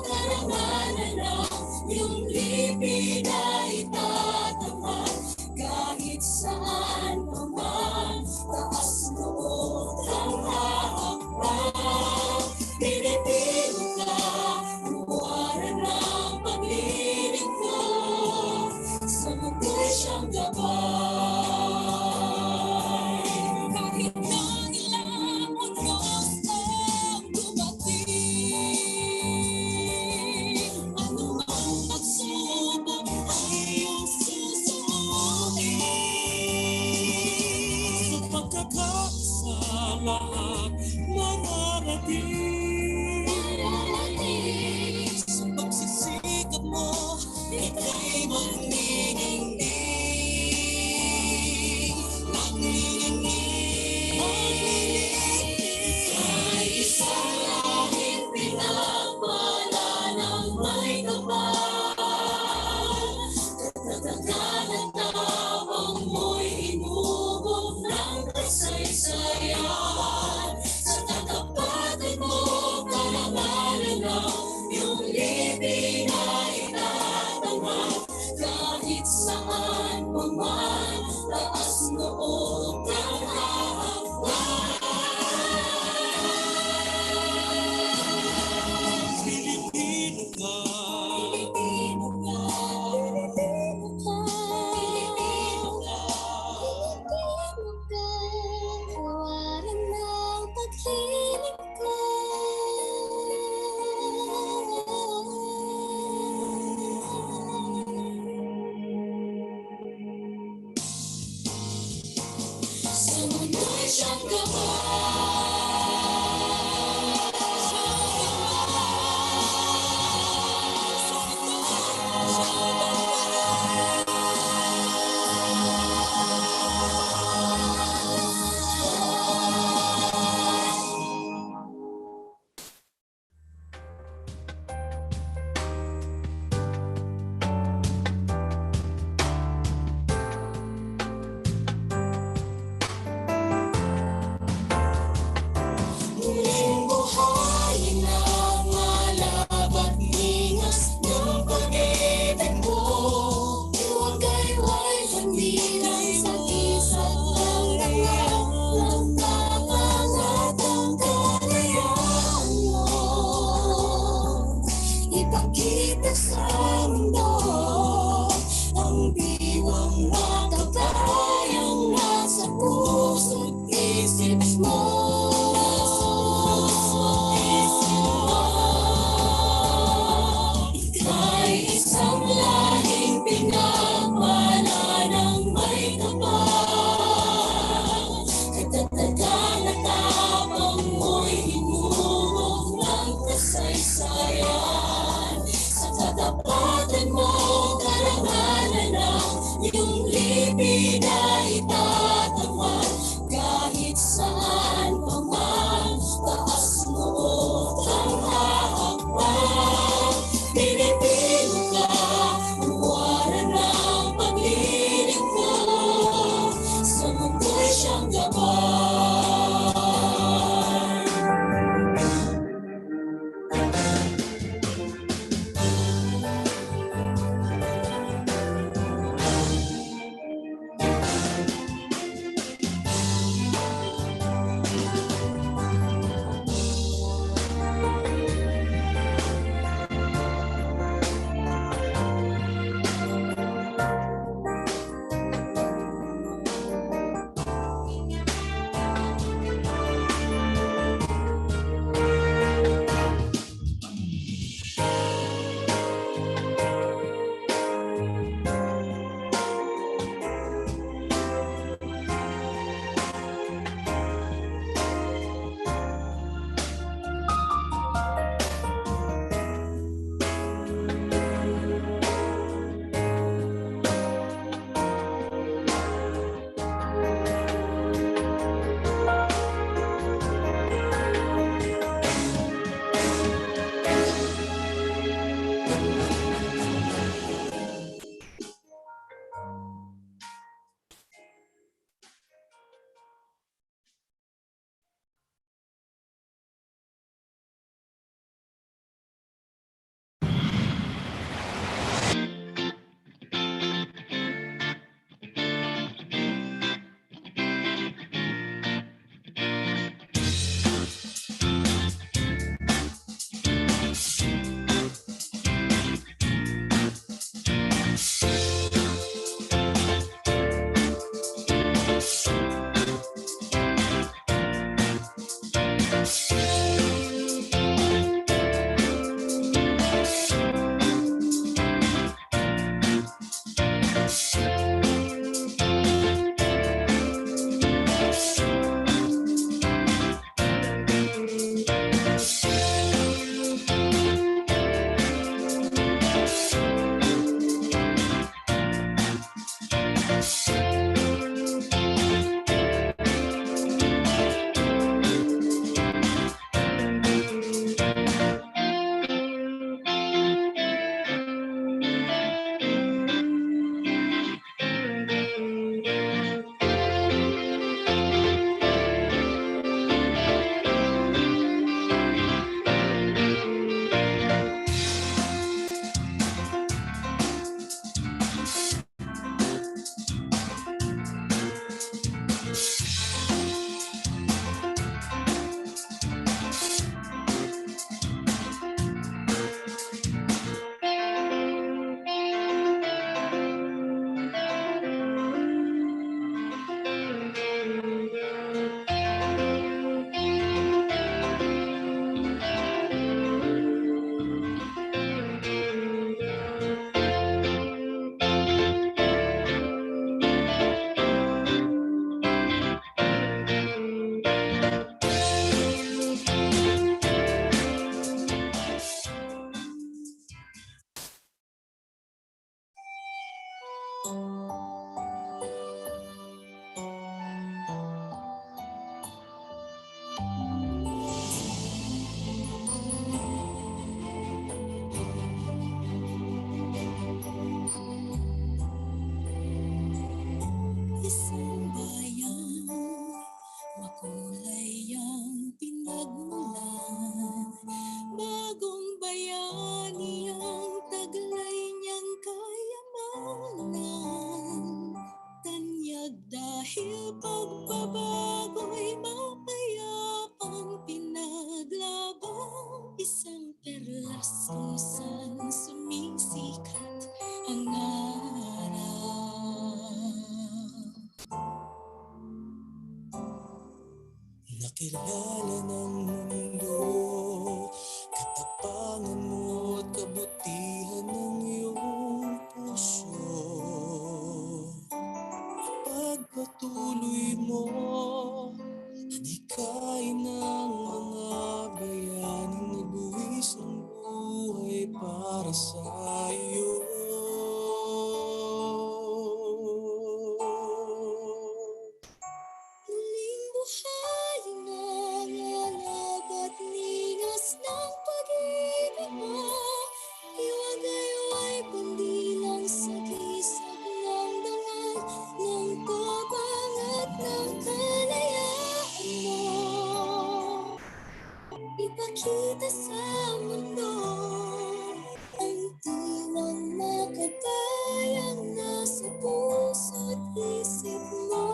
karangalan ng iyong lipin na itatanghal. Kahit saan pa man, taas noo kang hahakbang. Pilipino ka, huwaran ng paglilingkod. Sa mundo'y siyang gabay. Kahit na ilang unos ang dumating, anumang pagsubok ay iyong susuotin. Sa pagkakaisa lahat mararating. Ang libing ay itatanggap kahit saan pa man, taas loob ng hahawak. Pilipino ka, Pilipino ka, Pilipino ka, Pilipino ka, Pilipino ka, kawalan ng pag-ibig ko. Sa mundo'y siyang muling buhayin ang malabak ningas ng pag-ibig mo. Iwagayway handilan sa isang ng tangang ng kapangat ang kalayaan mo. Ipakita sa mundo ang diwang makabayang nasa puso't isip mo. Ika'y isang lahing pinagmana ng may kapal. Katatagan at tapang mo'y hinurog ng kasaysayan. Sa katapatan mo Isang bayan, makulay ang pinagmulan. Bagong bayani ang taglay niyang kayamanan. Tanyag dahil pagbabago'y mapayapang pinaglaban. Isang perlas kung saan sumisikat ang araw. Nakilala ng mundo, katapangan mo at kabutihan ng iyong puso. Pagpatuloy mo, adikain ng mga bayaning nagbuwis ng buhay para sa iyo. Muling buhayin ang alab at ningas ng pag-ibig mo. Iwagayway pandilang sa kisap ng dangal, ng tabang at ng kalayaan mo. Ipakita sa mundo ang tiwang makabayang nasa puso't isip mo.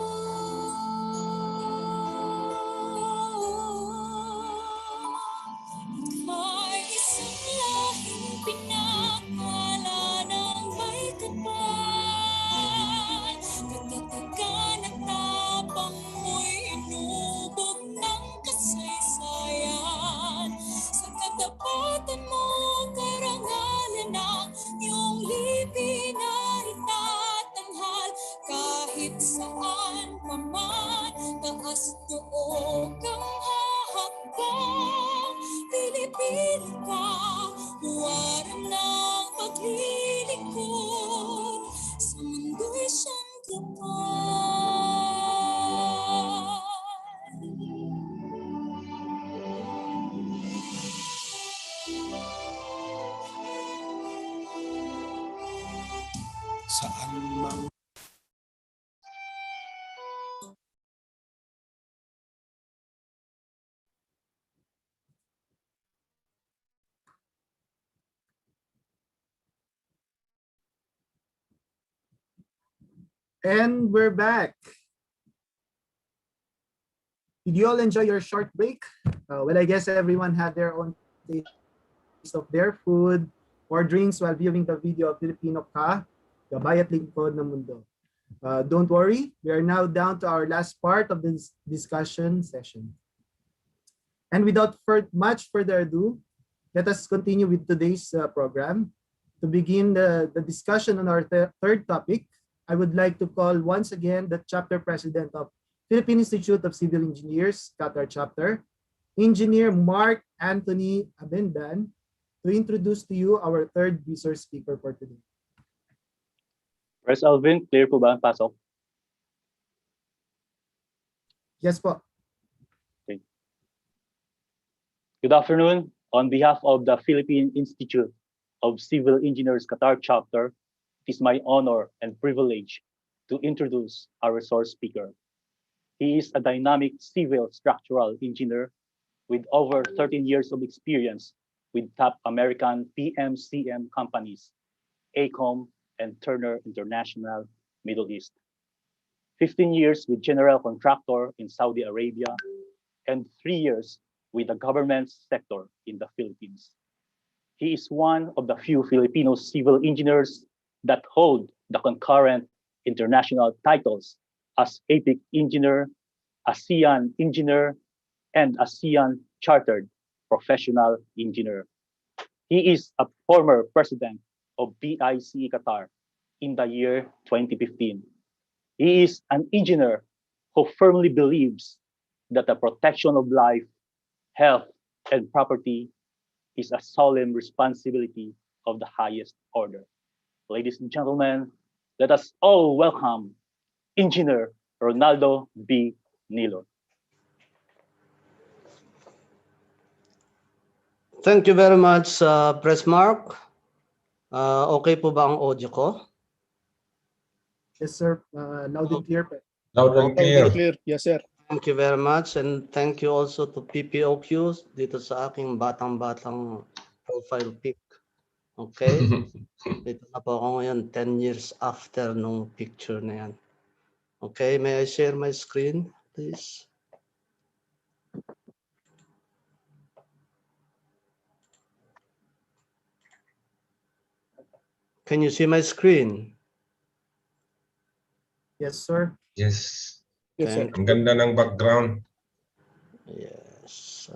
May isang lahing pinangalanan may kapal. Katatagan at tapang mo'y inubog ng kasaysayan. Sa katapatan mo, karangalan ang iyong lipin ay itatanghal. Kahit saan pa man, taas noo kang hahakbang. Pilipino ka, huwaran ng paglilingkod. Sa mundo'y siyang kapal. Saan mang And we're back. Did you all enjoy your short break? Well, I guess everyone had their own taste of their food or drinks while viewing the video of Filipino Ka, Gabay at Lingkod ng Mundo. Don't worry, we are now down to our last part of this discussion session. And without much further ado, let us continue with today's program. To begin the discussion on our third topic, I would like to call once again the chapter president of Philippine Institute of Civil Engineers, Qatar chapter, Engineer Mark Anthony Abendan, to introduce to you our third resource speaker for today. Pres Alvin, clear po ba ang pasok? Yes po. Okay. Good afternoon. On behalf of the Philippine Institute of Civil Engineers Qatar chapter, it is my honor and privilege to introduce our resource speaker. He is a dynamic civil structural engineer with over 13 years of experience with top American PMCM companies, AECOM and Turner International Middle East. 15 years with general contractor in Saudi Arabia, and 3 years with the government sector in the Philippines. He is one of the few Filipino civil engineers that hold the concurrent international titles as APIC Engineer, ASEAN Engineer, and ASEAN Chartered Professional Engineer. He is a former president of BICE Qatar in the year 2015. He is an engineer who firmly believes that the protection of life, health, and property is a solemn responsibility of the highest order. Ladies and gentlemen, let us all welcome Engineer Ronaldo B. Nilo. Thank you very much, Press Mark. Okay po ba ang audio ko? Yes, sir. Loud and clear. Loud and clear. Yes, sir. Thank you very much, and thank you also to PPOQ dito sa aking batang-batang profile pic. Okay? Dito na po ako ngayon, 10 years after nung picture na yan. Okay, may I share my screen, please? Can you see my screen? Yes, sir. Yes. Yes, sir. Ang ganda ng background. Yes.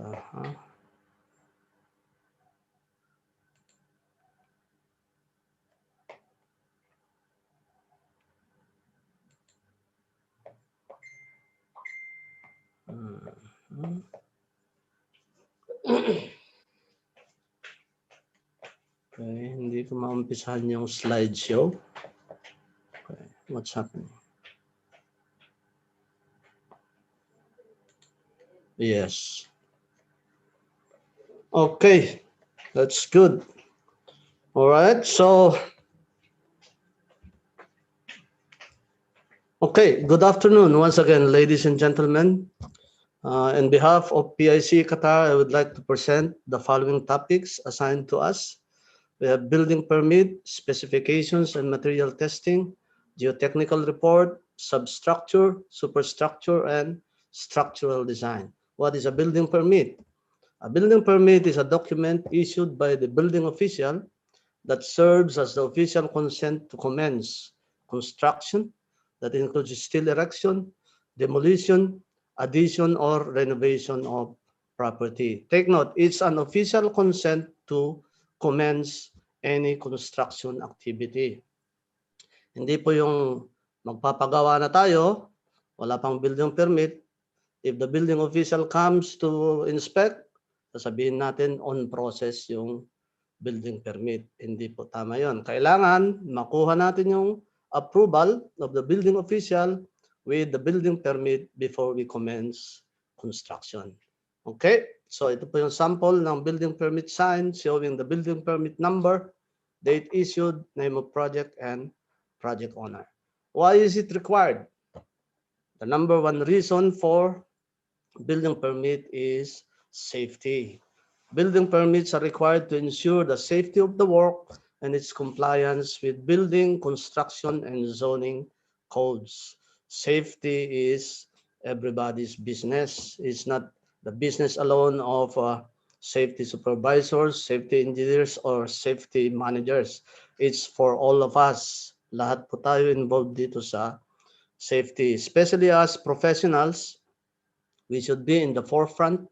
Okay, hindi ko maumpisahan yung slideshow. Okay, what's happening? Yes. Okay, that's good. All right, so okay, good afternoon once again, ladies and gentlemen. On behalf of PIC Qatar, I would like to present the following topics assigned to us. We have building permit, specifications and material testing, geotechnical report, substructure, superstructure, and structural design. What is a building permit? A building permit is a document issued by the building official that serves as the official consent to commence construction that includes steel erection, demolition, addition, or renovation of property. Take note, it's an official consent to commence any construction activity. Hindi po yung magpapagawa na tayo, wala pang building permit. If the building official comes to inspect, sasabihin natin on process yung building permit. Hindi po tama yon. Kailangan makuha natin yung approval of the building official with the building permit before we commence construction. Okay? So ito po yung sample ng building permit sign showing the building permit number, date issued, name of project, and project owner. Why is it required? The number one reason for building permit is safety. Building permits are required to ensure the safety of the work and its compliance with building, construction, and zoning codes. Safety is everybody's business. It's not the business alone of safety supervisors, safety engineers, or safety managers. It's for all of us. Lahat po tayo involved dito sa safety. Especially as professionals, we should be in the forefront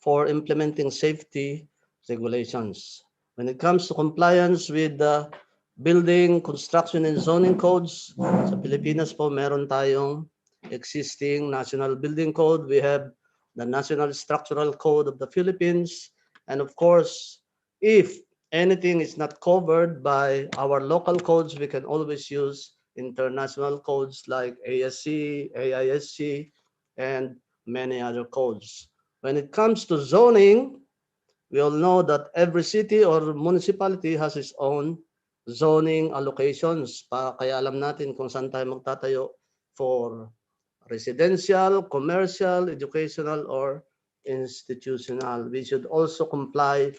for implementing safety regulations. When it comes to compliance with the building, construction, and zoning codes, sa Pilipinas po meron tayong existing National Building Code. We have the National Structural Code of the Philippines. And of course, if anything is not covered by our local codes, we can always use international codes like ASC, AISC, and many other codes. When it comes to zoning, we all know that every city or municipality has its own zoning allocations. Kaya alam natin kung saan tayo magtatayo for residential, commercial, educational, or institutional. We should also comply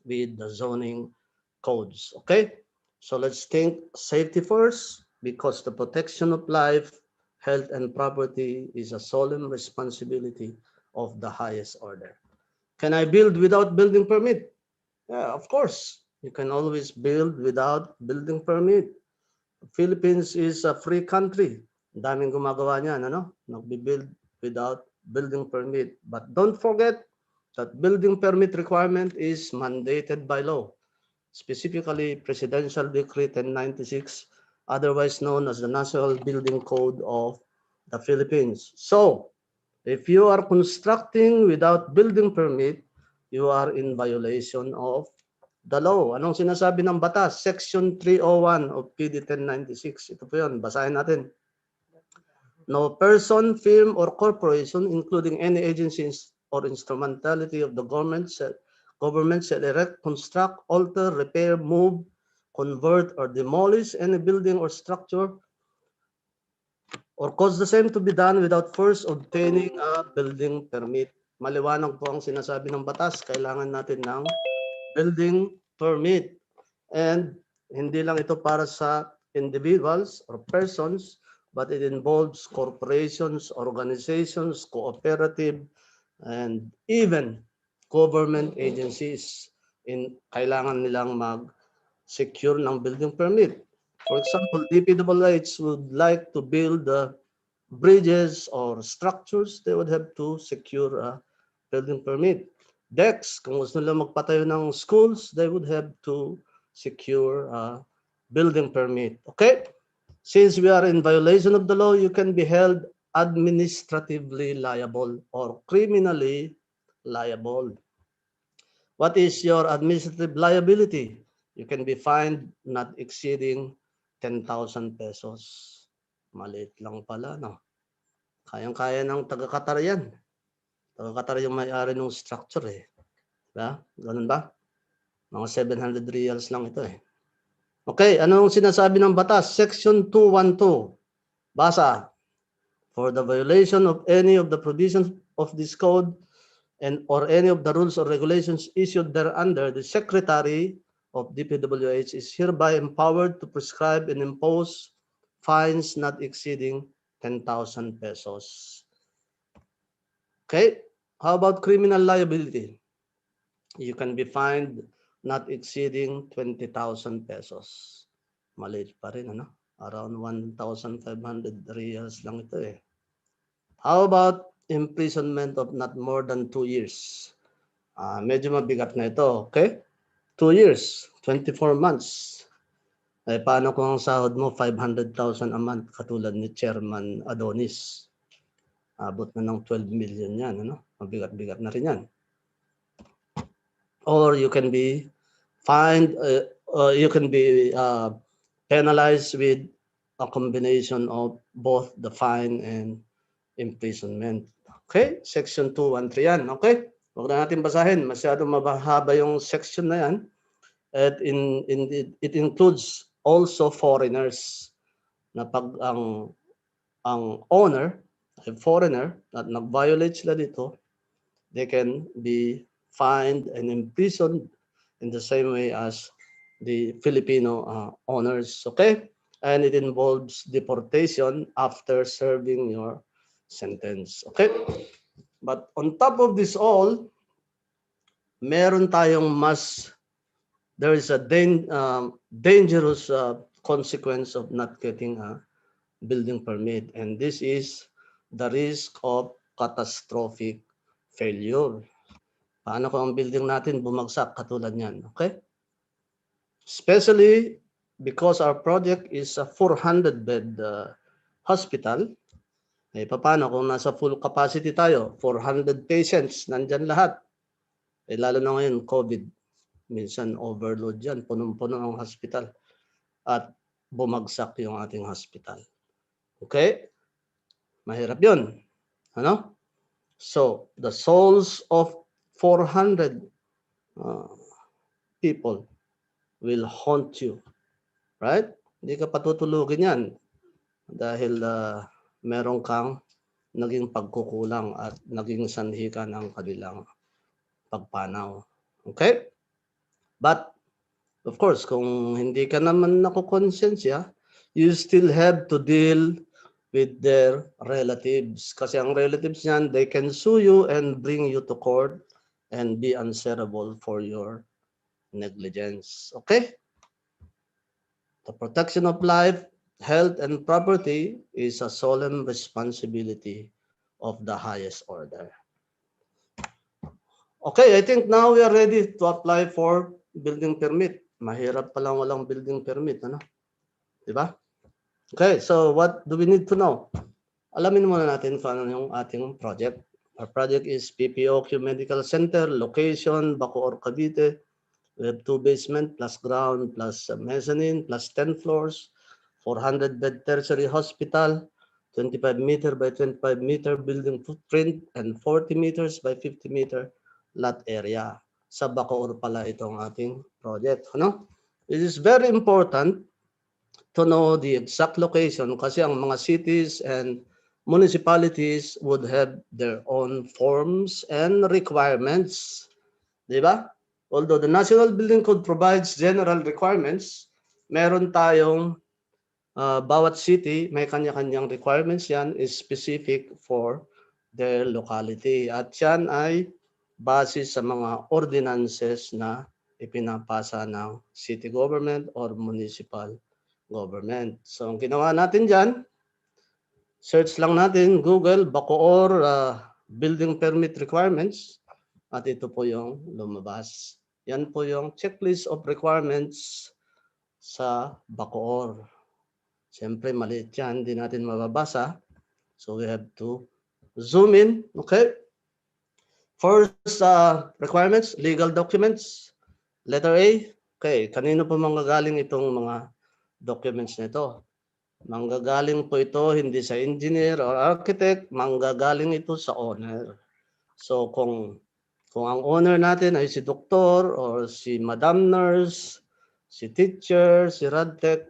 with the zoning codes. Okay? So let's think safety first, because the protection of life, health, and property is a solemn responsibility of the highest order. Can I build without building permit? Yeah, of course. You can always build without building permit. Philippines is a free country. Daming gumagawa niyan, ano? Nagbi-build without building permit. But don't forget that building permit requirement is mandated by law, specifically Presidential Decree 1096, otherwise known as the National Building Code of the Philippines. So, if you are constructing without building permit, you are in violation of the law. Anong sinasabi ng batas? Section 301 of PD 1096. Ito po yun, basahin natin. No person, firm, or corporation, including any agencies or instrumentality of the government shall erect, construct, alter, repair, move, convert, or demolish any building or structure or cause the same to be done without first obtaining a building permit. Maliwanag po ang sinasabi ng batas. Kailangan natin ng building permit. And hindi lang ito para sa individuals or persons, but it involves corporations, organizations, cooperative, and even government agencies. Kailangan nilang mag-secure ng building permit. For example, DPWH would like to build bridges or structures, they would have to secure a building permit. DEX, kung gusto nila magpatayo ng schools, they would have to secure a building permit. Okay? Since we are in violation of the law, you can be held administratively liable or criminally liable. What is your administrative liability? You can be fined not exceeding 10,000 pesos. Maliit lang pala, no? Kayang-kaya ng taga-Qatar yan. Taga-Qatar yung may-ari ng structure eh. Diba? Ganun ba? Mga 700 reals lang ito eh. Okay, anong sinasabi ng batas? Section 212. Basa. For the violation of any of the provisions of this code or any of the rules or regulations issued thereunder, the Secretary of DPWH is hereby empowered to prescribe and impose fines not exceeding 10,000 pesos. Okay, how about criminal liability? You can be fined not exceeding 20,000 pesos. Maliit pa rin, ano? Around 1,500 reals lang ito eh. How about imprisonment of not more than 2 years? Medyo mabigat na ito, okay? 2 years, 24 months. Eh, paano kung ang sahod mo 500,000 a month katulad ni Chairman Adonis? Abot na ng 12 million yan, ano? Mabigat-bigat na rin yan. Or you can be fined, you can be penalized with a combination of both the fine and imprisonment. Okay? Section 213 yan. Okay? Huwag na natin basahin. Masyadong mabahaba yung section na yan. At it includes also foreigners na pag ang owner ay foreigner at nag-violate sila dito, they can be fined and imprisoned in the same way as the Filipino owners. Okay? And it involves deportation after serving your sentence. Okay? But on top of this all, meron tayong there is a dangerous consequence of not getting a building permit, and this is the risk of catastrophic failure. Paano kung ang building natin bumagsak katulad niyan? Okay? Especially because our project is a 400-bed hospital. Eh, paano kung nasa full capacity tayo? 400 patients, nandyan lahat. Eh, lalo na ngayon, COVID. Minsan overload yan, punong-puno ang hospital. At bumagsak yung ating hospital. Okay? Mahirap yun. Ano? So, the souls of 400 people will haunt you. Right? Hindi ka patutulugin yan. Dahil meron kang naging pagkukulang at naging sanhi ka ng kanilang pagpanaw. Okay? But, of course, kung hindi ka naman nakukonsensya, you still have to deal with their relatives. Kasi ang relatives niyan, they can sue you and bring you to court and be answerable for your negligence. Okay? The protection of life, health, and property is a solemn responsibility of the highest order. Okay, I think now we are ready to apply for building permit. Mahirap palang walang building permit, ano? Diba? Okay, so what do we need to know? Alamin muna natin kung ano yung ating project. Our project is PPOQ Medical Center, location, Bacoor, Cavite. We have 2 basement plus ground plus mezzanine plus 10 floors, 400-bed tertiary hospital, 25-meter by 25-meter building footprint, and 40 meters by 50-meter lot area. Sa Bacoor pala itong ating project. Ano? It is very important to know the exact location kasi ang mga cities and municipalities would have their own forms and requirements. Di ba? Although the National Building Code provides general requirements, meron tayong bawat city, may kanya-kanyang requirements yan is specific for their locality. At yan ay base sa mga ordinances na ipinapasa ng city government or municipal government. So ang ginawa natin dyan, search lang natin Google Bacoor building permit requirements at ito po yung lumabas. Yan po yung checklist of requirements sa Bacoor. Siyempre maliit yan, hindi natin mababasa. So we have to zoom in, okay? First requirements, legal documents. Letter A, okay, kanino po manggagaling itong mga documents nito? Manggagaling po ito hindi sa engineer or architect, manggagaling ito sa owner. So kung ang owner natin ay si doktor or si madam nurse, si teacher, si radtech,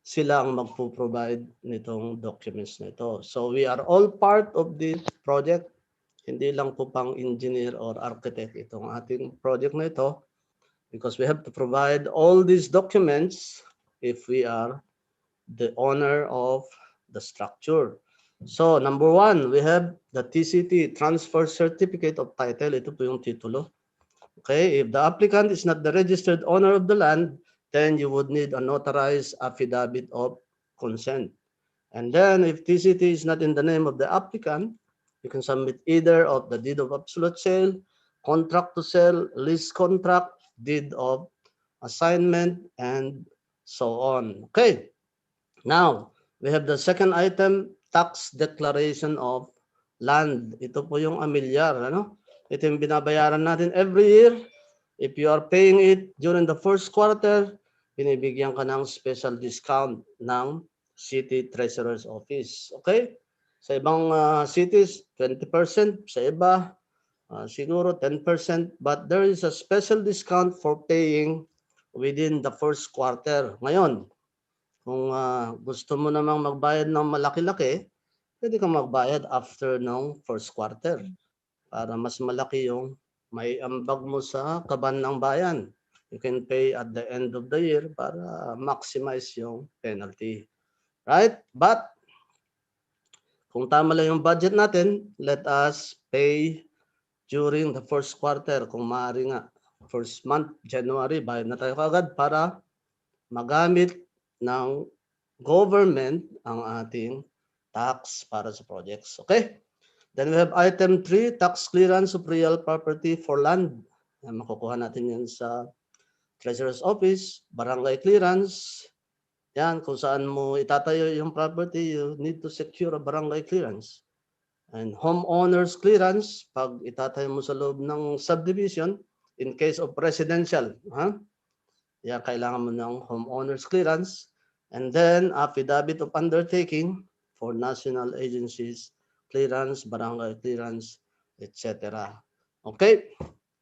sila ang magpo-provide nitong documents na ito. So we are all part of this project. Hindi lang po pang engineer or architect itong ating project na ito because we have to provide all these documents if we are the owner of the structure. So number 1, we have the TCT, Transfer Certificate of Title. Ito po yung titulo. Okay, if the applicant is not the registered owner of the land, then you would need a notarized affidavit of consent. And then if TCT is not in the name of the applicant, you can submit either of the deed of absolute sale, contract to sell, lease contract, deed of assignment, and so on. Okay. Now, we have the second item, tax declaration of land. Ito po yung amilyar. Ano? Ito yung binabayaran natin every year. If you are paying it during the first quarter, binibigyan ka ng special discount ng City Treasurer's Office. Okay? Sa ibang cities, 20%. Sa iba, siguro 10%. But there is a special discount for paying within the first quarter. Ngayon, kung gusto mo namang magbayad ng malaki-laki, pwede kang magbayad after ng first quarter para mas malaki yung may ambag mo sa kaban ng bayan. You can pay at the end of the year para maximize yung penalty. Right? But kung tama lang yung budget natin, let us pay during the first quarter. Kung maaari nga, first month, January, bayad na tayo kagad para magamit ng government ang ating tax para sa projects. Okay? Then we have item 3, tax clearance of real property for land. Makukuha natin yan sa Treasurer's Office, barangay clearance. Yan, kung saan mo itatayo yung property, you need to secure a barangay clearance. And homeowner's clearance, pag itatayo mo sa loob ng subdivision, in case of residential, yan, kailangan mo ng homeowner's clearance. And then, affidavit of undertaking for national agencies, clearance, barangay clearance, etc. Okay?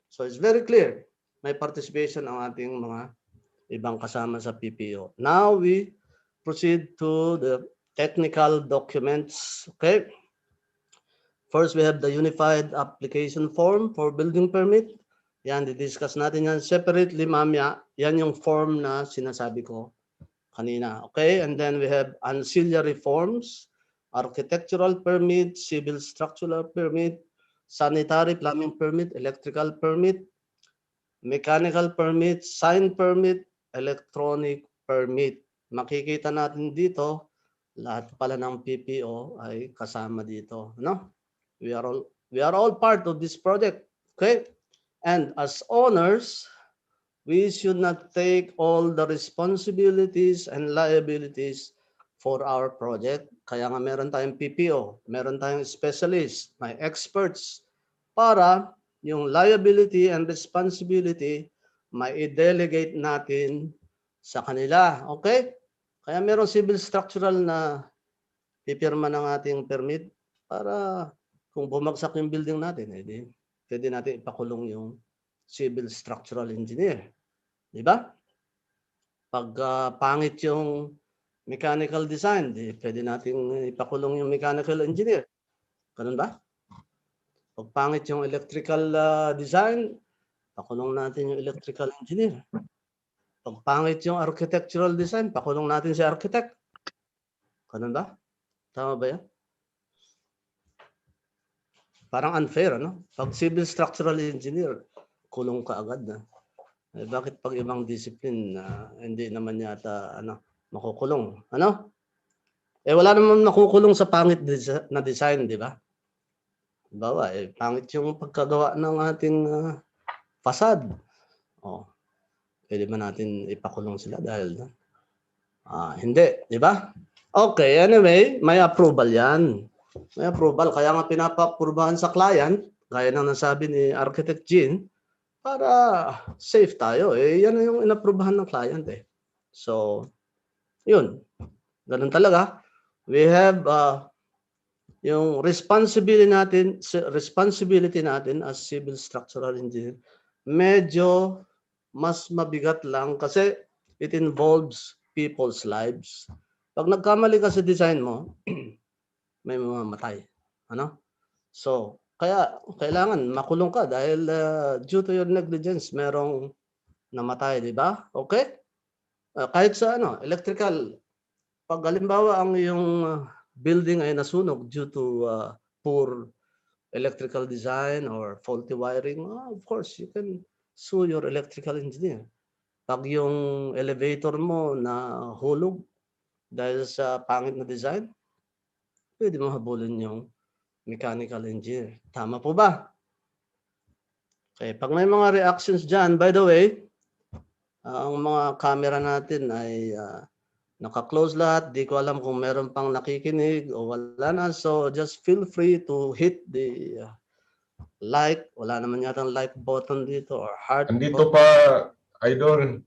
So it's very clear. May participation ang ating mga ibang kasama sa PPO. Now we proceed to the technical documents. Okay? First, we have the unified application form for building permit. Yan, di-discuss natin yan separately mamaya. Yan yung form na sinasabi ko kanina. Okay, and then we have ancillary forms, architectural permit, civil structural permit, sanitary plumbing permit, electrical permit, mechanical permit, sign permit, electronic permit. Makikita natin dito, lahat pala ng PPO ay kasama dito. No? We are all part of this project. Okay? And as owners, we should not take all the responsibilities and liabilities for our project. Kaya nga meron tayong PPO, meron tayong specialist, may experts para yung liability and responsibility mai-delegate natin sa kanila. Okay? Kaya merong civil structural na pipirma ng ating permit para kung bumagsak yung building natin, edi pwede natin ipakulong yung civil structural engineer. Di ba? Pag pangit yung mechanical design, di pwede natin ipakulong yung mechanical engineer. Ganun ba? Pag pangit yung electrical design, pakulong natin yung electrical engineer. Pag pangit yung architectural design, pakulong natin si architect. Ganun ba? Tama ba yan? Parang unfair, ano? Pag civil structural engineer, kulong ka agad na. Eh, bakit pag ibang discipline hindi naman yata makukulong? Ano? Eh wala naman makukulong sa pangit na design, di ba? Bawa, pangit yung pagkagawa ng ating facade. Oh, pwede ba natin ipakulong sila dahil hindi, di ba? Okay, anyway, may approval yan. May approval, kaya nga pinapapurbahan sa client, gaya ng nasabi ni Architect Jean, para safe tayo. Yan na yung inaprubahan ng client eh. So, yun. Ganun talaga. We have yung responsibility natin as civil structural engineer, medyo mas mabigat lang kasi it involves people's lives. Pag nagkamali ka sa design mo, may mamamatay. Ano? So, kaya kailangan makulong ka dahil due to your negligence, merong namatay, di ba? Okay? Kahit sa electrical, pag halimbawa ang yung building ay nasunog due to poor electrical design or faulty wiring, of course, you can sue your electrical engineer. Pag yung elevator mo na hulog dahil sa pangit na design, pwede mo habulin yung mechanical engineer. Tama po ba? Okay, pag may mga reactions dyan, by the way, ang mga camera natin ay naka-close lahat. Di ko alam kung meron pang nakikinig o wala na. So just feel free to hit the like. Wala naman yata like button dito or heart Andito button. pa, Idol.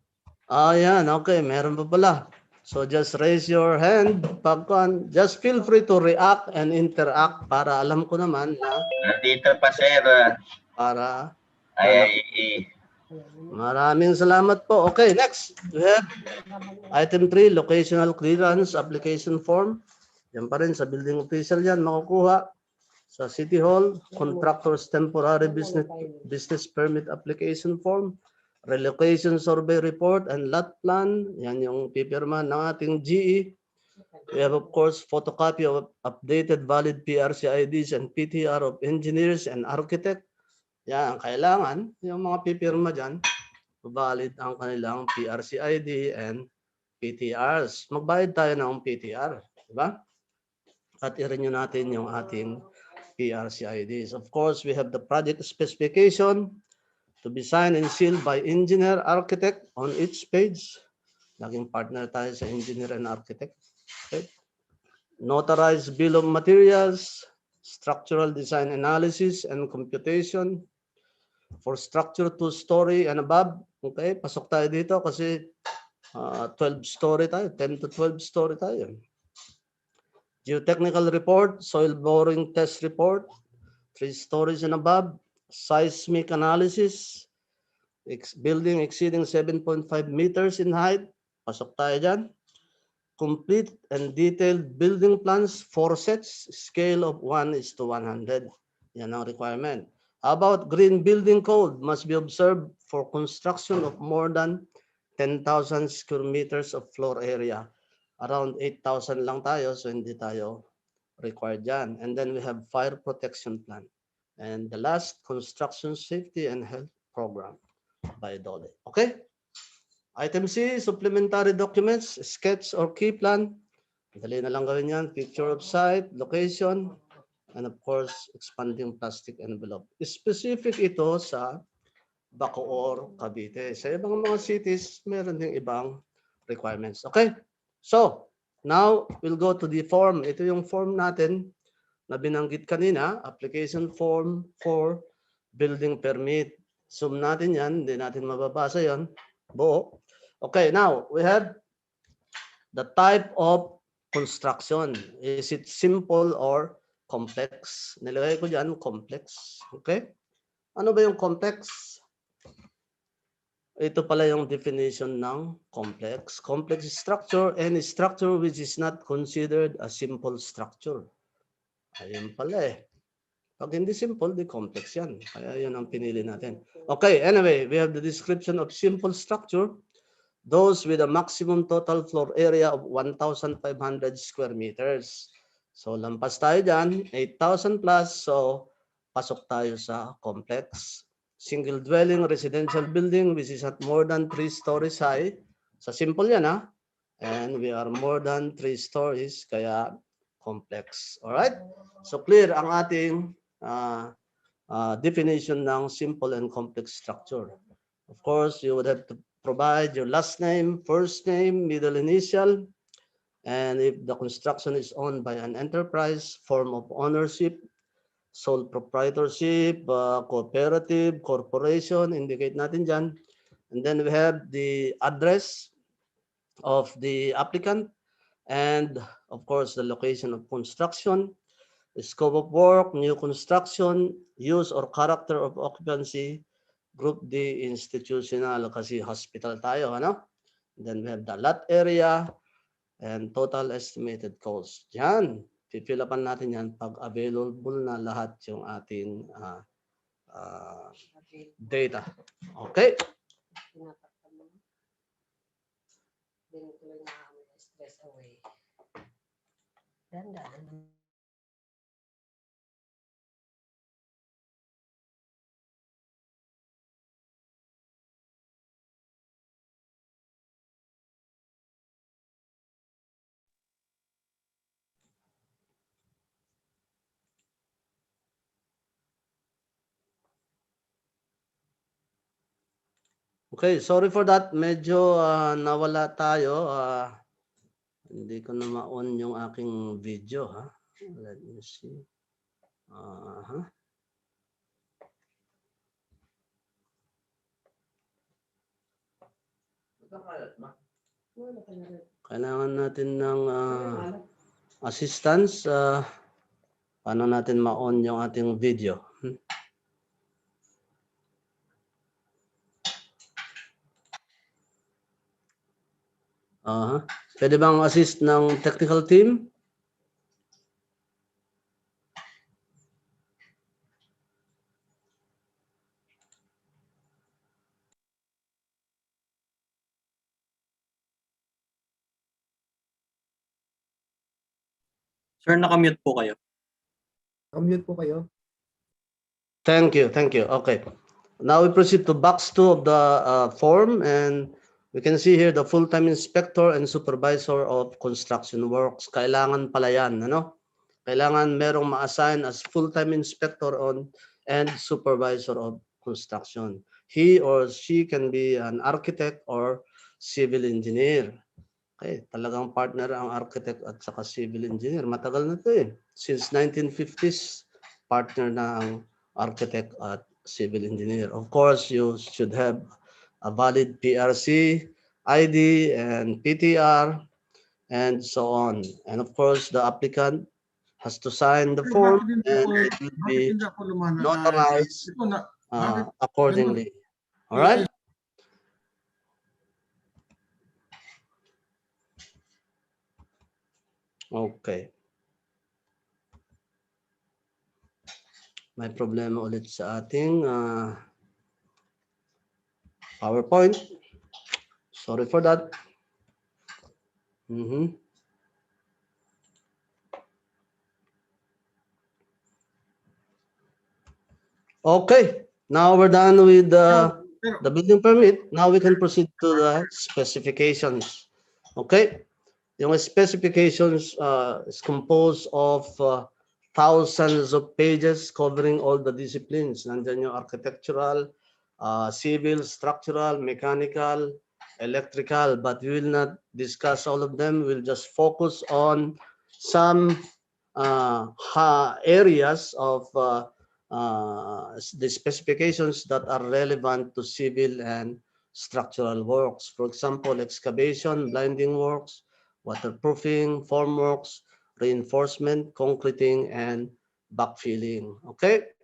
Yan. Okay, meron pa pala. So just raise your hand. Just feel free to react and interact para alam ko naman na Nandito pa, sir. para Ay. Maraming salamat po. Okay, next. We have item 3, locational clearance application form. Yan pa rin sa building official yan, makukuha sa City Hall, contractor's temporary business permit application form, relocation survey report and lot plan. Yan yung pipirma ng ating GE. We have, of course, photocopy of updated valid PRC IDs and PTR of engineers and architect. Yan, kailangan yung mga pipirma dyan, valid ang kanilang PRC ID and PTRs. Magbayad tayo ng PTR, di ba? At i-renew natin yung ating PRC IDs. Of course, we have the project specification to be signed and sealed by engineer, architect on each page. Naging partner tayo sa engineer and architect. Okay. Notarized bill of materials, structural design analysis and computation for structure 2-story and above. Okay, pasok tayo dito kasi 12-story tayo, 10 to 12-story tayo. Geotechnical report, soil boring test report, 3 stories and above, seismic analysis, building exceeding 7.5 meters in height, pasok tayo dyan. Complete and detailed building plans, 4 sets, scale of 1:100. Yan ang requirement. How about green building code must be observed for construction of more than 10,000 square meters of floor area. Around 8,000 lang tayo, so hindi tayo required yan. And then we have fire protection plan. And the last, construction safety and health program by DOLE. Okay? Item C, supplementary documents, sketch or key plan. Dali na lang gawin yan. Picture of site, location, and of course, expanding plastic envelope. Specific ito sa Bacoor, Cavite. Sa ibang mga cities, meron ding ibang requirements. Okay? So, now we'll go to the form. Ito yung form natin na binanggit kanina, application form for building permit. Zoom natin yan. Hindi natin mababasa yon. Buo. Okay, now we have the type of construction. Is it simple or complex? Nilagay ko dyan, complex. Okay? Ano ba yung complex? Ito pala yung definition ng complex. Complex structure, any structure which is not considered a simple structure. Ayun pala eh. Pag hindi simple, di complex yan. Kaya yun ang pinili natin. Okay, anyway, we have the description of simple structure. Those with a maximum total floor area of 1,500 square meters. So, lampas tayo dyan, 8,000 plus. So, pasok tayo sa complex. Single dwelling residential building which is at more than 3 stories high. Sa simple yan ha. And we are more than 3 stories kaya complex. Alright? So clear ang ating definition ng simple and complex structure. Of course, you would have to provide your last name, first name, middle initial, and if the construction is owned by an enterprise, form of ownership, sole proprietorship, cooperative, corporation, indicate natin dyan. And then we have the address of the applicant and of course the location of construction, the scope of work, new construction, use or character of occupancy, group D, institutional kasi hospital tayo, ano? Then we have the lot area and total estimated cost. Yan. Fill upan natin yan pag available na lahat yung ating data. Okay? Okay, sorry for that. Medyo nawala tayo. Hindi ko na ma-on yung aking video. Ha? Let me see. Kailangan natin ng assistance. Paano natin ma-on yung ating video? Pwede bang assist ng technical team? Sir, nakamute po kayo. Mute po kayo. Thank you. Thank you. Okay. Now we proceed to box 2 of the form, and we can see here the full-time inspector and supervisor of construction works. Kailangan pala yan, ano? Kailangan merong ma-assign as full-time inspector on and supervisor of construction. He or she can be an architect or civil engineer. Okay, talagang partner ang architect at saka civil engineer. Matagal na ito eh. Since 1950s, partner na ang architect at civil engineer. Of course, you should have a valid PRC, ID, and PTR, and so on. And of course, the applicant has to sign the form and it will be notarized accordingly. All right? Okay. May problema ulit sa ating PowerPoint. Sorry for that. Okay. Now we're done with the building permit. Now we can proceed to the specifications. Okay. Yung specifications is composed of thousands of pages covering all the disciplines. Nandiyan yung architectural, civil, structural, mechanical, electrical, but we will not discuss all of them. We'll just focus on some areas of the specifications that are relevant to civil and structural works. For example, excavation, blinding works, waterproofing, formworks, reinforcement, concreting, and backfilling. Okay?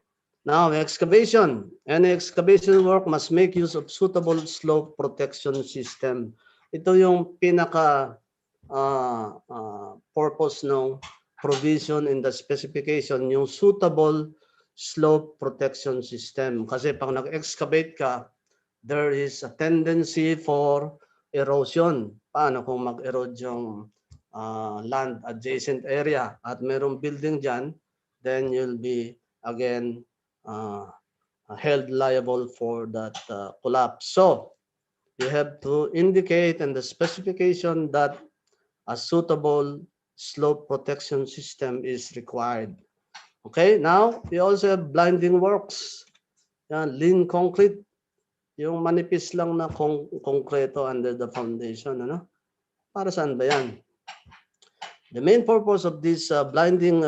Now, excavation. Any excavation work must make use of suitable slope protection system. Ito yung pinaka purpose ng provision in the specification, yung suitable slope protection system. Kasi pag nag-excavate ka, there is a tendency for erosion. Paano kung mag-erode yung land adjacent area at merong building dyan, then you'll be again held liable for that collapse. So you have to indicate in the specification that a suitable slope protection system is required. Okay, now we also have blinding works. Yan, lean concrete, yung manipis lang na konkreto under the foundation. Ano? Para saan ba yan? The main purpose of this blinding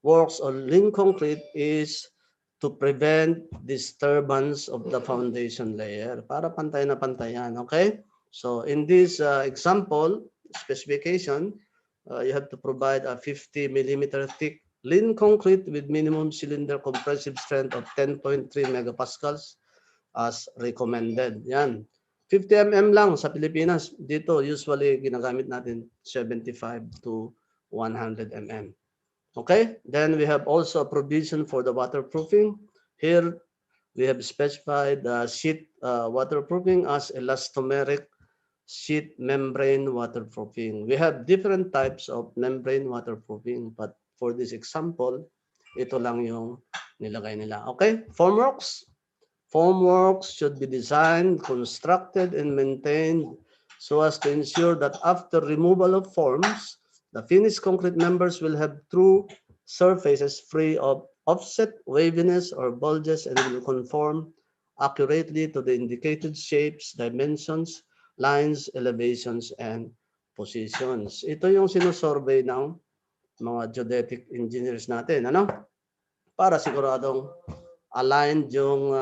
works on lean concrete is to prevent disturbance of the foundation layer. Para pantay na pantay yan, okay? So in this example, specification, you have to provide a 50 millimeter thick lean concrete with minimum cylinder compressive strength of 10.3 megapascals as recommended. Yan. 50 mm lang sa Pilipinas. Dito, usually, ginagamit natin 75 to 100 mm. Okay? Then we have also a provision for the waterproofing. Here, we have specified sheet waterproofing as elastomeric sheet membrane waterproofing. We have different types of membrane waterproofing, but for this example, ito lang yung nilagay nila. Okay? Formworks. Formworks should be designed, constructed, and maintained so as to ensure that after removal of forms, the finished concrete members will have true surfaces free of offset, waviness, or bulges and will conform accurately to the indicated shapes, dimensions, lines, elevations, and positions. Ito yung sinusurvey ng mga geodetic engineers natin. Ano? Para siguradong aligned yung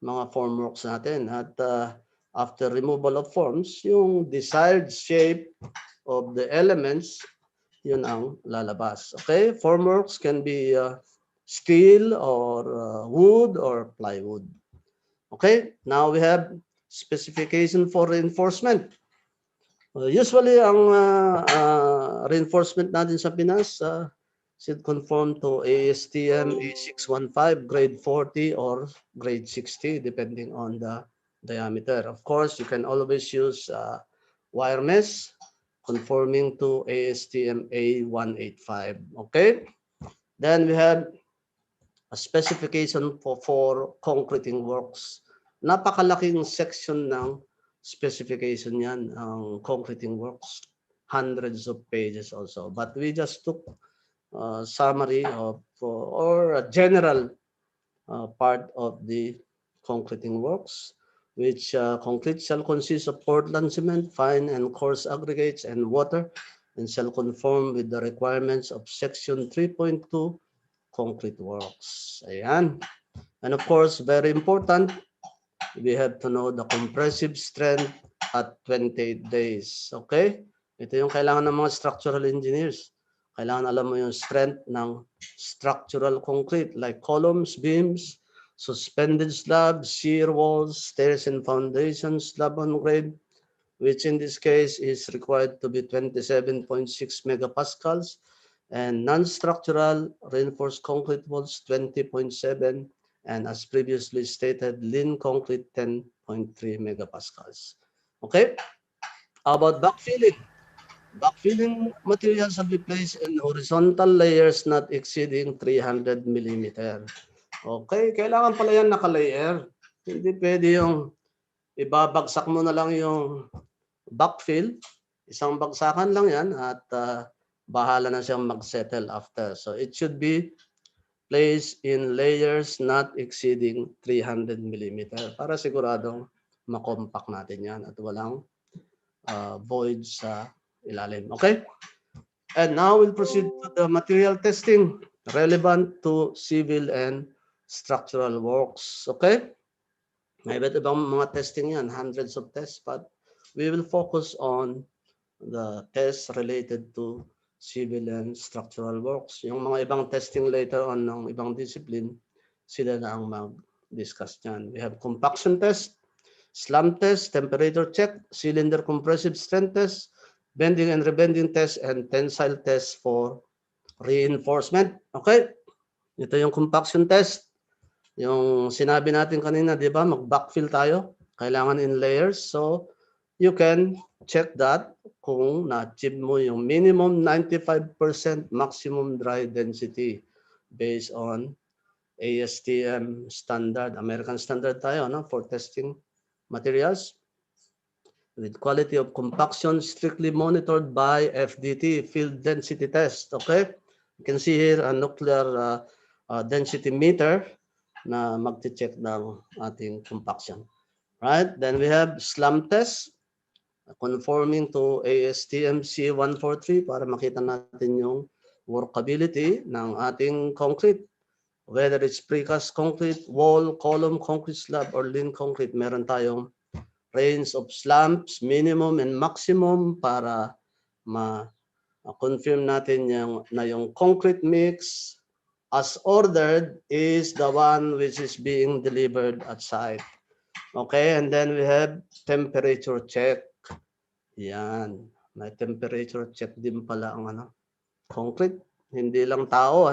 mga formworks natin. At after removal of forms, yung desired shape of the elements, yun ang lalabas. Okay? Formworks can be steel or wood or plywood. Okay? Now we have specification for reinforcement. Usually, ang reinforcement natin sa Pinas should conform to ASTM A615, grade 40 or grade 60, depending on the diameter. Of course, you can always use wire mesh conforming to ASTM A185. Okay? Then we have a specification for concreting works. Napakalaking section ng specification yan, ang concreting works. Hundreds of pages also. But we just took summary of or a general part of the concreting works, which concrete shall consist of Portland cement, fine and coarse aggregates, and water, and shall conform with the requirements of Section 3.2 concrete works. Ayan. And of course, very important, we have to know the compressive strength at 28 days. Okay? Ito yung kailangan ng mga structural engineers. Kailangan alam mo yung strength ng structural concrete like columns, beams, suspended slabs, shear walls, stairs and foundations, slab on grade, which in this case is required to be 27.6 megapascals, and non-structural reinforced concrete walls 20.7, and as previously stated, lean concrete 10.3 megapascals. Okay? How about backfilling? Backfilling materials shall be placed in horizontal layers not exceeding 300 millimeter. Okay, kailangan pala yan naka-layer. Hindi pwede yung ibabagsak mo na lang yung backfill. Isang bagsakan lang yan at bahala na siyang mag-settle after. So it should be placed in layers not exceeding 300 millimeter para siguradong makompact natin yan at walang void sa ilalim. Okay? And now we'll proceed to the material testing. relevant to civil and structural works. Okay? May iba't ibang mga testing yan, hundreds of tests, but we will focus on the tests related to civil and structural works. Yung mga ibang testing later on ng ibang discipline, sila na ang mag-discuss niyan. We have compaction test, slump test, temperature check, cylinder compressive strength test, bending and rebending test, and tensile test for reinforcement. Okay? Ito yung compaction test. Yung sinabi natin kanina, di ba? Mag-backfill tayo. Kailangan in layers. So, you can check that kung na-achieve mo yung minimum 95% maximum dry density based on ASTM standard, American standard tayo, no, for testing materials. With quality of compaction strictly monitored by FDT, field density test. Okay? You can see here a nuclear density meter na magte-check ng ating compaction. Right? Then we have slump test conforming to ASTM C143 para makita natin yung workability ng ating concrete. Whether it's precast concrete, wall, column, concrete slab, or lean concrete, meron tayong range of slumps, minimum and maximum para ma-confirm natin yung concrete mix as ordered is the one which is being delivered at site. Okay, and then we have temperature check. Yan, may temperature check din pala ang concrete. Hindi lang tao,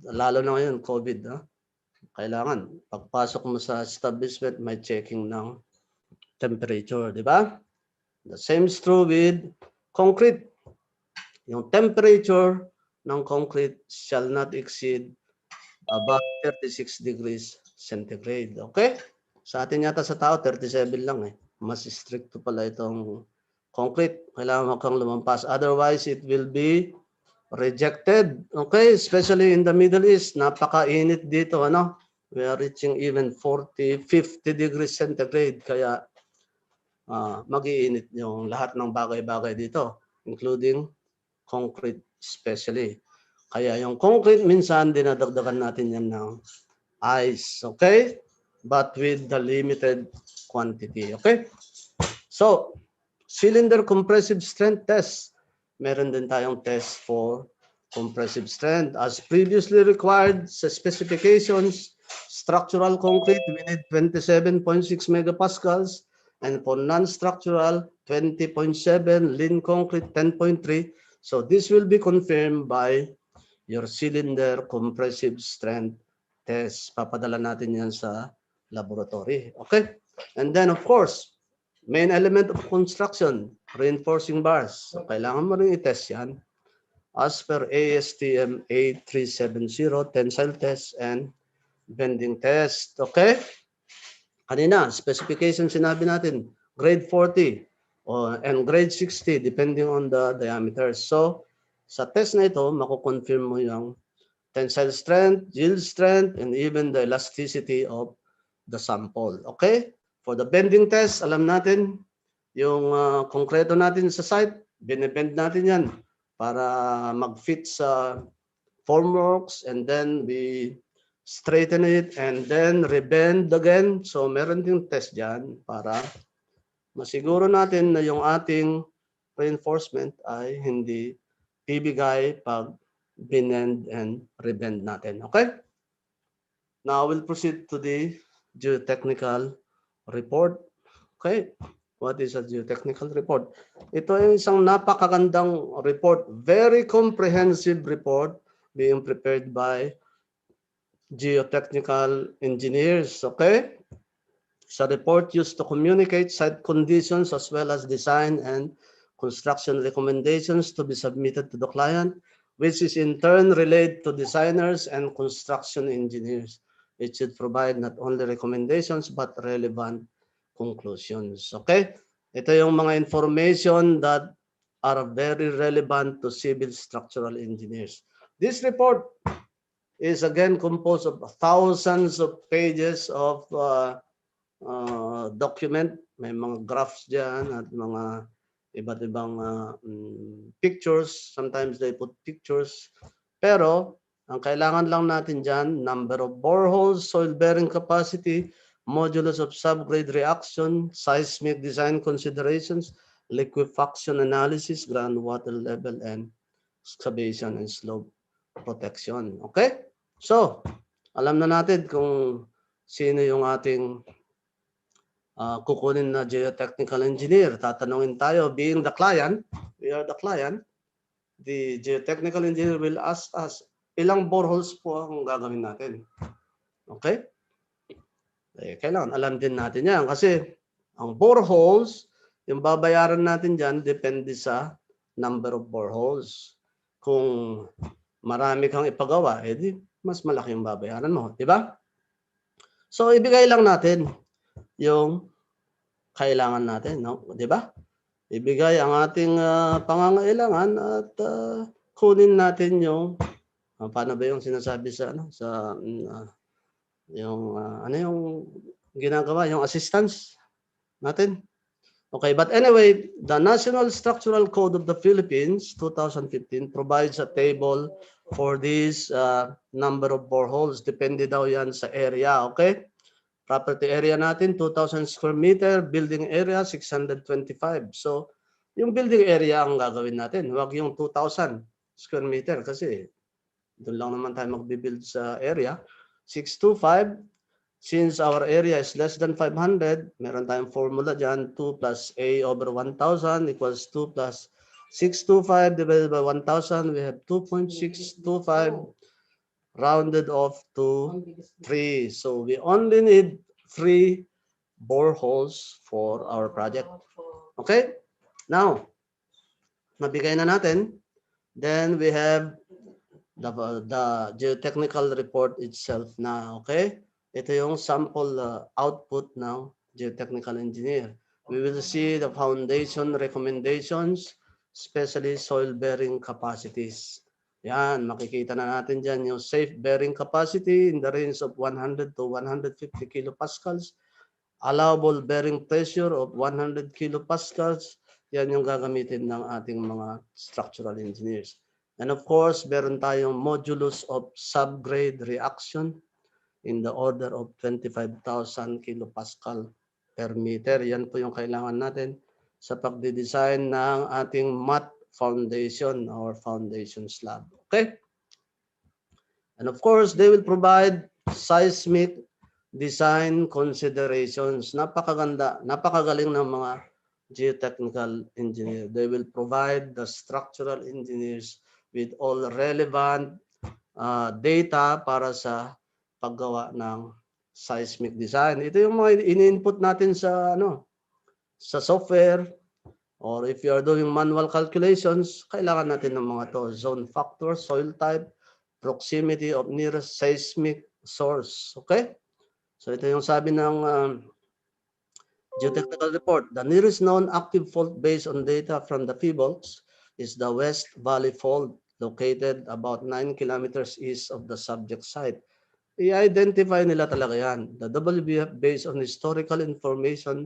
lalo na ngayon, COVID, kailangan, pagpasok mo sa establishment, may checking ng temperature, di ba? The same is true with concrete. Yung temperature ng concrete shall not exceed about 36 degrees centigrade. Okay? Sa atin yata sa tao, 37 lang eh. Mas stricto pala itong concrete. Kailangan mo kang lumampas. Otherwise, it will be rejected. Okay? Especially in the Middle East, napakainit dito. We are reaching even 40, 50 degrees centigrade. Kaya mag-iinit yung lahat ng bagay-bagay dito, including concrete especially. Kaya yung concrete, minsan dinadagdagan natin yan ng ice, okay? But with the limited quantity, okay? So, cylinder compressive strength test. Meron din tayong test for compressive strength. As previously required sa specifications, structural concrete, we need 27.6 megapascals. And for non-structural, 20.7, lean concrete, 10.3. So this will be confirmed by your cylinder compressive strength test. Papadala natin yan sa laboratory. Okay? And then of course, main element of construction, reinforcing bars. So kailangan mo rin i-test yan. As per ASTM 8370, tensile test and bending test. Okay? Kanina, specification sinabi natin, grade 40 and grade 60 depending on the diameter. So, sa test na ito, mako-confirm mo yung tensile strength, yield strength, and even the elasticity of the sample. Okay? For the bending test, alam natin, yung konkreto natin sa site, binibend natin yan para mag-fit sa formworks, and then we straighten it and then rebend again. So meron ding test dyan para masiguro natin na yung ating reinforcement ay hindi bibigay pag binend and rebend natin. Okay? Now we'll proceed to the geotechnical report. Okay? What is a geotechnical report? Ito ay isang napakagandang report, very comprehensive report being prepared by geotechnical engineers. Okay? It's a report used to communicate site conditions as well as design and construction recommendations to be submitted to the client, which is in turn relayed to designers and construction engineers. It should provide not only recommendations but relevant conclusions. Okay? Ito yung mga information that are very relevant to civil structural engineers. This report is again composed of thousands of pages of document. May mga graphs dyan at mga iba't ibang pictures. Sometimes they put pictures. Pero, ang kailangan lang natin dyan, number of boreholes, soil bearing capacity, modulus of subgrade reaction, seismic design considerations, liquefaction analysis, groundwater level, and excavation and slope protection. Okay? So, alam na natin kung sino yung ating kukunin na geotechnical engineer. Tatanungin tayo, being the client, we are the client, the geotechnical engineer will ask us, ilang boreholes po ang gagawin natin? Okay? Kailangan alam din natin yan kasi ang boreholes, yung babayaran natin dyan, depende sa number of boreholes. Kung marami kang ipagawa, edi mas malaki yung babayaran mo. Di ba? So, ibigay lang natin yung kailangan natin. No? Di ba? Ibigay ang ating pangangailangan at kunin natin yung paano ba yung sinasabi sa yung ano yung ginagawa, yung assistance natin. Okay, but anyway, the National Structural Code of the Philippines 2015 provides a table for this number of boreholes. Depende daw yan sa area, okay? Property area natin 2,000 square meter, building area 625. So, yung building area ang gagawin natin, huwag yung 2,000 square meter kasi doon lang naman tayo magbibuild sa area. 625, since our area is less than 500, meron tayong formula dyan, 2 plus A over 1,000 equals 2 plus 625 divided by 1,000, we have 2.625 rounded off to 3. So we only need 3 boreholes for our project. Okay? Now, nabigay na natin. Then we have the geotechnical report itself na, okay? Ito yung sample output ng geotechnical engineer. We will see the foundation recommendations, especially soil bearing capacities. Yan, makikita na natin dyan yung safe bearing capacity in the range of 100 to 150 kilopascals, allowable bearing pressure of 100 kilopascals. Yan yung gagamitin ng ating mga structural engineers. And of course, meron tayong modulus of subgrade reaction in the order of 25,000 kilopascal per meter. Yan po yung kailangan natin sa pagdidesign ng ating mat foundation or foundation slab. Okay? And of course, they will provide seismic design considerations. Napakaganda, napakagaling ng mga geotechnical engineer. They will provide the structural engineers with all relevant data para sa paggawa ng seismic design. Ito yung mga ini-input natin sa sa software, or if you are doing manual calculations, kailangan natin ng mga to. Zone factor, soil type, proximity of nearest seismic source. Okay? So ito yung sabi ng geotechnical report. The nearest known active fault based on data from the PBOX is the West Valley Fault, located about 9 kilometers east of the subject site. I-identify nila talaga yan. The WBF, based on historical information,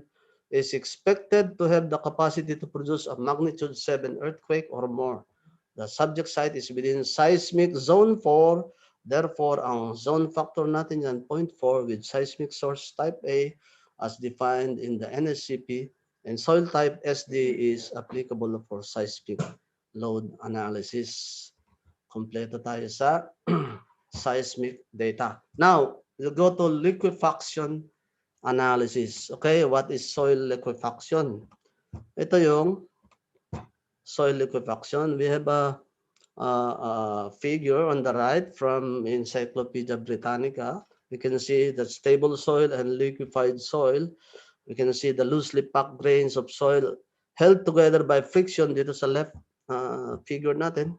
is expected to have the capacity to produce a magnitude 7 earthquake or more. The subject site is within seismic zone 4. Therefore, ang zone factor natin yan 0.4 with seismic source type A as defined in the NSCP, and soil type SD is applicable for seismic load analysis. Kompleto tayo sa seismic data. Now, we'll go to liquefaction analysis. Okay, what is soil liquefaction? Ito yung soil liquefaction. We have a figure on the right from Encyclopedia Britannica. We can see the stable soil and liquefied soil. We can see the loosely packed grains of soil held together by friction dito sa left figure natin.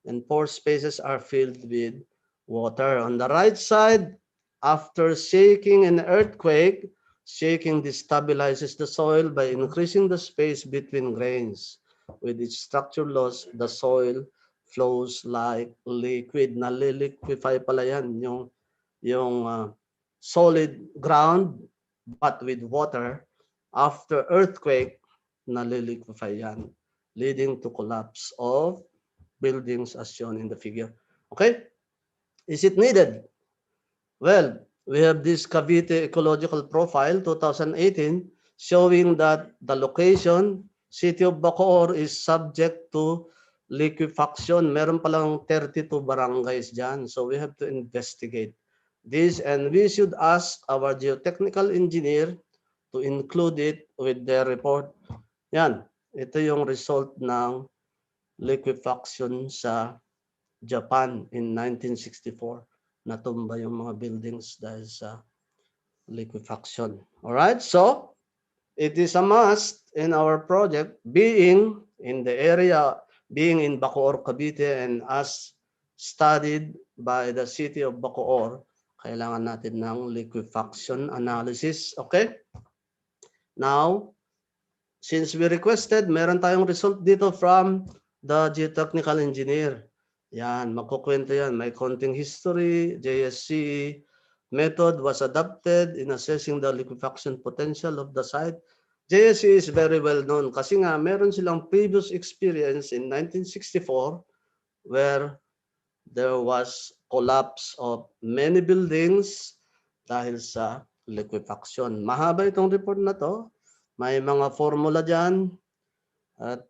And pore spaces are filled with water. On the right side, after shaking an earthquake, shaking destabilizes the soil by increasing the space between grains. With its structure loss, the soil flows like liquid. Naliliquify pala yan, yung solid ground but with water. After earthquake, naliliquify yan, leading to collapse of buildings as shown in the figure. Okay? Is it needed? Well, we have this Cavite Ecological Profile 2018 showing that the location, City of Bacoor, is subject to liquefaction. Meron palang 32 barangays dyan. So we have to investigate this, and we should ask our geotechnical engineer to include it with their report. Yan, ito yung result ng liquefaction sa Japan in 1964. Natumba yung mga buildings dahil sa liquefaction. Alright, so it is a must in our project being in the area, being in Bacoor, Cavite, and as studied by the city of Bacoor, kailangan natin ng liquefaction analysis. Okay? Now, since we requested, meron tayong result dito from the geotechnical engineer. Yan, magkukwento yan. May konting history, JSC method was adopted in assessing the liquefaction potential of the site. JSC is very well known kasi nga meron silang previous experience in 1964 where there was collapse of many buildings dahil sa liquefaction. Mahaba itong report na to. May mga formula dyan at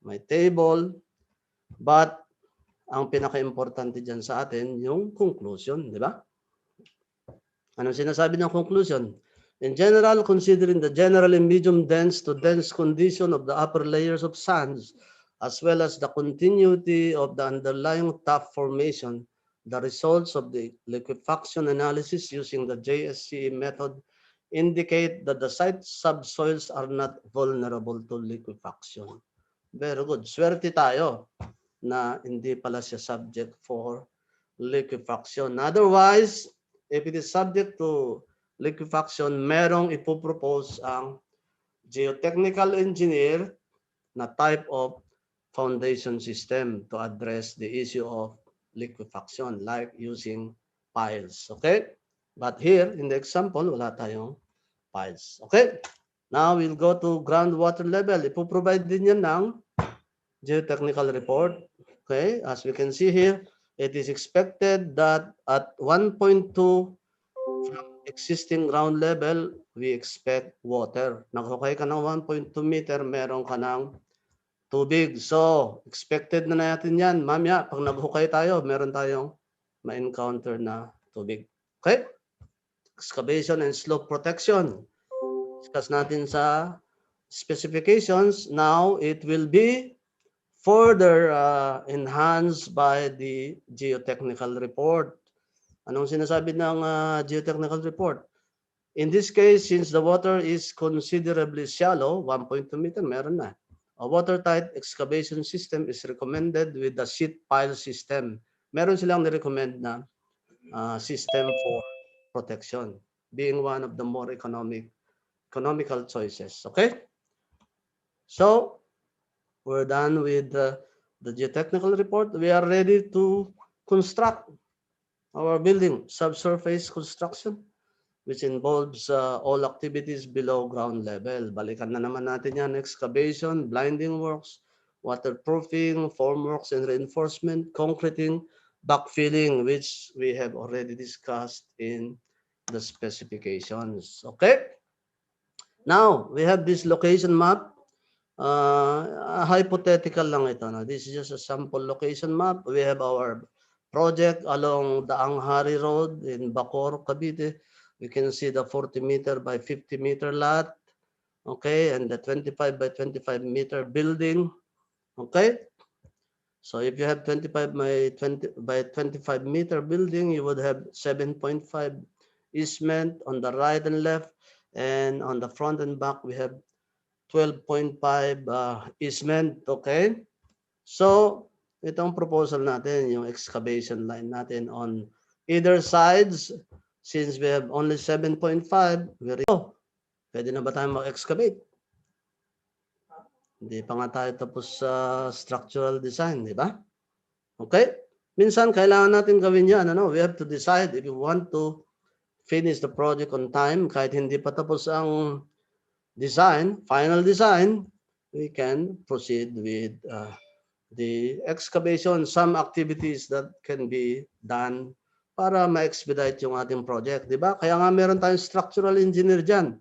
may table. But ang pinaka-importante dyan sa atin, yung conclusion, di ba? Anong sinasabi ng conclusion? In general, considering the generally medium dense to dense condition of the upper layers of sands, as well as the continuity of the underlying tuff formation, the results of the liquefaction analysis using the JSCE method indicate that the site subsoils are not vulnerable to liquefaction. Very good. Swerte tayo na hindi pala siya subject for liquefaction. Otherwise, if it is subject to liquefaction, merong ipopropose ang geotechnical engineer na type of foundation system to address the issue of liquefaction, like using piles. Okay? But here, in the example, wala tayong piles. Okay? Now, we'll go to groundwater level. Ipoprovide din yan ng geotechnical report. Okay? As we can see here, it is expected that at 1.2 from existing ground level, we expect water. Naghukay ka ng 1.2 meter, meron ka ng tubig. So, expected na natin yan. Mamaya, pag naghukay tayo, meron tayong ma-encounter na tubig. Okay? Excavation and slope protection. Discuss natin sa specifications. Now, it will be further enhanced by the geotechnical report. Anong sinasabi ng geotechnical report? In this case, since the water is considerably shallow, 1.2 meter, meron na. A watertight excavation system is recommended with the sheet pile system. Meron silang nirecommend na system for protection, being one of the more economical choices. Okay? So, we're done with the geotechnical report. We are ready to construct our building, subsurface construction, which involves all activities below ground level. Balikan na naman natin yan, excavation, blinding works, waterproofing, formworks and reinforcement, concreting, backfilling, which we have already discussed in the specifications. Okay? Now, we have this location map. Hypothetical lang ito. No? This is just a sample location map. We have our project along the Anghari Road in Bacoor, Cavite. We can see the 40 meter by 50 meter lot. Okay, and the 25 by 25 meter building. Okay. So if you have 25 by 25 meter building, you would have 7.5 easement on the right and left. And on the front and back, we have 12.5 easement, okay? So, itong proposal natin, yung excavation line natin on either sides, since we have only 7.5, pwede na ba tayo mag-excavate? Hindi pa nga tayo tapos sa structural design, di ba? Okay? Minsan, kailangan natin gawin yan. We have to decide if you want to finish the project on time, kahit hindi pa tapos ang design, final design, we can proceed with the excavation, some activities that can be done para ma-expedite yung ating project, di ba? Kaya nga meron tayong structural engineer dyan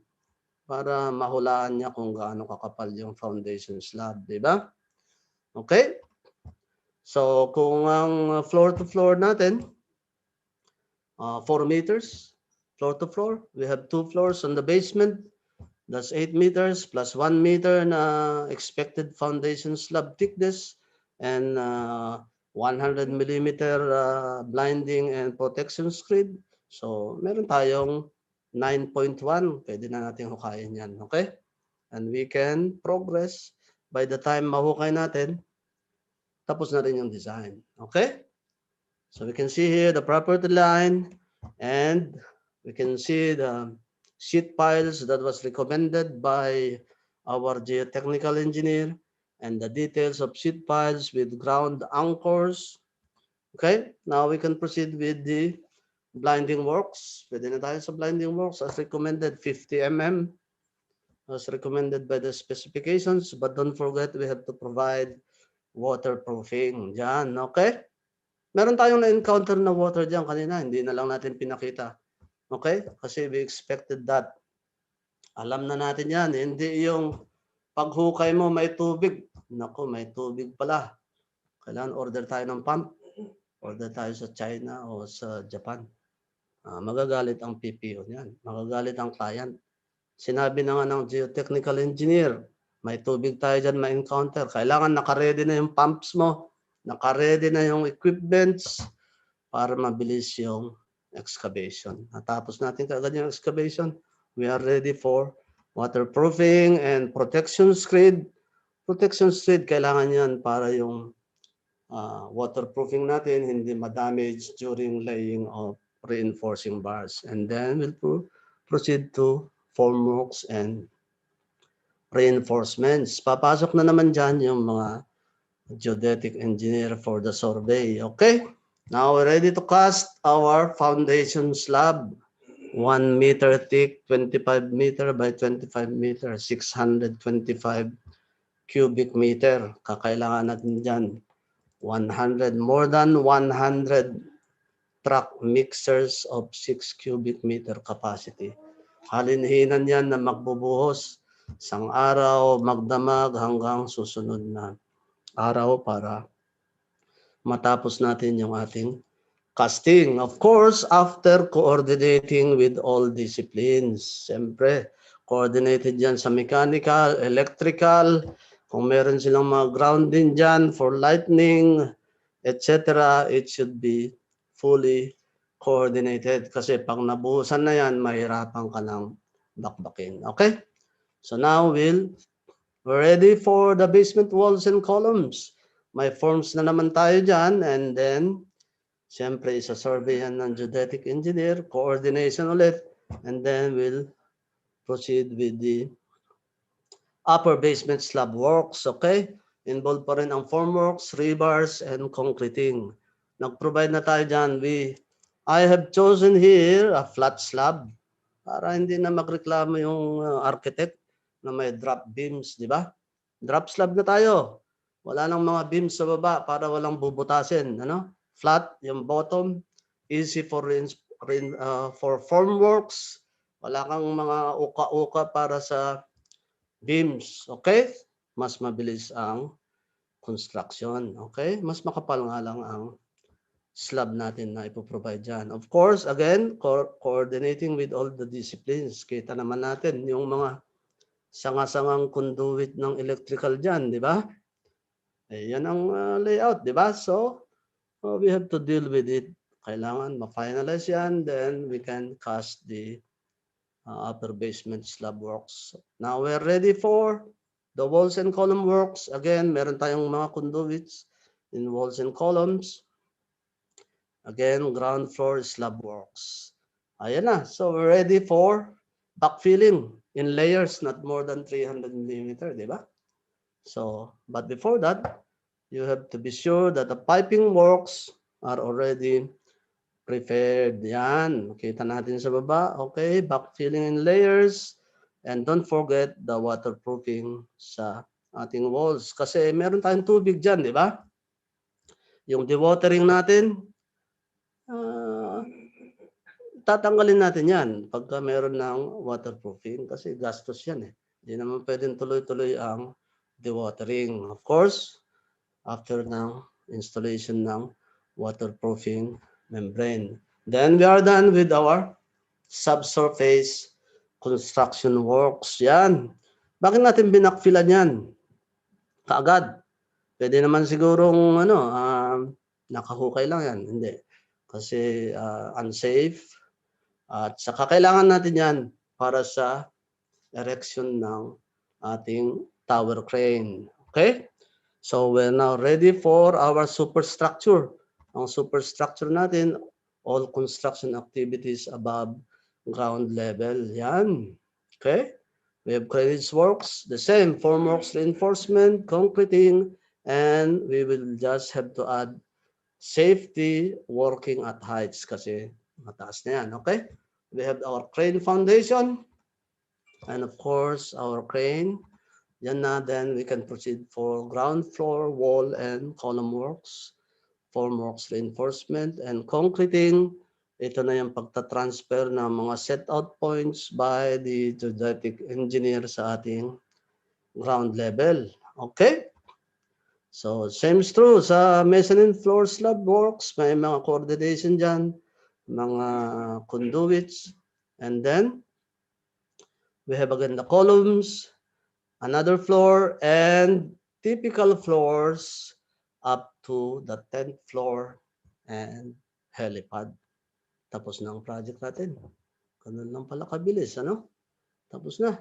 para mahulaan niya kung gaano kakapal yung foundation slab, di ba? Okay? So, kung ang floor to floor natin, 4 meters, floor to floor, we have 2 floors on the basement, that's 8 meters plus 1 meter na expected foundation slab thickness, and 100 millimeter blinding and protection screed. So, meron tayong 9.1. Pwede na natin hukayin yan. Okay? And we can progress. By the time mahukay natin, tapos na rin yung design. Okay? So, we can see here the property line, and we can see the sheet piles that was recommended by our geotechnical engineer, and the details of sheet piles with ground anchors. Okay, now we can proceed with the blinding works. Pwede na tayo sa blinding works as recommended, 50 mm as recommended by the specifications, but don't forget we have to provide waterproofing dyan. Okay, meron tayong na-encounter na water dyan kanina, hindi na lang natin pinakita. Okay, kasi we expected that. Alam na natin yan, hindi yung paghukay mo may tubig. Naku, may tubig pala. Kailangan order tayo ng pump. Order tayo sa China o sa Japan. Magagalit ang PPO niyan. Magagalit ang client. Sinabi na nga ng geotechnical engineer, may tubig tayo dyan ma-encounter. Kailangan nakaredy na yung pumps mo. Nakaredy na yung equipments para mabilis yung excavation. Natapos natin kaagad yung excavation. We are ready for waterproofing and protection screed. Protection screed, kailangan yan para yung waterproofing natin hindi ma-damage during laying of reinforcing bars. And then we'll proceed to formworks and reinforcements. Papasok na naman dyan yung mga geodetic engineer for the survey. Okay? Now we're ready to cast our foundation slab. 1 meter thick, 25 meter by 25 meter, 625 cubic meter. Kakailangan natin dyan 100, more than 100 truck mixers of 6 cubic meter capacity. Halinhinan yan na magbubuhos isang araw, magdamag hanggang susunod na araw para matapos natin yung ating casting. Of course, after coordinating with all disciplines. Siyempre, coordinated yan sa mechanical, electrical, kung meron silang mga grounding dyan for lightning, etc., it should be fully coordinated. Kasi pag nabuhusan na yan, mahirapan ka ng bakbakin. Okay? So now we're ready for the basement walls and columns. May forms na naman tayo dyan, and then siyempre, isa-survey yan ng geodetic engineer, coordination ulit, and then we'll proceed with the upper basement slab works, okay? Involved pa rin ang formworks, rebars, and concreting. Nag-provide na tayo dyan. I have chosen here a flat slab para hindi na magreklamo yung architect na may drop beams, di ba? Drop slab na tayo. Wala nang mga beams sa baba para walang bubutasin, ano? Flat yung bottom, easy for formworks. Wala kang mga uka-uka para sa beams, okay? Mas mabilis ang construction, okay? Mas makapal nga lang ang slab natin na ipoprovide dyan. Of course, again, coordinating with all the disciplines. Kita naman natin yung mga sanga-sangang conduit ng electrical dyan, di ba? Yan ang layout, di ba? So, we have to deal with it. Kailangan ma-finalize yan, then we can cast the upper basement slab works. Now, we're ready for the walls and column works. Again, meron tayong mga conduits in walls and columns. Again, ground floor slab works. Ayan na. So, we're ready for backfilling in layers not more than 300 millimeter, di ba? So, but before that, you have to be sure that the piping works are already prepared. Yan. Kita natin sa baba. Okay, backfilling in layers. And don't forget the waterproofing sa ating walls. Kasi meron tayong tubig dyan, di ba? Yung dewatering natin, tatanggalin natin yan pagka meron ng waterproofing kasi gastos yan eh. Hindi naman pwedeng tuloy-tuloy ang dewatering. Of course, after ng installation ng waterproofing membrane. Then we are done with our subsurface construction works. Yan. Bakit natin binakfilan yan? Kaagad. Pwede naman sigurong nakahukay lang yan. Hindi. Kasi unsafe. At saka kailangan natin yan para sa erection ng ating tower crane. Okay? So we're now ready for our superstructure. Ang superstructure natin, all construction activities above ground level. Yan. Okay? We have credits works, the same, formworks reinforcement, concreting, and we will just have to add safety working at heights kasi mataas na yan. Okay? We have our crane foundation, and of course, our crane. Yan na, then we can proceed for ground floor, wall, and column works, formworks reinforcement, and concreting. Ito na yung pagta-transfer ng mga set-out points by the geodetic engineer sa ating ground level. Okay? So, same is true sa mezzanine floor slab works. May mga coordination dyan, mga conduits, and then we have again the columns, another floor, and typical floors up to the 10th floor and helipad. Tapos na ang project natin. Ganun lang pala kabilis, ano? Tapos na.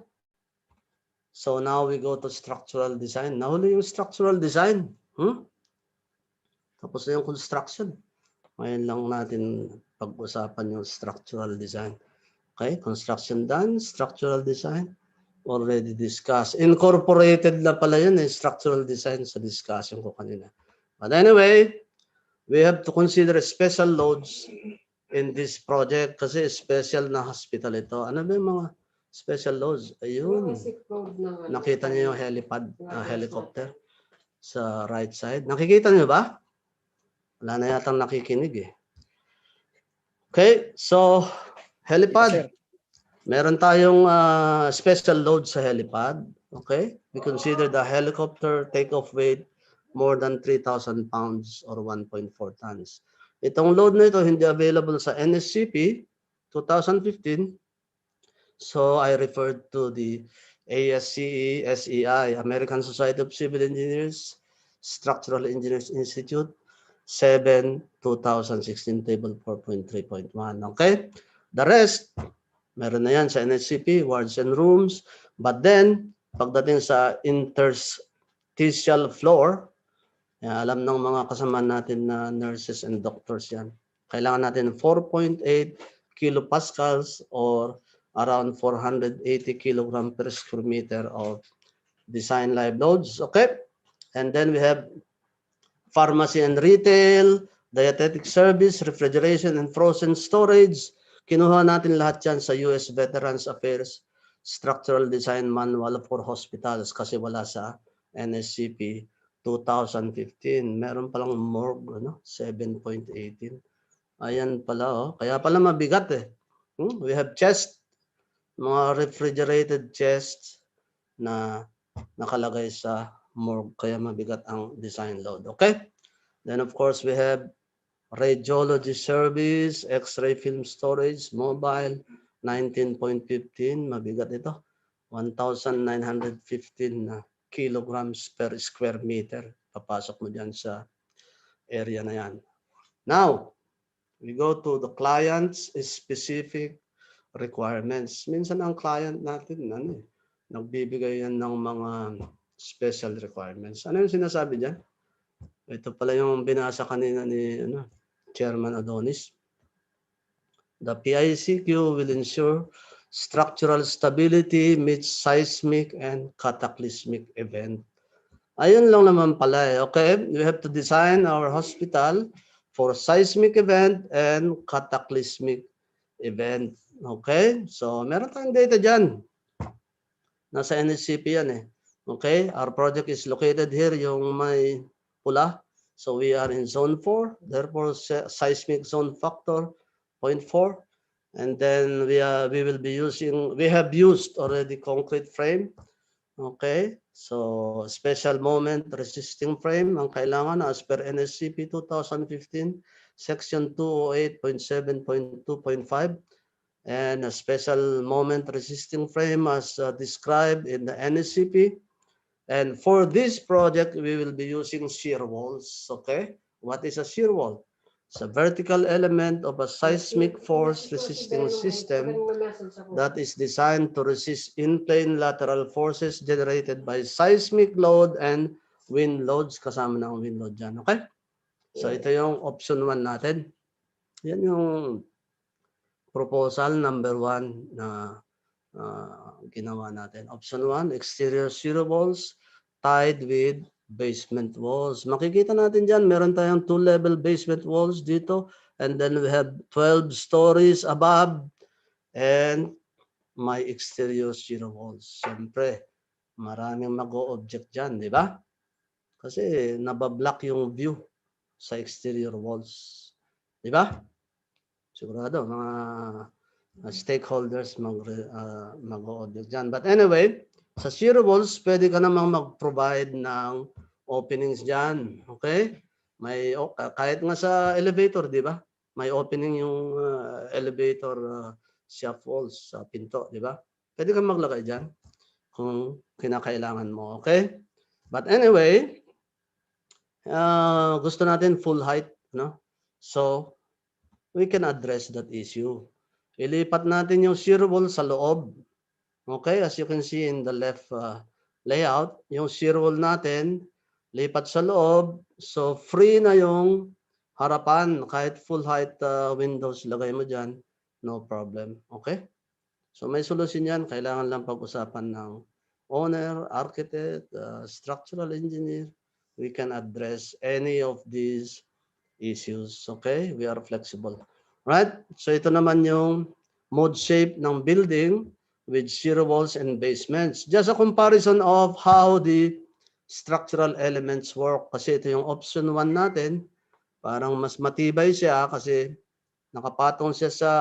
So now we go to structural design. Nahuli yung structural design. Tapos na yung construction. Ngayon lang natin pag-usapan yung structural design. Okay, construction done, structural design already discussed. Incorporated na pala yun structural design sa discussion ko kanina. But anyway, we have to consider special loads in this project kasi special na hospital ito. Ano ba yung mga special loads? Ayun. Nakita niyo yung helipad, helicopter sa right side. Nakikita niyo ba? Wala na yatang nakikinig eh. Okay, so helipad. Meron tayong special load sa helipad. Okay? We consider the helicopter takeoff weight more than 3,000 pounds or 1.4 tons. Itong load na ito hindi available sa NSCP 2015. So I referred to the ASCE, SEI, American Society of Civil Engineers, Structural Engineers Institute, 7, 2016, table 4.3.1. Okay? The rest, meron na yan sa NSCP, wards and rooms. But then, pagdating sa interstitial floor, alam ng mga kasama natin na nurses and doctors yan. Kailangan natin 4.8 kilopascals or around 480 kilogram per square meter of design live loads. Okay? And then we have pharmacy and retail, dietetic service, refrigeration and frozen storage. Kinuha natin lahat yan sa US Veterans Affairs Structural Design Manual for Hospitals kasi wala sa NSCP 2015. Meron palang morgue, 7.18. Ayan pala, oh. Kaya pala mabigat eh. We have chest, mga refrigerated chests na nakalagay sa morgue. Kaya mabigat ang design load. Okay? Then of course we have radiology service, X-ray film storage, mobile, 19.15, mabigat ito. 1,915 kilograms per square meter. Papasok mo dyan sa area na yan. Now, we go to the client's specific requirements. Minsan ang client natin, nagbibigay yan ng mga special requirements. Ano yung sinasabi dyan? Ito pala yung binasa kanina ni Chairman Adonis. The PICQ will ensure structural stability meets seismic and cataclysmic event. Ayun lang naman pala eh. Okay, we have to design our hospital for seismic event and cataclysmic event. Okay, so meron tayong data dyan. Nasa NSCP yan eh. Okay, our project is located here, yung may pula. So we are in zone 4, therefore seismic zone factor 0.4. And then we will be using, we have used already concrete frame. Okay, so special moment resisting frame ang kailangan as per NSCP 2015, section 208.7.2.5. And a special moment resisting frame as described in the NSCP. And for this project, we will be using shear walls. Okay, what is a shear wall? It's a vertical element of a seismic force resisting system that is designed to resist in-plane lateral forces generated by seismic load and wind loads. Kasama na ang wind load dyan. Okay, so ito yung option 1 natin. Yan yung proposal number 1 na ginawa natin. Option 1, exterior shear walls tied with basement walls. Makikita natin dyan, meron tayong 2-level basement walls dito, and then we have 12 stories above, and may exterior shear walls. Siyempre, maraming mag-o-object dyan, di ba? Kasi nabablock yung view sa exterior walls. Di ba? Sigurado, mga stakeholders mag-o-object dyan. But anyway, sa shear walls, pwede ka namang mag-provide ng openings dyan. Okay? May, kahit nga sa elevator, di ba? May opening yung elevator shaft walls sa pinto, di ba? Pwede kang maglagay dyan kung kinakailangan mo. Okay? But anyway, gusto natin full height, no? So, we can address that issue. Ilipat natin yung shear wall sa loob. Okay, as you can see in the left layout, yung shear wall natin, lipat sa loob. So, free na yung harapan. Kahit full height windows lagay mo dyan, no problem. Okay? So, may solusyon yan. Kailangan lang pag-usapan ng owner, architect, structural engineer. We can address any of these issues. Okay? We are flexible. Right? So ito naman yung mode shape ng building with shear walls and basements. Just a comparison of how the structural elements work. Kasi ito yung option 1 natin. Parang mas matibay siya kasi nakapatong siya sa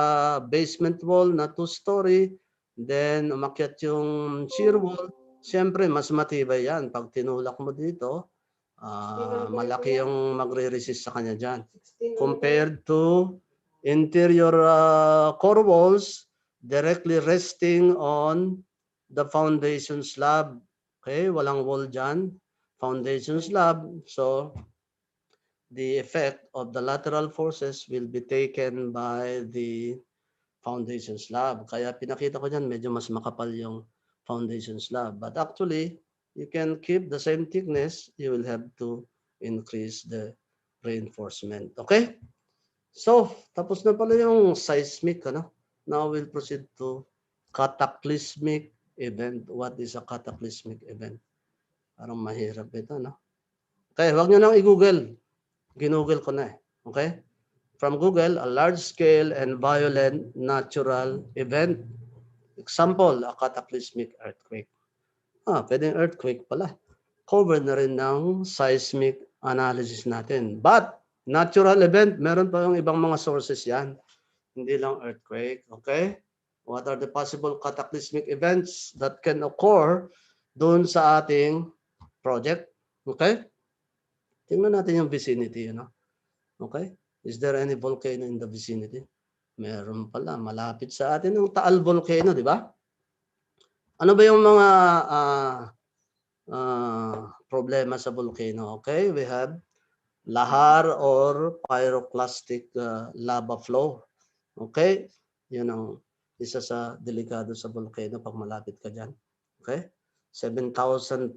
basement wall na 2-story. Then umakyat yung shear wall. Siyempre, mas matibay yan. Pag tinulak mo dito, malaki yung magre-resist sa kanya dyan. Compared to interior core walls directly resting on the foundation slab. Okay, walang wall dyan. Foundation slab. So, the effect of the lateral forces will be taken by the foundation slab. Kaya pinakita ko dyan, medyo mas makapal yung foundation slab. But actually, you can keep the same thickness. You will have to increase the reinforcement. Okay? So, tapos na pala yung seismic. Ano? Now we'll proceed to cataclysmic event. What is a cataclysmic event? Parang mahirap ito, no? Okay, huwag nyo nang i-google. Ginoogle ko na eh. Okay? From Google, a large-scale and violent natural event. Example, a cataclysmic earthquake. Pwedeng earthquake pala. Covered na rin ng seismic analysis natin. But, natural event, meron pa yung ibang mga sources yan. Hindi lang earthquake. Okay? What are the possible cataclysmic events that can occur doon sa ating project? Okay? Tingnan natin yung vicinity. You know? Okay? Is there any volcano in the vicinity? Meron pala. Malapit sa atin yung Taal Volcano, di ba? Ano ba yung mga problema sa volcano? Okay, we have lahar or pyroclastic lava flow. Okay? Yun ang isa sa delikado sa volcano pag malapit ka dyan. Okay? 71,000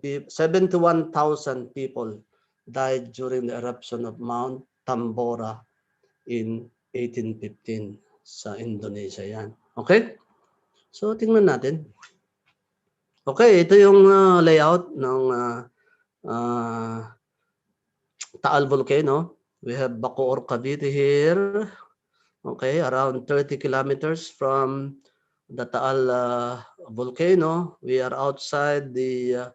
people died during the eruption of Mount Tambora in 1815 sa Indonesia yan. Okay? So, tingnan natin. Okay, ito yung layout ng Taal Volcano. We have Bacoor, Cavite here. Okay, around 30 kilometers from the Taal volcano. We are outside the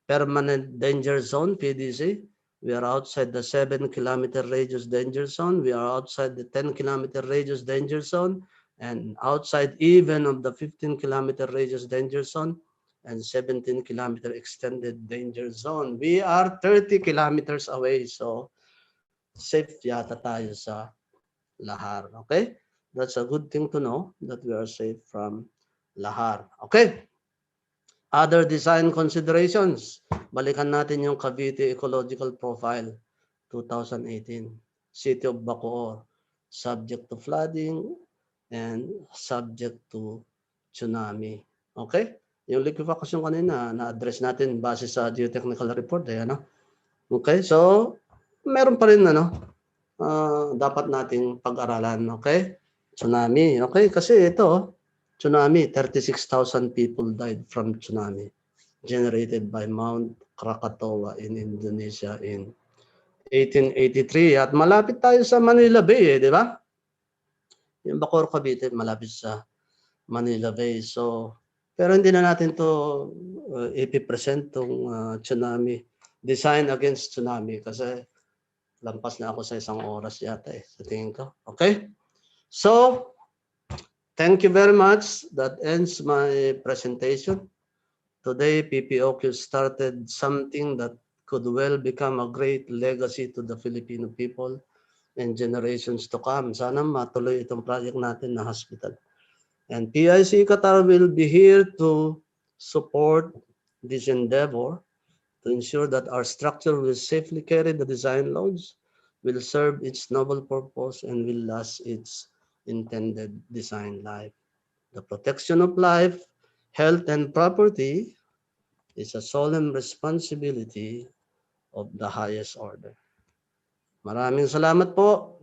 permanent danger zone, PDC. We are outside the 7-kilometer radius danger zone. We are outside the 10-kilometer radius danger zone, and outside even of the 15-kilometer radius danger zone and 17-kilometer extended danger zone. We are 30 kilometers away, so safe yata tayo sa Lahar. Okay? That's a good thing to know that we are safe from Lahar. Okay? Other design considerations. Balikan natin yung Cavite Ecological Profile 2018. City of Bacoor, subject to flooding and subject to tsunami. Okay? Yung liquefaction kanina, na-address natin base sa geotechnical report. Ano? Okay? So, meron pa rin dapat nating pag-aralan. Okay? Tsunami. Okay? Kasi ito, tsunami, 36,000 people died from tsunami generated by Mount Krakatoa in Indonesia in 1883. At malapit tayo sa Manila Bay, di ba? Yung Bacoor, Cavite, malapit sa Manila Bay. So, pero hindi na natin to ipipresent tong tsunami, design against tsunami, kasi lampas na ako sa 1 oras yata sa tingin ko. Okay? So, thank you very much. That ends my presentation. Today, PPOQ started something that could well become a great legacy to the Filipino people and generations to come. Sana matuloy itong project natin na hospital. And PIC Qatar will be here to support this endeavor to ensure that our structure will safely carry the design loads, will serve its noble purpose, and will last its intended design life. The protection of life, health, and property is a solemn responsibility of the highest order. Maraming salamat po.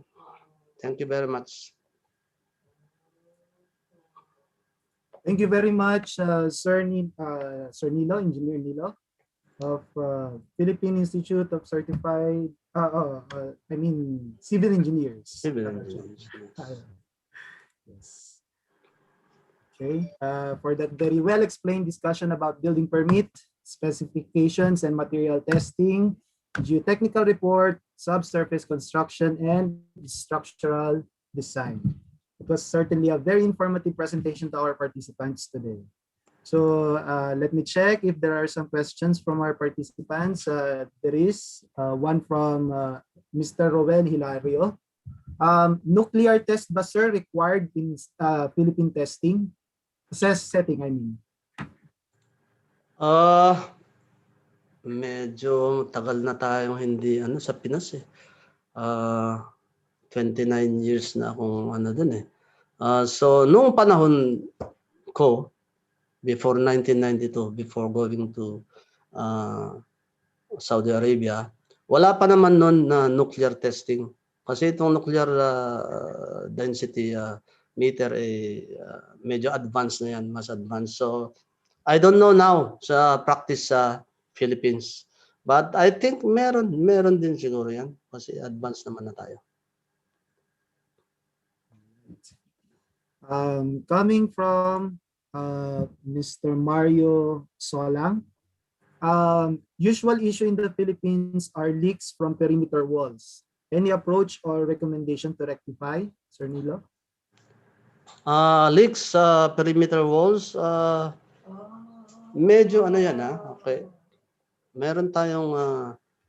Thank you very much. Thank you very much, Sir Nilo, Engineer Nilo, of Philippine Institute of Certified, Civil Engineers. Civil engineers. Yes. Okay, for that very well explained discussion about building permit, specifications and material testing, geotechnical report, subsurface construction, and structural design. It was certainly a very informative presentation to our participants today. So let me check if there are some questions from our participants. There is one from Mr. Rowen Hilario. Nuclear test ba, sir, required in Philippine testing? Setting, I mean. Medyo tagal na tayong hindi sa Pinas eh. 29 years na akong dun eh. So noong panahon ko, before 1992, before going to Saudi Arabia, wala pa naman noon na nuclear testing. Kasi itong nuclear density meter medyo advanced na yan, mas advanced. So I don't know now sa practice sa Philippines. But I think meron din siguro yan kasi advanced naman na tayo. Coming from Mr. Mario Solang, usual issue in the Philippines are leaks from perimeter walls. Any approach or recommendation to rectify, Sir Nilo? Leaks sa perimeter walls, medyo yan okay. Meron tayong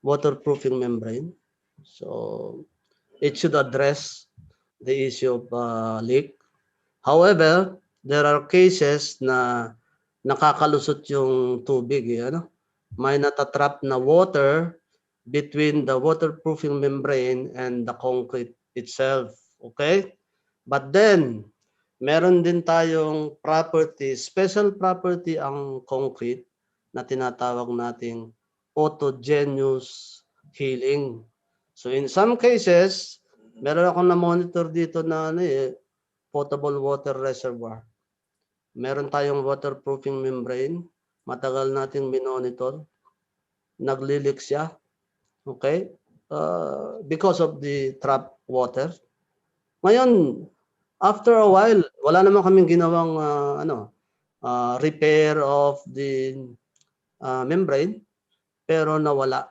waterproofing membrane. So it should address the issue of leak. However, there are cases na nakakalusot yung tubig, may natatrap na water between the waterproofing membrane and the concrete itself, okay? But then, meron din tayong property, special property ang concrete na tinatawag nating autogenous healing. So in some cases, meron akong na-monitor dito na potable water reservoir. Meron tayong waterproofing membrane, matagal nating minonitor, naglilik siya, okay? Because of the trapped water. Ngayon, after a while, wala naman kaming ginawang repair of the membrane. pero nawala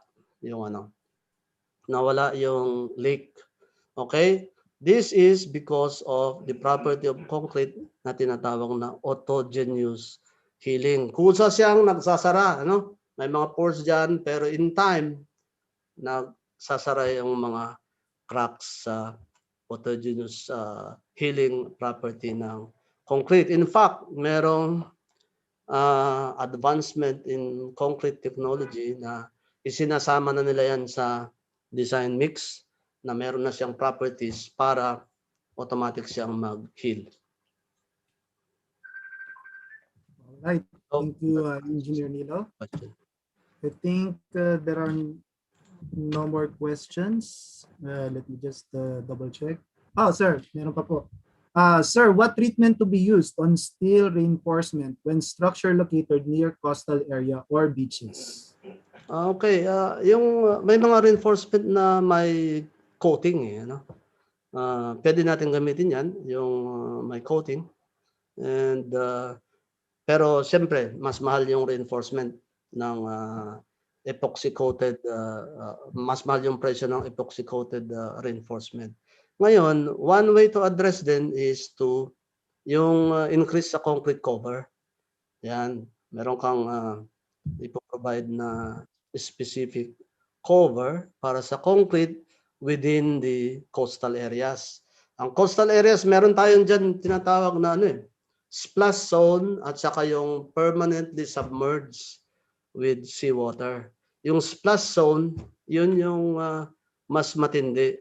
yung leak. Okay? This is because of the property of concrete na tinatawag na autogenous healing. Kusa siyang nagsasara, ano? May mga pores dyan, pero in time, nagsasara yung mga cracks sa autogenous healing property ng concrete. In fact, merong advancement in concrete technology na isinasama na nila yan sa design mix na meron na siyang properties para automatic siyang mag-heal. Alright, thank you, Engineer Nilo. I think there are no more questions. Let me just double check. Oh, sir, meron pa po. Sir, what treatment to be used on steel reinforcement when structure located near coastal area or beaches? Okay, yung may mga reinforcement na may coating ano. Pwede natin gamitin 'yan, yung may coating. And pero siyempre mas mahal yung reinforcement ng epoxy coated mas mahal yung presyo ng epoxy coated reinforcement. Ngayon, one way to address then is to yung increase sa concrete cover. Yan, meron kang ipo-provide na specific cover para sa concrete within the coastal areas. Ang coastal areas, meron tayong dyan tinatawag na splash zone at saka yung permanently submerged with seawater. Yung splash zone, yun yung mas matindi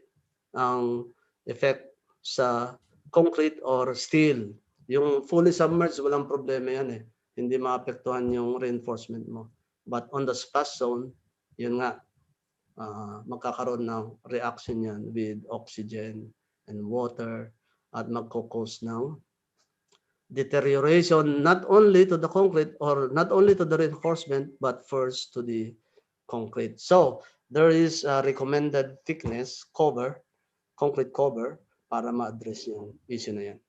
ang effect sa concrete or steel. Yung fully submerged, walang problema yan Hindi maapektuhan yung reinforcement mo. But on the splash zone, yun nga, magkakaroon ng reaction yan with oxygen and water at magkukos ng deterioration not only to the concrete or not only to the reinforcement but first to the concrete. So, there is a recommended thickness cover, concrete cover, para ma-address yung issue na yan.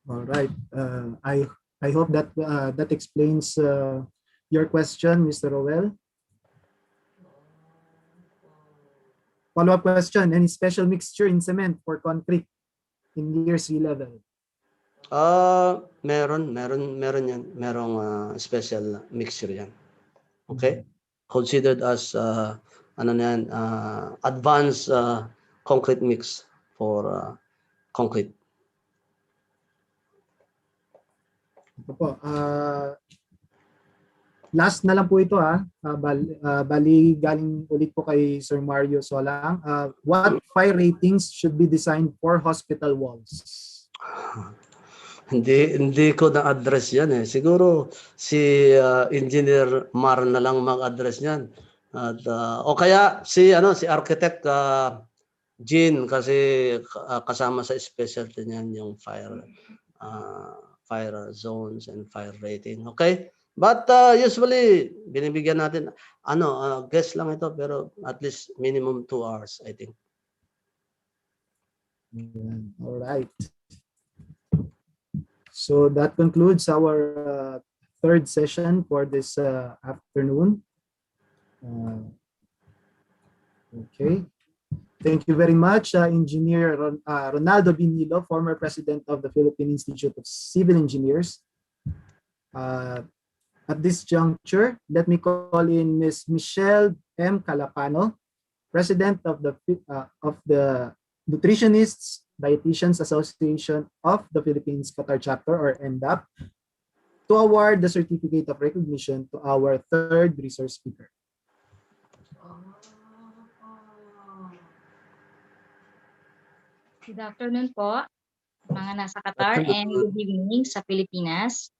All right. I hope that that explains your question, Mr. Rowell. Follow-up question: any special mixture in cement for concrete in near sea level? Meron yan. Merong special mixture yan. Okay? Considered as advanced concrete mix for concrete. Ito po. Last na lang po ito bali galing ulit po kay Sir Mario Solang. What fire ratings should be designed for hospital walls? Hindi ko na-address yan Siguro si Engineer Mar na lang mag-address niyan. At o kaya si architect Jean kasi kasama sa specialty niyan yung fire zones and fire rating. Okay? But usually binibigyan natin guess lang ito pero at least minimum 2 hours I think. All right. So that concludes our third session for this afternoon. Okay. Thank you very much, Engineer Ronaldo Binilo, former president of the Philippine Institute of Civil Engineers. At this juncture, let me call in Ms. Michelle M. Calapano, president of the Nutritionists Dietitians Association of the Philippines Qatar Chapter, or NDAP, to award the certificate of recognition to our third resource speaker. Good afternoon po, mga nasa Qatar, and good evening sa Pilipinas.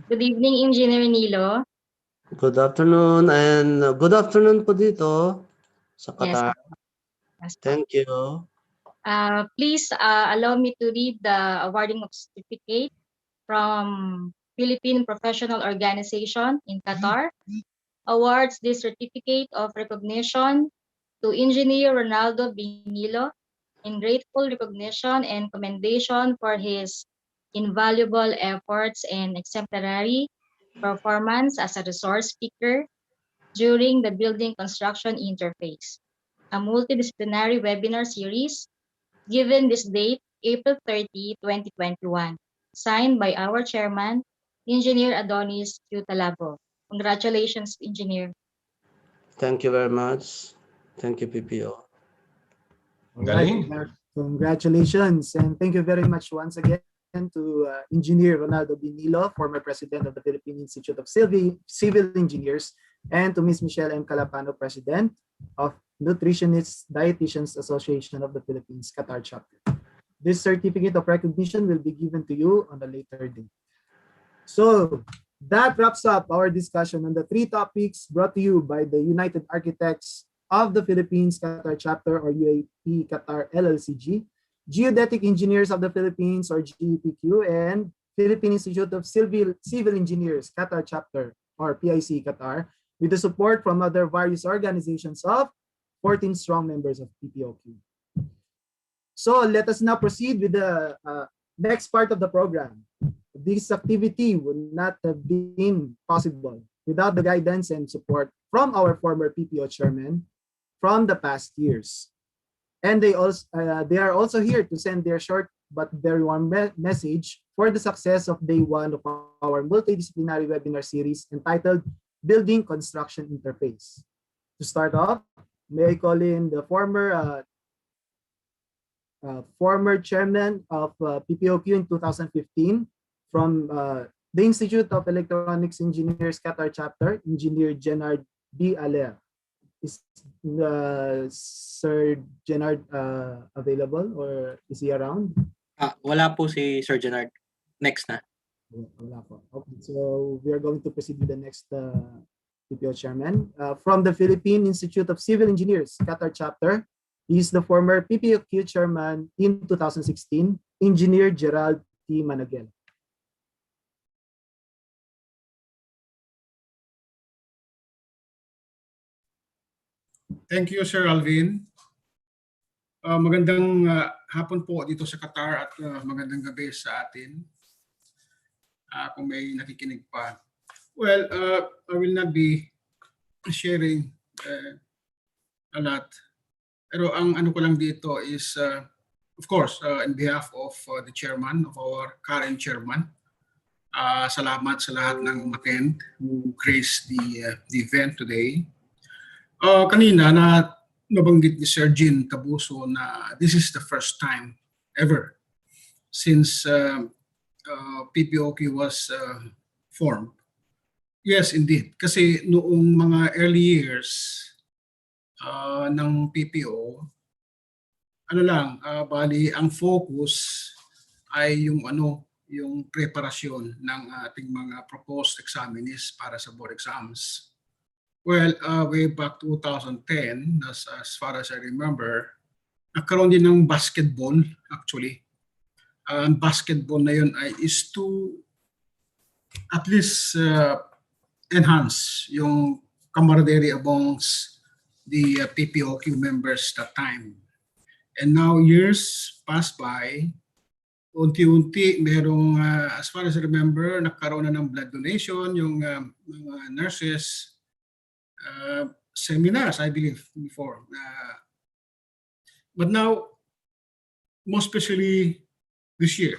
Good evening, Engineer Nilo. Good afternoon, and good afternoon po dito sa Qatar. Yes. Thank you. Please allow me to read the awarding of certificate from Philippine Professional Organization in Qatar. Awards this certificate of recognition to Engineer Ronaldo Binilo in grateful recognition and commendation for his invaluable efforts and exemplary performance as a resource speaker during the building construction interface, a multidisciplinary webinar series given this date, April 30, 2021, signed by our chairman, Engineer Adonis Q. Talabo. Congratulations, Engineer. Thank you very much. Thank you, PPO. All right. Congratulations, and thank you very much once again to Engineer Ronaldo Binilo, former President of the Philippine Institute of Civil Engineers, and to Ms. Michelle M. Calapano, President of Nutritionists Dietitians Association of the Philippines, Qatar chapter. This certificate of recognition will be given to you on a later date. So that wraps up our discussion on the 3 topics brought to you by the United Architects of the Philippines Qatar chapter, or UAP Qatar LLCG, Geodetic Engineers of the Philippines, or GEPQ, and Philippine Institute of Civil Engineers Qatar chapter, or PIC Qatar, with the support from other various organizations of 14 strong members of PPOQ. So let us now proceed with the next part of the program. This activity would not have been possible without the guidance and support from our former PPO chairman from the past years. And they are also here to send their short but very warm message for the success of day 1 of our multidisciplinary webinar series entitled Building Construction Interface. To start off, may I call in the former chairman of PPOQ in 2015 from the Institute of Electronics Engineers Qatar chapter, Engineer Jenard B. Aller. Is Sir Jenard available, or is he around? Wala po si Sir Jenard. Next na. Wala po. Okay, so we are going to proceed with the next PPO chairman. From the Philippine Institute of Civil Engineers Qatar chapter, he is the former PPOQ chairman in 2016, Engineer Gerald T. Managel. Thank you, Sir Alvin. Magandang hapon po dito sa Qatar at magandang gabi sa atin. Kung may nakikinig pa. Well, I will not be sharing a lot. Pero ang ano ko lang dito is, of course, in behalf of the chairman, of our current chairman, salamat sa lahat ng umattend who graced the event today. Kanina nabanggit ni Sir Jean Tabuso na this is the first time ever since PPOQ was formed. Yes, indeed. Kasi noong mga early years ng PPO, bali ang focus ay yung preparasyon ng ating mga proposed examinees para sa board exams. Well, way back 2010, as far as I remember, nagkaroon din ng basketball actually. Ang basketball na yun is to at least enhance yung camaraderie amongst the PPOQ members that time. And now years pass by, unti-unti merong, as far as I remember, nagkaroon na ng blood donation, yung mga nurses, seminars, I believe, before. But now, most especially this year,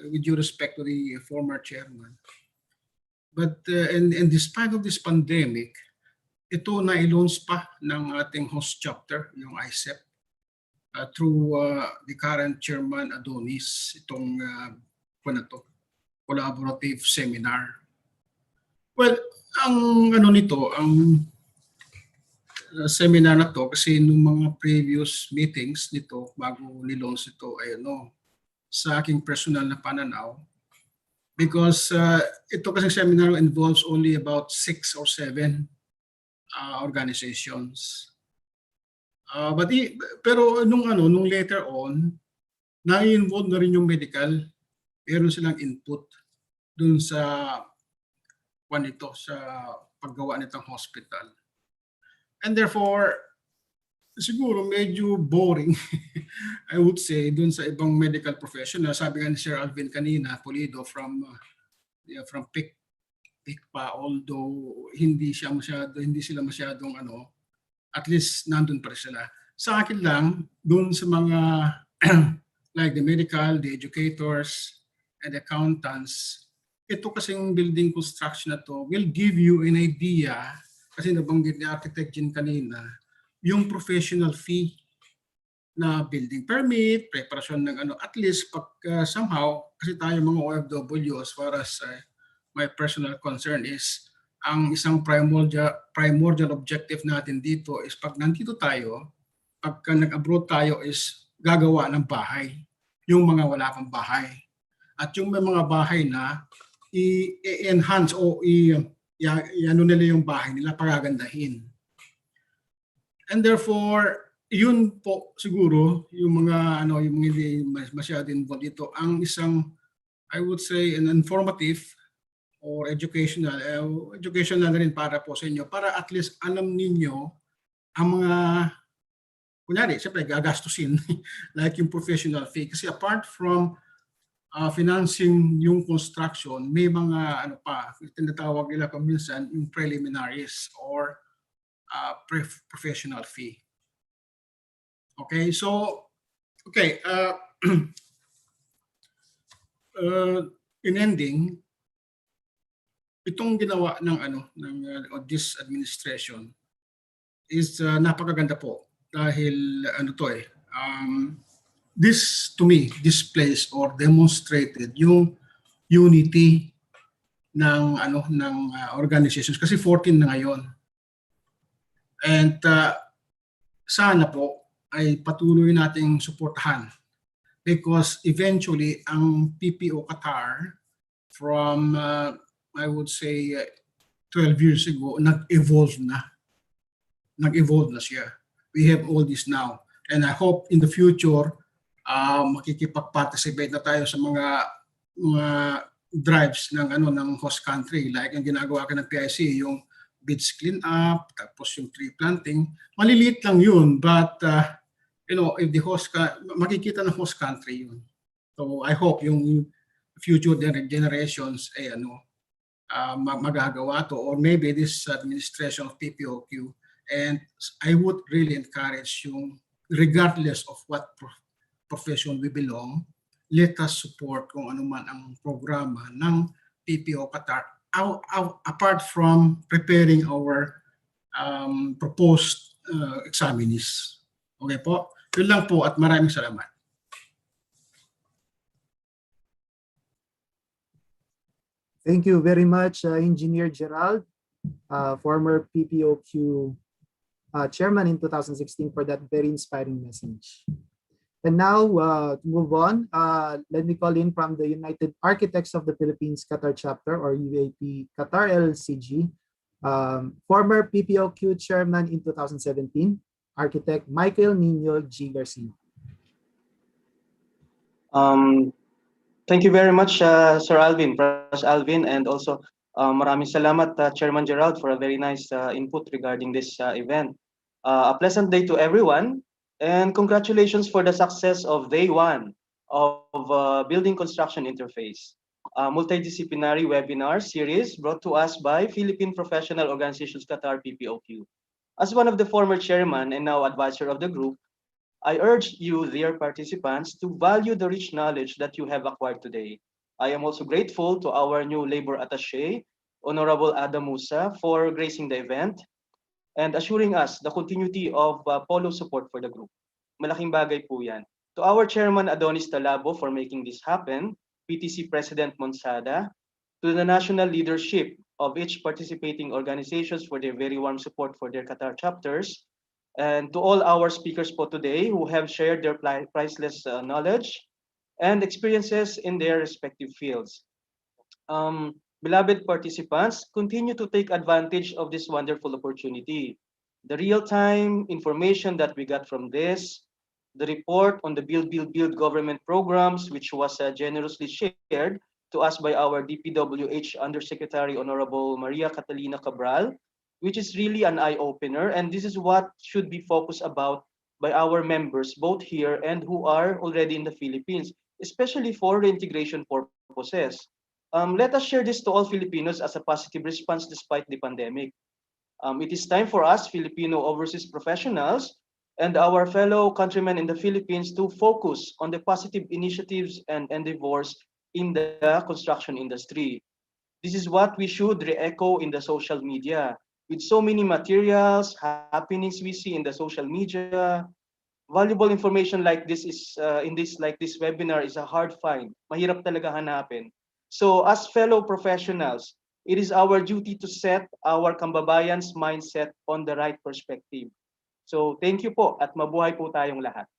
with due respect to the former chairman. But and despite of this pandemic, ito na-launch pa ng ating host chapter, yung ICEP, through the current chairman Adonis, itong collaborative seminar. Well, ang seminar na to, kasi nung mga previous meetings nito bago nilons ito ay sa aking personal na pananaw, because ito kasi seminar involves only about 6 or 7 organizations. Pero nung later on, na-involve na rin yung medical, meron silang input dun sa sa paggawa nitong hospital. And therefore, siguro medyo boring, I would say, dun sa ibang medical professional. Sabi nga ni Sir Alvin kanina, Pulido from PIC hectic pa, although hindi sila masyadong at least nandun pa rin sila. Sa akin lang, doon sa mga like the medical, the educators, and accountants, ito kasing building construction na to will give you an idea, kasi nabanggit ni Architect Jin kanina, yung professional fee na building permit, preparasyon ng at least pag somehow, kasi tayo mga OFW, as far as my personal concern is, ang isang primordial objective natin dito is pag nandito tayo, pagka nag-abroad tayo is gagawa ng bahay, yung mga wala pang bahay. At yung may mga bahay na i-enhance o i-ano nila yung bahay nila, pagagandahin. And therefore, yun po siguro yung mga yung hindi masyado involved dito, ang isang, I would say, an informative or educational na rin para po sa inyo, para at least alam ninyo ang mga, kunyari, siyempre gagastusin like yung professional fee. Kasi apart from financing yung construction, may mga tinatawag nila kung minsan yung preliminaries or professional fee. Okay, so in ending, itong ginawa ng this administration is napakaganda po dahil this to me displays or demonstrated yung unity ng organizations, kasi 14 na ngayon. And sana po ay patuloy nating suportahan, because eventually ang PPO Qatar from I would say 12 years ago, nag-evolve na siya. We have all this now. And I hope in the future, makikipag-participate na tayo sa mga drives ng host country. Like ang ginagawa ka ng PIC, yung beach clean up, tapos yung tree planting. Maliliit lang yun, but if the makikita ng host country yun. So I hope yung future generations magagawa to, or maybe this administration of PPOQ. And I would really encourage yung, regardless of what profession we belong, let us support kung ano man ang programa ng PPO Qatar, apart from preparing our proposed examinees. Okay po? Yun lang po, at maraming salamat. Thank you very much, Engineer Gerald, former PPOQ chairman in 2016, for that very inspiring message. And now, to move on, let me call in from the United Architects of the Philippines Qatar Chapter, or UAP Qatar LLCG, former PPOQ chairman in 2017, Architect Michael Nino G. Garcia. Thank you very much, Sir Alvin, Pras Alvin, and also maraming salamat, Chairman Gerald, for a very nice input regarding this event. A pleasant day to everyone, and congratulations for the success of day one of Building Construction Interface, a multidisciplinary webinar series brought to us by Philippine Professional Organizations Qatar PPOQ. As one of the former chairman and now advisor of the group, I urge you, dear participants, to value the rich knowledge that you have acquired today. I am also grateful to our new labor attaché, Honorable Adam Musa, for gracing the event and assuring us the continuity of polo support for the group. Malaking bagay po yan. To our chairman, Adonis Talabo, for making this happen, PTC President Monsada, to the national leadership of each participating organizations for their very warm support for their Qatar chapters, and to all our speakers for today who have shared their priceless knowledge and experiences in their respective fields. Beloved participants, continue to take advantage of this wonderful opportunity. The real-time information that we got from this, the report on the Build government programs, which was generously shared to us by our DPWH Undersecretary Honorable Maria Catalina Cabral, which is really an eye-opener, and this is what should be focused about by our members, both here and who are already in the Philippines, especially for reintegration purposes. Let us share this to all Filipinos as a positive response despite the pandemic. It is time for us, Filipino overseas professionals, and our fellow countrymen in the Philippines to focus on the positive initiatives and endeavors in the construction industry. This is what we should re-echo in the social media. With so many materials, happenings we see in the social media, valuable information like this is in this webinar is a hard find. Mahirap talaga hanapin. So as fellow professionals, it is our duty to set our kambabayan's mindset on the right perspective. So thank you po at mabuhay po tayong lahat.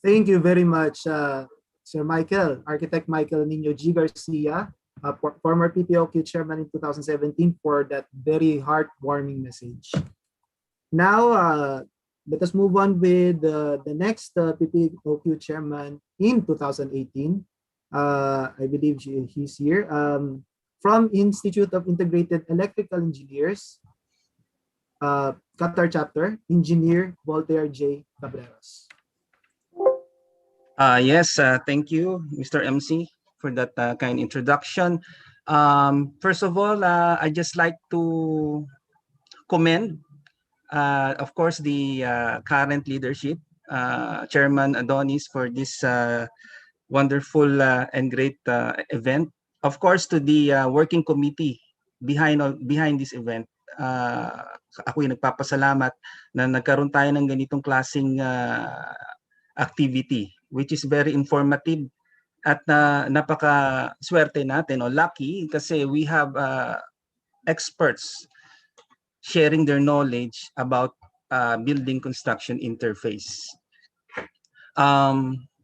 Thank you very much, Sir Michael, Architect Michael Nino G. Garcia, former PPOQ chairman in 2017, for that very heartwarming message. Now, let us move on with the next PPOQ chairman in 2018. I believe he's here. From Institute of Integrated Electrical Engineers, Qatar chapter, Engineer Voltaire J. Cabreros. Yes, thank you, Mr. MC, for that kind introduction. First of all, I just like to commend, of course, the current leadership, Chairman Adonis, for this wonderful and great event. Of course, to the working committee behind this event. Ako'y nagpapasalamat na nagkaroon tayo ng ganitong klaseng activity, which is very informative at napaka swerte natin o lucky kasi we have experts sharing their knowledge about building construction interface.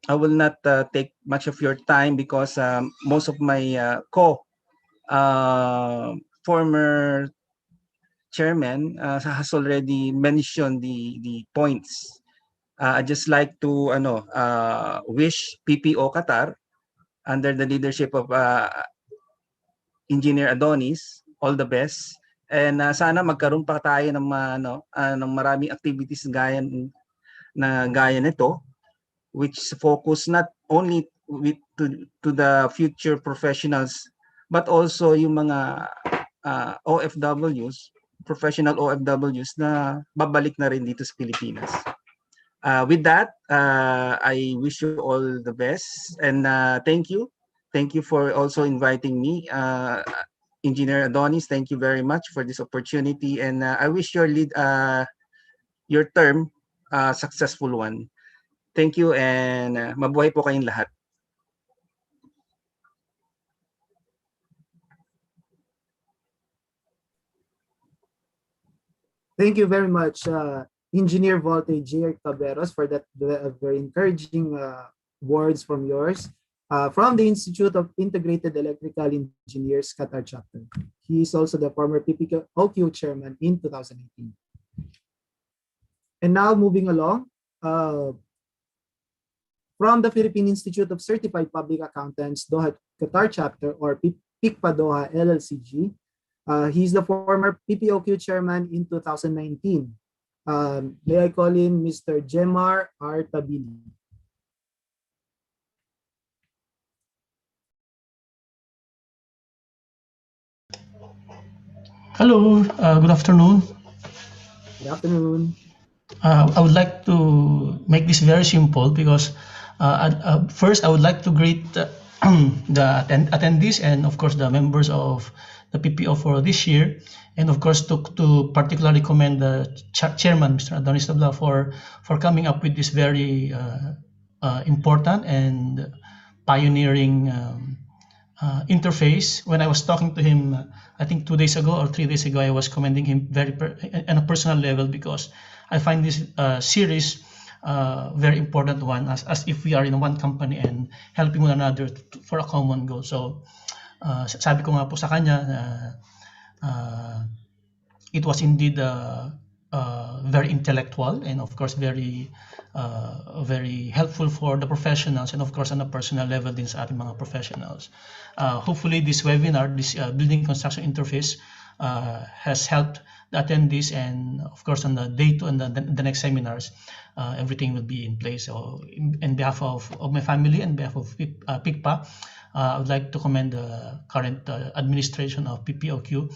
I will not take much of your time because most of my former chairman has already mentioned the points. I just like to wish PPO Qatar under the leadership of Engineer Adonis all the best, and sana magkaroon pa tayo ng maraming activities gaya nito, which focus not only to the future professionals but also yung mga OFWs, professional OFWs na babalik na rin dito sa Pilipinas. With that, I wish you all the best, and thank you. Thank you for also inviting me. Engineer Adonis, thank you very much for this opportunity, and I wish your term a successful one. Thank you, and mabuhay po kayong lahat. Thank you very much, Engineer Voltaire J. Cabreros, for that very encouraging words from yours. From the Institute of Integrated Electrical Engineers, Qatar chapter. He is also the former PPOQ chairman in 2018. And now moving along, from the Philippine Institute of Certified Public Accountants, Doha Qatar chapter, or PICPA Doha LLCG. He's the former PPOQ chairman in 2019. May I call in Mr. Jemar R. Tabili. Hello, good afternoon. Good afternoon. I would like to make this very simple because first I would like to greet the attendees and of course the members of the PPO for this year, and of course to particularly commend the chairman, Mr. Adonis Tabla, for coming up with this very important and pioneering interface. When I was talking to him, I think 2 days ago or 3 days ago, I was commending him very on a personal level because I find this series very important one as if we are in one company and helping one another for a common goal. So sabi ko nga po sa kanya it was indeed very intellectual and of course very helpful for the professionals and of course on a personal level din sa ating mga professionals. Hopefully this webinar, this building construction interface has helped the attendees, and of course on the day two and the next seminars, everything will be in place. So in behalf of my family and behalf of PICPA, I would like to commend the current administration of PPOQ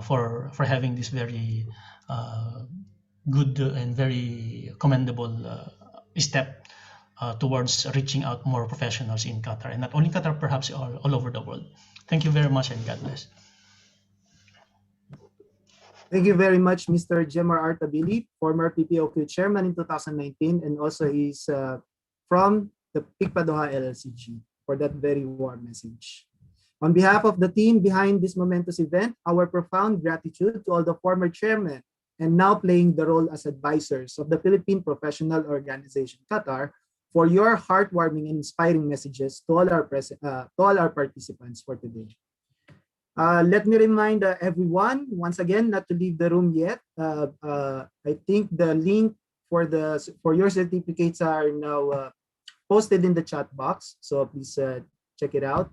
for having this very good and very commendable step towards reaching out more professionals in Qatar, and not only Qatar, perhaps all over the world. Thank you very much, and God bless. Thank you very much, Mr. Jemar Artabili, former PPOQ chairman in 2019, and also he's from the PICPA Doha LLCG, for that very warm message. On behalf of the team behind this momentous event, our profound gratitude to all the former chairmen and now playing the role as advisors of the Philippine Professional Organization, Qatar, for your heartwarming and inspiring messages to all our participants for today. Let me remind everyone once again not to leave the room yet. I think the link for your certificates are now posted in the chat box, so please check it out.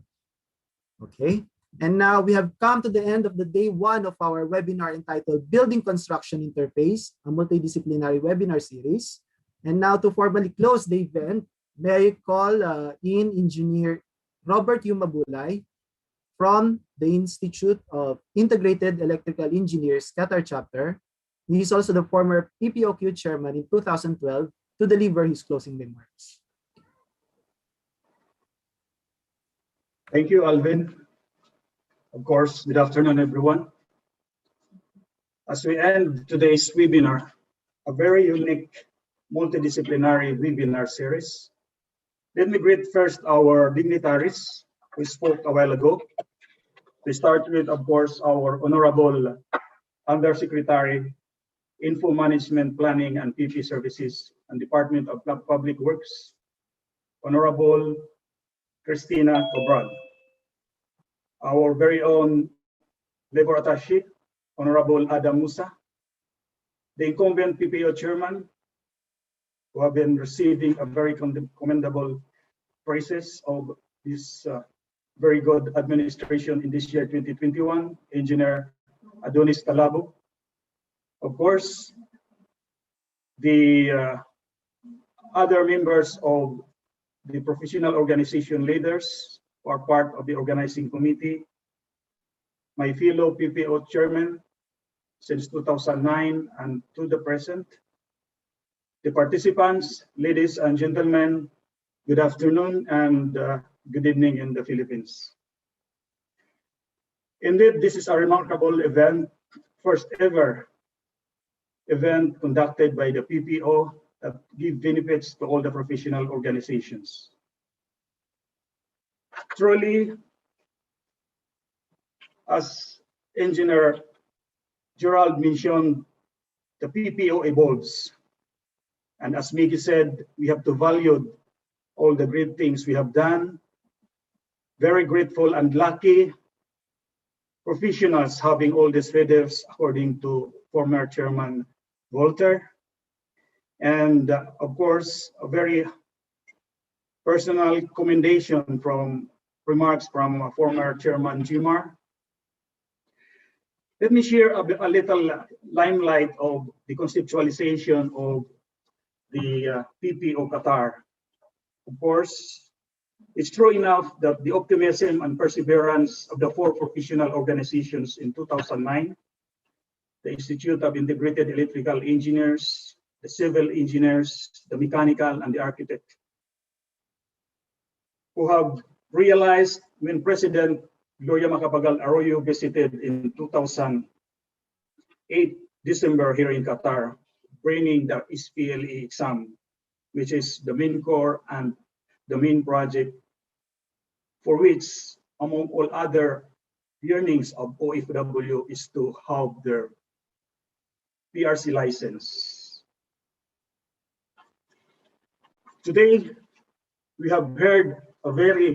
Okay, and now we have come to the end of the day one of our webinar entitled Building Construction Interface, a multidisciplinary webinar series. And now to formally close the event, may I call in Engineer Robert Yumabulay from the Institute of Integrated Electrical Engineers Qatar chapter. He is also the former PPOQ chairman in 2012 to deliver his closing remarks. Thank you, Alvin. Of course, good afternoon, everyone. As we end today's webinar, a very unique multidisciplinary webinar series, let me greet first our dignitaries who spoke a while ago. We start with, of course, our Honorable Undersecretary, Info Management Planning and PP Services and Department of Public Works, Honorable Christina Cabral. Our very own Labor Attaché, Honorable Adam Musa, the incumbent PPO Chairman, who have been receiving a very commendable praises of this very good administration in this year 2021, Engineer Adonis Calabo. Of course, the other members of the professional organization leaders who are part of the organizing committee, my fellow PPO chairman since 2009 and to the present, the participants, ladies and gentlemen, good afternoon and good evening in the Philippines. Indeed, this is a remarkable event, first ever event conducted by the PPO that give benefits to all the professional organizations. Truly, as Engineer Gerald mentioned, the PPO evolves. And as Miggy said, we have to value all the great things we have done. Very grateful and lucky professionals having all these feathers, according to former Chairman Walter. And of course, a very personal commendation from remarks from former Chairman Jimar. Let me share a little limelight of the conceptualization of the PPO Qatar. Of course, it's true enough that the optimism and perseverance of the four professional organizations in 2009, the Institute of Integrated Electrical Engineers, the Civil Engineers, the Mechanical, and the Architect, who have realized when President Gloria Macapagal Arroyo visited in 2008 December here in Qatar, bringing the SPLE exam, which is the main core and the main project for which, among all other yearnings of OFW, is to have their PRC license. Today, we have heard a very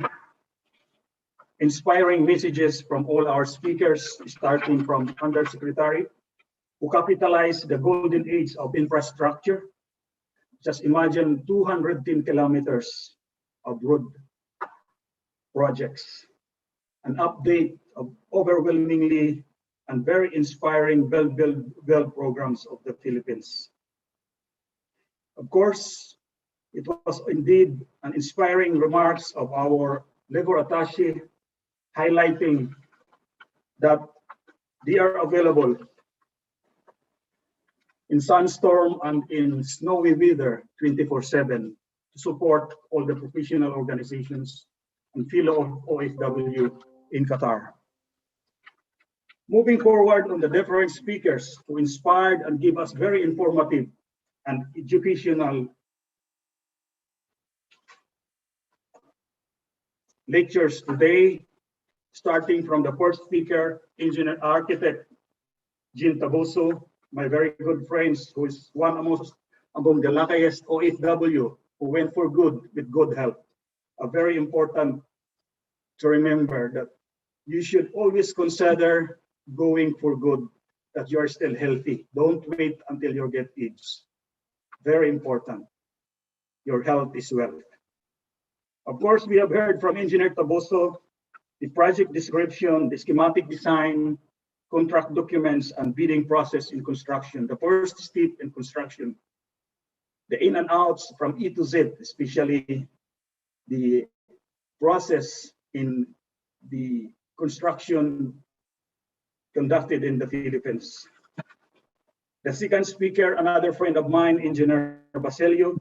inspiring messages from all our speakers, starting from Undersecretary, who capitalized the golden age of infrastructure. Just imagine 210 kilometers of road projects, an update of overwhelmingly and very inspiring build programs of the Philippines. Of course, it was indeed an inspiring remarks of our labor attaché highlighting that they are available in sunstorm and in snowy weather 24/7 to support all the professional organizations and fellow of OFW in Qatar. Moving forward on the different speakers who inspired and give us very informative and educational lectures today, starting from the first speaker, engineer architect Jean Taboso, my very good friends, who is one among the luckiest OFW who went for good with good health. Very important to remember that you should always consider going for good, that you are still healthy. Don't wait until you get age. Very important. Your health is wealth. Of course, we have heard from Engineer Taboso the project description, the schematic design, contract documents, and bidding process in construction, the first step in construction, the in and outs from E to Z, especially the process in the construction conducted in the Philippines. The second speaker, another friend of mine, Engineer Basilio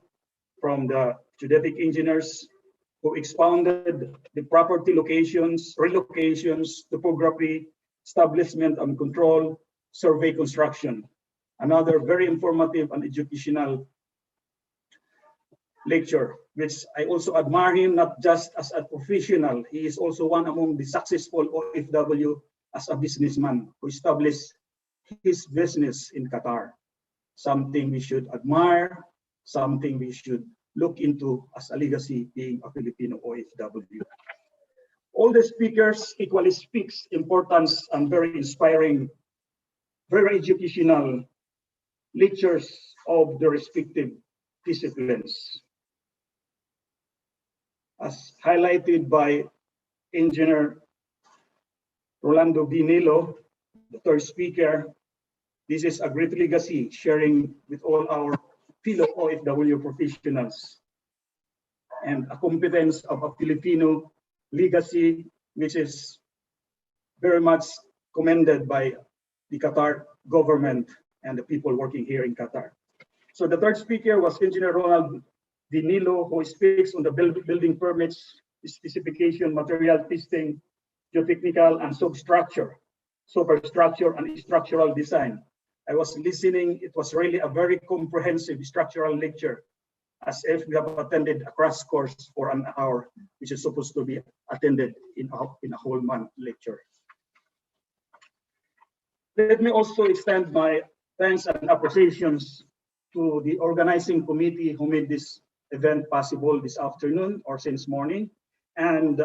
from the Geodetic Engineers, who expounded the property locations, relocations, topography, establishment and control, survey construction. Another very informative and educational lecture, which I also admire him, not just as a professional, he is also one among the successful OFW as a businessman who established his business in Qatar. Something we should admire, something we should look into as a legacy being a Filipino OFW. All the speakers equally speaks importance and very inspiring, very educational lectures of the respective disciplines. As highlighted by Engineer Rolando Vinilo, the third speaker, this is a great legacy sharing with all our fellow OFW professionals and a competence of a Filipino legacy, which is very much commended by the Qatar government and the people working here in Qatar. So the third speaker was Engineer Ronald Vinilo, who speaks on the building permits, specification, material testing, geotechnical and superstructure and structural design. I was listening, it was really a very comprehensive structural lecture, as if we have attended a crash course for an hour, which is supposed to be attended in a whole month lecture. Let me also extend my thanks and appreciations to the organizing committee who made this event possible this afternoon or since morning. And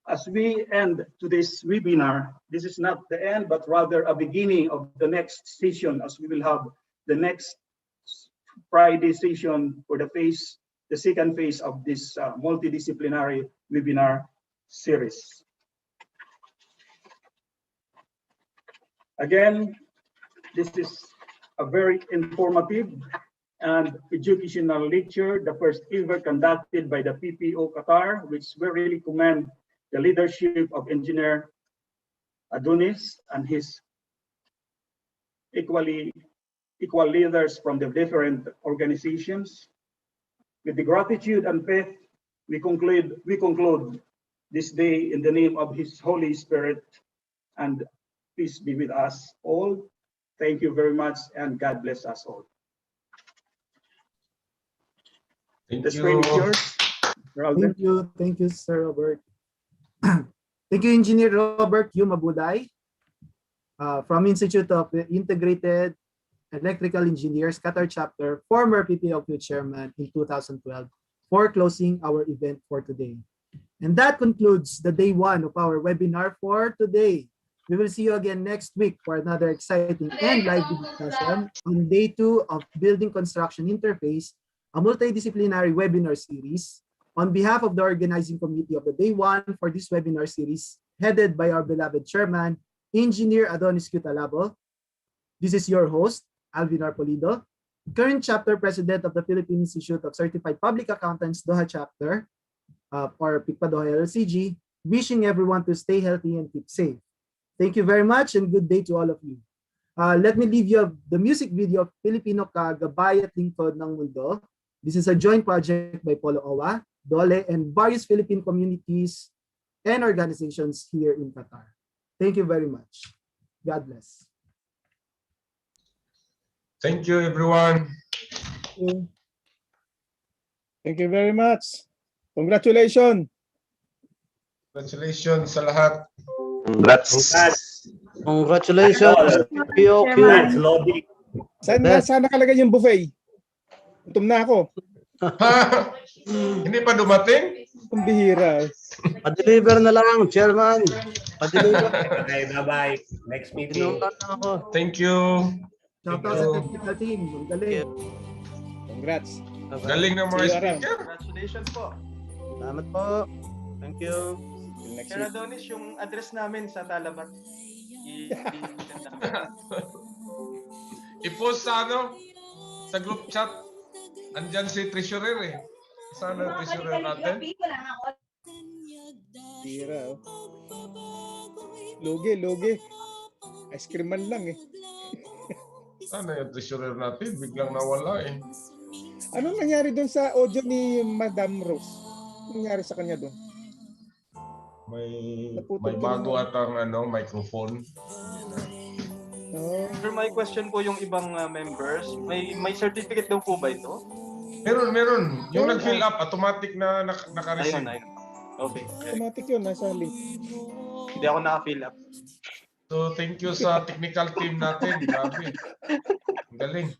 as we end today's webinar, this is not the end, but rather a beginning of the next session, as we will have the next Friday session for the second phase of this multidisciplinary webinar series. Again, this is a very informative and educational lecture, the first ever conducted by the PPO Qatar, which we really commend the leadership of Engineer Adonis and his equal leaders from the different organizations. With the gratitude and faith, we conclude this day in the name of His Holy Spirit, and peace be with us all. Thank you very much, and God bless us all. Thank you. Thank you, Sir Robert. Thank you, Engineer Robert Yu Mabuday from Institute of Integrated Electrical Engineers, Qatar Chapter, former PPOQ Chairman in 2012, for closing our event for today. And that concludes the day one of our webinar for today. We will see you again next week for another exciting and lively discussion on day two of Building Construction Interface, a multidisciplinary webinar series. On behalf of the organizing committee of the day one for this webinar series, headed by our beloved chairman, Engineer Adonis Cutalabo. This is your host, Alvin Arpolido, current chapter president of the Philippine Institute of Certified Public Accountants Doha chapter, or PICPA Doha LCG, wishing everyone to stay healthy and keep safe. Thank you very much and good day to all of you. Let me leave you the music video of Filipino Ka, Gabay at Lingkod ng Mundo. This is a joint project by Polo Owa, Dole, and various Philippine communities and organizations here in Qatar. Thank you very much. God bless. Thank you, everyone. Thank you very much. Congratulations. Congratulations sa lahat. Congrats. Congratulations, POQ. Saan nakalagay yung buffet? Gutom na ako. Hindi pa dumating? Ang bihira. Pa-deliver na lang, Chairman. Pa-deliver. Okay, bye-bye. Next meeting. Thank you. Shout out sa technical team. Galing. Congrats. Galing ng mga speaker. Congratulations po. Salamat po. Thank you. Sir Adonis, yung address namin sa Talabat. I-post sa sa group chat. Andyan si treasurer eh. Sana treasurer natin. Tira. Lugi. Ice cream man lang eh. Sana yung treasurer natin. Biglang nawala eh. Anong nangyari doon sa audio ni Madam Rose? Anong nangyari sa kanya doon? May bago atang microphone. Sir, my question po yung ibang members. May certificate daw po ba ito? Meron. Yung nag-fill up, automatic na naka-receive. Ayun. Okay. Automatic yun, nasa link. Hindi ako naka-fill up. So, thank you sa technical team natin. Grabe. Galing.